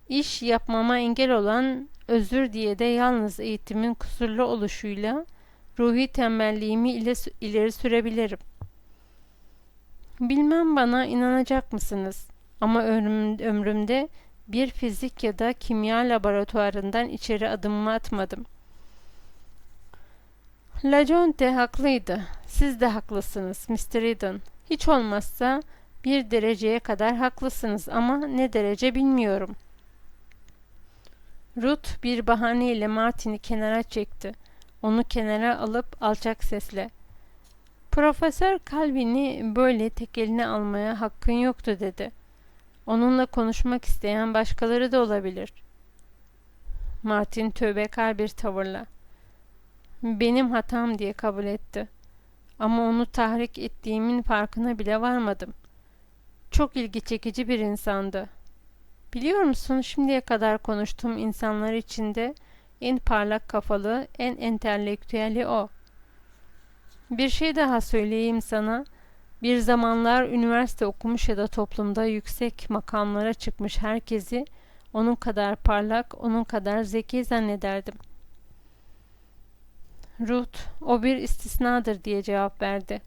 Speaker 1: İş yapmama engel olan, özür diye de yalnız eğitimin kusurlu oluşuyla ruhi tembelliğimi ileri sürebilirim. Bilmem bana inanacak mısınız? Ama ömrümde bir fizik ya da kimya laboratuvarından içeri adımımı atmadım. Leconte haklıydı. Siz de haklısınız Mr. Eden. Hiç olmazsa bir dereceye kadar haklısınız ama ne derece bilmiyorum. Ruth bir bahaneyle Martin'i kenara çekti. Onu kenara alıp alçak sesle, "Profesör Calvin'i böyle tek eline almaya hakkın yoktu," dedi. "Onunla konuşmak isteyen başkaları da olabilir." Martin tövbekar bir tavırla, "Benim hatam," diye kabul etti. "Ama onu tahrik ettiğimin farkına bile varmadım. Çok ilgi çekici bir insandı. Biliyor musun, şimdiye kadar konuştuğum insanlar içinde en parlak kafalı, en entelektüeli o. Bir şey daha söyleyeyim sana. Bir zamanlar üniversite okumuş ya da toplumda yüksek makamlara çıkmış herkesi onun kadar parlak, onun kadar zeki zannederdim." Ruth, "O bir istisnadır," diye cevap verdi.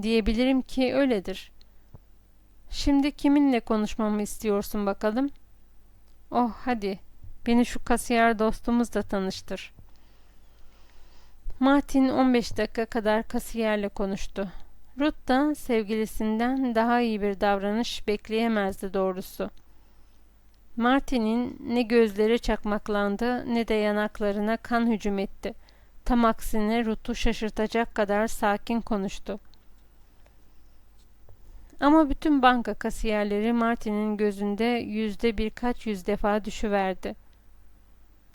Speaker 1: "Diyebilirim ki öyledir. Şimdi kiminle konuşmamı istiyorsun bakalım?" "Oh, hadi, beni şu kasiyer dostumuzla tanıştır." Martin 15 dakika kadar kasiyerle konuştu. Ruth da sevgilisinden daha iyi bir davranış bekleyemezdi doğrusu. Martin'in ne gözleri çakmaklandı ne de yanaklarına kan hücum etti. Tam aksine Ruth'u şaşırtacak kadar sakin konuştu. Ama bütün banka kasiyerleri Martin'in gözünde birkaç yüz defa düşüverdi.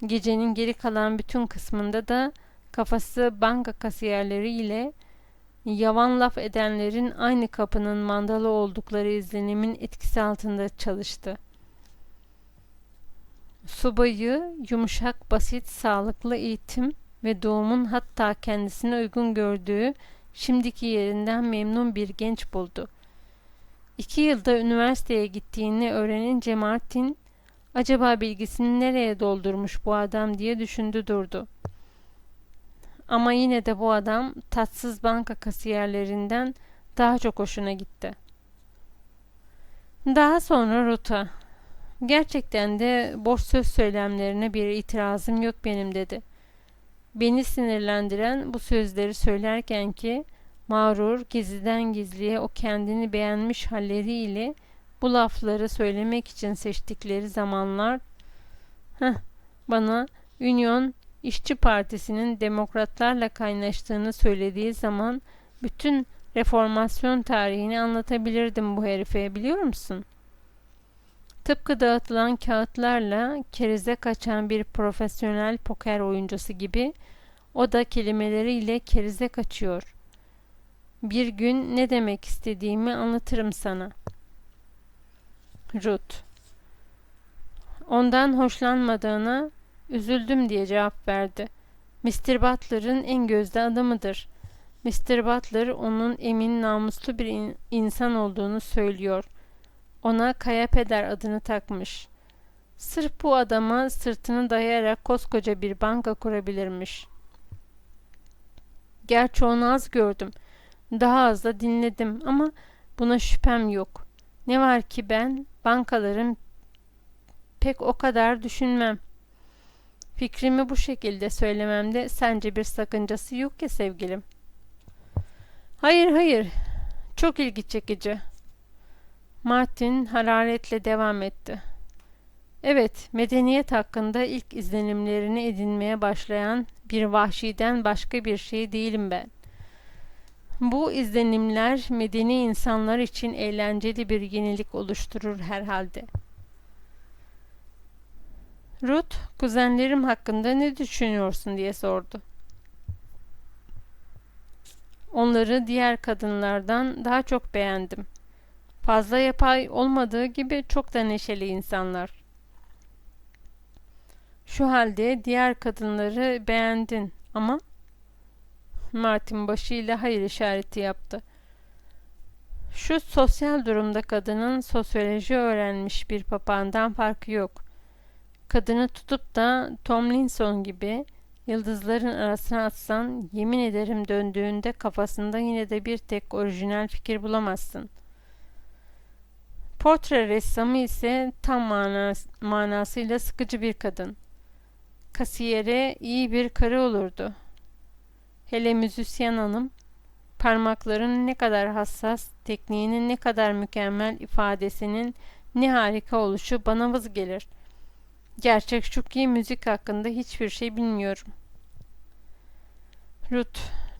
Speaker 1: Gecenin geri kalan bütün kısmında da kafası banka kasiyerleri ile yavan laf edenlerin aynı kapının mandalı oldukları izlenimin etkisi altında çalıştı. Subayı, yumuşak, basit, sağlıklı eğitim ve doğumun hatta kendisine uygun gördüğü şimdiki yerinden memnun bir genç buldu. 2 yılda üniversiteye gittiğini öğrenince Martin, acaba bilgisini nereye doldurmuş bu adam diye düşündü durdu. Ama yine de bu adam tatsız banka kasiyerlerinden daha çok hoşuna gitti. Daha sonra Ruth'a, gerçekten de boş söz söylemlerine bir itirazım yok benim dedi. Beni sinirlendiren bu sözleri söylerken ki mağrur gizliden gizliye o kendini beğenmiş halleriyle bu lafları söylemek için seçtikleri zamanlar, bana Union İşçi Partisi'nin demokratlarla kaynaştığını söylediği zaman bütün reformasyon tarihini anlatabilirdim bu herife, biliyor musun? Tıpkı dağıtılan kağıtlarla kerize kaçan bir profesyonel poker oyuncusu gibi o da kelimeleriyle kerize kaçıyor. Bir gün ne demek istediğimi anlatırım sana. Ruth, ondan hoşlanmadığına üzüldüm diye cevap verdi. Mr. Butler'ın en gözde adamıdır. Mr. Butler onun emin, namuslu bir insan olduğunu söylüyor. Ona Kaya Peder adını takmış. Sırf bu adama sırtını dayayarak koskoca bir banka kurabilirmiş. Gerçi onu az gördüm. Daha az da dinledim ama buna şüphem yok. Ne var ki ben bankaların pek o kadar düşünmem. Fikrimi bu şekilde söylememde sence bir sakıncası yok ya sevgilim? Hayır, hayır. Çok ilgi çekici. Martin hararetle devam etti. Evet, medeniyet hakkında ilk izlenimlerini edinmeye başlayan bir vahşiden başka bir şey değilim ben. Bu izlenimler medeni insanlar için eğlenceli bir yenilik oluşturur herhalde. Ruth, kuzenlerim hakkında ne düşünüyorsun diye sordu. Onları diğer kadınlardan daha çok beğendim. Fazla yapay olmadığı gibi çok da neşeli insanlar. Şu halde diğer kadınları beğendin ama... Martin başıyla hayır işareti yaptı. Şu sosyal durumda kadının sosyoloji öğrenmiş bir papağandan farkı yok. Kadını tutup da Tomlinson gibi yıldızların arasına atsan yemin ederim döndüğünde kafasında yine de bir tek orijinal fikir bulamazsın. Portre ressamı ise tam manasıyla sıkıcı bir kadın. Kasiyere iyi bir karı olurdu. Hele müzisyen hanım, parmakların ne kadar hassas, tekniğinin ne kadar mükemmel, ifadesinin ne harika oluşu bana vız gelir. Gerçek şu ki müzik hakkında hiçbir şey bilmiyorum. Ruth,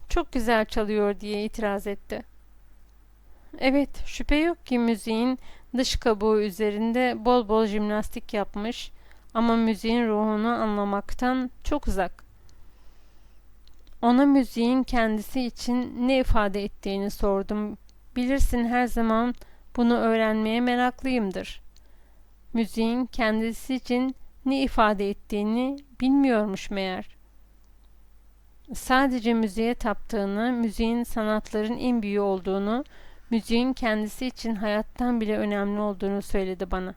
Speaker 1: çok güzel çalıyor diye itiraz etti. Evet, şüphe yok ki müziğin dış kabuğu üzerinde bol bol jimnastik yapmış ama müziğin ruhunu anlamaktan çok uzak. Ona müziğin kendisi için ne ifade ettiğini sordum. Bilirsin her zaman bunu öğrenmeye meraklıyımdır. Müziğin kendisi için ne ifade ettiğini bilmiyormuş meğer. Sadece müziğe taptığını, müziğin sanatların en büyüğü olduğunu, müziğin kendisi için hayattan bile önemli olduğunu söyledi bana.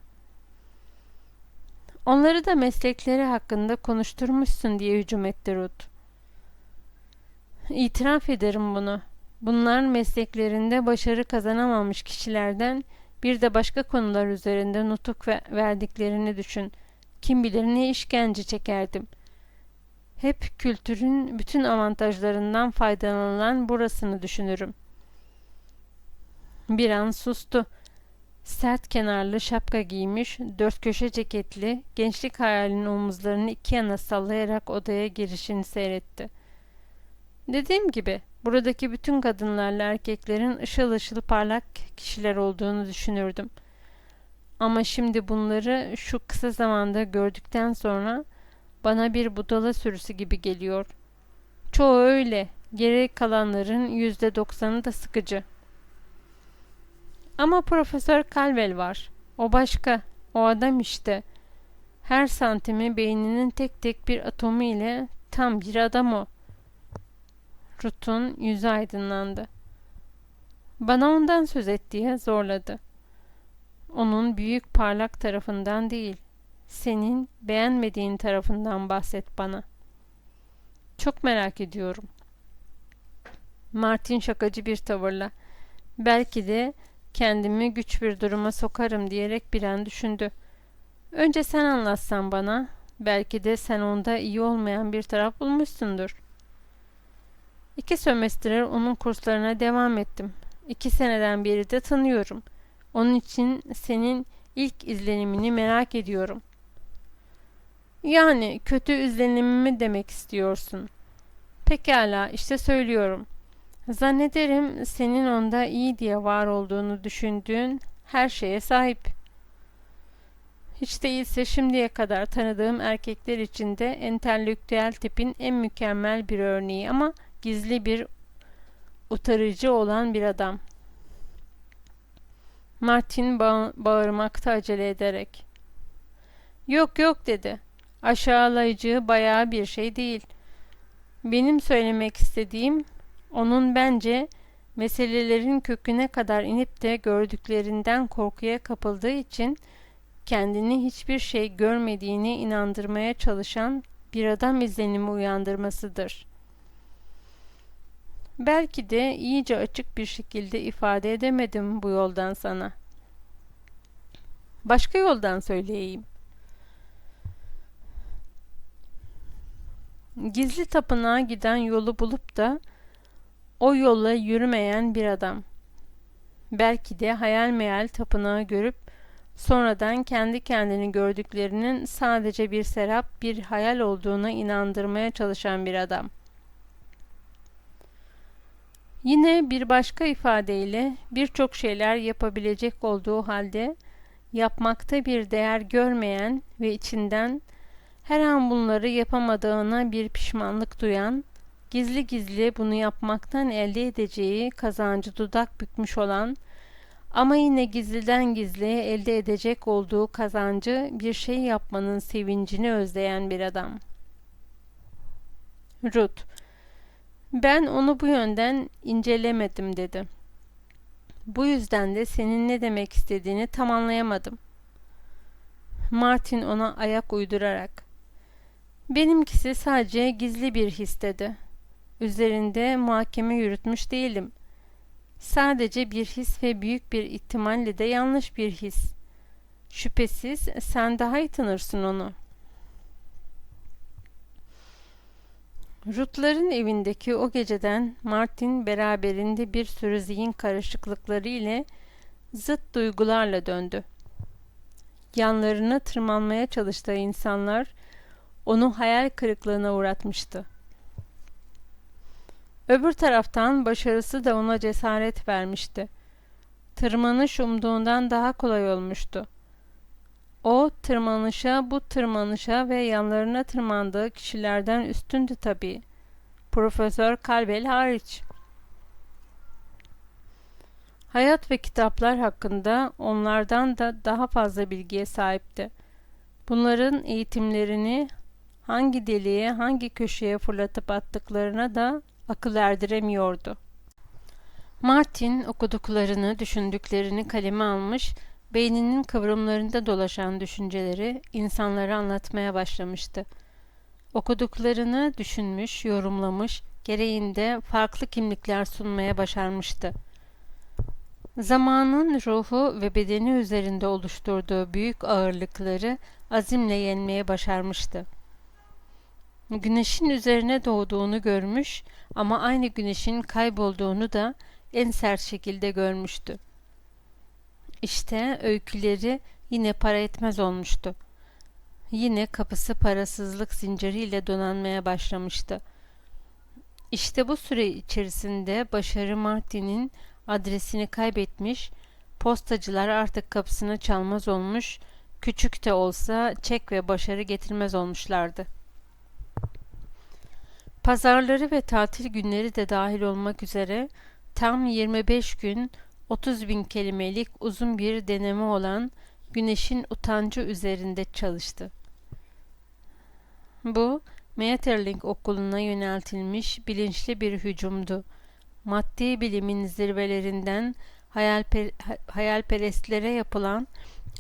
Speaker 1: Onları da meslekleri hakkında konuşturmuşsun diye hücum etti Ruth. İtiraf ederim bunu. Bunlar mesleklerinde başarı kazanamamış kişilerden bir de başka konular üzerinde nutuk verdiklerini düşün. Kim bilir ne işkence çekerdim. Hep kültürün bütün avantajlarından faydalanılan burasını düşünürüm. Bir an sustu. Sert kenarlı şapka giymiş, dört köşe ceketli, gençlik hayalinin omuzlarını iki yana sallayarak odaya girişini seyretti. Dediğim gibi, buradaki bütün kadınlarla erkeklerin ışıl ışıl parlak kişiler olduğunu düşünürdüm. Ama şimdi bunları şu kısa zamanda gördükten sonra bana bir budala sürüsü gibi geliyor. Çoğu öyle, geri kalanların %90'ı da sıkıcı. Ama Profesör Calvel var. O başka, o adam işte. Her santimi beyninin tek tek bir atomu ile tam bir adam o. Ruth'un yüzü aydınlandı. Bana ondan söz et diye zorladı. Onun büyük parlak tarafından değil, senin beğenmediğin tarafından bahset bana. Çok merak ediyorum. Martin şakacı bir tavırla, belki de kendimi güç bir duruma sokarım diyerek bir an düşündü. Önce sen anlatsan bana, belki de sen onda iyi olmayan bir taraf bulmuşsundur. 2 sömestr onun kurslarına devam ettim. 2 seneden beri de tanıyorum. Onun için senin ilk izlenimini merak ediyorum. Yani kötü izlenimimi demek istiyorsun. Pekala, işte söylüyorum. Zannederim senin onda iyi diye var olduğunu düşündüğün her şeye sahip. Hiç değilse şimdiye kadar tanıdığım erkekler içinde entelektüel tipin en mükemmel bir örneği ama gizli bir utarıcı olan bir adam. Martin bağırmakta acele ederek. Yok yok dedi. Aşağılayıcı bayağı bir şey değil. Benim söylemek istediğim, onun bence meselelerin köküne kadar inip de gördüklerinden korkuya kapıldığı için kendini hiçbir şey görmediğini inandırmaya çalışan bir adam izlenimi uyandırmasıdır. Belki de iyice açık bir şekilde ifade edemedim bu yoldan sana. Başka yoldan söyleyeyim. Gizli tapınağa giden yolu bulup da o yolla yürümeyen bir adam. Belki de hayal meyal tapınağı görüp sonradan kendi kendini gördüklerinin sadece bir serap, bir hayal olduğuna inandırmaya çalışan bir adam. Yine bir başka ifadeyle birçok şeyler yapabilecek olduğu halde yapmakta bir değer görmeyen ve içinden her an bunları yapamadığına bir pişmanlık duyan, gizli gizli bunu yapmaktan elde edeceği kazancı dudak bükmüş olan ama yine gizliden gizliye elde edecek olduğu kazancı bir şey yapmanın sevincini özleyen bir adam. Ruth, ben onu bu yönden incelemedim dedi. Bu yüzden de senin ne demek istediğini tam anlayamadım. Martin ona ayak uydurarak, benimkisi sadece gizli bir his dedi. Üzerinde muhakeme yürütmüş değilim. Sadece bir his ve büyük bir ihtimalle de yanlış bir his. Şüphesiz sen daha iyi tanırsın onu. Ruth'ların evindeki o geceden Martin beraberinde bir sürü zihin karışıklıkları ile zıt duygularla döndü. Yanlarına tırmanmaya çalıştığı insanlar onu hayal kırıklığına uğratmıştı. Öbür taraftan başarısı da ona cesaret vermişti. Tırmanış umduğundan daha kolay olmuştu. O tırmanışa, bu tırmanışa ve yanlarına tırmandığı kişilerden üstündü tabii. Profesör Calvel hariç. Hayat ve kitaplar hakkında onlardan da daha fazla bilgiye sahipti. Bunların eğitimlerini hangi deliğe, hangi köşeye fırlatıp attıklarına da akıl erdiremiyordu. Martin okuduklarını, düşündüklerini kaleme almış, beyninin kıvrımlarında dolaşan düşünceleri insanlara anlatmaya başlamıştı. Okuduklarını düşünmüş, yorumlamış, gereğinde farklı kimlikler sunmaya başarmıştı. Zamanın ruhu ve bedeni üzerinde oluşturduğu büyük ağırlıkları azimle yenmeye başarmıştı. Güneşin üzerine doğduğunu görmüş ama aynı güneşin kaybolduğunu da en sert şekilde görmüştü. İşte öyküleri yine para etmez olmuştu. Yine kapısı parasızlık zinciriyle donanmaya başlamıştı. İşte bu süre içerisinde başarı Martin'in adresini kaybetmiş, postacılar artık kapısını çalmaz olmuş, küçük de olsa çek ve başarı getirmez olmuşlardı. Pazarları ve tatil günleri de dahil olmak üzere tam 25 gün 30.000 kelimelik uzun bir deneme olan Güneşin Utancı üzerinde çalıştı. Bu, Maeterlinck okuluna yöneltilmiş bilinçli bir hücumdu. Maddi bilimin zirvelerinden hayalperestlere yapılan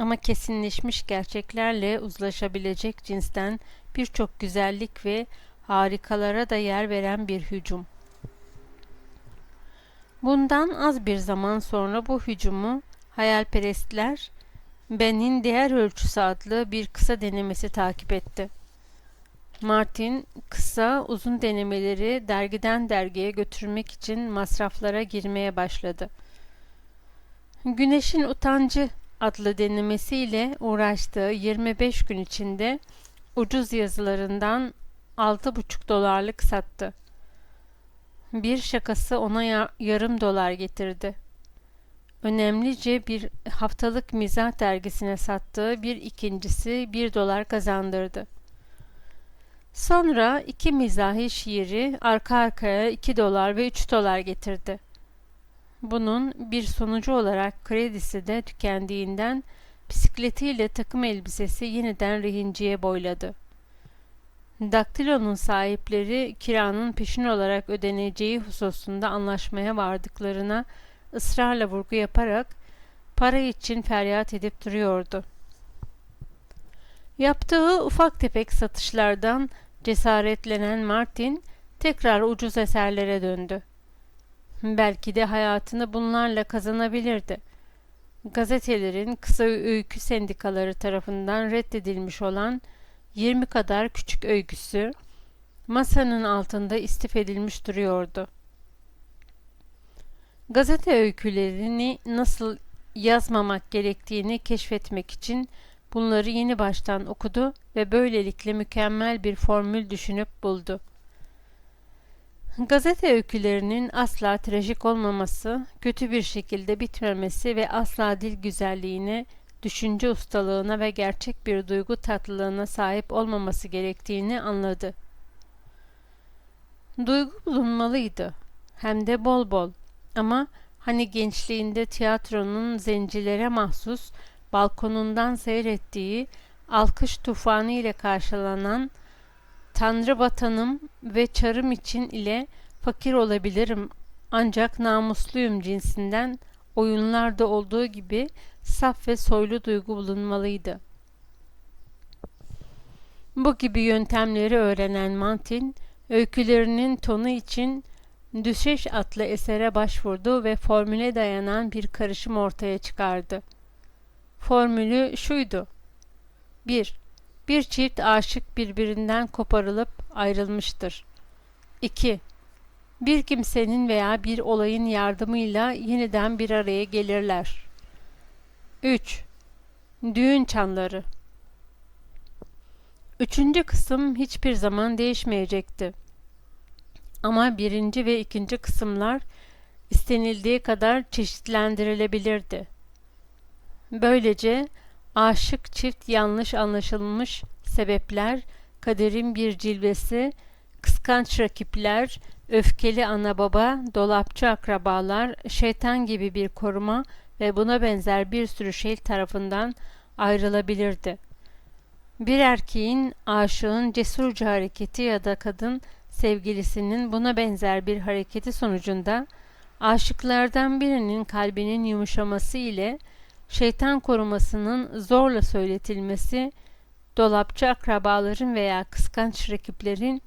Speaker 1: ama kesinleşmiş gerçeklerle uzlaşabilecek cinsten birçok güzellik ve harikalara da yer veren bir hücum. Bundan az bir zaman sonra bu hücumu hayalperestler, Ben'in Değer Ölçüsü adlı bir kısa denemesi takip etti. Martin, kısa, uzun denemeleri dergiden dergiye götürmek için masraflara girmeye başladı. Güneşin Utancı adlı denemesiyle uğraştığı 25 gün içinde ucuz yazılarından $6,5 sattı. Bir şakası ona yarım dolar getirdi. Önemlice bir haftalık mizah dergisine sattığı bir ikincisi $1 kazandırdı. Sonra 2 mizahi şiiri arka arkaya $2 ve $3 getirdi. Bunun bir sonucu olarak kredisi de tükendiğinden bisikletiyle takım elbisesi yeniden rehinciye boyladı. Daktilo'nun sahipleri kiranın peşin olarak ödeneceği hususunda anlaşmaya vardıklarına ısrarla vurgu yaparak para için feryat edip duruyordu. Yaptığı ufak tefek satışlardan cesaretlenen Martin tekrar ucuz eserlere döndü. Belki de hayatını bunlarla kazanabilirdi. Gazetelerin kısa öykü sendikaları tarafından reddedilmiş olan 20 kadar küçük öyküsü masanın altında istif edilmiş duruyordu. Gazete öykülerini nasıl yazmamak gerektiğini keşfetmek için bunları yeni baştan okudu ve böylelikle mükemmel bir formül düşünüp buldu. Gazete öykülerinin asla trajik olmaması, kötü bir şekilde bitmemesi ve asla dil güzelliğine, düşünce ustalığına ve gerçek bir duygu tatlılığına sahip olmaması gerektiğini anladı. Duygu bulunmalıydı, hem de bol bol, ama hani gençliğinde tiyatronun zencilere mahsus balkonundan seyrettiği alkış tufanı ile karşılanan "Tanrı vatanım ve çarım için ile fakir olabilirim ancak namusluyum" cinsinden oyunlarda olduğu gibi saf ve soylu duygu bulunmalıydı. Bu gibi yöntemleri öğrenen Martin, öykülerinin tonu için Düşeş adlı esere başvurdu ve formüle dayanan bir karışım ortaya çıkardı. Formülü şuydu: 1. Bir çift aşık birbirinden koparılıp ayrılmıştır. 2. Bir kimsenin veya bir olayın yardımıyla yeniden bir araya gelirler. 3. Düğün çanları. Üçüncü kısım hiçbir zaman değişmeyecekti. Ama birinci ve ikinci kısımlar istenildiği kadar çeşitlendirilebilirdi. Böylece aşık çift yanlış anlaşılmış sebepler, kaderin bir cilvesi, kıskanç rakipler, öfkeli ana baba, dolapçı akrabalar, şeytan gibi bir koruma ve buna benzer bir sürü şey tarafından ayrılabilirdi. Bir erkeğin, aşığın cesurca hareketi ya da kadın sevgilisinin buna benzer bir hareketi sonucunda aşıklardan birinin kalbinin yumuşaması ile şeytan korumasının zorla söyletilmesi, dolapçı akrabaların veya kıskanç rakiplerin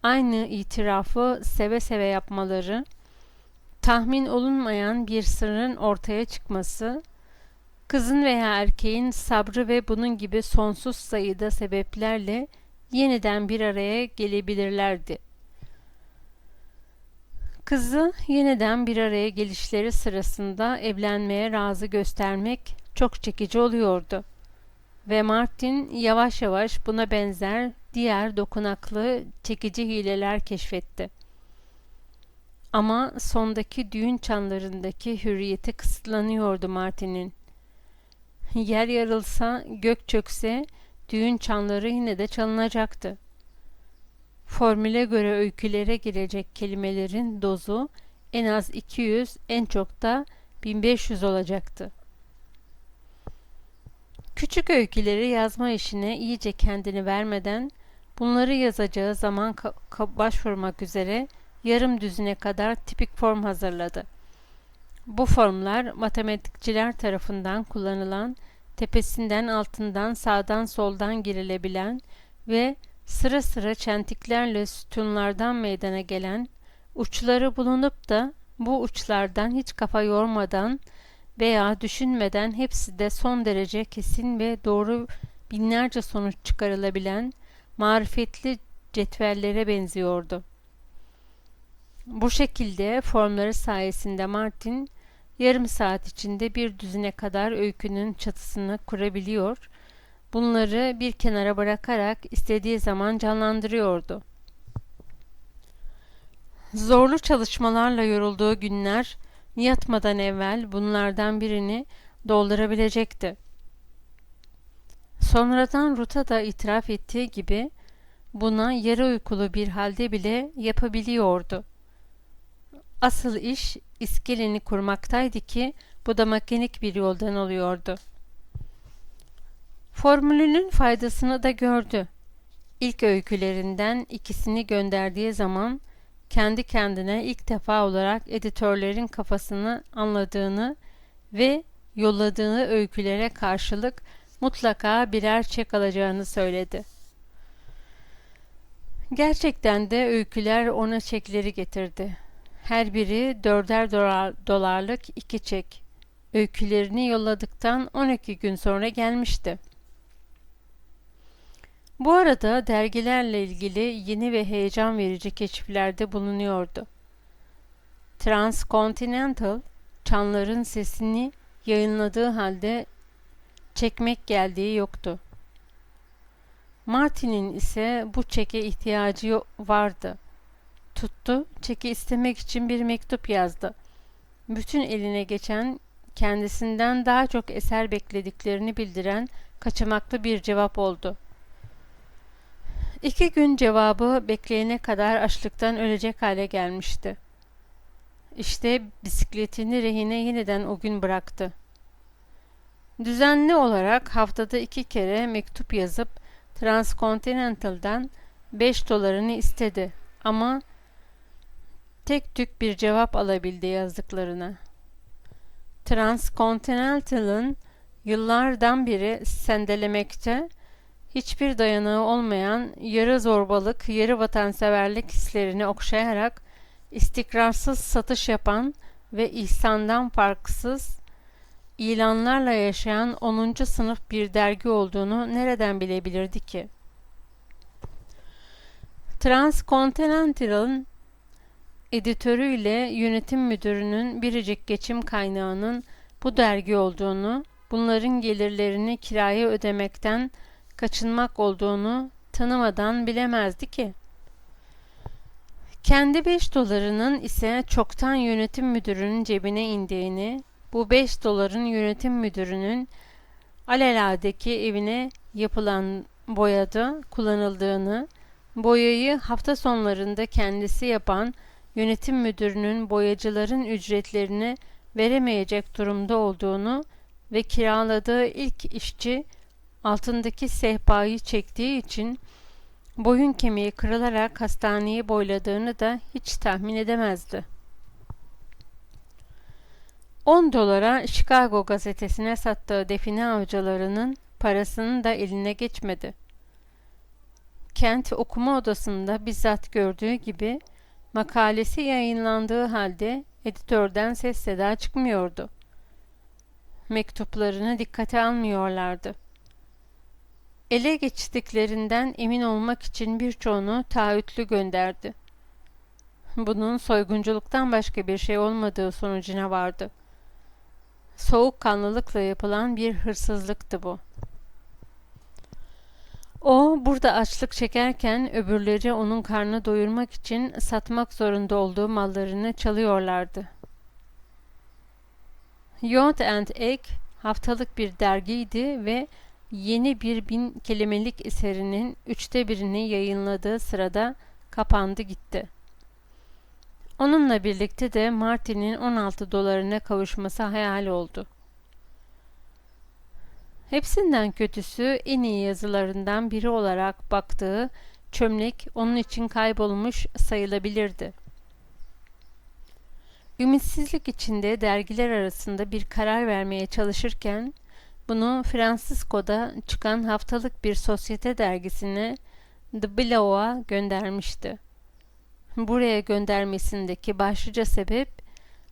Speaker 1: aynı itirafı seve seve yapmaları, tahmin olunmayan bir sırrın ortaya çıkması, kızın veya erkeğin sabrı ve bunun gibi sonsuz sayıda sebeplerle yeniden bir araya gelebilirlerdi. Kızı yeniden bir araya gelişleri sırasında evlenmeye razı göstermek çok çekici oluyordu. Ve Martin yavaş yavaş buna benzer diğer dokunaklı, çekici hileler keşfetti. Ama sondaki düğün çanlarındaki hürriyeti kısıtlanıyordu Martin'in. Yer yarılsa, gök çökse, düğün çanları yine de çalınacaktı. Formüle göre öykülere girecek kelimelerin dozu en az 200, en çok da 1500 olacaktı. Küçük öyküleri yazma işine iyice kendini vermeden bunları yazacağı zaman başvurmak üzere yarım düzine kadar tipik form hazırladı. Bu formlar matematikçiler tarafından kullanılan, tepesinden, altından, sağdan, soldan girilebilen ve sıra sıra çentiklerle sütunlardan meydana gelen, uçları bulunup da bu uçlardan hiç kafa yormadan veya düşünmeden hepsi de son derece kesin ve doğru binlerce sonuç çıkarılabilen marifetli cetvellere benziyordu. Bu şekilde formları sayesinde Martin yarım saat içinde bir düzine kadar öykünün çatısını kurabiliyor, bunları bir kenara bırakarak istediği zaman canlandırıyordu. Zorlu çalışmalarla yorulduğu günler yatmadan evvel bunlardan birini doldurabilecekti. Sonradan Ruth'a da itiraf ettiği gibi buna yarı uykulu bir halde bile yapabiliyordu. Asıl iş iskeleni kurmaktaydı ki bu da makinik bir yoldan oluyordu. Formülünün faydasını da gördü. İlk öykülerinden ikisini gönderdiği zaman kendi kendine ilk defa olarak editörlerin kafasını anladığını ve yolladığı öykülere karşılık mutlaka birer çek alacağını söyledi. Gerçekten de öyküler ona çekleri getirdi. Her biri $4'er iki çek. Öykülerini yolladıktan 12 gün sonra gelmişti. Bu arada dergilerle ilgili yeni ve heyecan verici keşiflerde bulunuyordu. Transcontinental, çanların sesini yayınladığı halde çekmek geldiği yoktu. Martin'in ise bu çeke ihtiyacı vardı. Tuttu, çeki istemek için bir mektup yazdı. Bütün eline geçen, kendisinden daha çok eser beklediklerini bildiren kaçamaklı bir cevap oldu. 2 gün cevabı bekleyene kadar açlıktan ölecek hale gelmişti. İşte bisikletini rehine yeniden o gün bıraktı. Düzenli olarak haftada 2 kere mektup yazıp Transcontinental'dan $5 istedi ama tek tük bir cevap alabildi yazdıklarına. Transcontinental'ın yıllardan beri sendelemekte, hiçbir dayanağı olmayan yarı zorbalık, yarı vatanseverlik hislerini okşayarak istikrarsız satış yapan ve ihsandan farksız ilanlarla yaşayan 10. sınıf bir dergi olduğunu nereden bilebilirdi ki? Transcontinental'ın editörüyle yönetim müdürünün biricik geçim kaynağının bu dergi olduğunu, bunların gelirlerini kiraya ödemekten kaçınmak olduğunu tanımadan bilemezdi ki. Kendi $5'ının ise çoktan yönetim müdürünün cebine indiğini, bu $5 yönetim müdürünün alelade evine yapılan boyada kullanıldığını, boyayı hafta sonlarında kendisi yapan yönetim müdürünün boyacıların ücretlerini veremeyecek durumda olduğunu ve kiraladığı ilk işçi altındaki sehpayı çektiği için boyun kemiği kırılarak hastaneyi boyladığını da hiç tahmin edemezdi. $10 Chicago gazetesine sattığı define avcılarının parasının da eline geçmedi. Kent okuma odasında bizzat gördüğü gibi makalesi yayınlandığı halde editörden ses seda çıkmıyordu. Mektuplarını dikkate almıyorlardı. Ele geçtiklerinden emin olmak için birçoğunu taahhütlü gönderdi. Bunun soygunculuktan başka bir şey olmadığı sonucuna vardı. Soğukkanlılıkla yapılan bir hırsızlıktı bu. O, burada açlık çekerken öbürleri onun karnını doyurmak için satmak zorunda olduğu mallarını çalıyorlardı. Youth and Egg haftalık bir dergiydi ve yeni bir 1000 kelimelik eserinin 1/3'ini yayınladığı sırada kapandı gitti. Onunla birlikte de Martin'in $16'na kavuşması hayal oldu. Hepsinden kötüsü en iyi yazılarından biri olarak baktığı çömlek onun için kaybolmuş sayılabilirdi. Ümitsizlik içinde dergiler arasında bir karar vermeye çalışırken bunu Francisco'da çıkan haftalık bir sosyete dergisine The Bellow'a göndermişti. Buraya göndermesindeki başlıca sebep,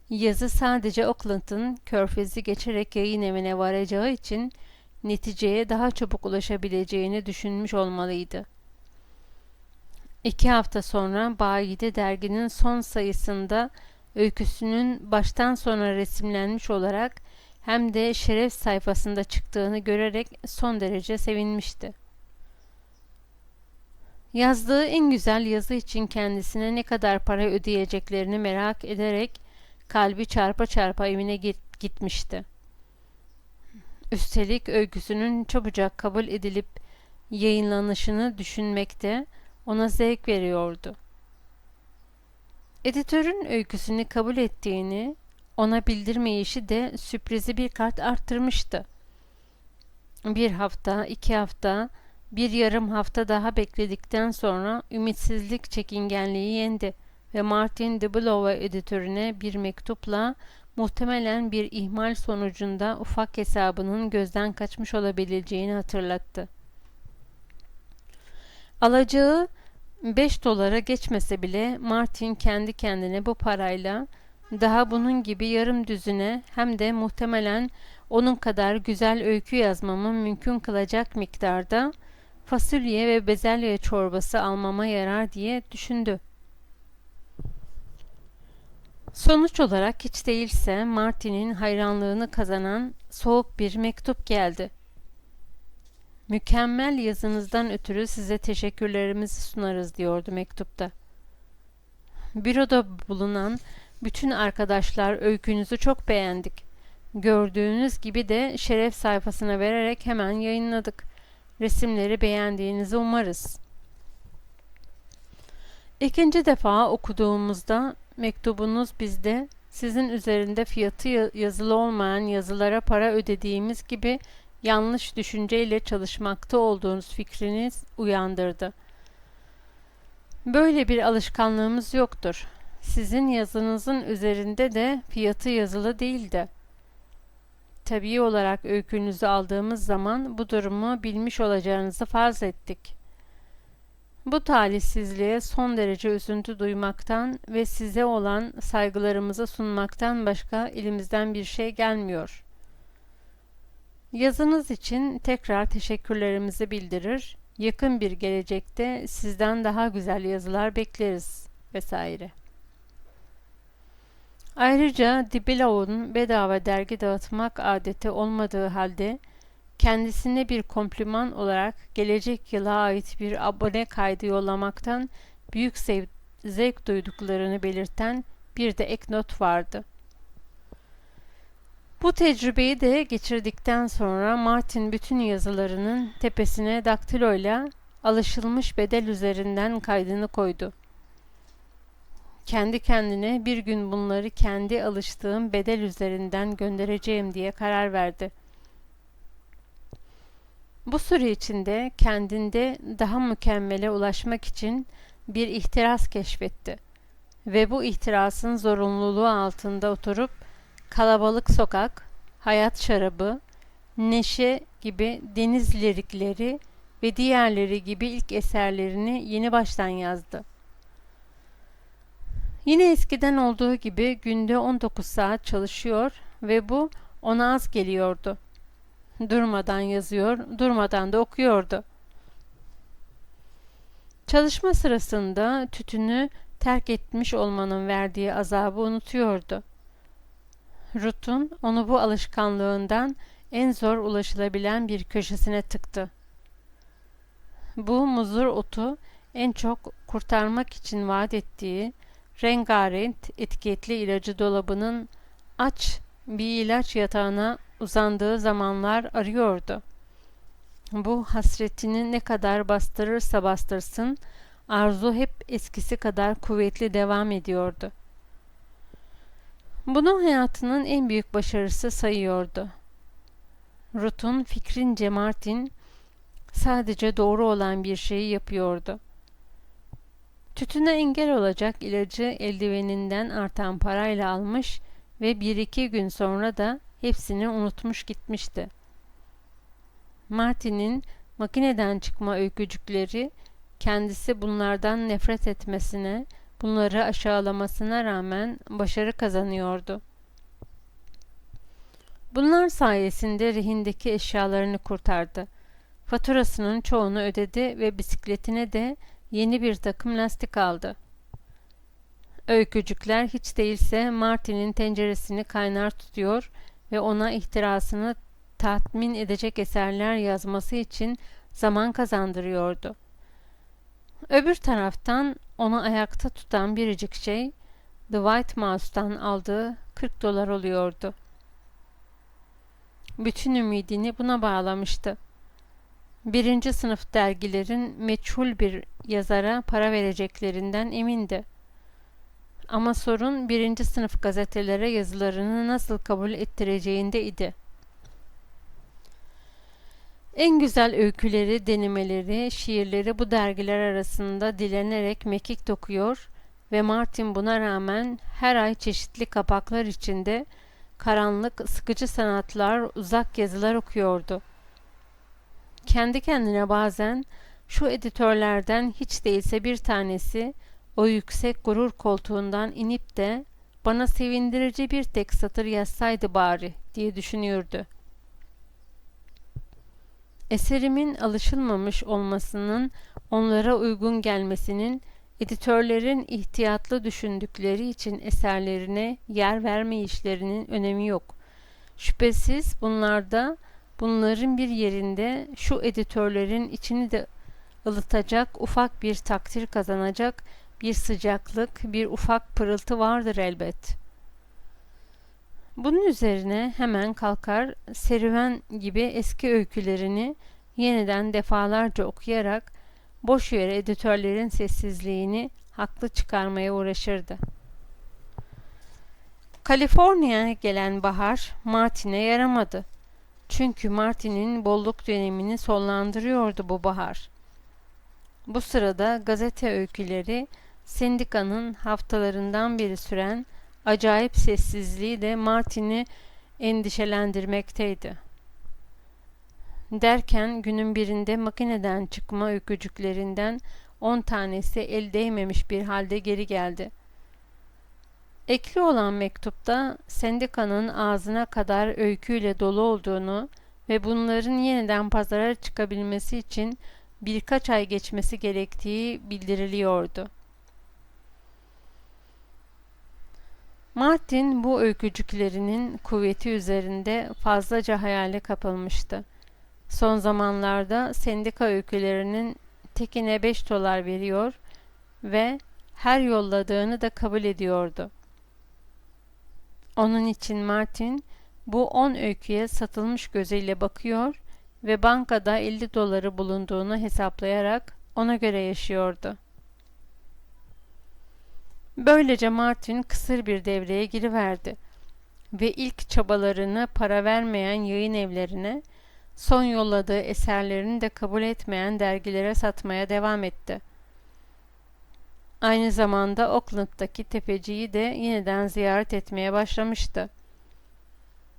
Speaker 1: yazı sadece Oakland'ın Körfez'i geçerek yayın evine varacağı için neticeye daha çabuk ulaşabileceğini düşünmüş olmalıydı. 2 hafta sonra Bayi'de derginin son sayısında öyküsünün baştan sona resimlenmiş olarak hem de şeref sayfasında çıktığını görerek son derece sevinmişti. Yazdığı en güzel yazı için kendisine ne kadar para ödeyeceklerini merak ederek kalbi çarpa çarpa evine gitmişti. Üstelik öyküsünün çabucak kabul edilip yayınlanışını düşünmekte ona zevk veriyordu. Editörün öyküsünü kabul ettiğini ona bildirmeyişi de sürprizi bir kat arttırmıştı. 1 hafta, 2 hafta, bir yarım hafta daha bekledikten sonra ümitsizlik çekingenliği yendi ve Martin de Blois editörüne bir mektupla muhtemelen bir ihmal sonucunda ufak hesabının gözden kaçmış olabileceğini hatırlattı. Alacağı $5 geçmese bile Martin kendi kendine bu parayla daha bunun gibi yarım düzine hem de muhtemelen onun kadar güzel öykü yazmamı mümkün kılacak miktarda fasulye ve bezelye çorbası almama yarar diye düşündü. Sonuç olarak hiç değilse Martin'in hayranlığını kazanan soğuk bir mektup geldi. Mükemmel yazınızdan ötürü size teşekkürlerimizi sunarız diyordu mektupta. Büroda bulunan bütün arkadaşlar öykünüzü çok beğendik. Gördüğünüz gibi de şeref sayfasına vererek hemen yayınladık. Resimleri beğendiğinizi umarız. İkinci defa okuduğumuzda mektubunuz bizde sizin üzerinde fiyatı yazılı olmayan yazılara para ödediğimiz gibi yanlış düşünceyle çalışmakta olduğunuz fikriniz uyandırdı. Böyle bir alışkanlığımız yoktur. Sizin yazınızın üzerinde de fiyatı yazılı değildi. Tabii olarak öykünüzü aldığımız zaman bu durumu bilmiş olacağınızı farz ettik. Bu talihsizliğe son derece üzüntü duymaktan ve size olan saygılarımızı sunmaktan başka elimizden bir şey gelmiyor. Yazınız için tekrar teşekkürlerimizi bildirir, yakın bir gelecekte sizden daha güzel yazılar bekleriz vesaire. Ayrıca De Bellow'un bedava dergi dağıtmak adeti olmadığı halde kendisine bir kompliman olarak gelecek yıla ait bir abone kaydı yollamaktan büyük zevk duyduklarını belirten bir de ek not vardı. Bu tecrübeyi de geçirdikten sonra Martin bütün yazılarının tepesine daktiloyla alışılmış bedel üzerinden kaydını koydu. Kendi kendine bir gün bunları kendi alıştığım bedel üzerinden göndereceğim diye karar verdi. Bu süre içinde kendinde daha mükemmele ulaşmak için bir ihtiras keşfetti ve bu ihtirasın zorunluluğu altında oturup Kalabalık Sokak, Hayat Şarabı, Neşe gibi deniz lirikleri ve diğerleri gibi ilk eserlerini yeni baştan yazdı. Yine eskiden olduğu gibi günde 19 saat çalışıyor ve bu ona az geliyordu. Durmadan yazıyor, durmadan da okuyordu. Çalışma sırasında tütünü terk etmiş olmanın verdiği azabı unutuyordu. Ruth'un onu bu alışkanlığından en zor ulaşılabilen bir köşesine tıktı. Bu muzur otu en çok kurtarmak için vaat ettiği rengarenk etiketli ilacı dolabının aç bir ilaç yatağına uzandığı zamanlar arıyordu. Bu hasretini ne kadar bastırırsa bastırsın, arzu hep eskisi kadar kuvvetli devam ediyordu. Bunu hayatının en büyük başarısı sayıyordu. Ruth'un fikrince Martin sadece doğru olan bir şeyi yapıyordu. Tütüne engel olacak ilacı eldiveninden artan parayla almış ve 1-2 gün sonra da hepsini unutmuş gitmişti. Martin'in makineden çıkma öykücükleri kendisi bunlardan nefret etmesine, bunları aşağılamasına rağmen başarı kazanıyordu. Bunlar sayesinde rehindeki eşyalarını kurtardı. Faturasının çoğunu ödedi ve bisikletine de yeni bir takım lastik aldı. Öykücükler hiç değilse Martin'in tenceresini kaynar tutuyor ve ona ihtirasını tatmin edecek eserler yazması için zaman kazandırıyordu. Öbür taraftan onu ayakta tutan biricik şey The White Mouse'tan aldığı 40 dolar oluyordu. Bütün ümidini buna bağlamıştı. 1. sınıf dergilerin meçhul bir yazara para vereceklerinden emindi. Ama sorun 1. sınıf gazetelere yazılarını nasıl kabul ettireceğinde idi. En güzel öyküleri, denemeleri, şiirleri bu dergiler arasında dilenerek mekik dokuyor ve Martin buna rağmen her ay çeşitli kapaklar içinde karanlık, sıkıcı sanatlar, uzak yazılar okuyordu. Kendi kendine bazen şu editörlerden hiç değilse bir tanesi o yüksek gurur koltuğundan inip de bana sevindirici bir tek satır yazsaydı bari diye düşünüyordu. Eserimin alışılmamış olmasının onlara uygun gelmesinin editörlerin ihtiyatlı düşündükleri için eserlerine yer vermeyişlerinin önemi yok. Şüphesiz bunların bir yerinde şu editörlerin içini de ılıtacak, ufak bir takdir kazanacak bir sıcaklık, bir ufak pırıltı vardır elbet. Bunun üzerine hemen kalkar, serüven gibi eski öykülerini yeniden defalarca okuyarak boş yere editörlerin sessizliğini haklı çıkarmaya uğraşırdı. Kaliforniya'ya gelen bahar Martin'e yaramadı. Çünkü Martin'in bolluk dönemini sonlandırıyordu bu bahar. Bu sırada gazete öyküleri, sendikanın haftalarından beri süren acayip sessizliği de Martin'i endişelendirmekteydi. Derken günün birinde makineden çıkma öykücüklerinden 10 tanesi el değmemiş bir halde geri geldi. Ekli olan mektupta sendikanın ağzına kadar öyküyle dolu olduğunu ve bunların yeniden pazara çıkabilmesi için birkaç ay geçmesi gerektiği bildiriliyordu. Martin bu öykücüklerinin kuvveti üzerinde fazlaca hayale kapılmıştı. Son zamanlarda sendika öykülerinin tekine 5 dolar veriyor ve her yolladığını da kabul ediyordu. Onun için Martin bu 10 öyküye satılmış gözüyle bakıyor ve bankada 50 doları bulunduğunu hesaplayarak ona göre yaşıyordu. Böylece Martin kısır bir devreye giriverdi ve ilk çabalarını para vermeyen yayın evlerine, son yolladığı eserlerini de kabul etmeyen dergilere satmaya devam etti. Aynı zamanda Oakland'daki tefeciyi de yeniden ziyaret etmeye başlamıştı.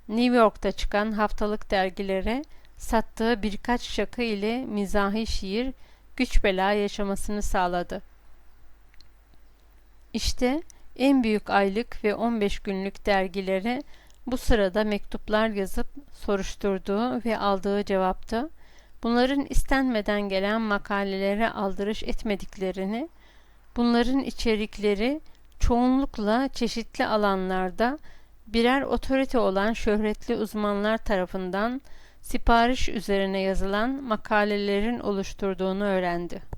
Speaker 1: New York'ta çıkan haftalık dergilere sattığı birkaç şaka ile mizahi şiir güç bela yaşamasını sağladı. İşte en büyük aylık ve 15 günlük dergilere bu sırada mektuplar yazıp soruşturduğu ve aldığı cevapta bunların istenmeden gelen makalelere aldırış etmediklerini, bunların içerikleri çoğunlukla çeşitli alanlarda birer otorite olan şöhretli uzmanlar tarafından sipariş üzerine yazılan makalelerin oluşturduğunu öğrendi.